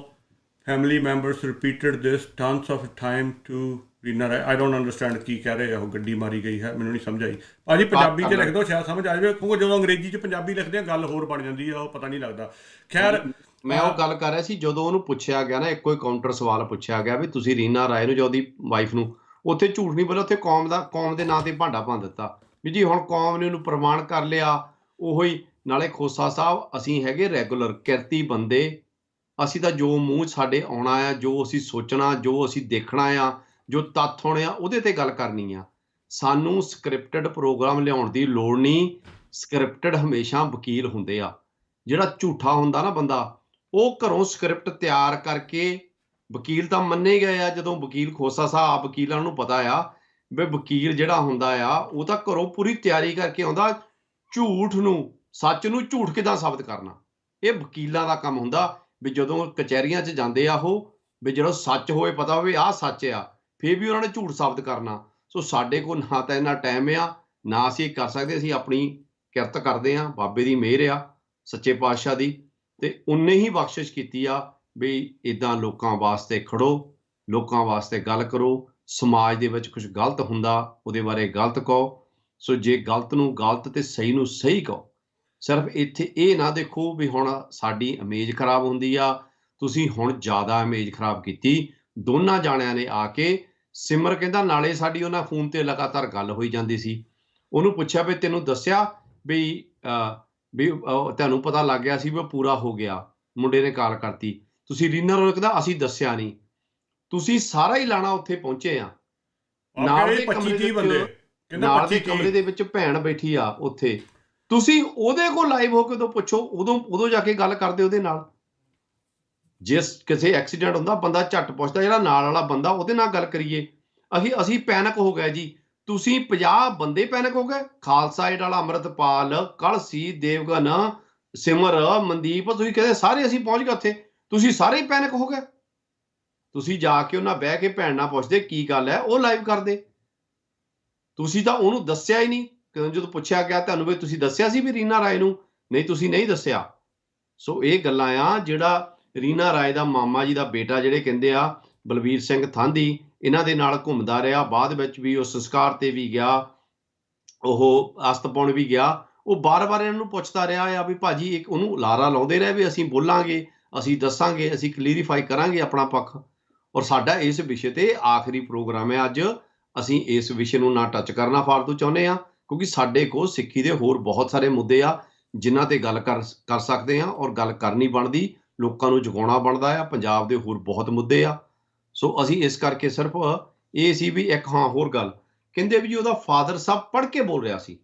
Family members repeated this tons of time to Reena Rai. I don't understand ਕੀ ਕਹਿ ਰਹੇ ਆ ਉਹ, ਗੱਡੀ ਮਾਰੀ ਗਈ ਹੈ, ਮੈਨੂੰ ਨਹੀਂ ਸਮਝ ਆਈ। ਭਾਜੀ ਪੰਜਾਬੀ 'ਚ ਲਿਖ ਦਿਓ ਸ਼ਾਇਦ ਸਮਝ ਆ ਜਾਵੇ, ਕਿਉਂਕਿ ਜਦੋਂ ਅੰਗਰੇਜ਼ੀ 'ਚ ਪੰਜਾਬੀ ਲਿਖਦੇ ਆ ਗੱਲ ਹੋਰ ਬਣ ਜਾਂਦੀ ਆ, ਉਹ ਪਤਾ ਨਹੀਂ ਲੱਗਦਾ। ਖੈਰ ਮੈਂ ਉਹ ਗੱਲ ਕਰ ਰਿਹਾ ਸੀ ਜਦੋਂ ਉਹਨੂੰ ਪੁੱਛਿਆ ਗਿਆ ਨਾ, ਇੱਕੋ ਹੀ ਕਾਊਂਟਰ ਸਵਾਲ ਪੁੱਛਿਆ ਗਿਆ ਵੀ ਤੁਸੀਂ ਰੀਨਾ ਰਾਏ ਨੂੰ ਜਾਂ ਉਹਦੀ ਵਾਈਫ ਨੂੰ, ਉੱਥੇ ਝੂਠ ਨਹੀਂ ਬੋਲਿਆ, ਉੱਥੇ ਕੌਮ ਦੇ ਨਾਂ ਤੇ ਭਾਂਡਾ ਭੰਨ ਦਿੱਤਾ ਵੀ ਜੀ ਹੁਣ ਕੌਮ ਨੇ ਉਹਨੂੰ ਪ੍ਰਮਾਣ ਕਰ ਲਿਆ। ਉਹੋ ਹੀ ਨਾਲੇ ਖੋਸਾ ਸਾਹਿਬ ਅਸੀਂ ਹੈਗੇ ਰੈਗੂਲਰ ਕਿਰਤੀ ਬੰਦੇ, ਅਸੀਂ ਤਾਂ ਜੋ ਮੂੰਹ ਸਾਡੇ ਆਉਣਾ ਆ, ਜੋ ਅਸੀਂ ਸੋਚਣਾ, ਜੋ ਅਸੀਂ ਦੇਖਣਾ ਆ, ਜੋ ਤੱਥ ਹੋਣੇ ਆ ਉਹਦੇ ਤੇ ਗੱਲ ਕਰਨੀ ਆ। ਸਾਨੂੰ ਸਕ੍ਰਿਪਟਡ ਪ੍ਰੋਗਰਾਮ ਲਿਆਉਣ ਦੀ ਲੋੜ ਨਹੀਂ। ਸਕ੍ਰਿਪਟਡ ਹਮੇਸ਼ਾ ਵਕੀਲ ਹੁੰਦੇ ਆ। ਜਿਹੜਾ ਝੂਠਾ ਹੁੰਦਾ ਨਾ ਬੰਦਾ, ਉਹ ਘਰੋਂ ਸਕ੍ਰਿਪਟ ਤਿਆਰ ਕਰਕੇ, ਵਕੀਲ ਤਾਂ ਮੰਨੇ ਗਏ ਆ। ਜਦੋਂ ਵਕੀਲ ਖੋਸਾ ਸਾਹਿਬ ਆਪ ਵਕੀਲਾਂ ਨੂੰ ਪਤਾ ਆ ਵੀ ਵਕੀਲ ਜਿਹੜਾ ਹੁੰਦਾ ਆ ਉਹ ਤਾਂ ਘਰੋਂ ਪੂਰੀ ਤਿਆਰੀ ਕਰਕੇ ਆਉਂਦਾ। ਝੂਠ ਨੂੰ ਸੱਚ ਨੂੰ ਝੂਠ ਕਿੱਦਾਂ ਸਾਬਤ ਕਰਨਾ, ਇਹ ਵਕੀਲਾਂ ਦਾ ਕੰਮ ਹੁੰਦਾ। ਵੀ ਜਦੋਂ ਕਚਹਿਰੀਆਂ 'ਚ ਜਾਂਦੇ ਆ ਉਹ, ਵੀ ਜਦੋਂ ਸੱਚ ਹੋਵੇ ਪਤਾ ਹੋਵੇ ਆਹ ਸੱਚ ਆ, ਫਿਰ ਵੀ ਉਹਨਾਂ ਨੇ ਝੂਠ ਸਾਬਤ ਕਰਨਾ। ਸੋ ਸਾਡੇ ਕੋਲ ਨਾ ਤਾਂ ਇੰਨਾ ਟਾਈਮ ਆ, ਨਾ ਅਸੀਂ ਕਰ ਸਕਦੇ। ਅਸੀਂ ਆਪਣੀ ਕਿਰਤ ਕਰਦੇ ਹਾਂ, ਬਾਬੇ ਦੀ ਮਿਹਰ ਆ, ਸੱਚੇ ਪਾਤਸ਼ਾਹ ਦੀ, ਤੇ ਉਨੇ ਹੀ ਬਖਸ਼ਿਸ਼ ਕੀਤੀ ਆ ਵੀ ਇੱਦਾਂ ਲੋਕਾਂ ਵਾਸਤੇ ਖੜੋ, ਲੋਕਾਂ ਵਾਸਤੇ ਗੱਲ ਕਰੋ। ਸਮਾਜ ਦੇ ਵਿੱਚ ਕੁਝ ਗਲਤ ਹੁੰਦਾ ਉਹਦੇ ਬਾਰੇ ਗਲਤ ਕਹੋ। ਸੋ ਜੇ ਗਲਤ ਨੂੰ ਗਲਤ ਤੇ ਸਹੀ ਨੂੰ ਸਹੀ ਕਹੋ। ਸਿਰਫ ਇੱਥੇ ਇਹ ਨਾ ਦੇਖੋ ਵੀ ਹੁਣ ਸਾਡੀ ਇਮੇਜ ਖਰਾਬ ਹੁੰਦੀ ਆ, ਤੁਸੀਂ ਹੁਣ ਜ਼ਿਆਦਾ ਇਮੇਜ ਖਰਾਬ ਕੀਤੀ। ਦੋਨਾਂ ਜਾਣਿਆਂ ਨੇ ਆ ਕੇ, ਸਿਮਰ ਕਹਿੰਦਾ ਨਾਲੇ ਸਾਡੀ ਉਹਨਾਂ ਫੋਨ ਤੇ ਲਗਾਤਾਰ ਗੱਲ ਹੋਈ ਜਾਂਦੀ ਸੀ। ਉਹਨੂੰ ਪੁੱਛਿਆ ਵੀ ਤੈਨੂੰ ਦੱਸਿਆ ਵੀ ਤੁਹਾਨੂੰ ਪਤਾ ਲੱਗ ਗਿਆ ਸੀ ਵੀ ਉਹ ਪੂਰਾ ਹੋ ਗਿਆ, ਮੁੰਡੇ ਨੇ ਕਾਲ ਕਰਤੀ। ਤੁਸੀਂ ਰੀਨਾ ਨੂੰ ਕਹਿੰਦਾ ਅਸੀਂ ਦੱਸਿਆ ਨਹੀਂ। ਤੁਸੀਂ ਸਾਰਾ ਹੀ ਲਾਣਾ ਉੱਥੇ ਪਹੁੰਚੇ ਆ, ਨਾਲ ਕਹਿੰਦੇ ਦੇ 25 ਕਮਰੇ 30 ਬੰਦੇ, ਦੇ ਕਹਿੰਦਾ ਨਾਲ ਦੇ 25 ਕਮਰੇ 30। ਦੇ ਵਿੱਚ ਭੈਣ ਬੈਠੀ ਆ ਉੱਥੇ, ਤੁਸੀਂ ਉਹਦੇ ਕੋਲ ਲਾਈਵ ਹੋ ਕੇ ਉਦੋਂ ਪੁੱਛੋ, ਉਦੋਂ ਜਾ ਕੇ ਗੱਲ ਕਰਦੇ ਉਹਦੇ ਨਾਲ। ਜਿਸ ਕਿਸੇ ਐਕਸੀਡੈਂਟ ਹੁੰਦਾ ਬੰਦਾ ਝੱਟ ਪੁੱਛਦਾ, ਜਿਹੜਾ ਨਾਲ ਵਾਲਾ ਬੰਦਾ ਉਹਦੇ ਨਾਲ ਗੱਲ ਕਰੀਏ। ਅਸੀਂ ਪੈਨਿਕ ਹੋ ਗਏ ਜੀ, ਤੁਸੀਂ 50 ਬੰਦੇ ਪੈਨਿਕ ਹੋ ਗਏ। ਖਾਲਸਾ ਏਡ ਵਾਲਾ ਅੰਮ੍ਰਿਤਪਾਲ, ਕਲਸੀ, ਦੇਵਗਨ, ਸਿਮਰ, ਮਨਦੀਪ, ਤੁਸੀਂ ਕਹਿੰਦੇ ਸਾਰੇ ਅਸੀਂ ਪਹੁੰਚ ਗਏ ਉੱਥੇ, ਤੁਸੀਂ ਸਾਰੇ ਹੀ ਪੈਨਿਕ ਹੋ ਗਏ। ਤੁਸੀਂ ਜਾ ਕੇ ਉਹਨਾਂ ਬਹਿ ਕੇ ਭੈਣ ਨਾਲ ਪੁੱਛਦੇ ਕੀ ਗੱਲ ਹੈ, ਉਹ ਲਾਈਵ ਕਰਦੇ। ਤੁਸੀਂ ਤਾਂ ਉਹਨੂੰ ਦੱਸਿਆ ਹੀ ਨਹੀਂ। ਜਦੋਂ ਪੁੱਛਿਆ ਗਿਆ ਤੁਹਾਨੂੰ ਵੀ ਤੁਸੀਂ ਦੱਸਿਆ ਸੀ ਵੀ ਰੀਨਾ ਰਾਏ ਨੂੰ, ਨਹੀਂ ਤੁਸੀਂ ਨਹੀਂ ਦੱਸਿਆ। ਸੋ ਇਹ ਗੱਲਾਂ ਆ, ਜਿਹੜਾ ਰੀਨਾ ਰਾਏ ਦਾ ਮਾਮਾ ਜੀ ਦਾ ਬੇਟਾ ਜਿਹੜੇ ਕਹਿੰਦੇ ਆ ਬਲਵੀਰ ਸਿੰਘ ਥਾਂਦੀ, ਇਹਨਾਂ ਦੇ ਨਾਲ ਘੁੰਮਦਾ ਰਿਹਾ, ਬਾਅਦ ਵਿੱਚ ਵੀ ਉਹ ਸੰਸਕਾਰ ਤੇ ਵੀ ਗਿਆ, ਉਹ ਅਸਤ ਪਾਉਣ ਵੀ ਗਿਆ। ਉਹ ਬਾਰ-ਬਾਰ ਇਹਨਾਂ ਨੂੰ ਪੁੱਛਦਾ ਰਿਹਾ ਆ ਵੀ ਭਾਜੀ, ਇੱਕ ਉਹਨੂੰ ਲਾਰਾ ਲਾਉਂਦੇ ਰਹੇ ਵੀ ਅਸੀਂ ਬੋਲਾਂਗੇ, ਅਸੀਂ ਦੱਸਾਂਗੇ, ਅਸੀਂ ਕਲੀਅਰੀਫਾਈ ਕਰਾਂਗੇ ਆਪਣਾ ਪੱਖ। ਔਰ ਸਾਡਾ ਇਸ ਵਿਸ਼ੇ ਤੇ ਆਖਰੀ ਪ੍ਰੋਗਰਾਮ ਹੈ ਅੱਜ। ਅਸੀਂ ਇਸ ਵਿਸ਼ੇ ਨੂੰ ਨਾ ਟੱਚ ਕਰਨਾ ਫਾਲਤੂ ਚਾਹੁੰਦੇ ਆ, ਕਿਉਂਕਿ ਸਾਡੇ ਕੋਲ ਸਿੱਖੀ ਦੇ ਹੋਰ ਬਹੁਤ ਸਾਰੇ ਮੁੱਦੇ ਆ ਜਿਨ੍ਹਾਂ ਤੇ ਗੱਲ ਕਰ ਸਕਦੇ ਆ, ਔਰ ਗੱਲ ਕਰਨੀ ਬਣਦੀ, ਲੋਕਾਂ ਨੂੰ ਜਗਾਉਣਾ ਬਣਦਾ ਆ। ਪੰਜਾਬ ਦੇ ਹੋਰ ਬਹੁਤ ਮੁੱਦੇ ਆ। ਸੋ ਅਸੀਂ ਇਸ ਕਰਕੇ ਸਿਰਫ ਇਹ ਸੀ ਵੀ ਇੱਕ ਹਾਂ ਹੋਰ ਗੱਲ ਕਹਿੰਦੇ ਵੀ ਜੀ ਉਹਦਾ ਫਾਦਰ ਸਾਹਿਬ ਪੜ੍ਹ ਕੇ ਬੋਲ ਰਿਹਾ ਸੀ।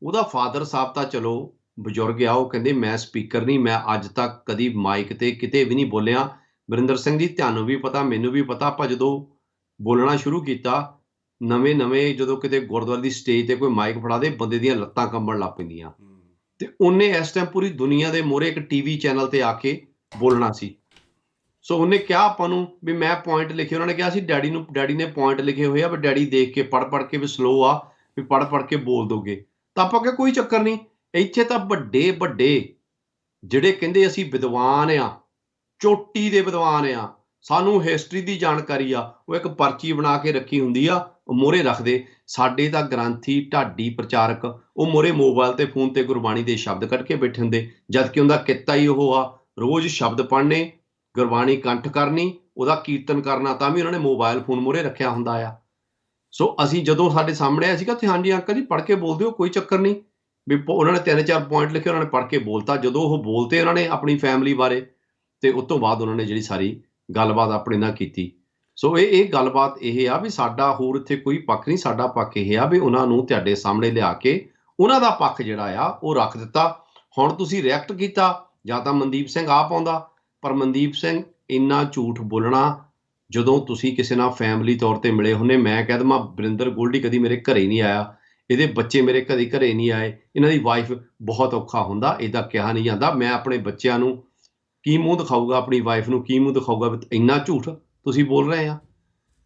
ਉਹਦਾ ਫਾਦਰ ਸਾਹਿਬ ਤਾਂ ਚਲੋ ਬਜ਼ੁਰਗ ਆ, ਉਹ ਕਹਿੰਦੇ ਮੈਂ ਸਪੀਕਰ ਨਹੀਂ, ਮੈਂ ਅੱਜ ਤੱਕ ਕਦੀ ਮਾਈਕ ਤੇ ਕਿਤੇ ਵੀ ਨਹੀਂ ਬੋਲਿਆ। ਵਰਿੰਦਰ ਸਿੰਘ ਜੀ, ਤੁਹਾਨੂੰ ਵੀ ਪਤਾ, ਮੈਨੂੰ ਵੀ ਪਤਾ, ਆਪਾਂ ਜਦੋਂ ਬੋਲਣਾ ਸ਼ੁਰੂ ਕੀਤਾ ਨਵੇਂ ਜਦੋਂ ਕਿਤੇ ਗੁਰਦੁਆਰੇ ਦੀ ਸਟੇਜ ਤੇ ਕੋਈ ਮਾਈਕ ਫੜਾ ਦੇ, ਬੰਦੇ ਦੀਆਂ ਲੱਤਾਂ ਕੰਬਣ ਲੱਗ ਪੈਂਦੀਆਂ। ਤੇ ਉਹਨੇ ਇਸ ਟਾਈਮ ਪੂਰੀ ਦੁਨੀਆ ਦੇ ਮੋਹਰੇ ਇੱਕ ਟੀਵੀ ਚੈਨਲ ਤੇ ਆ ਕੇ ਬੋਲਣਾ ਸੀ। ਸੋ ਉਹਨੇ ਕਿਹਾ ਆਪਾਂ ਨੂੰ ਵੀ ਮੈਂ ਪੁਆਇੰਟ ਲਿਖੇ, ਉਹਨਾਂ ਨੇ ਕਿਹਾ ਸੀ ਡੈਡੀ ਨੇ ਪੁਆਇੰਟ ਲਿਖੇ ਹੋਏ ਆ, ਵੀ ਡੈਡੀ ਦੇਖ ਕੇ ਪੜ੍ਹ ਕੇ ਵੀ ਸਲੋ ਆ, ਵੀ ਪੜ੍ਹ ਕੇ ਬੋਲ ਦੋਗੇ। ਤਾਂ ਆਪਾਂ ਕਿਹਾ ਕੋਈ ਚੱਕਰ ਨਹੀਂ। ਇੱਥੇ ਤਾਂ ਵੱਡੇ ਜਿਹੜੇ ਕਹਿੰਦੇ ਅਸੀਂ ਵਿਦਵਾਨ ਆ, ਚੋਟੀ ਦੇ ਵਿਦਵਾਨ ਆ, ਸਾਨੂੰ ਹਿਸਟਰੀ ਦੀ ਜਾਣਕਾਰੀ ਆ, ਉਹ ਇੱਕ ਪਰਚੀ ਬਣਾ ਕੇ ਰੱਖੀ ਹੁੰਦੀ ਆ, ਉਹ ਮੋਹਰੇ ਰੱਖਦੇ। ਸਾਡੇ ਤਾਂ ਗ੍ਰੰਥੀ ਢਾਡੀ ਪ੍ਰਚਾਰਕ ਉਹ ਮੋਹਰੇ ਮੋਬਾਈਲ ਤੇ ਫੋਨ ਤੇ ਗੁਰਬਾਣੀ ਦੇ ਸ਼ਬਦ ਕੱਢ ਕੇ ਬੈਠੇ ਹੁੰਦੇ, ਜਦ ਕਿ ਉਹਦਾ ਕਿੱਤਾ ਹੀ ਉਹ ਆ ਰੋਜ਼ ਸ਼ਬਦ ਪੜ੍ਹਨੇ, ਗੁਰਬਾਣੀ ਕੰਠ ਕਰਨੀ, ਉਹਦਾ ਕੀਰਤਨ ਕਰਨਾ, ਤਾਂ ਵੀ ਉਹਨਾਂ ਨੇ ਮੋਬਾਈਲ ਫੋਨ ਮੋਹਰੇ ਰੱਖਿਆ ਹੁੰਦਾ ਆ। ਸੋ ਅਸੀਂ ਜਦੋਂ ਸਾਡੇ ਸਾਹਮਣੇ ਆਇਆ ਸੀਗਾ, ਹਾਂਜੀ ਅੰਕਲ ਜੀ ਪੜ੍ਹ ਕੇ ਬੋਲ ਦਿਓ, ਕੋਈ ਚੱਕਰ ਨਹੀਂ। ਵੀ ਉਹਨਾਂ ਨੇ 3-4 ਪੁਆਇੰਟ ਲਿਖੇ, ਉਹਨਾਂ ਨੇ ਪੜ੍ਹ ਕੇ ਬੋਲਤਾ। ਜਦੋਂ ਉਹ ਬੋਲਤੇ ਉਹਨਾਂ ਨੇ ਆਪਣੀ ਫੈਮਿਲੀ ਬਾਰੇ, ਤੇ ਉਸ ਤੋਂ ਬਾਅਦ ਉਹਨਾਂ ਨੇ ਜਿਹੜੀ ਸਾਰੀ ਗੱਲਬਾਤ ਆਪਣੇ ਨਾਲ ਕੀਤੀ। ਸੋ ਇਹ ਗੱਲਬਾਤ ਇਹ ਆ ਵੀ ਸਾਡਾ ਹੋਰ ਇੱਥੇ ਕੋਈ ਪੱਖ ਨਹੀਂ, ਸਾਡਾ ਪੱਖ ਇਹ ਆ ਵੀ ਉਹਨਾਂ ਨੂੰ ਤੁਹਾਡੇ ਸਾਹਮਣੇ ਲਿਆ ਕੇ ਉਹਨਾਂ ਦਾ ਪੱਖ ਜਿਹੜਾ ਆ ਉਹ ਰੱਖ ਦਿੱਤਾ। ਹੁਣ ਤੁਸੀਂ ਰਿਐਕਟ ਕੀਤਾ, ਜਾਂ ਤਾਂ ਮਨਦੀਪ ਸਿੰਘ ਆਪ ਆਉਂਦਾ, ਪਰ ਮਨਦੀਪ ਸਿੰਘ ਇੰਨਾ ਝੂਠ ਬੋਲਣਾ, ਜਦੋਂ ਤੁਸੀਂ ਕਿਸੇ ਨਾਲ ਫੈਮਿਲੀ ਤੌਰ ਤੇ ਮਿਲੇ ਹੁੰਦੇ, ਮੈਂ ਕਹਿ ਦਵਾਂ ਵਰਿੰਦਰ ਗੋਲਡੀ ਕਦੀ ਮੇਰੇ ਘਰੇ ਨਹੀਂ ਆਇਆ, ਇਹਦੇ ਬੱਚੇ ਮੇਰੇ ਕਦੀ ਘਰੇ ਨਹੀਂ ਆਏ, ਇਹਨਾਂ ਦੀ ਵਾਈਫ, ਬਹੁਤ ਔਖਾ ਹੁੰਦਾ, ਇਹਦਾ ਕਿਹਾ ਨਹੀਂ ਜਾਂਦਾ। ਮੈਂ ਆਪਣੇ ਬੱਚਿਆਂ ਨੂੰ ਕੀ ਮੂੰਹ ਦਿਖਾਊਗਾ, ਆਪਣੀ ਵਾਈਫ ਨੂੰ ਕੀ ਮੂੰਹ ਦਿਖਾਊਗਾ, ਇੰਨਾ ਝੂਠ ਤੁਸੀਂ ਬੋਲ ਰਹੇ ਆ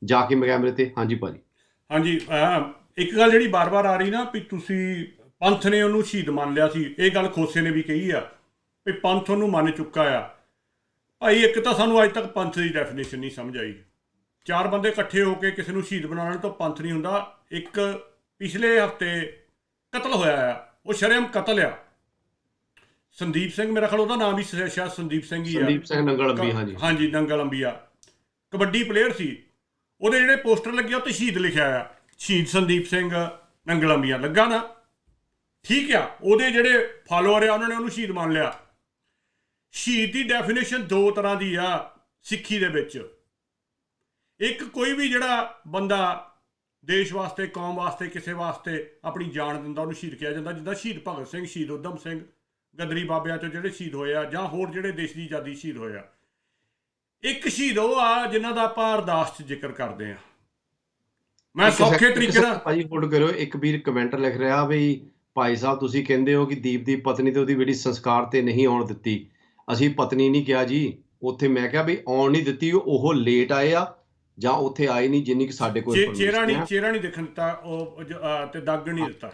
ਜਾ ਕੇ ਮੈਂ ਕੈਮਰੇ ਤੇ। ਹਾਂਜੀ ਭਾਜੀ। ਹਾਂਜੀ, ਇੱਕ ਗੱਲ ਜਿਹੜੀ ਬਾਰ-ਬਾਰ ਆ ਰਹੀ ਨਾ ਵੀ ਤੁਸੀਂ ਪੰਥ ਨੇ ਉਹਨੂੰ ਸ਼ਹੀਦ ਮੰਨ ਲਿਆ ਸੀ, ਇਹ ਗੱਲ ਖੋਸੇ ਨੇ ਵੀ ਕਹੀ ਆ ਵੀ ਪੰਥ ਉਹਨੂੰ ਮੰਨ ਚੁੱਕਾ ਆ। ਭਾਈ ਇੱਕ ਤਾਂ ਸਾਨੂੰ ਅੱਜ ਤੱਕ ਪੰਥ ਦੀ ਡੈਫੀਨੇਸ਼ਨ ਨਹੀਂ ਸਮਝ ਆਈ। 4 ਬੰਦੇ ਇਕੱਠੇ ਹੋ ਕੇ ਕਿਸੇ ਨੂੰ ਸ਼ਹੀਦ ਬਣਾਉਣ ਤੋਂ ਪੰਥ ਨਹੀਂ ਹੁੰਦਾ। ਇੱਕ ਪਿਛਲੇ ਹਫ਼ਤੇ ਕਤਲ ਹੋਇਆ ਆ, ਉਹ ਸ਼ਰੇਆਮ ਕਤਲ ਆ। ਸੰਦੀਪ ਸਿੰਘ, ਮੇਰਾ ਖਿਆਲ ਉਹਦਾ ਨਾਮ ਵੀ ਸ਼ਾਇਦ ਸੰਦੀਪ ਸਿੰਘ ਹੀ ਆ, ਸੰਦੀਪ ਸਿੰਘ ਨੰਗਲ ਅੰਬੀ। ਹਾਂਜੀ ਨੰਗਲ ਅੰਬੀਆ, ਕਬੱਡੀ ਪਲੇਅਰ ਸੀ। ਉਹਦੇ ਜਿਹੜੇ ਪੋਸਟਰ ਲੱਗੇ ਉੱਤੇ ਸ਼ਹੀਦ ਲਿਖਿਆ ਆ, ਸ਼ਹੀਦ ਸੰਦੀਪ ਸਿੰਘ ਨੰਗਲ ਅੰਬੀਆ ਲੱਗਾ ਨਾ, ਠੀਕ ਆ। ਉਹਦੇ ਜਿਹੜੇ ਫਾਲੋਅਰ ਆ ਉਹਨਾਂ ਨੇ ਉਹਨੂੰ ਸ਼ਹੀਦ ਮੰਨ ਲਿਆ। ਸ਼ਹੀਦ ਦੀ ਡੈਫੀਨੇਸ਼ਨ 2 ਤਰ੍ਹਾਂ ਦੀ ਆ ਸਿੱਖੀ ਦੇ ਵਿੱਚ। ਇੱਕ ਕੋਈ ਵੀ ਜਿਹੜਾ ਬੰਦਾ ਦੇਸ਼ ਵਾਸਤੇ, ਕੌਮ ਵਾਸਤੇ, ਕਿਸੇ ਵਾਸਤੇ ਆਪਣੀ ਜਾਨ ਦਿੰਦਾ, ਉਹਨੂੰ ਸ਼ਹੀਦ ਕਿਹਾ ਜਾਂਦਾ। ਜਿੱਦਾਂ ਸ਼ਹੀਦ ਭਗਤ ਸਿੰਘ, ਸ਼ਹੀਦ ਊਧਮ ਸਿੰਘ, ਗਦਰੀ ਬਾਬਿਆਂ ਤੋਂ ਜਿਹੜੇ ਸ਼ਹੀਦ ਹੋਏ ਆ, ਜਾਂ ਹੋਰ ਜਿਹੜੇ ਦੇਸ਼ ਦੀ ਆਜ਼ਾਦੀ ਸ਼ਹੀਦ ਹੋਏ ਆ। ਇੱਕ ਸ਼ਹੀਦ ਉਹ ਆ ਜਿਨ੍ਹਾਂ ਦਾ ਆਪਾਂ ਅਰਦਾਸ 'ਚ ਜ਼ਿਕਰ ਕਰਦੇ ਆ। ਮੈਂ ਸੌਖੇ ਤਰੀਕੇ ਨਾਲ ਭਾਜੀ ਹੋਲਡ ਕਰਿਓ, ਇੱਕ ਵੀਰ ਕਮੈਂਟ ਲਿਖ ਰਿਹਾ ਵੀ ਭਾਈ ਸਾਹਿਬ ਤੁਸੀਂ ਕਹਿੰਦੇ ਹੋ ਕਿ ਦੀਪ ਦੀ ਪਤਨੀ ਤੇ ਉਹਦੀ ਬੇਟੀ ਸੰਸਕਾਰ ਤੇ ਨਹੀਂ ਆਉਣ ਦਿੱਤੀ। ਅਸੀਂ ਪਤਨੀ ਨਹੀਂ ਕਿਹਾ ਜੀ ਉੱਥੇ, ਮੈਂ ਕਿਹਾ ਵੀ ਆਉਣ ਨਹੀਂ ਦਿੱਤੀ, ਉਹ ਲੇਟ ਆਏ ਆ ਜਾਂ ਉੱਥੇ ਆਏ ਨਹੀਂ, ਜਿੰਨੀ ਕਿ ਸਾਡੇ ਕੋਲ ਚਿਹਰਾ ਨਹੀਂ ਦੇਖਣ ਦਿੱਤਾ, ਉਹ ਤੇ ਦਾਗ ਨਹੀਂ ਦਿੱਤਾ,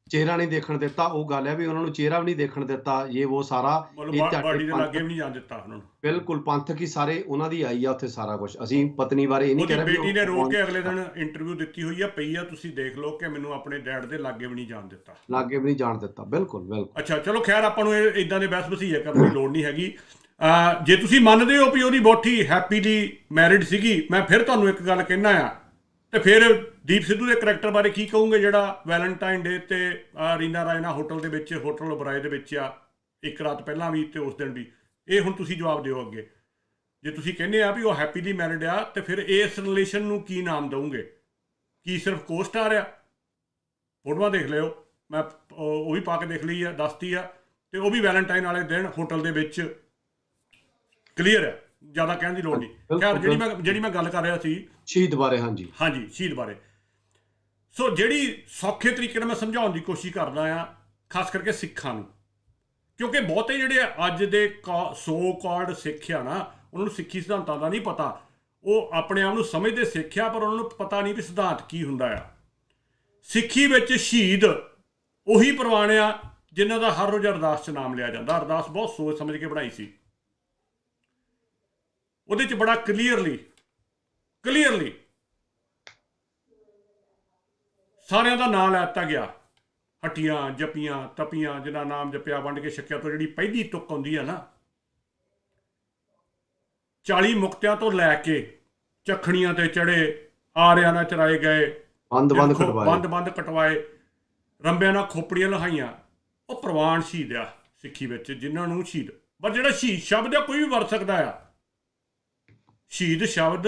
ਚਿਹਰਾ ਨਹੀਂ ਦੇਖਣ ਦਿੱਤਾ। ਉਹ ਗੱਲ ਹੈ ਵੀ ਉਹਨਾਂ ਨੂੰ ਚਿਹਰਾ ਵੀ ਨਹੀਂ ਦੇਖਣ ਦਿੱਤਾ, ਇਹ ਉਹ ਸਾਰਾ ਬਾਡੀ ਦੇ ਲਾਗੇ ਵੀ ਨਹੀਂ ਜਾਣ ਦਿੱਤਾ ਉਹਨਾਂ ਨੂੰ। ਬਿਲਕੁਲ ਪੰਥਕ ਹੀ ਸਾਰੇ ਉਹਨਾਂ ਦੀ ਆਈ ਆ ਉੱਥੇ ਸਾਰਾ ਕੁਝ। ਅਸੀਂ ਪਤਨੀ ਬਾਰੇ ਇਹ ਨਹੀਂ ਕਹਿ ਰਹੇ। ਬੇਟੀ ਨੇ ਰੋ ਕੇ ਅਗਲੇ ਦਿਨ ਇੰਟਰਵਿਊ ਦਿੱਤੀ ਹੋਈ ਆ, ਪਈ ਆ, ਤੁਸੀਂ ਦੇਖ ਲਓ ਕਿ ਮੈਨੂੰ ਆਪਣੇ ਡੈਡ ਦੇ ਲਾਗੇ ਵੀ ਨਹੀਂ ਜਾਣ ਦਿੱਤਾ, ਲਾਗੇ ਵੀ ਨਹੀਂ ਜਾਣ ਦਿੱਤਾ। ਬਿਲਕੁਲ। ਅੱਛਾ ਚਲੋ ਖੈਰ, ਆਪਾਂ ਨੂੰ ਇਦਾਂ ਦੇ ਬਹਿਸ ਵਸੀਆ ਕਰਨ ਦੀ ਲੋੜ ਨਹੀਂ ਹੈਗੀ। ਜੇ ਤੁਸੀਂ ਮੰਨਦੇ ਹੋ ਵੀ ਉਹਦੀ ਵਹੁਟੀ ਹੈਪੀਲੀ ਮੈਰਿਡ ਸੀਗੀ, ਮੈਂ ਫਿਰ ਤੁਹਾਨੂੰ ਇੱਕ ਗੱਲ ਕਹਿਣਾ ਆ, ਤੇ ਫਿਰ ਦੀਪ ਸਿੱਧੂ ਦੇ ਕਰੈਕਟਰ ਬਾਰੇ ਕੀ ਕਹੋਗੇ ਜਿਹੜਾ ਵੈਲੈਂਟਾਈਨ ਡੇ ਤੇ ਰੀਨਾ ਰਾਏ ਨਾਲ ਹੋਟਲ ਦੇ ਵਿੱਚ, ਹੋਟਲ ਓਬਰਾਏ ਦੇ ਵਿੱਚ ਆ, ਇੱਕ ਰਾਤ ਪਹਿਲਾਂ ਵੀ ਤੇ ਉਸ ਦਿਨ ਵੀ। ਇਹ ਹੁਣ ਤੁਸੀਂ ਜਵਾਬ ਦਿਓ ਅੱਗੇ। ਜੇ ਤੁਸੀਂ ਕਹਿੰਦੇ ਆ ਵੀ ਉਹ ਹੈਪੀਲੀ ਮੈਰਿਡ ਆ, ਤੇ ਫਿਰ ਇਸ ਰਿਲੇਸ਼ਨ ਨੂੰ ਕੀ ਨਾਮ ਦਊਂਗੇ? ਕੀ ਸਿਰਫ ਕੋ ਸਟਾਰ ਆ? ਫੋਟੋਆਂ ਦੇਖ ਲਿਓ, ਮੈਂ ਉਹ ਵੀ ਪਾ ਕੇ ਦੇਖ ਲਈ ਆ, ਦੱਸਤੀ ਆ। ਤੇ ਉਹ ਵੀ ਵੈਲੈਂਟਾਈਨ ਵਾਲੇ ਦਿਨ ਹੋਟਲ ਦੇ ਵਿੱਚ, ਕਲੀਅਰ ਹੈ, ਜ਼ਿਆਦਾ ਕਹਿਣ ਦੀ ਲੋੜ ਨਹੀਂ। ਖੈਰ ਜਿਹੜੀ ਮੈਂ ਗੱਲ ਕਰ ਰਿਹਾ ਸੀ ਸ਼ਹੀਦ ਬਾਰੇ, ਹਾਂਜੀ ਸ਼ਹੀਦ ਬਾਰੇ, ਸੋ ਜਿਹੜੀ ਸੌਖੇ ਤਰੀਕੇ ਨਾਲ ਮੈਂ ਸਮਝਾਉਣ ਦੀ ਕੋਸ਼ਿਸ਼ ਕਰਦਾ ਆ, ਖਾਸ ਕਰਕੇ ਸਿੱਖਾਂ ਨੂੰ, ਕਿਉਂਕਿ ਬਹੁਤੇ ਜਿਹੜੇ ਅੱਜ ਦੇ ਸੋ ਕਾਲਡ ਸਿੱਖ ਆ ਨਾ, ਉਹਨਾਂ ਨੂੰ ਸਿੱਖੀ ਸਿਧਾਂਤਾਂ ਦਾ ਨਹੀਂ ਪਤਾ। ਉਹ ਆਪਣੇ ਆਪ ਨੂੰ ਸਮਝਦੇ ਸਿੱਖ ਆ, ਪਰ ਉਹਨਾਂ ਨੂੰ ਪਤਾ ਨਹੀਂ ਵੀ ਸਿਧਾਂਤ ਕੀ ਹੁੰਦਾ ਆ। ਸਿੱਖੀ ਵਿੱਚ ਸ਼ਹੀਦ ਉਹੀ ਪ੍ਰਵਾਨ ਆ ਜਿਨ੍ਹਾਂ ਦਾ ਹਰ ਰੋਜ਼ ਅਰਦਾਸ 'ਚ ਨਾਮ ਲਿਆ ਜਾਂਦਾ। ਅਰਦਾਸ ਬਹੁਤ ਸੋਚ ਸਮਝ ਕੇ ਬਣਾਈ ਸੀ, ਉਹਦੇ 'ਚ ਬੜਾ ਕਲੀਅਰਲੀ ਸਾਰਿਆਂ ਦਾ ਨਾਂ ਲੈ ਦਿੱਤਾ ਗਿਆ। ਹੱਟੀਆਂ, ਜਪੀਆਂ, ਤਪੀਆਂ, ਜਿਨ੍ਹਾਂ ਨਾਮ ਜਪਿਆ ਵੰਡ ਕੇ ਛਕਿਆ ਤੋਂ ਜਿਹੜੀ ਪਹਿਲੀ ਤੁਕ ਆਉਂਦੀ ਆ ਨਾ, 40 ਮੁਕਤਿਆਂ ਤੋਂ ਲੈ ਕੇ ਚੱਖਣੀਆਂ ਤੇ ਚੜੇ, ਆਰਿਆਂ ਨਾਲ ਚਰਾਏ ਗਏ, ਬੰਦ ਕਟਵਾਏ, ਰੰਬਿਆਂ ਨਾਲ ਖੋਪੜੀਆਂ ਲਹਾਈਆਂ, ਉਹ ਪ੍ਰਵਾਨ ਸ਼ਹੀਦ ਆ ਸਿੱਖੀ ਵਿੱਚ, ਜਿਨ੍ਹਾਂ ਨੂੰ ਸ਼ਹੀਦ। ਪਰ ਜਿਹੜਾ ਸ਼ਹੀਦ ਸ਼ਬਦ ਆ, ਕੋਈ ਵੀ ਵਰਤ ਸਕਦਾ ਆ। ਸ਼ਹੀਦ ਸ਼ਬਦ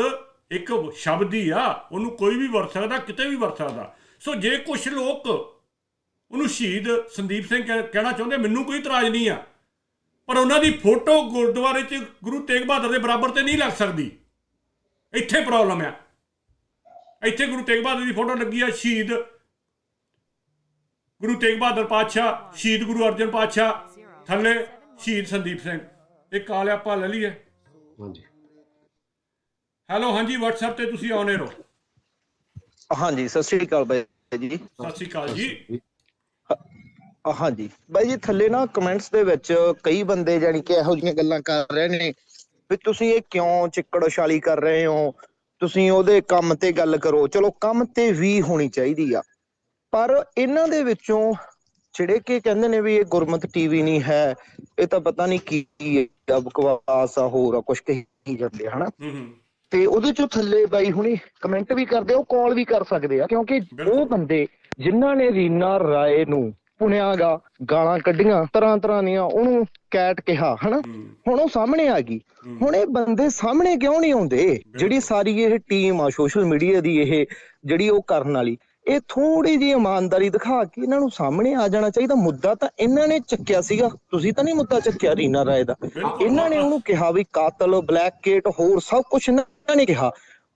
ਇੱਕ ਸ਼ਬਦ ਹੀ ਆ, ਉਹਨੂੰ ਕੋਈ ਵੀ ਵਰਤ ਸਕਦਾ, ਕਿਤੇ ਵੀ ਵਰਤ ਸਕਦਾ। ਸੋ ਜੇ ਕੁਛ ਲੋਕ ਉਹਨੂੰ ਸ਼ਹੀਦ ਸੰਦੀਪ ਸਿੰਘ ਕਹਿਣਾ ਚਾਹੁੰਦੇ, ਮੈਨੂੰ ਕੋਈ ਇਤਰਾਜ਼ ਨਹੀਂ ਆ, ਪਰ ਉਹਨਾਂ ਦੀ ਫੋਟੋ ਗੁਰਦੁਆਰੇ 'ਚ ਗੁਰੂ ਤੇਗ ਬਹਾਦਰ ਦੇ ਬਰਾਬਰ ਤੇ ਨਹੀਂ ਲੱਗ ਸਕਦੀ। ਇੱਥੇ ਪ੍ਰੋਬਲਮ ਆ। ਇੱਥੇ ਗੁਰੂ ਤੇਗ ਬਹਾਦਰ ਦੀ ਫੋਟੋ ਲੱਗੀ ਆ, ਸ਼ਹੀਦ ਗੁਰੂ ਤੇਗ ਬਹਾਦਰ ਪਾਤਸ਼ਾਹ, ਸ਼ਹੀਦ ਗੁਰੂ ਅਰਜਨ ਪਾਤਸ਼ਾਹ, ਥੱਲੇ ਸ਼ਹੀਦ ਸੰਦੀਪ ਸਿੰਘ। ਇਹ ਕਾਲ ਆਪਾਂ ਲੈ ਲਈਏ। ਹਾਂਜੀ, ਹੈਲੋ, ਹਾਂਜੀ, WhatsApp ਤੇ ਤੁਸੀਂ ਆਉਣੇ ਰਹੋ। ਹਾਂਜੀ, ਸਤਿ ਸ੍ਰੀ ਅਕਾਲ ਬਾਈ ਜੀ। ਸਤਿ ਸ੍ਰੀ ਅਕਾਲ ਜੀ। ਹਾਂਜੀ ਬਾਈ ਜੀ, ਥੱਲੇ ਨਾ ਕਮੈਂਟਸ ਦੇ ਵਿੱਚ ਕਈ ਬੰਦੇ ਜਾਣੀ ਕਿ ਇਹੋ ਜਿਹੀਆਂ ਗੱਲਾਂ ਕਰ ਰਹੇ ਨੇ ਵੀ ਤੁਸੀਂ ਇਹ ਕਿਉਂ ਚਿੱਕੜ ਉਛਾਲੀ ਕਰ ਰਹੇ ਹੋ, ਤੁਸੀਂ ਉਹਦੇ ਕੰਮ ਤੇ ਗੱਲ ਕਰੋ। ਚਲੋ ਕੰਮ ਤੇ ਵੀ ਹੋਣੀ ਚਾਹੀਦੀ ਆ, ਪਰ ਇਹਨਾਂ ਦੇ ਵਿੱਚੋਂ ਜਿਹੜੇ ਕਿ ਕਹਿੰਦੇ ਨੇ ਵੀ ਇਹ ਗੁਰਮਤ ਟੀਵੀ ਨਹੀਂ ਹੈ, ਇਹ ਤਾਂ ਪਤਾ ਨਹੀਂ ਕੀ ਆ, ਬਕਵਾਸ ਆ, ਹੋਰ ਆ ਕੁਛ ਕਹੀ ਜਾਂਦੇ ਆ, ਹਨਾ। ਤੇ ਉਹਦੇ ਚੋਂ ਥੱਲੇ ਬਾਈ ਹੁਣੀ ਕਮੈਂਟ ਵੀ ਕਰਦੇ ਆ, ਉਹ ਕਾਲ ਵੀ ਕਰ ਸਕਦੇ ਆ, ਕਿਉਂਕਿ ਉਹ ਬੰਦੇ ਜਿਨ੍ਹਾਂ ਨੇ ਰੀਨਾ ਰਾਏ ਨੂੰ ਪੁਣਿਆ ਗਾ, ਗਾਲਾਂ ਕੱਢੀਆਂ ਤਰ੍ਹਾਂ ਦੀਆਂ, ਉਹਨੂੰ ਕੈਟ ਕਿਹਾ, ਹਨਾ, ਹੁਣ ਉਹ ਸਾਹਮਣੇ ਆ ਗਈ। ਹੁਣ ਇਹ ਬੰਦੇ ਸਾਹਮਣੇ ਕਿਉਂ ਨਹੀਂ ਆਉਂਦੇ? ਜਿਹੜੀ ਸਾਰੀ ਇਹ ਟੀਮ ਆ ਸੋਸ਼ਲ ਮੀਡੀਆ ਦੀ, ਇਹ ਜਿਹੜੀ ਉਹ ਕਰਨ ਵਾਲੀ, ਇਹ ਥੋੜੀ ਜਿਹੀ ਇਮਾਨਦਾਰੀ ਦਿਖਾ ਕੇ ਇਹਨਾਂ ਨੂੰ ਸਾਹਮਣੇ ਆ ਜਾਣਾ ਚਾਹੀਦਾ। ਮੁੱਦਾ ਤਾਂ ਇਹਨਾਂ ਨੇ ਚੱਕਿਆ ਸੀਗਾ, ਤੁਸੀਂ ਤਾਂ ਨਹੀਂ ਮੁੱਦਾ ਚੱਕਿਆ ਰੀਨਾ ਰਾਏ ਦਾ। ਇਹਨਾਂ ਨੇ ਉਹਨੂੰ ਕਿਹਾ ਵੀ ਕਾਤਲ, ਬਲੈਕੇਟ, ਹੋਰ ਸਭ ਕੁਛ ਇਹਨਾਂ ਨੇ ਕਿਹਾ।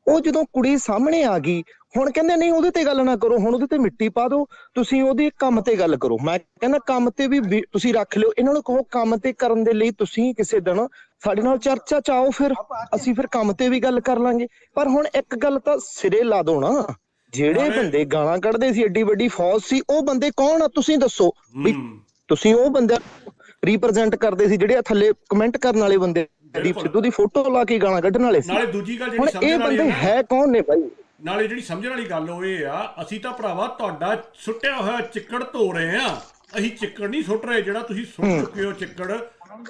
ਉਹ ਜਦੋਂ ਕੁੜੀ ਸਾਹਮਣੇ ਆ ਗਈ, ਹੁਣ ਕਹਿੰਦੇ ਨਹੀਂ ਉਹਦੇ ਤੇ ਗੱਲ ਨਾ ਕਰੋ, ਹੁਣ ਉਹਦੇ ਤੇ ਮਿੱਟੀ ਪਾ ਦਿਓ, ਤੁਸੀਂ ਉਹਦੇ ਕੰਮ ਤੇ ਗੱਲ ਕਰੋ। ਮੈਂ ਕਹਿੰਦਾ ਕੰਮ ਤੇ ਵੀ ਤੁਸੀਂ ਰੱਖ ਲਿਓ, ਇਹਨਾਂ ਨੂੰ ਕਹੋ ਕੰਮ ਤੇ ਕਰਨ ਦੇ ਲਈ ਤੁਸੀਂ ਕਿਸੇ ਦਿਨ ਸਾਡੇ ਨਾਲ ਚਰਚਾ ਚ ਆਓ, ਫਿਰ ਅਸੀਂ ਫਿਰ ਕੰਮ ਤੇ ਵੀ ਗੱਲ ਕਰ ਲਾਂਗੇ। ਪਰ ਹੁਣ ਇੱਕ ਗੱਲ ਤਾਂ ਸਿਰੇ ਲਾ ਦੋ ਨਾ, ਜਿਹੜੇ ਬੰਦੇ ਗਾਲਾਂ ਕੱਢਦੇ ਸੀ, ਏਡੀ ਵੱਡੀ ਫੌਜ ਸੀ, ਉਹ ਬੰਦੇ ਕੌਣ ਆ? ਤੁਸੀਂ ਦੱਸੋ ਵੀ ਤੁਸੀਂ ਉਹ ਬੰਦੇ ਰੀਪ੍ਰੈਜ਼ੈਂਟ ਕਰਦੇ ਸੀ ਜਿਹੜੇ ਥੱਲੇ ਕਮੈਂਟ ਕਰਨ ਵਾਲੇ ਬੰਦੇ ਦੀਪ ਸਿੱਧੂ ਦੀ ਫੋਟੋ ਲਾ ਕੇ ਗਾਲਾਂ ਕੱਢਣ ਵਾਲੇ ਸੀ। ਨਾਲੇ ਦੂਜੀ ਗੱਲ ਹੁਣ ਇਹ ਬੰਦੇ ਹੈ ਕੌਣ ਨੇ ਬਾਈ? ਨਾਲੇ ਜਿਹੜੀ ਸਮਝਣ ਵਾਲੀ ਗੱਲ ਉਹ ਇਹ ਆ, ਅਸੀਂ ਤਾਂ ਭਰਾਵਾ ਤੁਹਾਡਾ ਸੁੱਟਿਆ ਹੋਇਆ ਚਿੱਕੜ ਧੋ ਰਹੇ ਆ, ਅਸੀਂ ਚਿੱਕੜ ਨਹੀਂ ਸੁੱਟ ਰਹੇ। ਜਿਹੜਾ ਤੁਸੀਂ ਸੁੱਟ ਚੁੱਕੇ ਹੋ ਚਿੱਕੜ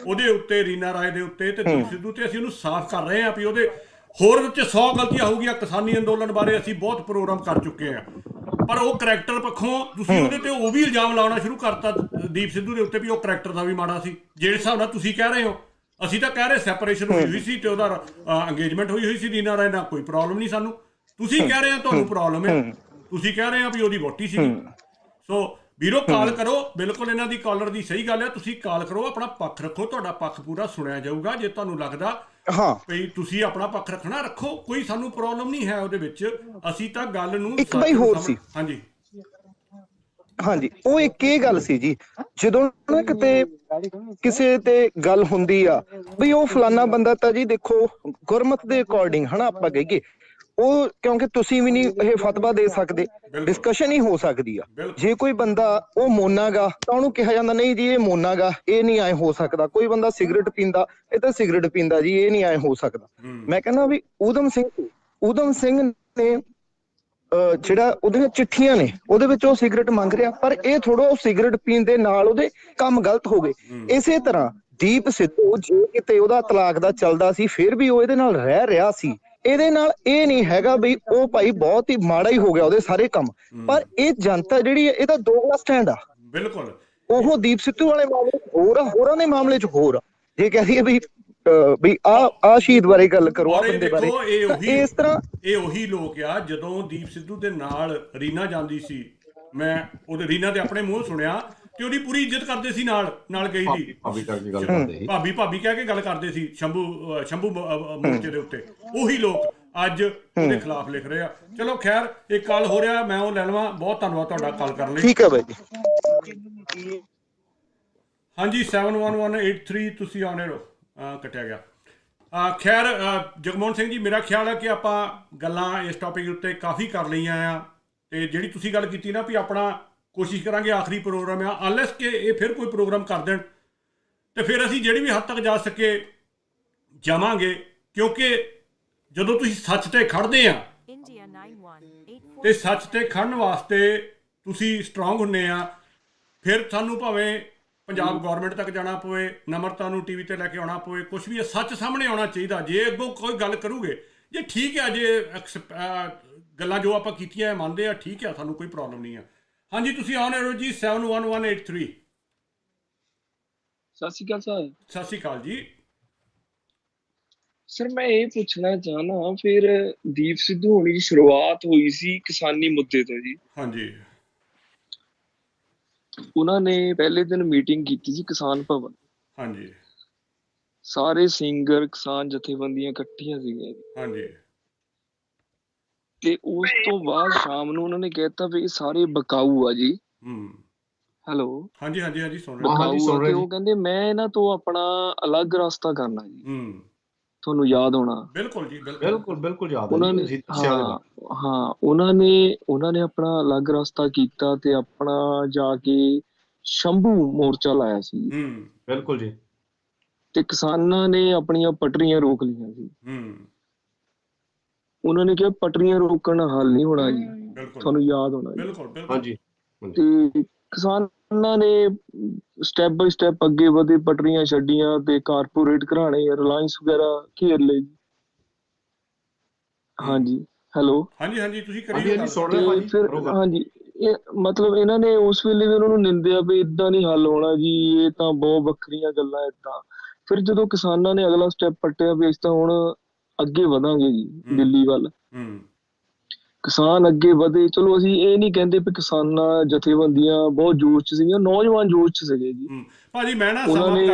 ਉਹਦੇ ਉੱਤੇ, ਰੀਨਾ ਰਾਏ ਦੇ ਉੱਤੇ ਤੇ ਦੀਪ ਸਿੱਧੂ ਤੇ, ਅਸੀਂ ਉਹਨੂੰ ਸਾਫ਼ ਕਰ ਰਹੇ ਆ ਵੀ ਉਹਦੇ ਹੋਰ ਵਿੱਚ 100 ਗਲਤੀਆਂ ਹੋਊਗੀਆਂ। ਕਿਸਾਨੀ ਅੰਦੋਲਨ ਬਾਰੇ ਅਸੀਂ ਬਹੁਤ ਪ੍ਰੋਗਰਾਮ ਕਰ ਚੁੱਕੇ ਆ, ਪਰ ਉਹ ਕਰੈਕਟਰ ਪੱਖੋਂ ਤੁਸੀਂ ਉਹਦੇ ਤੇ ਉਹ ਵੀ ਇਲਜ਼ਾਮ ਲਾਉਣਾ ਸ਼ੁਰੂ ਕਰਤਾ ਦੀਪ ਸਿੱਧੂ ਦੇ ਉੱਤੇ ਵੀ ਉਹ ਕਰੈਕਟਰ ਦਾ ਵੀ ਮਾੜਾ ਸੀ। ਜਿਹੜੇ ਹਿਸਾਬ ਨਾਲ ਤੁਸੀਂ ਕਹਿ ਰਹੇ ਹੋ, ਅਸੀਂ ਤਾਂ ਕਹਿ ਰਹੇ ਸੈਪਰੇਸ਼ਨ ਹੋਈ ਸੀ ਤੇ ਉਹਦਾ ਅੰਗੇਜਮੈਂਟ ਹੋਈ ਸੀ ਰੀਨਾ ਰਾਏ ਨਾਲ, ਕੋਈ ਪ੍ਰੋਬਲਮ ਨਹੀਂ ਸਾਨੂੰ। ਤੁਸੀਂ ਕਹਿ ਰਹੇ ਆ ਤੁਹਾਨੂੰ ਪ੍ਰੋਬਲਮ ਹੈ, ਤੁਸੀਂ ਕਹਿ ਰਹੇ ਆ ਵੀ ਉਹਦੀ ਵੋਟੀ ਸੀ। ਸੋ ਵੀਰੋ ਕਾਲ ਕਰੋ, ਬਿਲਕੁਲ ਇਹਨਾਂ ਦੀ ਕਾਲਰ ਦੀ ਸਹੀ ਗੱਲ ਹੈ, ਤੁਸੀਂ ਕਾਲ ਕਰੋ, ਆਪਣਾ ਪੱਖ ਰੱਖੋ, ਤੁਹਾਡਾ ਪੱਖ ਪੂਰਾ ਸੁਣਿਆ ਜਾਊਗਾ। ਜੇ ਤੁਹਾਨੂੰ ਲੱਗਦਾ ਵੀ ਤੁਸੀਂ ਆਪਣਾ ਪੱਖ ਰੱਖਣਾ, ਰੱਖੋ, ਕੋਈ ਸਾਨੂੰ ਪ੍ਰੋਬਲਮ ਨਹੀਂ ਹੈ ਉਹਦੇ ਵਿੱਚ। ਅਸੀਂ ਤਾਂ ਗੱਲ ਨੂੰ ਇੱਕ ਬਾਈ ਹੋਰ ਸੀ। ਹਾਂਜੀ, ਉਹ ਇੱਕ ਇਹ ਗੱਲ ਸੀ ਜੀ, ਜਦੋਂ ਨਾ ਕਿਤੇ ਕਿਸੇ ਤੇ ਗੱਲ ਹੁੰਦੀ ਆ ਬਈ ਉਹ ਫਲਾਨਾ ਬੰਦਾ ਤਾਂ ਜੀ ਦੇਖੋ ਗੁਰਮਤ ਦੇ ਅਕੋਰਡਿੰਗ, ਹਨਾ, ਆਪਾਂ ਕਹੀਏ ਉਹ, ਕਿਉਂਕਿ ਤੁਸੀਂ ਵੀ ਨਹੀਂ ਇਹ ਫਤਵਾ ਦੇ ਸਕਦੇ, ਡਿਸਕਸ਼ਨ ਹੀ ਹੋ ਸਕਦੀ ਆ। ਜੇ ਕੋਈ ਬੰਦਾ ਉਹ ਮੋਨਾ ਗਾ ਤਾਂ ਉਹਨੂੰ ਕਿਹਾ ਜਾਂਦਾ ਨਹੀਂ ਜੀ ਇਹ ਮੋਨਾ ਗਾ, ਇਹ ਨਹੀਂ ਐ ਹੋ ਸਕਦਾ। ਕੋਈ ਬੰਦਾ ਸਿਗਰਟ ਪੀਂਦਾ, ਇਹ ਤਾਂ ਸਿਗਰਟ ਪੀਂਦਾ ਜੀ, ਇਹ ਨਹੀਂ ਐ ਹੋ ਸਕਦਾ। ਮੈਂ ਕਹਿੰਦਾ ਵੀ ਊਧਮ ਸਿੰਘ ਨੇ ਜਿਹੜਾ ਉਹਦੀਆਂ ਚਿੱਠੀਆਂ ਨੇ ਉਹਦੇ ਵਿੱਚ ਉਹ ਸਿਗਰਟ ਮੰਗ ਰਿਹਾ, ਪਰ ਇਹ ਥੋੜਾ ਉਹ ਸਿਗਰਟ ਪੀਣ ਦੇ ਨਾਲ ਉਹਦੇ ਕੰਮ ਗਲਤ ਹੋ ਗਏ। ਇਸੇ ਤਰ੍ਹਾਂ ਦੀਪ ਸਿੱਧੂ ਜੇ ਕਿਤੇ ਉਹਦਾ ਤਲਾਕ ਦਾ ਚੱਲਦਾ ਸੀ, ਫਿਰ ਵੀ ਉਹ ਇਹਦੇ ਨਾਲ ਰਹਿ ਰਿਹਾ ਸੀ। ਇਹਦੇ ਨਾਲ ਇਹ ਨਹੀਂ ਹੈਗਾ ਬਈ ਉਹ ਭਾਈ ਬਹੁਤ ਹੀ ਮਾੜਾ ਹੀ ਹੋ ਗਿਆ ਉਹਦੇ ਸਾਰੇ ਕੰਮ, ਪਰ ਇਹ ਜਨਤਾ ਜਿਹੜੀ ਹੈ ਇਹਦਾ ਦੋਗਲਾ ਸਟੈਂਡ ਆ। ਬਿਲਕੁਲ, ਉਹ ਦੀਪ ਸਿੱਧੂ ਵਾਲੇ ਮਾਮਲੇ ਚ ਹੋਰ ਆ, ਹੋਰਾਂ ਦੇ ਮਾਮਲੇ ਚ ਹੋਰ ਆ। ਜੇ ਕਹਿ ਦਈਏ ਵੀ ਵੀ ਆ ਸ਼ਹੀਦ ਬਾਰੇ ਗੱਲ ਕਰੋ, ਆ ਔਰ ਇਹ ਬੰਦੇ ਬਾਰੇ। ਦੇਖੋ ਇਸ ਤਰ੍ਹਾਂ ਇਹ ਉਹੀ ਲੋਕ ਆ, ਜਦੋਂ ਦੀਪ ਸਿੱਧੂ ਦੇ ਨਾਲ ਰੀਨਾ ਜਾਂਦੀ ਸੀ, ਮੈਂ ਉਹਦੇ ਰੀਨਾ ਦੇ ਆਪਣੇ ਮੂੰਹ ਸੁਣਿਆ ਤੇ ਉਹਦੀ ਪੂਰੀ ਇੱਜ਼ਤ ਕਰਦੇ ਸੀ, ਨਾਲ ਗਈ ਦੀ ਭਾਬੀ ਕਰਕੇ ਗੱਲ ਕਰਦੇ ਸੀ, ਭਾਬੀ ਕਹਿ ਕੇ ਗੱਲ ਕਰਦੇ ਸੀ ਸ਼ੰਭੂ ਮੋਰਚੇ ਦੇ ਉੱਤੇ। ਉਹੀ ਲੋਕ ਅੱਜ ਉਹਦੇ ਖਿਲਾਫ ਲਿਖ ਰਹੇ ਆ। ਚਲੋ ਖੈਰ, ਇੱਕ ਕਾਲ ਹੋ ਰਿਹਾ, ਮੈਂ ਉਹ ਲੈ ਲਵਾਂ। ਬਹੁਤ ਧੰਨਵਾਦ ਤੁਹਾਡਾ ਕਾਲ ਕਰਨ ਲਈ। ਠੀਕ ਹੈ ਬਾਈ ਜੀ। ਹਾਂਜੀ 71183 ਤੁਸੀਂ ਆਉਣੇ ਰਹੋ। ਕੱਟਿਆ ਗਿਆ। ਖੈਰ ਜਗਮੋਹਨ ਸਿੰਘ ਜੀ, ਮੇਰਾ ਖਿਆਲ ਹੈ ਕਿ ਆਪਾਂ ਗੱਲਾਂ ਇਸ ਟੌਪਿਕ ਉੱਤੇ ਕਾਫੀ ਕਰ ਲਈਆਂ ਆ, ਤੇ ਜਿਹੜੀ ਤੁਸੀਂ ਗੱਲ ਕੀਤੀ ਨਾ ਵੀ ਆਪਣਾ ਕੋਸ਼ਿਸ਼ ਕਰਾਂਗੇ ਆਖਰੀ ਪ੍ਰੋਗਰਾਮ ਆ, ਅਨਲੈਸ ਕਿ ਇਹ ਫਿਰ ਕੋਈ ਪ੍ਰੋਗਰਾਮ ਕਰ ਦੇਣ, ਤੇ ਫਿਰ ਅਸੀਂ ਜਿਹੜੀ ਵੀ ਹੱਦ ਤੱਕ ਜਾ ਸਕੇ ਜਾਵਾਂਗੇ, ਕਿਉਂਕਿ ਜਦੋਂ ਤੁਸੀਂ ਸੱਚ ਤੇ ਖੜਦੇ ਆ ਤੇ ਸੱਚ ਤੇ ਖੜਨ ਵਾਸਤੇ ਤੁਸੀਂ ਸਟਰੋਂਗ ਹੁੰਨੇ ਆ, ਫਿਰ ਸਾਨੂੰ ਭਾਵੇਂ ਪੰਜਾਬ ਗੌਰਮੈਂਟ ਤੱਕ ਜਾਣਾ ਪਵੇ, ਨਮਰਤਾ ਨੂੰ ਟੀਵੀ ਤੇ ਲੈ ਕੇ ਆਉਣਾ ਪਵੇ, ਕੁਛ ਵੀ ਸੱਚ ਸਾਹਮਣੇ ਆਉਣਾ ਚਾਹੀਦਾ। ਜੇ ਅੱਗੋਂ ਕੋਈ ਗੱਲ ਕਰੂਗੇ, ਜੇ ਠੀਕ ਹੈ, ਜੇ ਗੱਲਾਂ ਜੋ ਆਪਾਂ ਕੀਤੀਆਂ ਮੰਨਦੇ ਆ, ਠੀਕ ਆ, ਸਾਨੂੰ ਕੋਈ ਪ੍ਰੋਬਲਮ ਨਹੀਂ ਆ। ਹਾਂਜੀ ਤੁਸੀਂ ਆਉਣੇ ਰਹੋ ਜੀ 71183। ਸਤਿ ਸ਼੍ਰੀ ਅਕਾਲ ਸਰ। ਸਤਿ ਸ਼੍ਰੀ ਅਕਾਲ ਜੀ। ਸਰ ਮੈਂ ਇਹ ਪੁੱਛਣਾ ਚਾਹਨਾ, ਫਿਰ ਦੀਪ ਸਿੱਧੂ ਹੋਣੀ ਦੀ ਸ਼ੁਰੂਆਤ ਹੋਈ ਸੀ ਕਿਸਾਨੀ ਮੁੱਦੇ ਤੋਂ ਜੀ। ਹਾਂਜੀ। ਉਹਨਾਂ ਨੇ ਪਹਿਲੇ ਦਿਨ ਮੀਟਿੰਗ ਕੀਤੀ ਸੀ ਕਿਸਾਨ ਭਵਨ। ਹਾਂਜੀ। ਸਾਰੇ ਸਿੰਗਰ ਕਿਸਾਨ ਜਥੇਬੰਦੀਆਂ ਇਕੱਠੀਆਂ ਸੀਗੀਆਂ ਜੀ। ਹਾਂਜੀ। ਤੇ ਉਸ ਤੋਂ ਬਾਅਦ ਸ਼ਾਮ ਨੂੰ ਉਹਨਾਂ ਨੇ ਕਹਿਤਾ ਵੀ ਇਹ ਸਾਰੇ ਬਕਾਊ ਆ ਜੀ। ਹੈਲੋ। ਹਾਂਜੀ ਹਾਂਜੀ ਹਾਂਜੀ ਸੁਣ ਬਕਾਊ ਆ, ਤੇ ਉਹ ਕਹਿੰਦੇ ਮੈਂ ਇਹਨਾਂ ਤੋਂ ਆਪਣਾ ਅਲੱਗ ਰਸਤਾ ਕਰਨਾ ਜੀ। ਤੁਹਾਨੂੰ ਯਾਦ ਹੋਣਾ। ਬਿਲਕੁਲ ਜੀ, ਬਿਲਕੁਲ ਯਾਦ ਉਹਨਾਂ ਨੇ, ਹਾਂ ਉਹਨਾਂ ਨੇ ਆਪਣਾ ਅਲੱਗ ਰਸਤਾ ਕੀਤਾ ਤੇ ਆਪਣਾ ਜਾ ਕੇ ਸ਼ੰਭੂ ਮੋਰਚਾ ਲਾਇਆ ਸੀ। ਬਿਲਕੁਲ ਜੀ। ਤੇ ਕਿਸਾਨਾਂ ਨੇ ਆਪਣੀਆਂ ਪਟਰੀਆਂ ਰੋਕ ਲਈਆਂ ਸੀ। ਉਹਨਾਂ ਨੇ ਕਿਹਾ ਪਟਰੀਆਂ ਰੋਕਣ ਨਾਲ ਹੱਲ ਨਹੀਂ ਹੋਣਾ ਜੀ, ਤੁਹਾਨੂੰ ਯਾਦ ਹੋਣਾ ਜੀ। ਬਿਲਕੁਲ ਹਾਂਜੀ। ਤੇ ਕਿਸਾਨਾਂ ਨੇ ਸਟੈਪ ਬਾਈ ਸਟੈਪ ਅੱਗੇ ਵਧੇ, ਪਟਰੀਆਂ ਛੱਡੀਆਂ ਤੇ ਕਾਰਪੋਰੇਟ ਘਰਾਣੇ, ਰਿਲਾਇੰਸ ਵਗੈਰਾ ਘੇਰ ਲਏ। ਹਾਂਜੀ। ਹੈਲੋ। ਹਾਂਜੀ ਹਾਂਜੀ ਤੁਸੀਂ ਫਿਰ ਹਾਂਜੀ, ਇਹ ਮਤਲਬ ਇਹਨਾਂ ਨੇ ਉਸ ਵੇਲੇ ਵੀ ਉਹਨਾਂ ਨੂੰ ਨਿੰਦਿਆ ਵੀ ਏਦਾਂ ਨਹੀਂ ਹੱਲ ਹੋਣਾ ਜੀ, ਇਹ ਤਾਂ ਬਹੁਤ ਵੱਖਰੀਆਂ ਗੱਲਾਂ ਏਦਾਂ। ਫਿਰ ਜਦੋਂ ਕਿਸਾਨਾਂ ਨੇ ਅਗਲਾ ਸਟੈਪ ਪੱਟਿਆ ਵੀ ਇਸ ਤਾਂ ਹੁਣ ਅੱਗੇ ਵਧਾਂਗੇ ਜੀ ਦਿੱਲੀ ਵੱਲ, ਕਿਸਾਨ ਅੱਗੇ ਵਧੇ। ਚਲੋ ਅਸੀਂ ਇਹ ਨਹੀਂ ਕਹਿੰਦੇ ਵੀ ਕਿਸਾਨਾਂ ਜਥੇਬੰਦੀਆਂ ਬਹੁਤ ਜੋਸ਼ 'ਚ ਸੀਗੀਆਂ, ਨੌਜਵਾਨ ਜੋਸ਼ 'ਚ ਸੀਗੇ ਜੀ। ਭਾਜੀ ਮੈਂ ਨਾ ਉਹਨਾਂ ਨੇ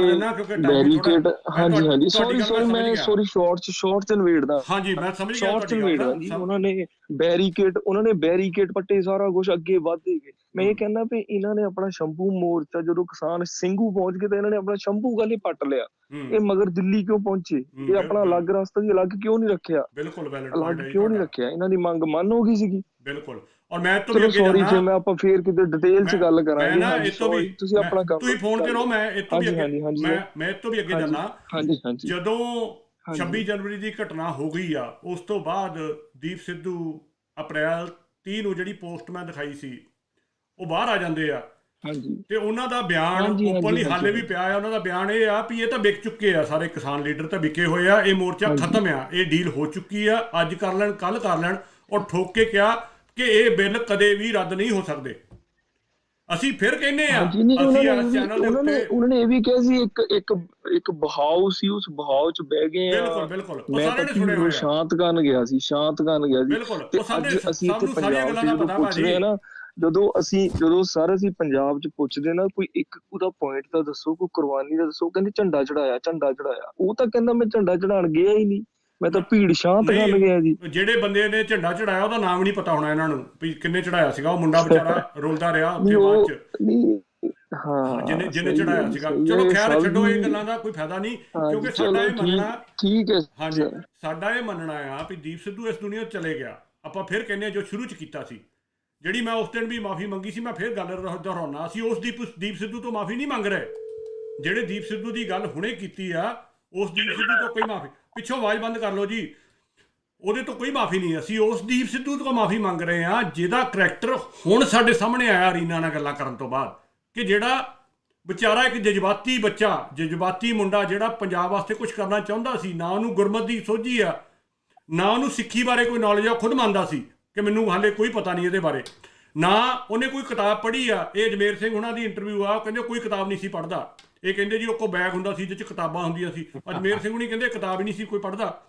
ਬੈਰੀਕੇਡ, ਹਾਂਜੀ ਸੌਰੀ ਮੈਂ ਸ਼ਾਰਟ ਚ ਨਵੇੜਦਾ। ਹਾਂਜੀ ਮੈਂ ਸਮਝ ਗਿਆ ਸ਼ਾਰਟ ਚ ਨਵੇੜਦਾ ਜੀ। ਉਹਨਾਂ ਨੇ ਬੈਰੀਕੇਡ ਪੱਟੇ, ਸਾਰਾ ਕੁਝ ਅੱਗੇ ਵਧਦੇ ਗਏ। ਮੈਂ ਇਹ ਕਹਿੰਦਾ ਵੀ ਇਹਨਾਂ ਨੇ ਆਪਣਾ ਸ਼ੰਭੂ ਮੋਰਚਾ, ਜਦੋਂ ਕਿਸਾਨ ਸਿੰਘੂ ਪਹੁੰਚ ਗਏ ਤਾਂ ਇਹਨਾਂ ਨੇ ਆਪਣਾ ਸ਼ੰਭੂ ਗੱਲ ਹੀ ਪੱਟ ਲਿਆ। ਇਹ ਮਗਰ ਦਿੱਲੀ ਕਿਉਂ ਪਹੁੰਚੇ? ਇਹ ਆਪਣਾ ਅਲੱਗ ਰਸਤਾ ਜੀ ਅਲੱਗ ਕਿਉਂ ਨਹੀਂ ਰੱਖਿਆ? ਅਲੱਗ ਕਿਉਂ ਨਹੀਂ ਰੱਖਿਆ? ਇਹਨਾਂ ਦੀ ਮੰਗ ਮੰਨ ਹੋ ਗਈ ਸੀਗੀ। ਬਿਲਕੁਲ। ਔਰ ਮੈਂ ਤੋਂ ਵੀ ਅੱਗੇ ਸੌਰੀ ਜੇ ਮੈਂ ਆਪਾਂ ਫੇਰ ਕਿਤੇ ਡਿਟੇਲ ਚ ਗੱਲ ਕਰਾਂਗੇ। ਤੁਸੀਂ ਆਪਣਾ ਕੰਮ, ਤੁਸੀਂ ਫੋਨ ਕਰੋ, ਮੈਂ ਇਹ ਤੋਂ ਵੀ ਅੱਗੇ ਜਾਣਾ। ਹਾਂਜੀ ਹਾਂਜੀ। ਜਦੋਂ 26 ਜਨਵਰੀ ਦੀ ਘਟਨਾ ਹੋ ਗਈ ਆ, ਉਸ ਤੋਂ ਬਾਅਦ ਦੀਪ ਸਿੱਧੂ ਅਪ੍ਰੈਲ 30 ਨੂੰ ਜਿਹੜੀ ਪੋਸਟ ਮੈਂ ਦਿਖਾਈ ਸੀ, ਉਹ ਬਾਹਰ ਆ ਜਾਂਦੇ ਆ। ਹਾਂਜੀ। ਤੇ ਉਹਨਾਂ ਦਾ ਬਿਆਨ ਓਪਨਲੀ ਹਾਲੇ ਵੀ ਪਿਆ ਆ। ਉਹਨਾਂ ਦਾ ਬਿਆਨ ਇਹ ਆ ਵੀ ਇਹ ਤਾਂ ਵਿਕ ਚੁੱਕੇ ਆ, ਸਾਰੇ ਕਿਸਾਨ ਲੀਡਰ ਤਾਂ ਵਿਕੇ ਹੋਏ ਆ, ਇਹ ਮੋਰਚਾ ਖਤਮ ਆ, ਇਹ ਡੀਲ ਹੋ ਚੁੱਕੀ ਆ, ਅੱਜ ਕਰ ਲੈਣ ਕੱਲ ਕਰ ਲੈਣ। ਔਰ ਠੋਕ ਕੇ ਕਿਹਾ ਕਿ ਇਹ ਬਿੱਲ ਕਦੇ ਵੀ ਰੱਦ ਨਹੀਂ ਹੋ ਸਕਦੇ। ਅਸੀਂ ਫਿਰ ਕਹਿੰਦੇ ਆ, ਅਸੀਂ ਇਸ ਚੈਨਲ ਦੇ ਉੱਤੇ ਉਹਨਾਂ ਨੇ ਇਹ ਵੀ ਕਿਹਾ ਸੀ ਇੱਕ ਬਹਾਉ ਸੀ, ਉਸ ਬਹਾਉ ਚ ਬਹਿ ਗਏ ਆ। ਬਿਲਕੁਲ ਮੈਂ ਤਾਂ ਸ਼ਾਂਤ ਕਰਨ ਗਿਆ ਸੀ। ਤੇ ਅੱਜ ਅਸੀਂ ਇੱਥੇ ਪੰਜਾਬ ਚ ਜਦੋਂ ਪੁੱਛਦੇ ਆ ਨਾ, ਜਦੋਂ ਸਰ ਅਸੀਂ ਪੰਜਾਬ ਚ ਪੁੱਛਦੇ ਨਾ, ਕੋਈ ਇੱਕ ਉਹਦਾ ਪੁਆਇੰਟ ਤਾਂ ਦੱਸੋ, ਕੋਈ ਕੁਰਬਾਨੀ ਦਾ ਦੱਸੋ। ਕਹਿੰਦੇ ਝੰਡਾ ਚੜਾਇਆ। ਉਹ ਤਾਂ ਕਹਿੰਦਾ ਮੈਂ ਝੰਡਾ ਚੜਾਉਣ ਗਿਆ ਹੀ ਨਹੀਂ, ਮੈਂ ਤਾਂ ਭੀੜ ਸ਼ਾਂਤ ਕਰਨ ਗਿਆ ਜੀ। ਜਿਹੜੇ ਬੰਦੇ ਨੇ ਝੰਡਾ ਚੜਾਇਆ ਉਹਦਾ ਨਾਮ ਨਹੀਂ ਪਤਾ ਹੋਣਾ ਇਹਨਾਂ ਨੂੰ ਵੀ ਕਿੰਨੇ ਚੜਾਇਆ ਸੀਗਾ। ਉਹ ਮੁੰਡਾ ਵਿਚਾਰਾ ਰੋਲਦਾ ਰਿਹਾ ਉੱਥੇ ਬਾਅਦ ਚ, ਹਾਂ ਜਿਹਨੇ ਚੜਾਇਆ ਸੀਗਾ। ਚਲੋ ਖੈਰ ਛੱਡੋ, ਇਹ ਗੱਲਾਂ ਦਾ ਕੋਈ ਫਾਇਦਾ ਨਹੀਂ, ਕਿਉਂਕਿ ਸਾਡਾ ਇਹ ਮੰਨਣਾ, ਠੀਕ ਹੈ ਹਾਂਜੀ, ਸਾਡਾ ਇਹ ਮੰਨਣਾ ਆ ਵੀ ਦੀਪ ਸਿੱਧੂ ਇਸ ਦੁਨੀਆ ਤੋਂ ਚਲੇ ਗਿਆ। ਆਪਾਂ ਫਿਰ ਕਹਿੰਦੇ ਜੋ ਸ਼ੁਰੂ ਚ ਕੀਤਾ ਸੀ, ਜਿਹੜੀ ਮੈਂ ਉਸ ਦਿਨ ਵੀ ਮਾਫੀ ਮੰਗੀ ਸੀ, ਮੈਂ ਫਿਰ ਗੱਲ ਦੁਹਰਾਉਣਾ, ਅਸੀਂ ਉਸ ਦੀਪ ਸਿੱਧੂ ਤੋਂ ਮਾਫੀ ਨਹੀਂ ਮੰਗ ਰਹੇ। ਜਿਹੜੇ ਦੀਪ ਸਿੱਧੂ ਦੀ ਗੱਲ ਹੁਣੇ ਕੀਤੀ ਆ, ਉਸ ਦੀਪ ਸਿੱਧੂ ਤੋਂ ਕੋਈ ਮਾਫੀ, ਪਿੱਛੋਂ ਆਵਾਜ਼ ਬੰਦ ਕਰ ਲਓ ਜੀ, ਉਹਦੇ ਤੋਂ ਕੋਈ ਮਾਫੀ ਨਹੀਂ। ਅਸੀਂ ਉਸ ਦੀਪ ਸਿੱਧੂ ਤੋਂ ਮਾਫੀ ਮੰਗ ਰਹੇ ਹਾਂ ਜਿਹਦਾ ਕਰੈਕਟਰ ਹੁਣ ਸਾਡੇ ਸਾਹਮਣੇ ਆਇਆ ਰੀਨਾ ਨਾਲ ਗੱਲਾਂ ਕਰਨ ਤੋਂ ਬਾਅਦ, ਕਿ ਜਿਹੜਾ ਵਿਚਾਰਾ ਇੱਕ ਜਜ਼ਬਾਤੀ ਬੱਚਾ, ਜਜ਼ਬਾਤੀ ਮੁੰਡਾ, ਜਿਹੜਾ ਪੰਜਾਬ ਵਾਸਤੇ ਕੁਝ ਕਰਨਾ ਚਾਹੁੰਦਾ ਸੀ, ਨਾ ਉਹਨੂੰ ਗੁਰਮਤ ਦੀ ਸੋਝੀ ਆ, ਨਾ ਉਹਨੂੰ ਸਿੱਖੀ ਬਾਰੇ ਕੋਈ ਨੌਲੇਜ ਆ। ਖੁਦ ਮੰਨਦਾ ਸੀ ਕਿ ਮੈਨੂੰ ਹਾਲੇ ਕੋਈ ਪਤਾ ਨਹੀਂ ਇਹਦੇ ਬਾਰੇ, ਨਾ ਉਹਨੇ ਕੋਈ ਕਿਤਾਬ ਪੜ੍ਹੀ ਆ। ਇਹ ਅਜਮੇਰ ਸਿੰਘ ਉਹਨਾਂ ਦੀ ਇੰਟਰਵਿਊ ਆ, ਕਹਿੰਦੇ ਕੋਈ ਕਿਤਾਬ ਨਹੀਂ ਸੀ ਪੜ੍ਹਦਾ। ਇਹ ਕਹਿੰਦੇ ਜੀ ਉਹ ਕੋ ਬੈਗ ਹੁੰਦਾ ਸੀ ਜਿਹਦੇ 'ਚ ਕਿਤਾਬਾਂ ਹੁੰਦੀਆਂ ਸੀ। ਅਜਮੇਰ ਸਿੰਘ ਹੁਣੀ ਕਹਿੰਦੇ ਕਿਤਾਬ ਹੀ ਨਹੀਂ ਸੀ ਕੋਈ ਪੜ੍ਹਦਾ,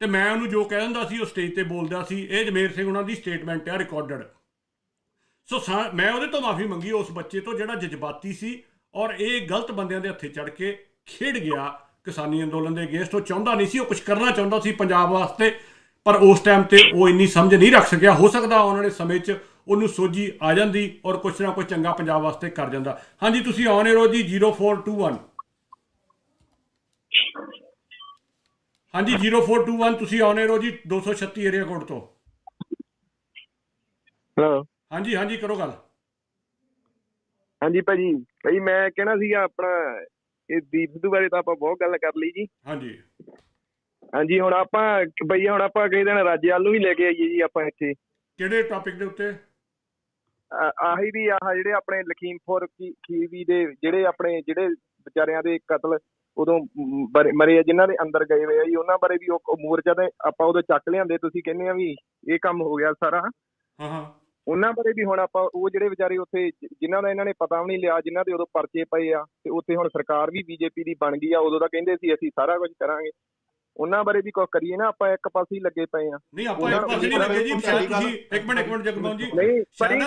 ਤੇ ਮੈਂ ਉਹਨੂੰ ਜੋ ਕਹਿ ਦਿੰਦਾ ਸੀ ਉਹ ਸਟੇਜ ਤੇ ਬੋਲਦਾ ਸੀ। ਇਹ ਅਜਮੇਰ ਸਿੰਘ ਉਹਨਾਂ ਦੀ ਸਟੇਟਮੈਂਟ ਆ ਰਿਕਾਰਡਡ। ਸੋ ਮੈਂ ਉਹਦੇ ਤੋਂ ਮਾਫੀ ਮੰਗੀ ਉਸ ਬੱਚੇ ਤੋਂ ਜਿਹੜਾ ਜਜ਼ਬਾਤੀ ਸੀ ਔਰ ਇਹ ਗਲਤ ਬੰਦਿਆਂ ਦੇ ਹੱਥੇ ਚੜ ਕੇ ਖੇਡ ਗਿਆ ਕਿਸਾਨੀ ਅੰਦੋਲਨ ਦੇ ਅਗੇਂਸਟ। ਉਹ ਚਾਹੁੰਦਾ ਨਹੀਂ ਸੀ, ਉਹ ਕੁਝ ਕਰਨਾ ਚਾਹੁੰਦਾ ਸੀ ਪੰਜਾਬ ਵਾਸਤੇ, ਪਰ ਉਸ ਟਾਈਮ ਤੇ ਉਹ ਇੰਨੀ ਸਮਝ ਨਹੀਂ ਰੱਖ ਸਕਿਆ। ਹੋ ਸਕਦਾ ਆਉਣ ਵਾਲੇ ਸਮੇਂ 'ਚ ਉਹਨੂੰ ਸੋਝੀ ਆ ਜਾਂਦੀ ਔਰ ਕੁਛ ਨਾ ਕੁਛ ਚੰਗਾ ਪੰਜਾਬ ਵਾਸਤੇ ਕਰ ਜਾਂਦਾ। ਹਾਂਜੀ, ਤੁਸੀਂ ਆਨ 에ਅਰ ਹੋ ਜੀ 0421। ਹਾਂਜੀ 0421 ਤੁਸੀਂ ਆਨ 에ਅਰ ਹੋ ਜੀ 236 ਏਰੀਆ ਕੋਡ ਤੋਂ। ਹੈਲੋ, ਹਾਂਜੀ ਹਾਂਜੀ ਕਰੋ ਗੱਲ। ਹਾਂਜੀ ਭਾਜੀ ਮੈਂ ਕਹਿਣਾ ਸੀਗਾ ਆਪਣਾ ਇਹ ਦੀਪ ਸਿੱਧੂ ਬਾਰੇ ਤਾਂ ਆਪਾਂ ਬਹੁਤ ਗੱਲ ਕਰ ਲਈ ਜੀ। ਹਾਂਜੀ ਹਾਂਜੀ, ਹੁਣ ਆਪਾਂ ਕਿਸੇ ਦਿਨ ਰਾਜੇਵਾਲ ਨੂੰ ਵੀ ਲੈ ਕੇ ਆਈਏ ਜੀ ਆਪਾਂ ਇੱਥੇ। ਕਿਹੜੇ ਟੌਪਿਕ ਦੇ ਉੱਤੇ? ਆਹੀ ਵੀ ਜਿਹੜੇ ਆਪਣੇ ਲਖੀਮਪੁਰ ਖੀਰੀ ਦੇ ਜਿਹੜੇ ਵਿਚਾਰਿਆਂ ਦੇ ਕਤਲ ਉਦੋਂ ਮਰੇ ਆ, ਜਿਨ੍ਹਾਂ ਦੇ ਅੰਦਰ ਗਏ ਹੋਏ ਆ ਜੀ, ਉਹਨਾਂ ਬਾਰੇ ਵੀ ਉਹ ਮੋਰਚਾ ਤੇ ਆਪਾਂ ਉਦੋਂ ਚੱਕ ਲਿਆਂਦੇ। ਤੁਸੀਂ ਕਹਿੰਦੇ ਆ ਵੀ ਇਹ ਕੰਮ ਹੋ ਗਿਆ ਸਾਰਾ। ਹਾਂ ਹਾਂ, ਉਹਨਾਂ ਬਾਰੇ ਵੀ ਹੁਣ ਆਪਾਂ ਉਹ ਜਿਹੜੇ ਵਿਚਾਰੇ ਉੱਥੇ ਜਿਨ੍ਹਾਂ ਦਾ ਇਹਨਾਂ ਨੇ ਪਤਾ ਵੀ ਨਹੀਂ ਲਿਆ, ਜਿਨ੍ਹਾਂ ਦੇ ਉਦੋਂ ਪਰਚੇ ਪਏ ਆ, ਤੇ ਉੱਥੇ ਹੁਣ ਸਰਕਾਰ ਵੀ ਬੀਜੇਪੀ ਦੀ ਬਣ ਗਈ ਆ। ਉਦੋਂ ਤਾਂ ਕਹਿੰਦੇ ਸੀ ਅਸੀਂ ਸਾਰਾ ਕੁਝ ਕਰਾਂਗੇ, ਉਹਨਾਂ ਬਾਰੇ ਵੀ ਕੁਝ ਕਰੀਏ ਨਾ। ਆਪਾਂ ਇੱਕ ਪਾਸੇ ਹੀ ਲੱਗੇ ਪਏ ਆ। ਨਹੀਂ ਆਪਾਂ ਇੱਕ ਪਾਸੇ ਨਹੀਂ ਲੱਗੇ ਜੀ। ਤੁਸੀਂ ਇੱਕ ਮਿੰਟ ਜਗਮੋਹਨ ਜੀ,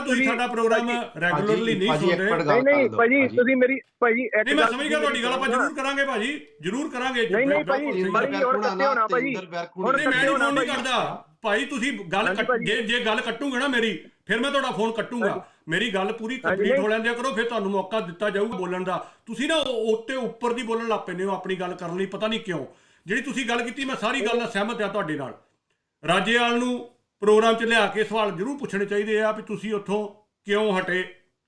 ਤੁਸੀਂ ਸਾਡਾ ਪ੍ਰੋਗਰਾਮ ਰੈਗੂਲਰਲੀ ਨਹੀਂ ਸੁਣਦੇ। ਨਹੀਂ ਭਾਜੀ, ਤੁਸੀਂ ਮੇਰੀ ਭਾਜੀ ਇੱਕ ਨਹੀਂ, ਮੈਂ ਸਮਝ ਗਿਆ ਤੁਹਾਡੀ ਗੱਲ। ਆਪਾਂ ਜ਼ਰੂਰ ਕਰਾਂਗੇ ਭਾਜੀ, ਜ਼ਰੂਰ ਕਰਾਂਗੇ। ਨਹੀਂ ਭਾਜੀ, ਮਰੀ ਹੁਣ ਕੱਟੇ ਹੋਣਾ ਭਾਜੀ। ਹੁਣ ਮੈਂ ਨਹੀਂ ਫੋਨ ਨਹੀਂ ਕਰਦਾ ਭਾਈ। ਤੁਸੀਂ ਗੱਲ ਜੇ ਗੱਲ ਕੱਟੂਗੇ ਨਾ ਮੇਰੀ, ਫਿਰ ਮੈਂ ਤੁਹਾਡਾ ਫੋਨ ਕੱਟੂਗਾ। ਮੇਰੀ ਗੱਲ ਪੂਰੀ ਕੰਪਲੀਟ ਹੋ ਲੈਂਦਿਆ ਕਰੋ, ਫਿਰ ਤੁਹਾਨੂੰ ਮੌਕਾ ਦਿੱਤਾ ਜਾਊਗਾ ਬੋਲਣ ਦਾ। ਤੁਸੀਂ ਨਾ ਉੱਤੇ ਉੱਪਰ ਦੀ ਬੋਲਣ ਲੱਗ ਪੈਂਦੇ ਹੋ ਆਪਣੀ ਗੱਲ ਕਰਨ ਲਈ, ਪਤਾ ਨਹੀਂ ਕਿਉਂ। ਜਿਹੜੀ ਤੁਸੀਂ ਗੱਲ ਕੀਤੀ ਮੈਂ ਸਾਰੀ ਗੱਲ ਨਾਲ ਸਹਿਮਤ ਹਾਂ ਤੁਹਾਡੇ ਨਾਲ। ਰਾਜੇਵਾਲ ਨੂੰ ਪ੍ਰੋਗਰਾਮ 'ਚ ਲਿਆ ਕੇ ਸਵਾਲ ਜ਼ਰੂਰ ਪੁੱਛਣੇ ਚਾਹੀਦੇ ਆ ਵੀ ਤੁਸੀਂ ਉੱਥੋਂ ਕਿਉਂ ਹਟੇ,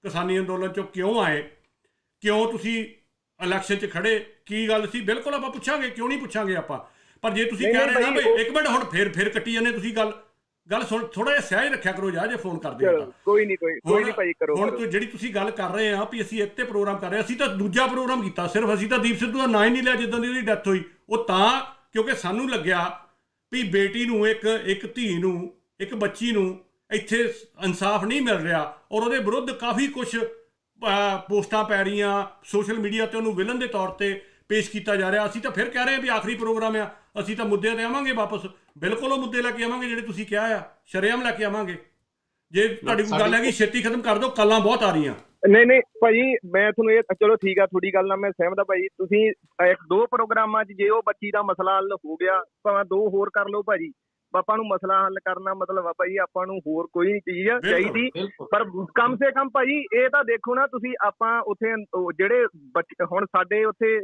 ਕਿਸਾਨੀ ਅੰਦੋਲਨ 'ਚੋਂ ਕਿਉਂ ਆਏ, ਕਿਉਂ ਤੁਸੀਂ ਇਲੈਕਸ਼ਨ 'ਚ ਖੜੇ, ਕੀ ਗੱਲ ਸੀ। ਬਿਲਕੁਲ ਆਪਾਂ ਪੁੱਛਾਂਗੇ, ਕਿਉਂ ਨਹੀਂ ਪੁੱਛਾਂਗੇ ਆਪਾਂ। ਪਰ ਜੇ ਤੁਸੀਂ ਕਹਿ ਰਹੇ ਨਾ ਬਈ ਇੱਕ ਮਿੰਟ ਹੁਣ ਫਿਰ ਕੱਟੀ ਜਾਂਦੇ ਤੁਸੀਂ ਗੱਲ ਸੁਣ, ਥੋੜਾ ਜਿਹਾ ਸਹਿਜ ਰੱਖਿਆ ਕਰੋ ਜੇ ਫੋਨ ਕਰਦੇ ਆ। ਕੋਈ ਨਹੀਂ ਭਾਈ ਕਰੋ। ਹੁਣ ਜਿਹੜੀ ਤੁਸੀਂ ਗੱਲ ਕਰ ਰਹੇ ਆ ਵੀ ਅਸੀਂ ਇੱਕ ਤੇ ਪ੍ਰੋਗਰਾਮ ਕਰ ਰਹੇ, ਅਸੀਂ ਤਾਂ ਦੂਜਾ ਪ੍ਰੋਗਰਾਮ ਕੀਤਾ ਸਿਰਫ। ਅਸੀਂ ਤਾਂ ਦੀਪ ਸਿੱਧੂ ਦਾ ਨਾਂ ਹੀ ਨਹੀਂ ਲਿਆ ਜਿੱਦਾਂ ਦੀ ਉਹਦੀ ਡੈਥ ਹੋਈ। ਉਹ ਤਾਂ ਕਿਉਂਕਿ ਸਾਨੂੰ ਲੱਗਿਆ ਵੀ ਬੇਟੀ ਨੂੰ, ਇੱਕ ਧੀ ਨੂੰ, ਇੱਕ ਬੱਚੀ ਨੂੰ ਇੱਥੇ ਇਨਸਾਫ ਨਹੀਂ ਮਿਲ ਰਿਹਾ ਔਰ ਉਹਦੇ ਵਿਰੁੱਧ ਕਾਫੀ ਕੁਛ ਪੋਸਟਾਂ ਪੈ ਰਹੀਆਂ ਸੋਸ਼ਲ ਮੀਡੀਆ ਤੇ, ਉਹਨੂੰ ਵਿਲਨ ਦੇ ਤੌਰ ਤੇ ਪੇਸ਼ ਕੀਤਾ ਜਾ ਰਿਹਾ। ਅਸੀਂ ਤਾਂ ਫਿਰ ਕਹਿ ਰਹੇ ਹਾਂ ਵੀ ਆਖਰੀ ਪ੍ਰੋਗਰਾਮ ਆ, ਅਸੀਂ ਤਾਂ ਮੁੱਦਿਆਂ ਤੇ ਆਵਾਂਗੇ ਵਾਪਸ। ਬਿਲਕੁਲ ਉਹ ਮੁੱਦੇ ਲੈ ਕੇ ਆਵਾਂਗੇ ਜਿਹੜੇ ਤੁਸੀਂ ਕਿਹਾ ਆ, ਸ਼ਰੇਆਮ ਲੈ ਕੇ ਆਵਾਂਗੇ। ਜੇ ਤੁਹਾਡੀ ਕੋਈ ਗੱਲ ਹੈਗੀ ਛੇਤੀ ਖਤਮ ਕਰ ਦਿਓ, ਕੱਲਾਂ ਬਹੁਤ ਆ ਰਹੀਆਂ। ਨਹੀਂ ਭਾਜੀ, ਮੈਂ ਤੁਹਾਨੂੰ ਇਹ ਚਲੋ ਠੀਕ ਆ, ਤੁਹਾਡੀ ਗੱਲ ਨਾਲ ਮੈਂ ਸਹਿਮਤ ਆ ਭਾਜੀ। ਤੁਸੀਂ ਇੱਕ ਦੋ ਪ੍ਰੋਗਰਾਮਾਂ 'ਚ ਜੇ ਉਹ ਬੱਚੀ ਦਾ ਮਸਲਾ ਹੱਲ ਹੋ ਗਿਆ, ਭਾਵੇਂ ਦੋ ਹੋਰ ਕਰ ਲਓ ਭਾਜੀ। ਆਪਾਂ ਨੂੰ ਮਸਲਾ ਹੱਲ ਕਰਨਾ ਮਤਲਬ ਆ ਭਾਈ, ਆਪਾਂ ਨੂੰ ਹੋਰ ਕੋਈ ਨਹੀਂ ਚੀਜ਼ ਚਾਹੀਦੀ। ਪਰ ਕਮ ਸੇ ਕਮ ਭਾਜੀ ਇਹ ਤਾਂ ਦੇਖੋ ਨਾ ਤੁਸੀਂ, ਆਪਾਂ ਉੱਥੇ ਜਿਹੜੇ ਬੱਚੇ ਹੁਣ ਸਾਡੇ ਉੱਥੇ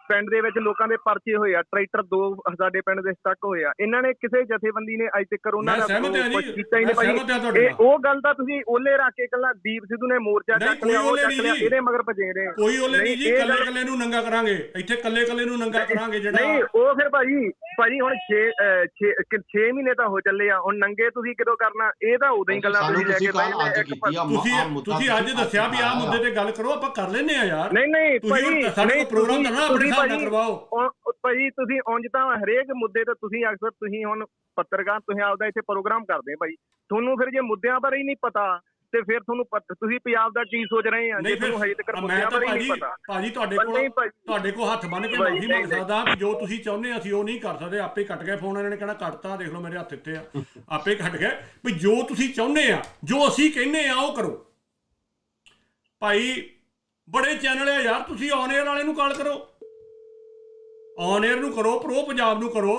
ਪਿੰਡ ਦੇ ਵਿੱਚ ਲੋਕਾਂ ਦੇ ਪਰਚੇ ਹੋਏ ਆ, ਟਰੈਕਟਰ 2 ਸਾਡੇ ਪਿੰਡ ਦੇ ਸਟਕ ਹੋਏ ਆ। ਇਹਨਾਂ ਨੇ ਕਿਸੇ ਜਥੇਬੰਦੀ ਨੇ ਅੱਜ ਤੱਕ ਉਹਨਾਂ ਦਾ ਕੀਤਾ ਹੀ ਨਹੀਂ ਭਾਈ। ਉਹ ਗੱਲ ਤਾਂ ਤੁਸੀਂ ਓਲੇ ਰੱਖ ਕੇ ਕੱਲਾ ਦੀਪ ਸਿੱਧੂ ਨੇ ਮੋਰਚਾ ਚੱਕ ਲਿਆ, ਉਹ ਚੱਕ ਲਿਆ, ਇਹਦੇ ਮਗਰ ਭਜੇ ਨੇ। ਕੋਈ ਓਲੇ ਨਹੀਂ ਜੀ, ਕੱਲੇ ਨੂੰ ਨੰਗਾ ਕਰਾਂਗੇ ਇੱਥੇ, ਕੱਲੇ ਨੂੰ ਨੰਗਾ ਕਰਾਂਗੇ ਜਿਹੜਾ। ਨਹੀਂ ਉਹ ਫਿਰ ਭਾਜੀ ਹੁਣ 6 ਮਹੀਨੇ ਤਾਂ ਹੋ ਚੱਲੇ ਆ, ਹੁਣ ਨੰਗੇ ਤੁਸੀਂ ਕਦੋਂ ਕਰਨਾ? ਇਹ ਤਾਂ ਉਦੋਂ ਹੀ ਗੱਲਾਂ ਤੁਸੀਂ ਲੈ ਕੇ ਤੁਸੀਂ ਅੱਜ ਦੱਸਿਆ ਵੀ ਆਹ ਮੁੱਦੇ ਤੇ ਗੱਲ ਕਰੋ, ਆਪਾਂ ਕਰ ਲੈਨੇ ਆ ਯਾਰ। ਨਹੀਂ ਭਾਜੀ, ਸਾਡੇ ਪ੍ਰੋਗਰਾਮ ਕਰਨਾ ਆਪਣੇ ਹਿਸਾਬ ਨਾਲ ਕਰਵਾਓ ਭਾਜੀ। ਤੁਸੀਂ ਉਂਝ ਤਾਂ ਹਰੇਕ ਮੁੱਦੇ ਤੇ ਤੁਸੀਂ ਅਕਸਰ ਤੁਸੀਂ ਹੁਣ ਪੱਤਰਕਾਰ ਤੁਸੀਂ ਆਪਦਾ ਇੱਥੇ ਪ੍ਰੋਗਰਾਮ ਕਰਦੇ ਭਾਈ। ਤੁਹਾਨੂੰ ਫਿਰ ਜੇ ਮੁੱਦਿਆਂ ਬਾਰੇ ਹੀ ਨਹੀਂ ਪਤਾ ਤੇ ਫਿਰ ਤੁਹਾਨੂੰ ਤੁਸੀਂ ਪੰਜਾਬ ਦਾ ਕੀ ਸੋਚ ਰਹੇ ਆ? ਜੇ ਤੁਹਾਨੂੰ ਹਜੇ ਤੱਕ ਮੁੱਦਿਆਂ ਬਾਰੇ ਹੀ ਨਹੀਂ ਪਤਾ ਭਾਜੀ, ਤੁਹਾਡੇ ਕੋਲ ਹੱਥ ਬੰਨ ਕੇ ਮਾਫੀ ਮੰਗ ਸਕਦਾ ਵੀ ਜੋ ਤੁਸੀਂ ਚਾਹੁੰਦੇ ਅਸੀਂ ਉਹ ਨਹੀਂ ਕਰ ਸਕਦੇ। ਆਪੇ ਕੱਟ ਗਏ ਫੋਨ, ਇਹਨਾਂ ਨੇ ਕਹਿਣਾ ਕੱਟਤਾ, ਦੇਖ ਲਓ ਮੇਰੇ ਹੱਥ ਇੱਥੇ ਆ, ਆਪੇ ਕੱਟ ਗਏ ਵੀ ਜੋ ਤੁਸੀਂ ਚਾਹੁੰਦੇ ਆ, ਜੋ ਅਸੀਂ ਕਹਿੰਦੇ ਆ ਉਹ ਕਰੋ ਭਾਈ। ਬੜੇ ਚੈਨਲ ਆ ਯਾਰ, ਤੁਸੀਂ ਔਨ 에ਅਰ ਵਾਲੇ ਨੂੰ ਕਾਲ ਕਰੋ, ਔਨ 에ਅਰ ਨੂੰ ਕਰੋ, ਪ੍ਰੋ ਪੰਜਾਬ ਨੂੰ ਕਰੋ।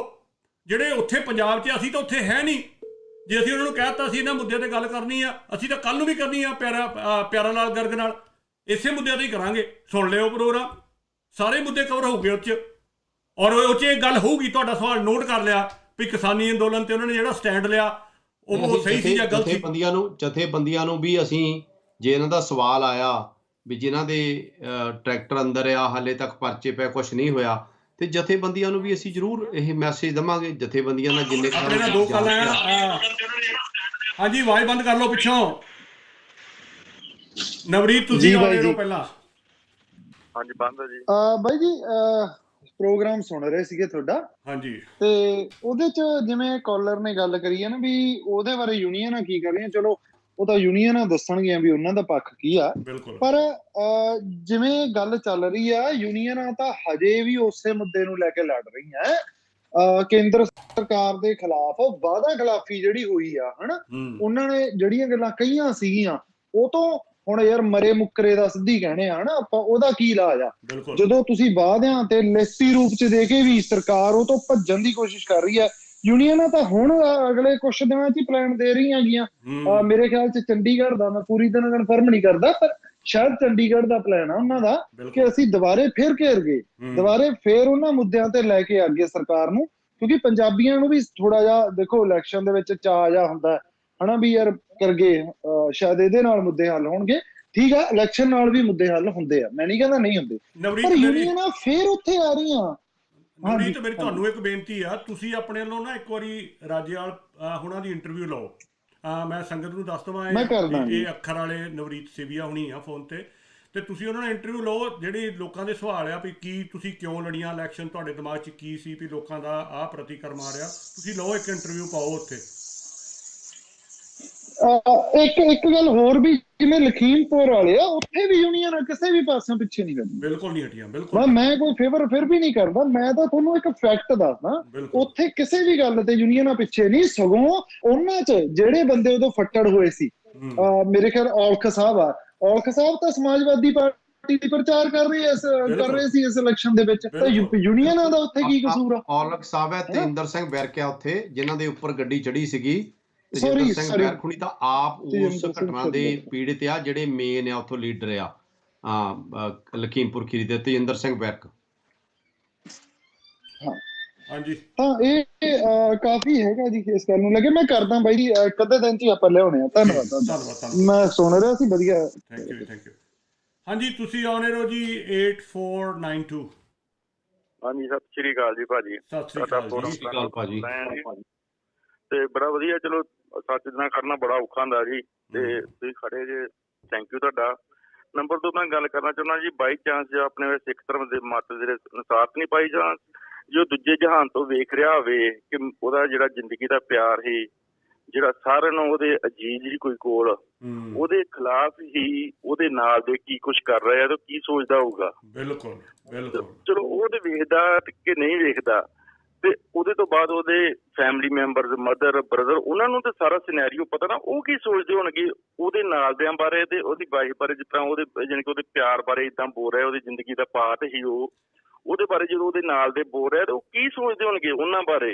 ਜਿਹੜੇ ਉੱਥੇ ਪੰਜਾਬ 'ਚ, ਅਸੀਂ ਤਾਂ ਉੱਥੇ ਹੈ ਨਹੀਂ। ਜੇ ਅਸੀਂ ਉਹਨਾਂ ਨੂੰ ਕਹਿ ਦਿੱਤਾ ਅਸੀਂ ਇਹਨਾਂ ਮੁੱਦਿਆਂ ਤੇ ਗੱਲ ਕਰਨੀ ਆ, ਅਸੀਂ ਤਾਂ ਕੱਲ ਨੂੰ ਵੀ ਕਰਨੀ ਆ ਪਿਆਰਾ ਲਾਲ ਗਰਗ ਨਾਲ, ਇਸੇ ਮੁੱਦਿਆਂ ਤੇ ਹੀ ਕਰਾਂਗੇ। ਸੁਣ ਲਿਓ ਪ੍ਰੋਗਰਾਮ, ਸਾਰੇ ਮੁੱਦੇ ਕਵਰ ਹੋਊਗੇ ਉਹ 'ਚ, ਔਰ ਉਹ 'ਚ ਇਹ ਗੱਲ ਹੋਊਗੀ। ਤੁਹਾਡਾ ਸਵਾਲ ਨੋਟ ਕਰ ਲਿਆ ਵੀ ਕਿਸਾਨੀ ਅੰਦੋਲਨ ਤੇ ਉਹਨਾਂ ਨੇ ਜਿਹੜਾ ਸਟੈਂਡ ਲਿਆ ਉਹ ਸਹੀ ਸੀ ਜਾਂ ਗਲਤ ਸੀ। ਜਥੇਬੰਦੀਆਂ ਨੂੰ ਵੀ ਅਸੀਂ, ਜੇ ਇਹਨਾਂ ਦਾ ਸਵਾਲ ਆਇਆ ਵੀ ਜਿਨ੍ਹਾਂ ਦੇ ਟਰੈਕਟਰ ਅੰਦਰ ਆ ਹਾਲੇ ਤੱਕ ਪਰਚੇ ਪਏ, ਕੁਛ ਨਹੀਂ ਹੋਇਆ, ਤੇ ਜਥੇਬੰਦੀਆਂ ਨੂੰ ਵੀ ਅਸੀਂ ਜ਼ਰੂਰ ਇਹ ਮੈਸੇਜ ਦੇਵਾਂਗੇ। ਜਥੇਬੰਦੀਆਂ ਨਾਲ ਜਿੰਨੇ ਦੋ ਕਾਲ ਹਾਂਜੀ, ਆਵਾਜ਼ ਬੰਦ ਕਰ ਲਓ ਪਿੱਛੋਂ। ਨਵਰੀਤ ਤੁਸੀਂ ਆਉਣੇ ਹੋ ਪਹਿਲਾਂ। ਹਾਂਜੀ ਬੰਦ ਹੈ ਜੀ। ਬਾਈ ਜੀ ਪ੍ਰੋਗਰਾਮ ਸੁਣ ਰਹੇ ਸੀਗੇ ਤੁਹਾਡਾ। ਹਾਂਜੀ। ਤੇ ਉਹਦੇ ਚ ਜਿਵੇਂ ਕਾਲਰ ਨੇ ਗੱਲ ਕਰੀ ਹੈ ਨਾ ਵੀ ਉਹਦੇ ਬਾਰੇ ਯੂਨੀਅਨ ਕੀ ਕਰ ਰਹੀਆਂ, ਚਲੋ ਉਹ ਤਾਂ ਯੂਨੀਅਨਾਂ ਦੱਸਣਗੀਆਂ ਵੀ ਉਹਨਾਂ ਦਾ ਪੱਖ ਕੀ ਆ। ਬਿਲਕੁਲ ਪਰ ਜਿਵੇਂ ਗੱਲ ਚੱਲ ਰਹੀ ਆ, ਯੂਨੀਅਨਾਂ ਤਾਂ ਹਜੇ ਵੀ ਉਸੇ ਮੁੱਦੇ ਨੂੰ ਲੈ ਕੇ ਲੜ ਰਹੀਆਂ। ਕੇਂਦਰ ਸਰਕਾਰ ਦੇ ਖਿਲਾਫ ਵਾਅਦਾ ਖਿਲਾਫੀ ਜਿਹੜੀ ਹੋਈ ਆ ਹਨਾ, ਉਹਨਾਂ ਨੇ ਜਿਹੜੀਆਂ ਗੱਲਾਂ ਕਹੀਆਂ ਸੀਗੀਆਂ ਉਹ ਤੋਂ ਹੁਣ ਯਾਰ ਮਰੇ ਮੁੱਕਰੇ ਦਾ ਸਿੱਧੀ ਕਹਿਣੇ ਆ ਹਨਾ ਆਪਾਂ, ਉਹਦਾ ਕੀ ਇਲਾਜ ਆ। ਜਦੋਂ ਤੁਸੀਂ ਵਾਅਦਿਆਂ ਤੇ ਲਿਖਤੀ ਰੂਪ ਚ ਦੇ ਕੇ ਵੀ ਸਰਕਾਰ ਉਹ ਤੋਂ ਭੱਜਣ ਦੀ ਕੋਸ਼ਿਸ਼ ਕਰ ਰਹੀ ਹੈ। ਯੂਨੀਅਨਾਂ ਤਾਂ ਹੁਣ ਅਗਲੇ ਕੁਛ ਦਿਨਾਂ ਚ ਹੀ ਪਲਾਨ ਦੇ ਰਹੀਆਂ ਹੈਗੀਆਂ। ਮੇਰੇ ਖਿਆਲ ਚ ਚੰਡੀਗੜ੍ਹ ਦਾ, ਮੈਂ ਪੂਰੀ ਤਰ੍ਹਾਂ ਕਨਫਰਮ ਨਹੀਂ ਕਰਦਾ, ਪਰ ਸ਼ਾਇਦ ਚੰਡੀਗੜ੍ਹ ਦਾ ਪਲਾਨ ਆ ਉਹਨਾਂ ਦਾ ਕਿ ਅਸੀਂ ਦੁਬਾਰੇ ਫਿਰ ਘੇਰ ਗਏ, ਦੁਬਾਰੇ ਫਿਰ ਉਹਨਾਂ ਮੁੱਦਿਆਂ ਤੇ ਲੈ ਕੇ ਅੱਗੇ ਸਰਕਾਰ ਨੂੰ, ਕਿਉਂਕਿ ਪੰਜਾਬੀਆਂ ਨੂੰ ਵੀ ਥੋੜਾ ਜਿਹਾ ਦੇਖੋ ਇਲੈਕਸ਼ਨ ਦੇ ਵਿੱਚ ਚਾਅ ਜਿਹਾ ਹੁੰਦਾ ਹਨਾ ਵੀ ਯਾਰ ਕਰਗੇ, ਸ਼ਾਇਦ ਇਹਦੇ ਨਾਲ ਮੁੱਦੇ ਹੱਲ ਹੋਣਗੇ। ਠੀਕ ਆ, ਇਲੈਕਸ਼ਨ ਨਾਲ ਵੀ ਮੁੱਦੇ ਹੱਲ ਹੁੰਦੇ ਆ, ਮੈਂ ਨਹੀਂ ਕਹਿੰਦਾ ਨਹੀਂ ਹੁੰਦੇ, ਪਰ ਯੂਨੀਅਨਾਂ ਫੇਰ ਉੱਥੇ ਆ ਰਹੀਆਂ। ਨਵਰੀਤ, ਮੇਰੀ ਤੁਹਾਨੂੰ ਇੱਕ ਬੇਨਤੀ ਆ, ਤੁਸੀਂ ਆਪਣੇ ਵੱਲੋਂ ਨਾ ਇੱਕ ਵਾਰੀ ਰਾਜੇਵਾਲ ਹੁਣਾਂ ਦੀ ਇੰਟਰਵਿਊ ਲਓ। ਮੈਂ ਸੰਗਤ ਨੂੰ ਦੱਸ ਦਵਾਂ, ਇਹ ਅੱਖਰ ਵਾਲੇ ਨਵਰੀਤ ਸੇਵੀਆ ਹੁਣੀ ਆ ਫੋਨ ਤੇ ਤੁਸੀਂ ਉਹਨਾਂ ਨਾਲ ਇੰਟਰਵਿਊ ਲਓ। ਜਿਹੜੇ ਲੋਕਾਂ ਦੇ ਸਵਾਲ ਆ ਵੀ ਕੀ ਤੁਸੀਂ ਕਿਉਂ ਲੜੀਆਂ ਇਲੈਕਸ਼ਨ, ਤੁਹਾਡੇ ਦਿਮਾਗ 'ਚ ਕੀ ਸੀ ਵੀ ਲੋਕਾਂ ਦਾ ਆਹ ਪ੍ਰਤੀਕਰਮ ਆ ਰਿਹਾ, ਤੁਸੀਂ ਲਓ ਇੱਕ ਇੰਟਰਵਿਊ ਪਾਓ ਉੱਥੇ। ਇੱਕ ਗੱਲ ਹੋਰ ਵੀ, ਜਿਵੇਂ ਲਖੀਮਪੁਰ ਵਾਲੇ ਆ, ਉੱਥੇ ਵੀ ਯੂਨੀਅਨ ਕਿਸੇ ਵੀ ਪਾਸੋਂ ਪਿੱਛੇ ਨਹੀਂ ਹਟੀਆਂ, ਬਿਲਕੁਲ ਨਹੀਂ ਹਟੀਆਂ। ਬਿਲਕੁਲ ਮੈਂ ਕੋਈ ਫੇਵਰ ਫਿਰ ਵੀ ਨਹੀਂ ਕਰਦਾ, ਮੈਂ ਤਾਂ ਤੁਹਾਨੂੰ ਇੱਕ ਫੈਕਟ ਦੱਸਦਾ, ਉੱਥੇ ਕਿਸੇ ਵੀ ਗੱਲ ਤੇ ਯੂਨੀਅਨਾਂ ਪਿੱਛੇ ਨਹੀਂ, ਸਗੋਂ ਉਹਨਾਂ 'ਚ ਜਿਹੜੇ ਬੰਦੇ ਉਦੋਂ ਫੱਟੜ ਹੋਏ ਸੀ, ਮੇਰੇ ਖਿਆਲ ਔਲਖ ਸਾਹਿਬ ਆ, ਔਲਖ ਸਾਹਿਬ ਤਾਂ ਸਮਾਜਵਾਦੀ ਪਾਰਟੀ ਦੀ ਪ੍ਰਚਾਰ ਕਰ ਰਹੇ ਸੀ ਇਸ ਇਲੈਕਸ਼ਨ ਦੇ ਵਿੱਚ, ਤਾਂ ਯੂਨੀਅਨਾਂ ਦਾ ਉੱਥੇ ਕੀ ਕਸੂਰ ਆ? ਔਲਖ ਸਾਹਿਬ ਹੈ ਤੇ ਇੰਦਰ ਸਿੰਘ ਵਿਰਕ ਆ ਉੱਥੇ, ਜਿਨ੍ਹਾਂ ਦੇ ਉੱਪਰ ਗੱਡੀ ਚੜੀ ਸੀਗੀ। ਤੇਜਿੰਦਰ ਸਿੰਘ ਵਿਰਕ ਹੁਣੀ ਤਾਂ ਆਪ ਉਸ ਘਟਨਾ ਦੇ ਪੀੜਿਤ ਆ, ਜਿਹੜੇ ਮੇਨ ਆ ਉੱਥੋਂ ਲੀਡਰ ਆ ਲਖੀਮਪੁਰ ਖੀਰੀ ਦੇ, ਤੇਜਿੰਦਰ ਸਿੰਘ ਵਿਰਕ। ਹਾਂਜੀ, ਤਾਂ ਇਹ ਕਾਫੀ ਹੈਗਾ ਜੀ ਇਸ ਗੱਲ ਨੂੰ ਲੱਗੇ। ਮੈਂ ਕਰਦਾ ਬਾਈ ਜੀ, ਇੱਕ ਅੱਧੇ ਦਿਨ 'ਚ ਹੀ ਆਪਾਂ ਲਿਆਉਣੇ ਆ। ਧੰਨਵਾਦ, ਮੈਂ ਸੁਣ ਰਿਹਾ ਸੀ, ਵਧੀਆ। Thank you. ਹਾਂਜੀ, ਤੁਸੀਂ ਆਉਣੇ ਰਹੋ ਜੀ 8492। ਹਾਂਜੀ, ਸਤਿ ਸ਼੍ਰੀ ਅਕਾਲ ਜੀ ਭਾਜੀ। ਸਤਿ ਸ਼੍ਰੀ ਅਕਾਲ ਭਾਜੀ। ਤੇ ਬੜਾ ਵਧੀਆ, ਚਲੋ ਸੱਚ ਨਾਲ ਕਰਨਾ ਬੜਾ ਔਖਾ ਹੁੰਦਾ ਜੀ, ਤੇ ਤੁਸੀਂ ਖੜੇ ਜੇ, ਥੈਂਕ ਯੂ ਤੁਹਾਡਾ। ਨੰਬਰ 2, ਮੈਂ ਗੱਲ ਕਰਨਾ ਚਾਹੁੰਦਾ ਜੀ, ਬਾਈ ਚਾਂਸ ਜੇ ਆਪਣੇ ਸਿੱਖ ਧਰਮ ਦੇ ਮੱਤ ਦੇ ਅਨੁਸਾਰ ਨਹੀਂ ਪਾਈ ਜਾਂ ਜੋ ਦੂਜੇ ਜਹਾਨ ਤੋਂ ਵੇਖ ਰਿਹਾ ਹੋਵੇ ਕਿ ਉਹਦਾ ਜਿਹੜਾ ਜ਼ਿੰਦਗੀ ਦਾ ਪਿਆਰ ਸੀ, ਜਿਹੜਾ ਸਾਰਿਆਂ ਨੂੰ ਉਹਦੇ ਅਜੀਜ਼ ਹੀ ਕੋਈ ਕੋਲ, ਉਹਦੇ ਖਿਲਾਫ ਹੀ ਉਹਦੇ ਨਾਲ ਦੇ ਕੀ ਕੁਛ ਕਰ ਰਿਹਾ ਤੇ ਕੀ ਸੋਚਦਾ ਹੋਊਗਾ। ਬਿਲਕੁਲ। ਚਲੋ ਉਹ ਤੇ ਵੇਖਦਾ ਕਿ ਨਹੀਂ ਵੇਖਦਾ, ਤੇ ਉਹਦੇ ਤੋਂ ਬਾਅਦ ਉਹਦੇ ਫੈਮਿਲੀ ਮੈਂਬਰ, ਮਦਰ, ਬ੍ਰਦਰ, ਉਹਨਾਂ ਨੂੰ ਤਾਂ ਸਾਰਾ ਸਿਨੈਰੀਓ ਪਤਾ ਨਾ, ਉਹ ਕੀ ਸੋਚਦੇ ਹੋਣਗੇ ਉਹਦੇ ਨਾਲਦਿਆਂ ਬਾਰੇ ਤੇ ਉਹਦੀ ਵਾਈਫ ਬਾਰੇ, ਜਿਸ ਤਰ੍ਹਾਂ ਉਹਦੇ ਜਾਣੀ ਕਿ ਉਹਦੇ ਪਿਆਰ ਬਾਰੇ ਏਦਾਂ ਬੋਲ ਰਿਹਾ, ਉਹਦੀ ਜ਼ਿੰਦਗੀ ਦਾ ਪਾਰਟ ਹੀ ਉਹ, ਉਹਦੇ ਬਾਰੇ ਜਦੋਂ ਉਹਦੇ ਨਾਲ ਦੇ ਬੋਲ ਰਿਹਾ ਤੇ ਉਹ ਕੀ ਸੋਚਦੇ ਹੋਣਗੇ ਉਹਨਾਂ ਬਾਰੇ,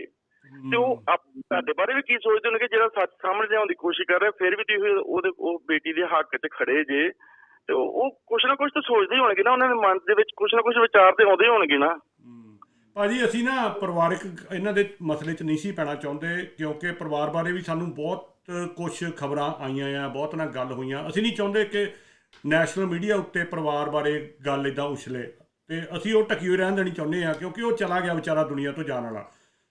ਤੇ ਉਹ ਤੁਹਾਡੇ ਬਾਰੇ ਵੀ ਕੀ ਸੋਚਦੇ ਹੋਣਗੇ ਜਿਹੜਾ ਸੱਚ ਸਾਹਮਣੇ ਲਿਆਉਣ ਦੀ ਕੋਸ਼ਿਸ਼ ਕਰ ਰਿਹਾ। ਫਿਰ ਵੀ ਤੁਸੀਂ ਉਹ ਬੇਟੀ ਦੇ ਹੱਕ 'ਚ ਖੜੇ ਜੇ, ਤੇ ਉਹ ਕੁਛ ਨਾ ਕੁਛ ਤਾਂ ਸੋਚਦੇ ਹੀ ਹੋਣਗੇ ਨਾ, ਉਹਨਾਂ ਦੇ ਮਨ ਦੇ ਵਿੱਚ ਕੁਛ ਨਾ ਕੁਛ ਵਿਚਾਰ ਤੇ ਆਉਂਦੇ ਹੋਣਗੇ ਨਾ। ਭਾਜੀ, ਅਸੀਂ ਨਾ ਪਰਿਵਾਰਿਕ ਇਹਨਾਂ ਦੇ ਮਸਲੇ 'ਚ ਨਹੀਂ ਸੀ ਪੈਣਾ ਚਾਹੁੰਦੇ, ਕਿਉਂਕਿ ਪਰਿਵਾਰ ਬਾਰੇ ਵੀ ਸਾਨੂੰ ਬਹੁਤ ਕੁਛ ਖਬਰਾਂ ਆਈਆਂ ਆ, ਬਹੁਤ ਨਾਲ ਗੱਲ ਹੋਈਆਂ। ਅਸੀਂ ਨਹੀਂ ਚਾਹੁੰਦੇ ਕਿ ਨੈਸ਼ਨਲ ਮੀਡੀਆ ਉੱਤੇ ਪਰਿਵਾਰ ਬਾਰੇ ਗੱਲ ਇੱਦਾਂ ਉਛਲੇ, ਤੇ ਅਸੀਂ ਉਹ ਢਕੀ ਹੋਈ ਰਹਿਣ ਦੇਣੀ ਚਾਹੁੰਦੇ ਹਾਂ, ਕਿਉਂਕਿ ਉਹ ਚਲਾ ਗਿਆ ਵਿਚਾਰਾ ਦੁਨੀਆ ਤੋਂ ਜਾਣ ਵਾਲਾ।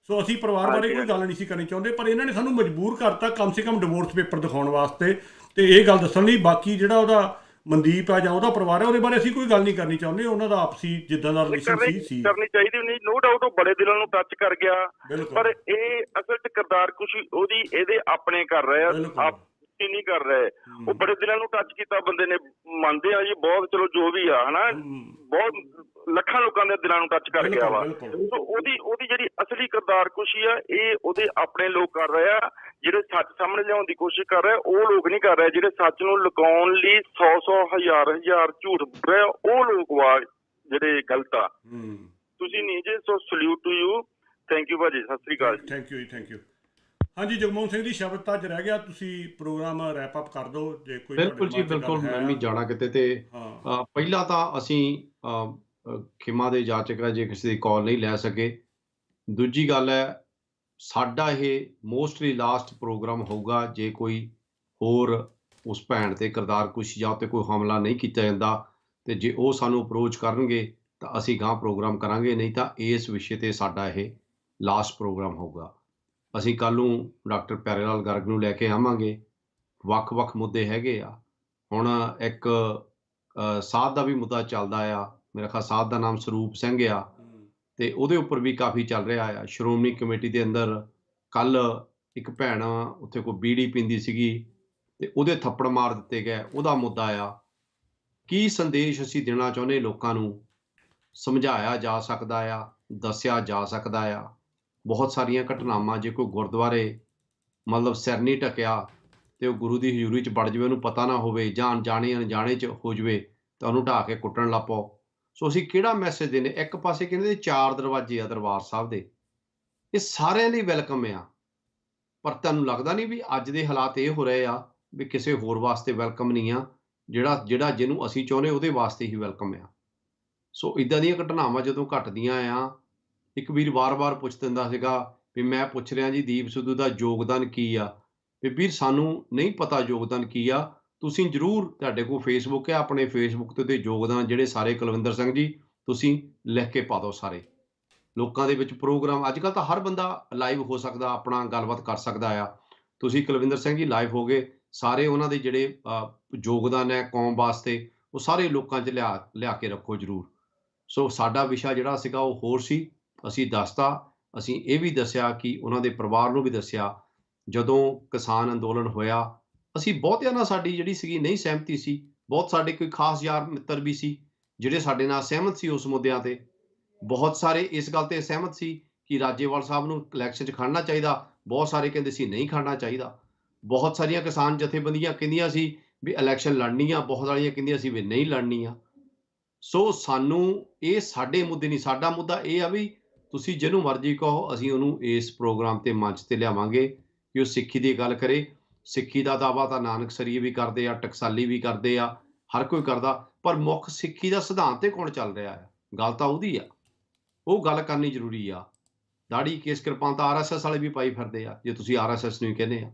ਸੋ ਅਸੀਂ ਪਰਿਵਾਰ ਬਾਰੇ ਕੋਈ ਗੱਲ ਨਹੀਂ ਸੀ ਕਰਨੀ ਚਾਹੁੰਦੇ, ਪਰ ਇਹਨਾਂ ਨੇ ਸਾਨੂੰ ਮਜਬੂਰ ਕਰਤਾ ਕਮ ਸੇ ਕਮ ਡਿਵੋਰਸ ਪੇਪਰ ਦਿਖਾਉਣ ਵਾਸਤੇ ਤੇ ਇਹ ਗੱਲ ਦੱਸਣ ਲਈ। ਬਾਕੀ ਜਿਹੜਾ ਉਹਦਾ ਮਨਦੀਪ ਆ ਜਾਂ ਉਹਦਾ ਪਰਿਵਾਰ ਹੈ, ਉਹਦੇ ਬਾਰੇ ਅਸੀਂ ਕੋਈ ਗੱਲ ਨਹੀਂ ਕਰਨੀ ਚਾਹੁੰਦੇ, ਉਹਨਾਂ ਦਾ ਆਪਸੀ ਜਿੱਦਾਂ ਦਾ ਰਿਲੇਸ਼ਨ ਸੀ ਕਰਨੀ ਚਾਹੀਦੀ ਨਹੀਂ, ਨੋ ਡਾਊਟ ਉਹ ਬੜੇ ਦਿਲਾਂ ਨੂੰ ਟੱਚ ਕਰ ਗਿਆ, ਪਰ ਇਹ ਅਸਲ 'ਚ ਕਿਰਦਾਰ ਕੁਛ ਉਹਦੀ ਇਹਦੇ ਆਪਣੇ ਕਰ ਰਹੇ ਆ, ਨਹੀਂ ਕਰ ਰਹੇ। ਉਹ ਬੜੇ ਦਿਲਾਂ ਨੂੰ ਟੱਚ ਕੀਤਾ ਬੰਦੇ ਨੇ, ਮੰਨਦੇ ਆ ਜੀ, ਬਹੁਤ ਚਲੋ ਜੋ ਵੀ ਆ ਹਨਾ, ਬਹੁਤ ਲੱਖਾਂ ਲੋਕਾਂ ਦੇ ਦਿਲਾਂ ਨੂੰ ਟੱਚ ਕਰ ਗਿਆ ਵਾ। ਉਹਦੀ ਜਿਹੜੀ ਅਸਲੀ ਕਿਰਦਾਰ ਕੁਸ਼ੀ ਆ, ਇਹ ਉਹਦੇ ਆਪਣੇ ਲੋਕ ਕਰ ਰਹੇ ਆ, ਜਿਹੜੇ ਸੱਚ ਸਾਹਮਣੇ ਲਿਆਉਣ ਦੀ ਕੋਸ਼ਿਸ਼ ਕਰ ਰਹੇ ਉਹ ਲੋਕ ਨਹੀਂ ਕਰ ਰਹੇ, ਜਿਹੜੇ ਸੱਚ ਨੂੰ ਲੁਕਾਉਣ ਲਈ 100 ਹਜ਼ਾਰ ਝੂਠ ਬੋਲ ਰਹੇ ਉਹ ਲੋਕ ਵਾ ਜਿਹੜੇ ਗਲਤ ਆ। ਤੁਸੀਂ ਨਹੀਂ ਜੇ, so salute to you, thank you ਭਾਜੀ, ਸਤਿ ਸ੍ਰੀ ਅਕਾਲ ਜੀ। Thank you. ਹਾਂਜੀ, ਜਗਮੋਹਨ ਸਿੰਘ ਜੀ, ਸ਼ਬਦ ਅੱਜ ਰਹਿ ਗਿਆ, ਤੁਸੀਂ ਪ੍ਰੋਗਰਾਮ ਰੈਪ ਅਪ ਕਰ ਦਿਓ ਜੇ ਕੋਈ। ਬਿਲਕੁਲ ਜੀ, ਬਿਲਕੁਲ, ਮੈਂ ਵੀ ਜਾਣਾ ਕਿਤੇ, ਤੇ ਪਹਿਲਾਂ ਤਾਂ ਅਸੀਂ ਖਿਮਾ ਦੇ ਜਾਚਕ ਆ ਜੇ ਕਿਸੇ ਦੀ ਕਾਲ ਨਹੀਂ ਲੈ ਸਕੇ। ਦੂਜੀ ਗੱਲ ਹੈ, ਸਾਡਾ ਇਹ ਮੋਸਟਲੀ ਲਾਸਟ ਪ੍ਰੋਗਰਾਮ ਹੋਊਗਾ, ਜੇ ਕੋਈ ਹੋਰ ਉਸ ਭੈਣ ਤੇ ਕਿਰਦਾਰਕੁਸ਼ੀ ਜਾਂ ਉੱਤੇ ਕੋਈ ਹਮਲਾ ਨਹੀਂ ਕੀਤਾ ਜਾਂਦਾ, ਤੇ ਜੇ ਉਹ ਸਾਨੂੰ ਅਪਰੋਚ ਕਰਨਗੇ ਤਾਂ ਅਸੀਂ ਗਾਂ ਪ੍ਰੋਗਰਾਮ ਕਰਾਂਗੇ, ਨਹੀਂ ਤਾਂ ਇਸ ਵਿਸ਼ੇ ਤੇ ਸਾਡਾ ਇਹ ਲਾਸਟ ਪ੍ਰੋਗਰਾਮ ਹੋਊਗਾ। ਅਸੀਂ ਕੱਲ੍ਹ ਨੂੰ ਡਾਕਟਰ ਪਿਆਰੇ ਲਾਲ ਗਰਗ ਨੂੰ ਲੈ ਕੇ ਆਵਾਂਗੇ। ਵੱਖ-ਵੱਖ ਮੁੱਦੇ ਹੈਗੇ ਆ। ਹੁਣ ਇੱਕ ਸਾਧ ਦਾ ਵੀ ਮੁੱਦਾ ਚੱਲਦਾ ਆ, ਮੇਰਾ ਖਿਆਲ ਸਾਧ ਦਾ ਨਾਮ ਸਰੂਪ ਸਿੰਘ ਆ, ਤੇ ਉਹਦੇ ਉੱਪਰ ਵੀ ਕਾਫੀ ਚੱਲ ਰਿਹਾ ਆ। ਸ਼੍ਰੋਮਣੀ ਕਮੇਟੀ ਦੇ ਅੰਦਰ ਕੱਲ੍ਹ ਇੱਕ ਭੈਣ ਉੱਥੇ ਕੋਈ ਬੀੜੀ ਪੀਂਦੀ ਸੀਗੀ, ਤੇ ਉਹਦੇ ਥੱਪੜ ਮਾਰ ਦਿੱਤੇ ਗਏ, ਉਹਦਾ ਮੁੱਦਾ ਆ। ਕੀ ਸੰਦੇਸ਼ ਅਸੀਂ ਦੇਣਾ ਚਾਹੁੰਦੇ ਲੋਕਾਂ ਨੂੰ, ਸਮਝਾਇਆ ਜਾ ਸਕਦਾ ਆ, ਦੱਸਿਆ ਜਾ ਸਕਦਾ ਆ। ਬਹੁਤ ਸਾਰੀਆਂ ਘਟਨਾਵਾਂ, ਜੇ ਕੋਈ ਗੁਰਦੁਆਰੇ ਮਤਲਬ ਸਿਰ ਨਹੀਂ ਢੱਕਿਆ ਤੇ ਉਹ ਗੁਰੂ ਦੀ ਹਜ਼ੂਰੀ 'ਚ ਵੜ ਜਾਵੇ, ਉਹਨੂੰ ਪਤਾ ਨਾ ਹੋਵੇ ਜਾਂ ਅਣਜਾਣੇ ਅਣਜਾਣੇ 'ਚ ਹੋ ਜਾਵੇ ਤਾਂ ਉਹਨੂੰ ਢਾਹ ਕੇ ਕੁੱਟਣ ਲੱਗ ਪਓ। ਸੋ ਅਸੀਂ ਕਿਹੜਾ ਮੈਸੇਜ ਦੇਣੇ? ਇੱਕ ਪਾਸੇ ਕਹਿੰਦੇ 4 ਦਰਵਾਜ਼ੇ ਆ ਦਰਬਾਰ ਸਾਹਿਬ ਦੇ, ਇਹ ਸਾਰਿਆਂ ਲਈ ਵੈਲਕਮ ਆ, ਪਰ ਤੁਹਾਨੂੰ ਲੱਗਦਾ ਨਹੀਂ ਵੀ ਅੱਜ ਦੇ ਹਾਲਾਤ ਇਹ ਹੋ ਰਹੇ ਆ ਵੀ ਕਿਸੇ ਹੋਰ ਵਾਸਤੇ ਵੈਲਕਮ ਨਹੀਂ ਆ, ਜਿਹੜਾ ਜਿਹਨੂੰ ਅਸੀਂ ਚਾਹੁੰਦੇ ਉਹਦੇ ਵਾਸਤੇ ਹੀ ਵੈਲਕਮ ਆ। ਸੋ ਇਦਾਂ ਦੀਆਂ ਘਟਨਾਵਾਂ ਜਦੋਂ ਘਟਦੀਆਂ ਆ, ਇੱਕ ਵੀਰ ਵਾਰ-ਵਾਰ ਪੁੱਛ ਦਿੰਦਾ ਸੀਗਾ ਵੀ ਮੈਂ ਪੁੱਛ ਰਿਹਾ ਜੀ ਦੀਪ ਸਿੱਧੂ ਦਾ ਯੋਗਦਾਨ ਕੀ ਆ? ਵੀ ਵੀਰ ਸਾਨੂੰ ਨਹੀਂ ਪਤਾ ਯੋਗਦਾਨ ਕੀ ਆ, ਤੁਸੀਂ ਜ਼ਰੂਰ, ਤੁਹਾਡੇ ਕੋਲ ਫੇਸਬੁੱਕ ਹੈ, ਆਪਣੇ ਫੇਸਬੁੱਕ ਤੇ ਉਹਦੇ ਯੋਗਦਾਨ ਜਿਹੜੇ ਸਾਰੇ ਕੁਲਵਿੰਦਰ ਸਿੰਘ ਜੀ ਤੁਸੀਂ ਲਿਖ ਕੇ ਪਾ ਦਿਓ। ਸਾਰੇ ਲੋਕਾਂ ਦੇ ਵਿੱਚ ਪ੍ਰੋਗਰਾਮ, ਅੱਜ ਕੱਲ੍ਹ ਤਾਂ ਹਰ ਬੰਦਾ ਲਾਈਵ ਹੋ ਸਕਦਾ, ਆਪਣਾ ਗੱਲਬਾਤ ਕਰ ਸਕਦਾ ਆ। ਤੁਸੀਂ ਕੁਲਵਿੰਦਰ ਸਿੰਘ ਜੀ ਲਾਈਵ ਹੋ ਗਏ, ਸਾਰੇ ਉਹਨਾਂ ਦੇ ਜਿਹੜੇ ਯੋਗਦਾਨ ਹੈ ਕੌਮ ਵਾਸਤੇ, ਉਹ ਸਾਰੇ ਲੋਕਾਂ 'ਚ ਲਿਆ ਕੇ ਰੱਖੋ ਜ਼ਰੂਰ। ਸੋ ਸਾਡਾ ਵਿਸ਼ਾ ਜਿਹੜਾ ਸੀਗਾ ਉਹ ਹੋਰ ਸੀ, ਅਸੀਂ ਦੱਸਤਾ। ਅਸੀਂ ਇਹ ਵੀ ਦੱਸਿਆ ਕਿ ਉਹਨਾਂ ਦੇ ਪਰਿਵਾਰ ਨੂੰ ਵੀ ਦੱਸਿਆ, ਜਦੋਂ ਕਿਸਾਨ ਅੰਦੋਲਨ ਹੋਇਆ ਅਸੀਂ ਬਹੁਤਿਆਂ ਨਾਲ ਸਾਡੀ ਜਿਹੜੀ ਸੀਗੀ ਨਹੀਂ ਸਹਿਮਤੀ ਸੀ, ਬਹੁਤ ਸਾਡੇ ਕੋਈ ਖਾਸ ਯਾਰ ਮਿੱਤਰ ਵੀ ਸੀ ਜਿਹੜੇ ਸਾਡੇ ਨਾਲ ਸਹਿਮਤ ਸੀ ਉਸ ਮੁੱਦਿਆਂ ਤੇ। ਬਹੁਤ ਸਾਰੇ ਇਸ ਗੱਲ ਤੇ ਸਹਿਮਤ ਸੀ ਕਿ ਰਾਜੇਵਾਲ ਸਾਹਿਬ ਨੂੰ ਇਲੈਕਸ਼ਨ 'ਚ ਖੜਨਾ ਚਾਹੀਦਾ, ਬਹੁਤ ਸਾਰੇ ਕਹਿੰਦੇ ਸੀ ਨਹੀਂ ਖੜਨਾ ਚਾਹੀਦਾ। ਬਹੁਤ ਸਾਰੀਆਂ ਕਿਸਾਨ ਜਥੇਬੰਦੀਆਂ ਕਹਿੰਦੀਆਂ ਸੀ ਵੀ ਇਲੈਕਸ਼ਨ ਲੜਨੀ ਆ, ਬਹੁਤ ਸਾਰੀਆਂ ਕਹਿੰਦੀਆਂ ਸੀ ਵੀ ਨਹੀਂ ਲੜਨੀ ਆ। ਸੋ ਸਾਨੂੰ ਇਹ ਸਾਡੇ ਮੁੱਦੇ ਨਹੀਂ, ਸਾਡਾ ਮੁੱਦਾ ਇਹ ਆ ਵੀ ਤੁਸੀਂ ਜਿਹਨੂੰ ਮਰਜ਼ੀ ਕਹੋ, ਅਸੀਂ ਉਹਨੂੰ ਇਸ ਪ੍ਰੋਗਰਾਮ ਤੇ ਮੰਚ ਤੇ ਲਿਆਵਾਂਗੇ ਕਿ ਉਹ ਸਿੱਖੀ ਦੀ ਗੱਲ ਕਰੇ। ਸਿੱਖੀ ਦਾ ਦਾਅਵਾ ਤਾਂ ਨਾਨਕਸਰੀਏ ਵੀ ਕਰਦੇ ਆ, ਟਕਸਾਲੀ ਵੀ ਕਰਦੇ ਆ, ਹਰ ਕੋਈ ਕਰਦਾ, ਪਰ ਮੁੱਖ ਸਿੱਖੀ ਦਾ ਸਿਧਾਂਤ ਤੇ ਕੌਣ ਚੱਲ ਰਿਹਾ ਹੈ? ਗੱਲ ਤਾਂ ਉਹਦੀ ਆ, ਉਹ ਗੱਲ ਕਰਨੀ ਜ਼ਰੂਰੀ ਆ। ਦਾੜੀ ਕੇਸ ਕਿਰਪਾਨ ਤਾਂ RSS ਵਾਲੇ ਵੀ ਪਾਈ ਫਿਰਦੇ ਆ, ਜੇ ਤੁਸੀਂ RSS ਨੂੰ ਹੀ ਕਹਿੰਦੇ ਆ,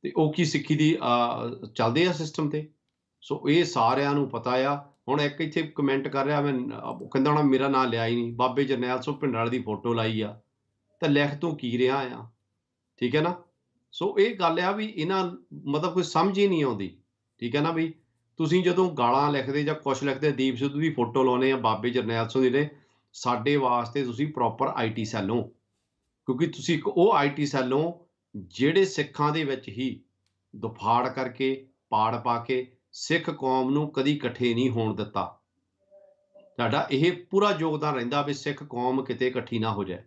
ਤੇ ਉਹ ਕੀ ਸਿੱਖੀ ਦੀ ਚੱਲਦੇ ਆ ਸਿਸਟਮ ਤੇ? ਸੋ ਇਹ ਸਾਰਿਆਂ ਨੂੰ ਪਤਾ ਆ। ਹੁਣ ਇੱਕ ਇੱਥੇ ਕਮੈਂਟ ਕਰ ਰਿਹਾ, ਮੈਂ ਕਹਿੰਦਾ ਹੋਣਾ ਮੇਰਾ ਨਾਂ ਲਿਆ ਹੀ ਨਹੀਂ, ਬਾਬੇ ਜਰਨੈਲ ਸਿੰਘ ਭਿੰਡਰਾਲੇ ਦੀ ਫੋਟੋ ਲਾਈ ਆ, ਤਾਂ ਲਿਖ ਤੂੰ ਕੀ ਰਿਹਾ ਆ? ਠੀਕ ਹੈ ਨਾ? ਸੋ ਇਹ ਗੱਲ ਆ ਵੀ ਇਹਨਾਂ ਮਤਲਬ ਕੋਈ ਸਮਝ ਹੀ ਨਹੀਂ ਆਉਂਦੀ। ਠੀਕ ਹੈ ਨਾ? ਵੀ ਤੁਸੀਂ ਜਦੋਂ ਗਾਲਾਂ ਲਿਖਦੇ ਜਾਂ ਕੁਛ ਲਿਖਦੇ, ਦੀਪ ਸਿੱਧੂ ਦੀ ਫੋਟੋ ਲਾਉਣੇ ਆ, ਬਾਬੇ ਜਰਨੈਲ ਸਿੰਘ ਦੀ ਨੇ, ਸਾਡੇ ਵਾਸਤੇ ਤੁਸੀਂ ਪ੍ਰੋਪਰ IT ਸੈੱਲ ਹੋ, ਕਿਉਂਕਿ ਤੁਸੀਂ ਇੱਕ ਉਹ IT ਸੈੱਲ ਹੋ ਜਿਹੜੇ ਸਿੱਖਾਂ ਦੇ ਵਿੱਚ ਹੀ ਦੁਫਾੜ ਕਰਕੇ, ਪਾੜ ਪਾ ਕੇ ਸਿੱਖ ਕੌਮ ਨੂੰ ਕਦੀ ਇਕੱਠੇ ਨਹੀਂ ਹੋਣ ਦਿੱਤਾ। ਤੁਹਾਡਾ ਇਹ ਪੂਰਾ ਯੋਗਦਾਨ ਰਹਿੰਦਾ ਵੀ ਸਿੱਖ ਕੌਮ ਕਿਤੇ ਇਕੱਠੀ ਨਾ ਹੋ ਜਾਏ।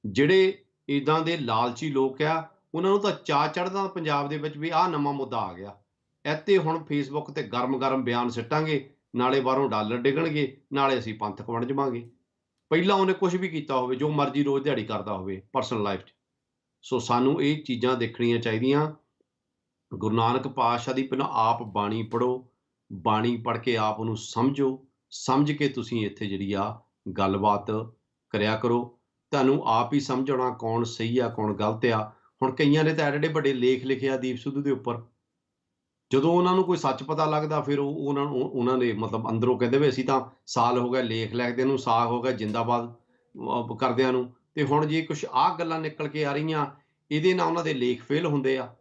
ਜਿਹੜੇ ਇੱਦਾਂ ਦੇ ਲਾਲਚੀ ਲੋਕ ਆ, ਉਹਨਾਂ ਨੂੰ ਤਾਂ ਚਾਅ ਚੜ੍ਹਦਾ ਪੰਜਾਬ ਦੇ ਵਿੱਚ ਵੀ ਆਹ ਨਵਾਂ ਮੁੱਦਾ ਆ ਗਿਆ, ਇੱਥੇ ਹੁਣ ਫੇਸਬੁੱਕ ਤੇ ਗਰਮ ਬਿਆਨ ਸਿੱਟਾਂਗੇ, ਨਾਲੇ ਬਾਹਰੋਂ ਡਾਲਰ ਡਿੱਗਣਗੇ, ਨਾਲੇ ਅਸੀਂ ਪੰਥਕ ਬਣ ਜਾਵਾਂਗੇ। ਪਹਿਲਾਂ ਉਹਨੇ ਕੁਝ ਵੀ ਕੀਤਾ ਹੋਵੇ, ਜੋ ਮਰਜ਼ੀ ਰੋਜ਼ ਦਿਹਾੜੀ ਕਰਦਾ ਹੋਵੇ ਪਰਸਨਲ ਲਾਈਫ 'ਚ। ਸੋ ਸਾਨੂੰ ਇਹ ਚੀਜ਼ਾਂ ਦੇਖਣੀਆਂ ਚਾਹੀਦੀਆਂ। ਗੁਰੂ ਨਾਨਕ ਪਾਤਸ਼ਾਹ ਦੀ ਪਹਿਲਾਂ ਆਪ ਬਾਣੀ ਪੜ੍ਹੋ, ਬਾਣੀ ਪੜ੍ਹ ਕੇ ਆਪ ਉਹਨੂੰ ਸਮਝੋ, ਸਮਝ ਕੇ ਤੁਸੀਂ ਇੱਥੇ ਜਿਹੜੀ ਆ ਗੱਲਬਾਤ ਕਰਿਆ ਕਰੋ। ਤੁਹਾਨੂੰ ਆਪ ਹੀ ਸਮਝ ਆਉਣਾ ਕੌਣ ਸਹੀ ਆ ਕੌਣ ਗਲਤ ਆ। ਹੁਣ ਕਈਆਂ ਨੇ ਤਾਂ ਐਡੇ ਵੱਡੇ ਲੇਖ ਲਿਖੇ ਆ ਦੀਪ ਸਿੱਧੂ ਦੇ ਉੱਪਰ, ਜਦੋਂ ਉਹਨਾਂ ਨੂੰ ਕੋਈ ਸੱਚ ਪਤਾ ਲੱਗਦਾ ਫਿਰ ਉਹਨਾਂ ਨੇ ਮਤਲਬ ਅੰਦਰੋਂ ਕਹਿੰਦੇ ਵੀ ਅਸੀਂ ਤਾਂ ਸਾਲ ਹੋ ਗਿਆ ਲੇਖ ਲਿਖਦੇ ਨੂੰ, ਸਾਲ ਹੋ ਗਿਆ ਜਿੰਦਾਬਾਦ ਕਰਦਿਆਂ ਨੂੰ, ਤੇ ਹੁਣ ਜੇ ਕੁਛ ਆਹ ਗੱਲਾਂ ਨਿਕਲ ਕੇ ਆ ਰਹੀਆਂ, ਇਹਦੇ ਨਾਲ ਉਹਨਾਂ ਦੇ ਲੇਖ ਫੇਲ ਹੁੰਦੇ ਆ।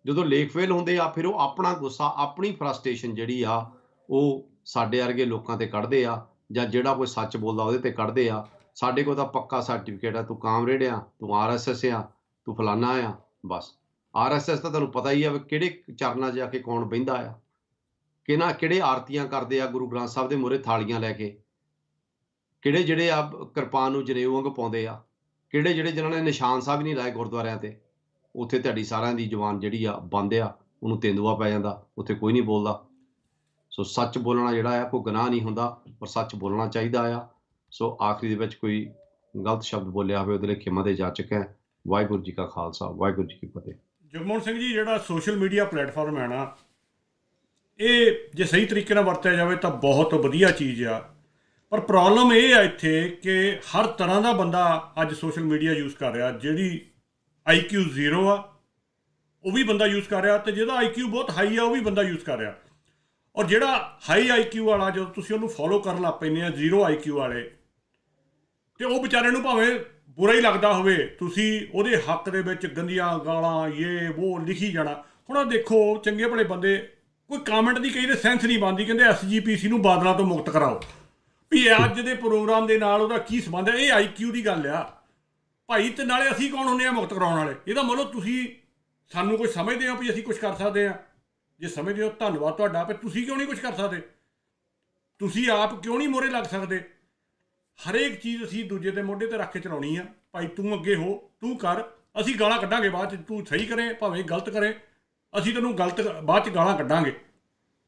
ਜਦੋਂ ਲੇਖ ਫੇਲ ਹੁੰਦੇ ਆ, ਫਿਰ ਉਹ ਆਪਣਾ ਗੁੱਸਾ, ਆਪਣੀ ਫਰਸਟ੍ਰੇਸ਼ਨ ਜਿਹੜੀ ਆ ਉਹ ਸਾਡੇ ਵਰਗੇ ਲੋਕਾਂ ਤੇ ਕੱਢਦੇ ਆ, ਜਾਂ ਜਿਹੜਾ ਕੋਈ ਸੱਚ ਬੋਲਦਾ ਉਹਦੇ ਤੇ ਕੱਢਦੇ ਆ। ਸਾਡੇ ਕੋਲ ਤਾਂ ਪੱਕਾ ਸਰਟੀਫਿਕੇਟ ਆ, ਤੂੰ ਕਾਮਰੇਡ ਆ, ਤੂੰ RSS ਆ, ਤੂੰ ਫਲਾਨਾ ਆ। ਬਸ RSS ਤਾਂ ਤੁਹਾਨੂੰ ਪਤਾ ਹੀ ਆ ਵੀ ਕਿਹੜੇ ਚਰਨਾਂ 'ਚ ਜਾ ਕੇ ਕੌਣ ਬਹਿੰਦਾ ਆ, ਕਿਹੜੇ ਆਰਤੀਆਂ ਕਰਦੇ ਆ ਗੁਰੂ ਗ੍ਰੰਥ ਸਾਹਿਬ ਦੇ ਮੂਹਰੇ ਥਾਲੀਆਂ ਲੈ ਕੇ, ਕਿਹੜੇ ਜਿਹੜੇ ਆ ਕਿਰਪਾਨ ਨੂੰ ਜਨੇਊ ਵਾਂਗ ਪਾਉਂਦੇ ਆ, ਕਿਹੜੇ ਜਿਹੜੇ ਜਿਨ੍ਹਾਂ ਨੇ ਨਿਸ਼ਾਨ ਸਾਹਿਬ ਨਹੀਂ ਲਾਏ ਗੁਰਦੁਆਰਿਆਂ ਤੇ, ਉੱਥੇ ਤੁਹਾਡੀ ਸਾਰਿਆਂ ਦੀ ਜ਼ੁਬਾਨ ਜਿਹੜੀ ਆ ਬੰਦ ਆ, ਉਹਨੂੰ ਤੇਂਦੂਆ ਪੈ ਜਾਂਦਾ, ਉੱਥੇ ਕੋਈ ਨਹੀਂ ਬੋਲਦਾ। ਸੋ ਸੱਚ ਬੋਲਣਾ ਜਿਹੜਾ ਆ ਕੋਈ ਗੁਨਾਹ ਨਹੀਂ ਹੁੰਦਾ, ਪਰ ਸੱਚ ਬੋਲਣਾ ਚਾਹੀਦਾ ਆ। ਸੋ ਆਖਰੀ ਦੇ ਵਿੱਚ ਕੋਈ ਗਲਤ ਸ਼ਬਦ ਬੋਲਿਆ ਹੋਵੇ ਉਹਦੇ ਲਈ ਖਿਮਾ ਦੇ ਜਾਚਕ ਹੈ। ਵਾਹਿਗੁਰੂ ਜੀ ਕਾ ਖਾਲਸਾ, ਵਾਹਿਗੁਰੂ ਜੀ ਕੀ ਫਤਿਹ। ਜਗਮੋਹਨ ਸਿੰਘ ਜੀ, ਜਿਹੜਾ ਸੋਸ਼ਲ ਮੀਡੀਆ ਪਲੇਟਫਾਰਮ ਹੈ ਨਾ, ਇਹ ਜੇ ਸਹੀ ਤਰੀਕੇ ਨਾਲ ਵਰਤਿਆ ਜਾਵੇ ਤਾਂ ਬਹੁਤ ਵਧੀਆ ਚੀਜ਼ ਆ, ਪਰ ਪ੍ਰੋਬਲਮ ਇਹ ਆ ਇੱਥੇ ਕਿ ਹਰ ਤਰ੍ਹਾਂ ਦਾ ਬੰਦਾ ਅੱਜ ਸੋਸ਼ਲ ਮੀਡੀਆ ਯੂਜ਼ ਕਰ ਰਿਹਾ। ਜਿਹੜੀ IQ 0 ਆ ਉਹ ਵੀ ਬੰਦਾ ਯੂਜ਼ ਕਰ ਰਿਹਾ, ਅਤੇ ਜਿਹਦਾ IQ ਬਹੁਤ ਹਾਈ ਆ ਉਹ ਵੀ ਬੰਦਾ ਯੂਜ਼ ਕਰ ਰਿਹਾ। ਔਰ ਜਿਹੜਾ ਹਾਈ IQ ਵਾਲਾ, ਜਦੋਂ ਤੁਸੀਂ ਉਹਨੂੰ ਫੋਲੋ ਕਰਨ ਲੱਗ ਪੈਂਦੇ ਆ 0 IQ ਵਾਲੇ, ਅਤੇ ਉਹ ਵਿਚਾਰੇ ਨੂੰ ਭਾਵੇਂ ਬੁਰਾ ਹੀ ਲੱਗਦਾ ਹੋਵੇ, ਤੁਸੀਂ ਉਹਦੇ ਹੱਕ ਦੇ ਵਿੱਚ ਗੰਦੀਆਂ ਗਾਲਾਂ ਇਹ ਉਹ ਲਿਖੀ ਜਾਣਾ। ਹੁਣ ਆਹ ਦੇਖੋ, ਚੰਗੇ ਭਲੇ ਬੰਦੇ ਕੋਈ ਕਾਮੈਂਟ ਦੀ ਕਈ ਦੇ ਸੈਂਸ ਨਹੀਂ ਬਣਦੀ, ਕਹਿੰਦੇ SGPC ਨੂੰ ਬਾਦਲਾਂ ਤੋਂ ਮੁਕਤ ਕਰਾਓ। ਵੀ ਅੱਜ ਦੇ ਪ੍ਰੋਗਰਾਮ ਦੇ ਨਾਲ ਉਹਦਾ ਕੀ ਸੰਬੰਧ ਹੈ? ਇਹ IQ ਦੀ ਗੱਲ ਆ ਭਾਈ, ਅਤੇ ਨਾਲੇ ਅਸੀਂ ਕੌਣ ਹੁੰਦੇ ਆ ਮੁਕਤ ਕਰਾਉਣ ਵਾਲੇ? ਇਹਦਾ ਮਤਲਬ ਤੁਸੀਂ ਸਾਨੂੰ ਕੁਝ ਸਮਝਦੇ ਹੋ ਵੀ ਅਸੀਂ ਕੁਝ ਕਰ ਸਕਦੇ ਹਾਂ? ਜੇ ਸਮਝਦੇ ਹੋ ਧੰਨਵਾਦ ਤੁਹਾਡਾ, ਪਰ ਤੁਸੀਂ ਕਿਉਂ ਨਹੀਂ ਕੁਝ ਕਰ ਸਕਦੇ? ਤੁਸੀਂ ਆਪ ਕਿਉਂ ਨਹੀਂ ਮੋਹਰੇ ਲੱਗ ਸਕਦੇ? ਹਰੇਕ ਚੀਜ਼ ਅਸੀਂ ਦੂਜੇ ਦੇ ਮੋਢੇ ਤੇ ਰੱਖ ਕੇ ਚਲਾਉਣੀ ਆ। ਭਾਈ ਤੂੰ ਅੱਗੇ ਹੋ, ਤੂੰ ਕਰ, ਅਸੀਂ ਗਾਲਾਂ ਕੱਢਾਂਗੇ ਬਾਅਦ 'ਚ। ਤੂੰ ਸਹੀ ਕਰੇ ਭਾਵੇਂ ਗਲਤ ਕਰੇ, ਅਸੀਂ ਤੈਨੂੰ ਗਲਤ ਬਾਅਦ 'ਚ ਗਾਲਾਂ ਕੱਢਾਂਗੇ।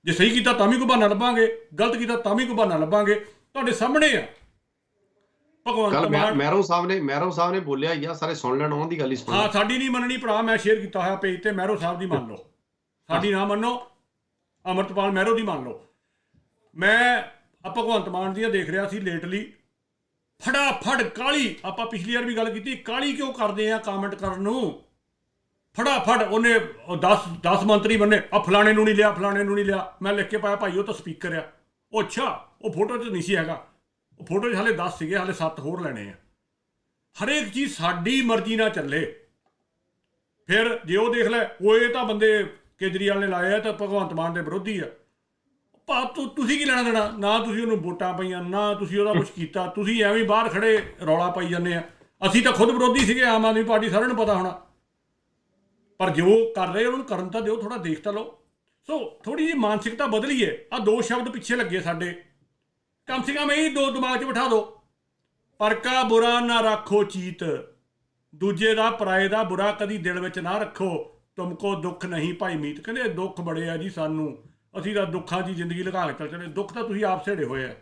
ਜੇ ਸਹੀ ਕੀਤਾ ਤਾਂ ਵੀ ਕੋਈ ਬਹਾਨਾ ਲੱਭਾਂਗੇ, ਗਲਤ ਕੀਤਾ ਤਾਂ ਵੀ ਕੋਈ ਬਹਾਨਾ ਲੱਭਾਂਗੇ। ਤੁਹਾਡੇ ਸਾਹਮਣੇ ਆ ਭਗਵੰਤ ਮਾਨ। ਮੈਰੋ ਸਾਹਿਬ ਨੇ ਬੋਲਿਆ ਹੀ ਆ, ਸਾਰੇ ਸੁਣ ਲੈਣ, ਉਹਨਾਂ ਦੀ ਗੱਲ ਹੀ ਸੁਣ। ਹਾਂ, ਸਾਡੀ ਨਹੀਂ ਮੰਨਣੀ ਭਰਾ, ਮੈਂ ਸ਼ੇਅਰ ਕੀਤਾ ਹੋਇਆ ਪੇਜ ਤੇ, ਮਹਿਰੋ ਸਾਹਿਬ ਦੀ ਮੰਨ ਲਓ, ਸਾਡੀ ਨਾ ਮੰਨੋ, ਅੰਮ੍ਰਿਤਪਾਲ ਮਹਿਰੋ ਦੀ ਮੰਨ ਲਓ। ਮੈਂ ਭਗਵੰਤ ਮਾਨ ਦੀਆਂ ਦੇਖ ਰਿਹਾ ਸੀ ਲੇਟਲੀ, ਫਟਾਫਟ ਕਾਲੀ, ਆਪਾਂ ਪਿਛਲੀ ਵਾਰ ਵੀ ਗੱਲ ਕੀਤੀ, ਕਾਲੀ ਕਿਉਂ ਕਰਦੇ ਆ ਕਮੈਂਟ ਕਰਨ ਨੂੰ? ਫਟਾਫਟ ਉਹਨੇ 10 ਮੰਤਰੀ ਬੰਨੇ, ਆ ਫਲਾਣੇ ਨੂੰ ਨਹੀਂ ਲਿਆ, ਫਲਾਣੇ ਨੂੰ ਨਹੀਂ ਲਿਆ। ਮੈਂ ਲਿਖ ਕੇ ਪਾਇਆ ਭਾਈ ਉਹ ਤਾਂ ਸਪੀਕਰ ਆ। ਉਹ ਅੱਛਾ, ਉਹ ਫੋਟੋ 'ਚ ਨਹੀਂ ਸੀ ਹੈਗਾ, ਉਹ ਫੋਟੋ 'ਚ ਹਾਲੇ 10 ਸੀਗੇ, ਹਾਲੇ 7 ਹੋਰ ਲੈਣੇ ਆ। ਹਰੇਕ ਚੀਜ਼ ਸਾਡੀ ਮਰਜ਼ੀ ਨਾਲ ਚੱਲੇ। ਫਿਰ ਜੇ ਉਹ ਦੇਖ ਲੈ ਉਹ ਇਹ ਤਾਂ ਬੰਦੇ ਕੇਜਰੀਵਾਲ ਨੇ ਲਾਏ ਆ ਤਾਂ ਭਗਵੰਤ ਮਾਨ ਦੇ ਵਿਰੋਧੀ ਆ। ਤੁਸੀਂ ਕੀ ਲੈਣਾ ਦੇਣਾ? ਨਾ ਤੁਸੀਂ ਉਹਨੂੰ ਵੋਟਾਂ ਪਾਈਆਂ, ਨਾ ਤੁਸੀਂ ਉਹਦਾ ਕੁਛ ਕੀਤਾ, ਤੁਸੀਂ ਐਵੇਂ ਬਾਹਰ ਖੜੇ ਰੌਲਾ ਪਾਈ ਜਾਂਦੇ ਆ। ਅਸੀਂ ਤਾਂ ਖੁਦ ਵਿਰੋਧੀ ਸੀਗੇ, ਆਮ ਆਦਮੀ ਪਾਰਟੀ, ਸਾਰਿਆਂ ਨੂੰ ਪਤਾ ਹੋਣਾ। ਪਰ ਜੋ ਕਰ ਰਹੇ ਉਹਨਾਂ ਨੂੰ ਕਰਨ ਤਾਂ ਦਿਓ, ਥੋੜ੍ਹਾ ਦੇਖ ਤਾਂ ਲਓ। ਸੋ ਥੋੜ੍ਹੀ ਜਿਹੀ ਮਾਨਸਿਕਤਾ ਬਦਲੀਏ। ਆਹ 2 ਸ਼ਬਦ ਪਿੱਛੇ ਲੱਗੇ ਸਾਡੇ, ਕਮ ਸੇ ਕਮ ਇਹ 2 ਦਿਮਾਗ 'ਚ ਬਿਠਾ ਦਿਓ। ਪਰ ਕਾ ਬੁਰਾ ਨਾ ਰੱਖੋ ਚੀਤ, ਦੂਜੇ ਦਾ ਪਰਾਏ ਦਾ ਬੁਰਾ ਕਦੀ ਦਿਲ ਵਿੱਚ ਨਾ ਰੱਖੋ। ਤੁਮਕੋ ਦੁੱਖ ਨਹੀਂ ਭਾਈ ਮੀਤ। ਕਹਿੰਦੇ ਦੁੱਖ ਬੜੇ ਆ ਜੀ ਸਾਨੂੰ, ਅਸੀਂ ਤਾਂ ਦੁੱਖਾਂ 'ਚ ਜ਼ਿੰਦਗੀ ਲਗਾ ਕੇ ਚੱਲ ਚਲੇ। ਦੁੱਖ ਤਾਂ ਤੁਸੀਂ ਆਪ ਸੇੜੇ ਹੋਏ ਆ।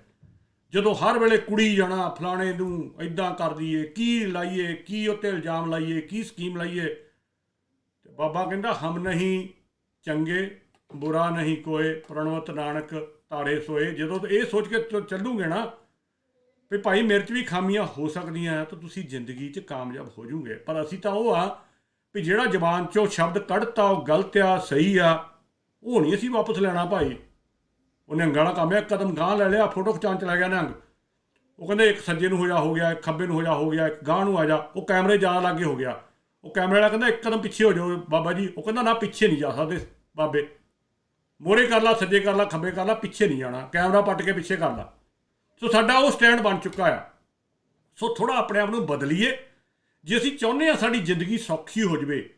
ਜਦੋਂ ਹਰ ਵੇਲੇ ਕੁੜੀ ਜਾਣਾ, ਫਲਾਣੇ ਨੂੰ ਇੱਦਾਂ ਕਰ ਦਈਏ, ਕੀ ਲਾਈਏ, ਕੀ ਉੱਤੇ ਇਲਜ਼ਾਮ ਲਾਈਏ, ਕੀ ਸਕੀਮ ਲਾਈਏ। ਤੇ ਬਾਬਾ ਕਹਿੰਦਾ ਹਮ ਨਹੀਂ ਚੰਗੇ ਬੁਰਾ ਨਹੀਂ ਕੋਏ, ਪ੍ਰਣਵਤ ਨਾਨਕ ਤਾੜੇ ਸੋਏ। ਜਦੋਂ ਇਹ ਸੋਚ ਕੇ ਚੱਲੂਗੇ ਨਾ ਵੀ ਭਾਈ ਮੇਰੇ 'ਚ ਵੀ ਖਾਮੀਆਂ ਹੋ ਸਕਦੀਆਂ, ਤਾਂ ਤੁਸੀਂ ਜ਼ਿੰਦਗੀ 'ਚ ਕਾਮਯਾਬ ਹੋ ਜੂਗੇ। ਪਰ ਅਸੀਂ ਤਾਂ ਉਹ ਆ ਵੀ ਜਿਹੜਾ ਜ਼ਬਾਨ 'ਚੋਂ ਸ਼ਬਦ ਕੱਢਤਾ ਉਹ ਗਲਤ ਆ, ਸਹੀ ਆ, ਉਹ ਨਹੀਂ ਅਸੀਂ ਵਾਪਸ ਲੈਣਾ ਭਾਈ। ਉਹਨੇ ਅੰਗਾਂ ਵਾਲਾ ਕੰਮ ਹੈ, ਇੱਕ ਕਦਮ ਗਾਂਹ ਲੈ ਲਿਆ, ਫੋਟੋ ਖਿਚਾਉਣ ਚਲਾ ਗਿਆ ਨੰਗ। ਉਹ ਕਹਿੰਦੇ ਇੱਕ ਸੱਜੇ ਨੂੰ ਹੋ ਗਿਆ, ਇੱਕ ਖੱਬੇ ਨੂੰ ਹੋ ਗਿਆ, ਇੱਕ ਗਾਂਹ ਨੂੰ ਆ ਜਾ। ਉਹ ਕੈਮਰੇ ਜ਼ਿਆਦਾ ਲਾਗੇ ਹੋ ਗਿਆ। ਉਹ ਕੈਮਰੇ ਵਾਲਾ ਕਹਿੰਦਾ ਇੱਕ ਕਦਮ ਪਿੱਛੇ ਹੋ ਜਾਓ ਬਾਬਾ ਜੀ। ਉਹ ਕਹਿੰਦਾ ਨਾ ਪਿੱਛੇ ਨਹੀਂ ਜਾ ਸਕਦੇ ਬਾਬੇ, ਮੋਹਰੇ ਕਰ ਲਾ, ਸੱਜੇ ਕਰ ਲਾ, ਖੱਬੇ ਕਰ ਲਾ, ਪਿੱਛੇ ਨਹੀਂ ਜਾਣਾ, ਕੈਮਰਾ ਪੱਟ ਕੇ ਪਿੱਛੇ ਕਰ ਲਾ। ਸੋ ਸਾਡਾ ਉਹ ਸਟੈਂਡ ਬਣ ਚੁੱਕਾ ਆ। ਸੋ ਥੋੜ੍ਹਾ ਆਪਣੇ ਆਪ ਨੂੰ ਬਦਲੀਏ। ਜੇ ਅਸੀਂ ਚਾਹੁੰਦੇ ਹਾਂ ਸਾਡੀ ਜ਼ਿੰਦਗੀ ਸੌਖੀ ਹੋ ਜਾਵੇ,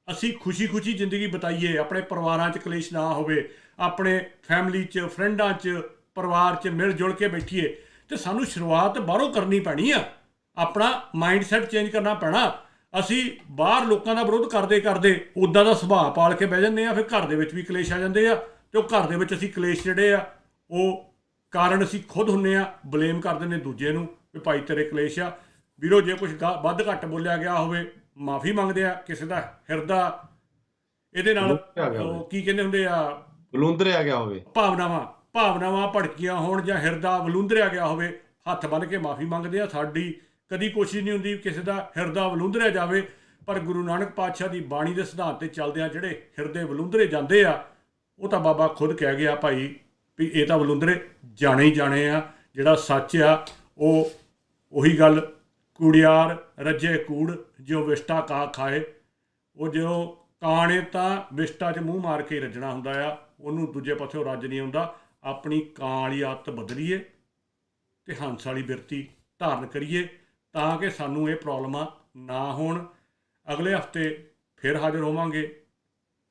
ਅਸੀਂ ਖੁਸ਼ੀ ਜ਼ਿੰਦਗੀ ਬਿਤਾਈਏ, ਆਪਣੇ ਪਰਿਵਾਰਾਂ 'ਚ ਕਲੇਸ਼ ਨਾ ਹੋਵੇ, ਆਪਣੇ ਫੈਮਿਲੀ 'ਚ, ਫਰੈਂਡਾਂ 'ਚ, ਪਰਿਵਾਰ 'ਚ ਮਿਲ ਜੁਲ ਕੇ ਬੈਠੀਏ, ਤੇ ਸਾਨੂੰ ਸ਼ੁਰੂਆਤ ਬਾਹਰੋਂ ਕਰਨੀ ਪੈਣੀ ਆ। ਆਪਣਾ ਮਾਈਂਡ ਸੈਟ ਚੇਂਜ ਕਰਨਾ ਪੈਣਾ। ਅਸੀਂ ਬਾਹਰ ਲੋਕਾਂ ਦਾ ਵਿਰੋਧ ਕਰਦੇ ਉੱਦਾਂ ਦਾ ਸੁਭਾਅ ਪਾਲ ਕੇ ਬਹਿ ਜਾਂਦੇ ਆ, ਫਿਰ ਘਰ ਦੇ ਵਿੱਚ ਵੀ ਕਲੇਸ਼ ਆ ਜਾਂਦੇ ਆ। ਅਤੇ ਉਹ ਘਰ ਦੇ ਵਿੱਚ ਅਸੀਂ ਕਲੇਸ਼ ਜਿਹੜੇ ਆ ਉਹ ਕਾਰਨ ਅਸੀਂ ਖੁਦ ਹੁੰਦੇ ਆ, ਬਲੇਮ ਕਰ ਦਿੰਦੇ ਦੂਜੇ ਨੂੰ ਵੀ ਭਾਈ ਤੇਰੇ ਕਲੇਸ਼ ਆ। ਵੀਰੋ ਜੇ ਕੁਛ ਵੱਧ ਘੱਟ ਬੋਲਿਆ ਗਿਆ ਹੋਵੇ, ਮਾਫੀ ਮੰਗਦੇ ਆ। ਕਿਸੇ ਦਾ ਹਿਰਦਾ ਇਹਦੇ ਨਾਲ ਕੀ ਕਹਿੰਦੇ ਹੁੰਦੇ ਆ, ਵਲੂੰਦਰਿਆ ਗਿਆ ਹੋਵੇ, ਭਾਵਨਾਵਾਂ ਭੜਕੀਆਂ ਹੋਣ ਜਾਂ ਹਿਰਦਾ ਵਲੂੰਦਰਿਆ ਗਿਆ ਹੋਵੇ, ਹੱਥ ਬੰਨ੍ਹ ਕੇ ਮਾਫੀ ਮੰਗਦੇ ਆ। ਸਾਡੀ ਕਦੀ ਕੋਸ਼ਿਸ਼ ਨਹੀਂ ਹੁੰਦੀ ਕਿਸੇ ਦਾ ਹਿਰਦਾ ਵਲੂੰਦਰਿਆ ਜਾਵੇ। ਪਰ ਗੁਰੂ ਨਾਨਕ ਪਾਤਸ਼ਾਹ ਦੀ ਬਾਣੀ ਦੇ ਸਿਧਾਂਤ 'ਤੇ ਚੱਲਦਿਆਂ ਜਿਹੜੇ ਹਿਰਦੇ ਵਲੂੰਦਰੇ ਜਾਂਦੇ ਆ, ਉਹ ਤਾਂ ਬਾਬਾ ਖੁਦ ਕਹਿ ਗਿਆ ਭਾਈ ਵੀ ਇਹ ਤਾਂ ਵਲੂੰਦਰੇ ਜਾਣੇ ਹੀ ਜਾਣੇ ਆ। ਜਿਹੜਾ ਸੱਚ ਆ ਉਹ ਉਹੀ ਗੱਲ, ਕੂੜਿਆਰ ਰੱਜੇ ਕੂੜ ਜੋ ਵਿਸ਼ਟਾ ਕਾ ਖਾਏ। ਉਹ ਜੋ ਕਾਂ ਨੇ ਤਾਂ ਵਿਸ਼ਟਾ 'ਚ ਮੂੰਹ ਮਾਰ ਕੇ ਰੱਜਣਾ ਹੁੰਦਾ ਆ, ਉਹਨੂੰ ਦੂਜੇ ਪਾਸਿਓਂ ਰੱਜ ਨਹੀਂ ਆਉਂਦਾ। ਆਪਣੀ ਕਾਂ ਵਾਲੀ ਆਦਤ ਬਦਲੀਏ ਅਤੇ ਹੰਸ ਵਾਲੀ ਬਿਰਤੀ ਧਾਰਨ ਕਰੀਏ, ਤਾਂ ਕਿ ਸਾਨੂੰ ਇਹ ਪ੍ਰੋਬਲਮਾਂ ਨਾ ਹੋਣ। ਅਗਲੇ ਹਫਤੇ ਫਿਰ ਹਾਜ਼ਰ ਹੋਵਾਂਗੇ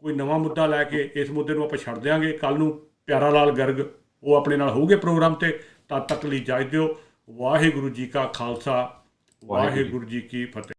ਕੋਈ ਨਵਾਂ ਮੁੱਦਾ ਲੈ ਕੇ। ਇਸ ਮੁੱਦੇ ਨੂੰ ਆਪਾਂ ਛੱਡ ਦਿਆਂਗੇ। ਕੱਲ੍ਹ ਨੂੰ ਪਿਆਰਾ ਲਾਲ ਗਰਗ ਉਹ ਆਪਣੇ ਨਾਲ ਹੋਊਗੇ ਪ੍ਰੋਗਰਾਮ 'ਤੇ। ਤਦ ਤੱਕ ਲਈ ਇਜਾਜ਼ਤ ਦਿਓ। ਵਾਹਿਗੁਰੂ ਜੀ ਕਾ ਖਾਲਸਾ, ਵਾਹਿਗੁਰੂ ਜੀ ਕੀ ਫਤਿਹ।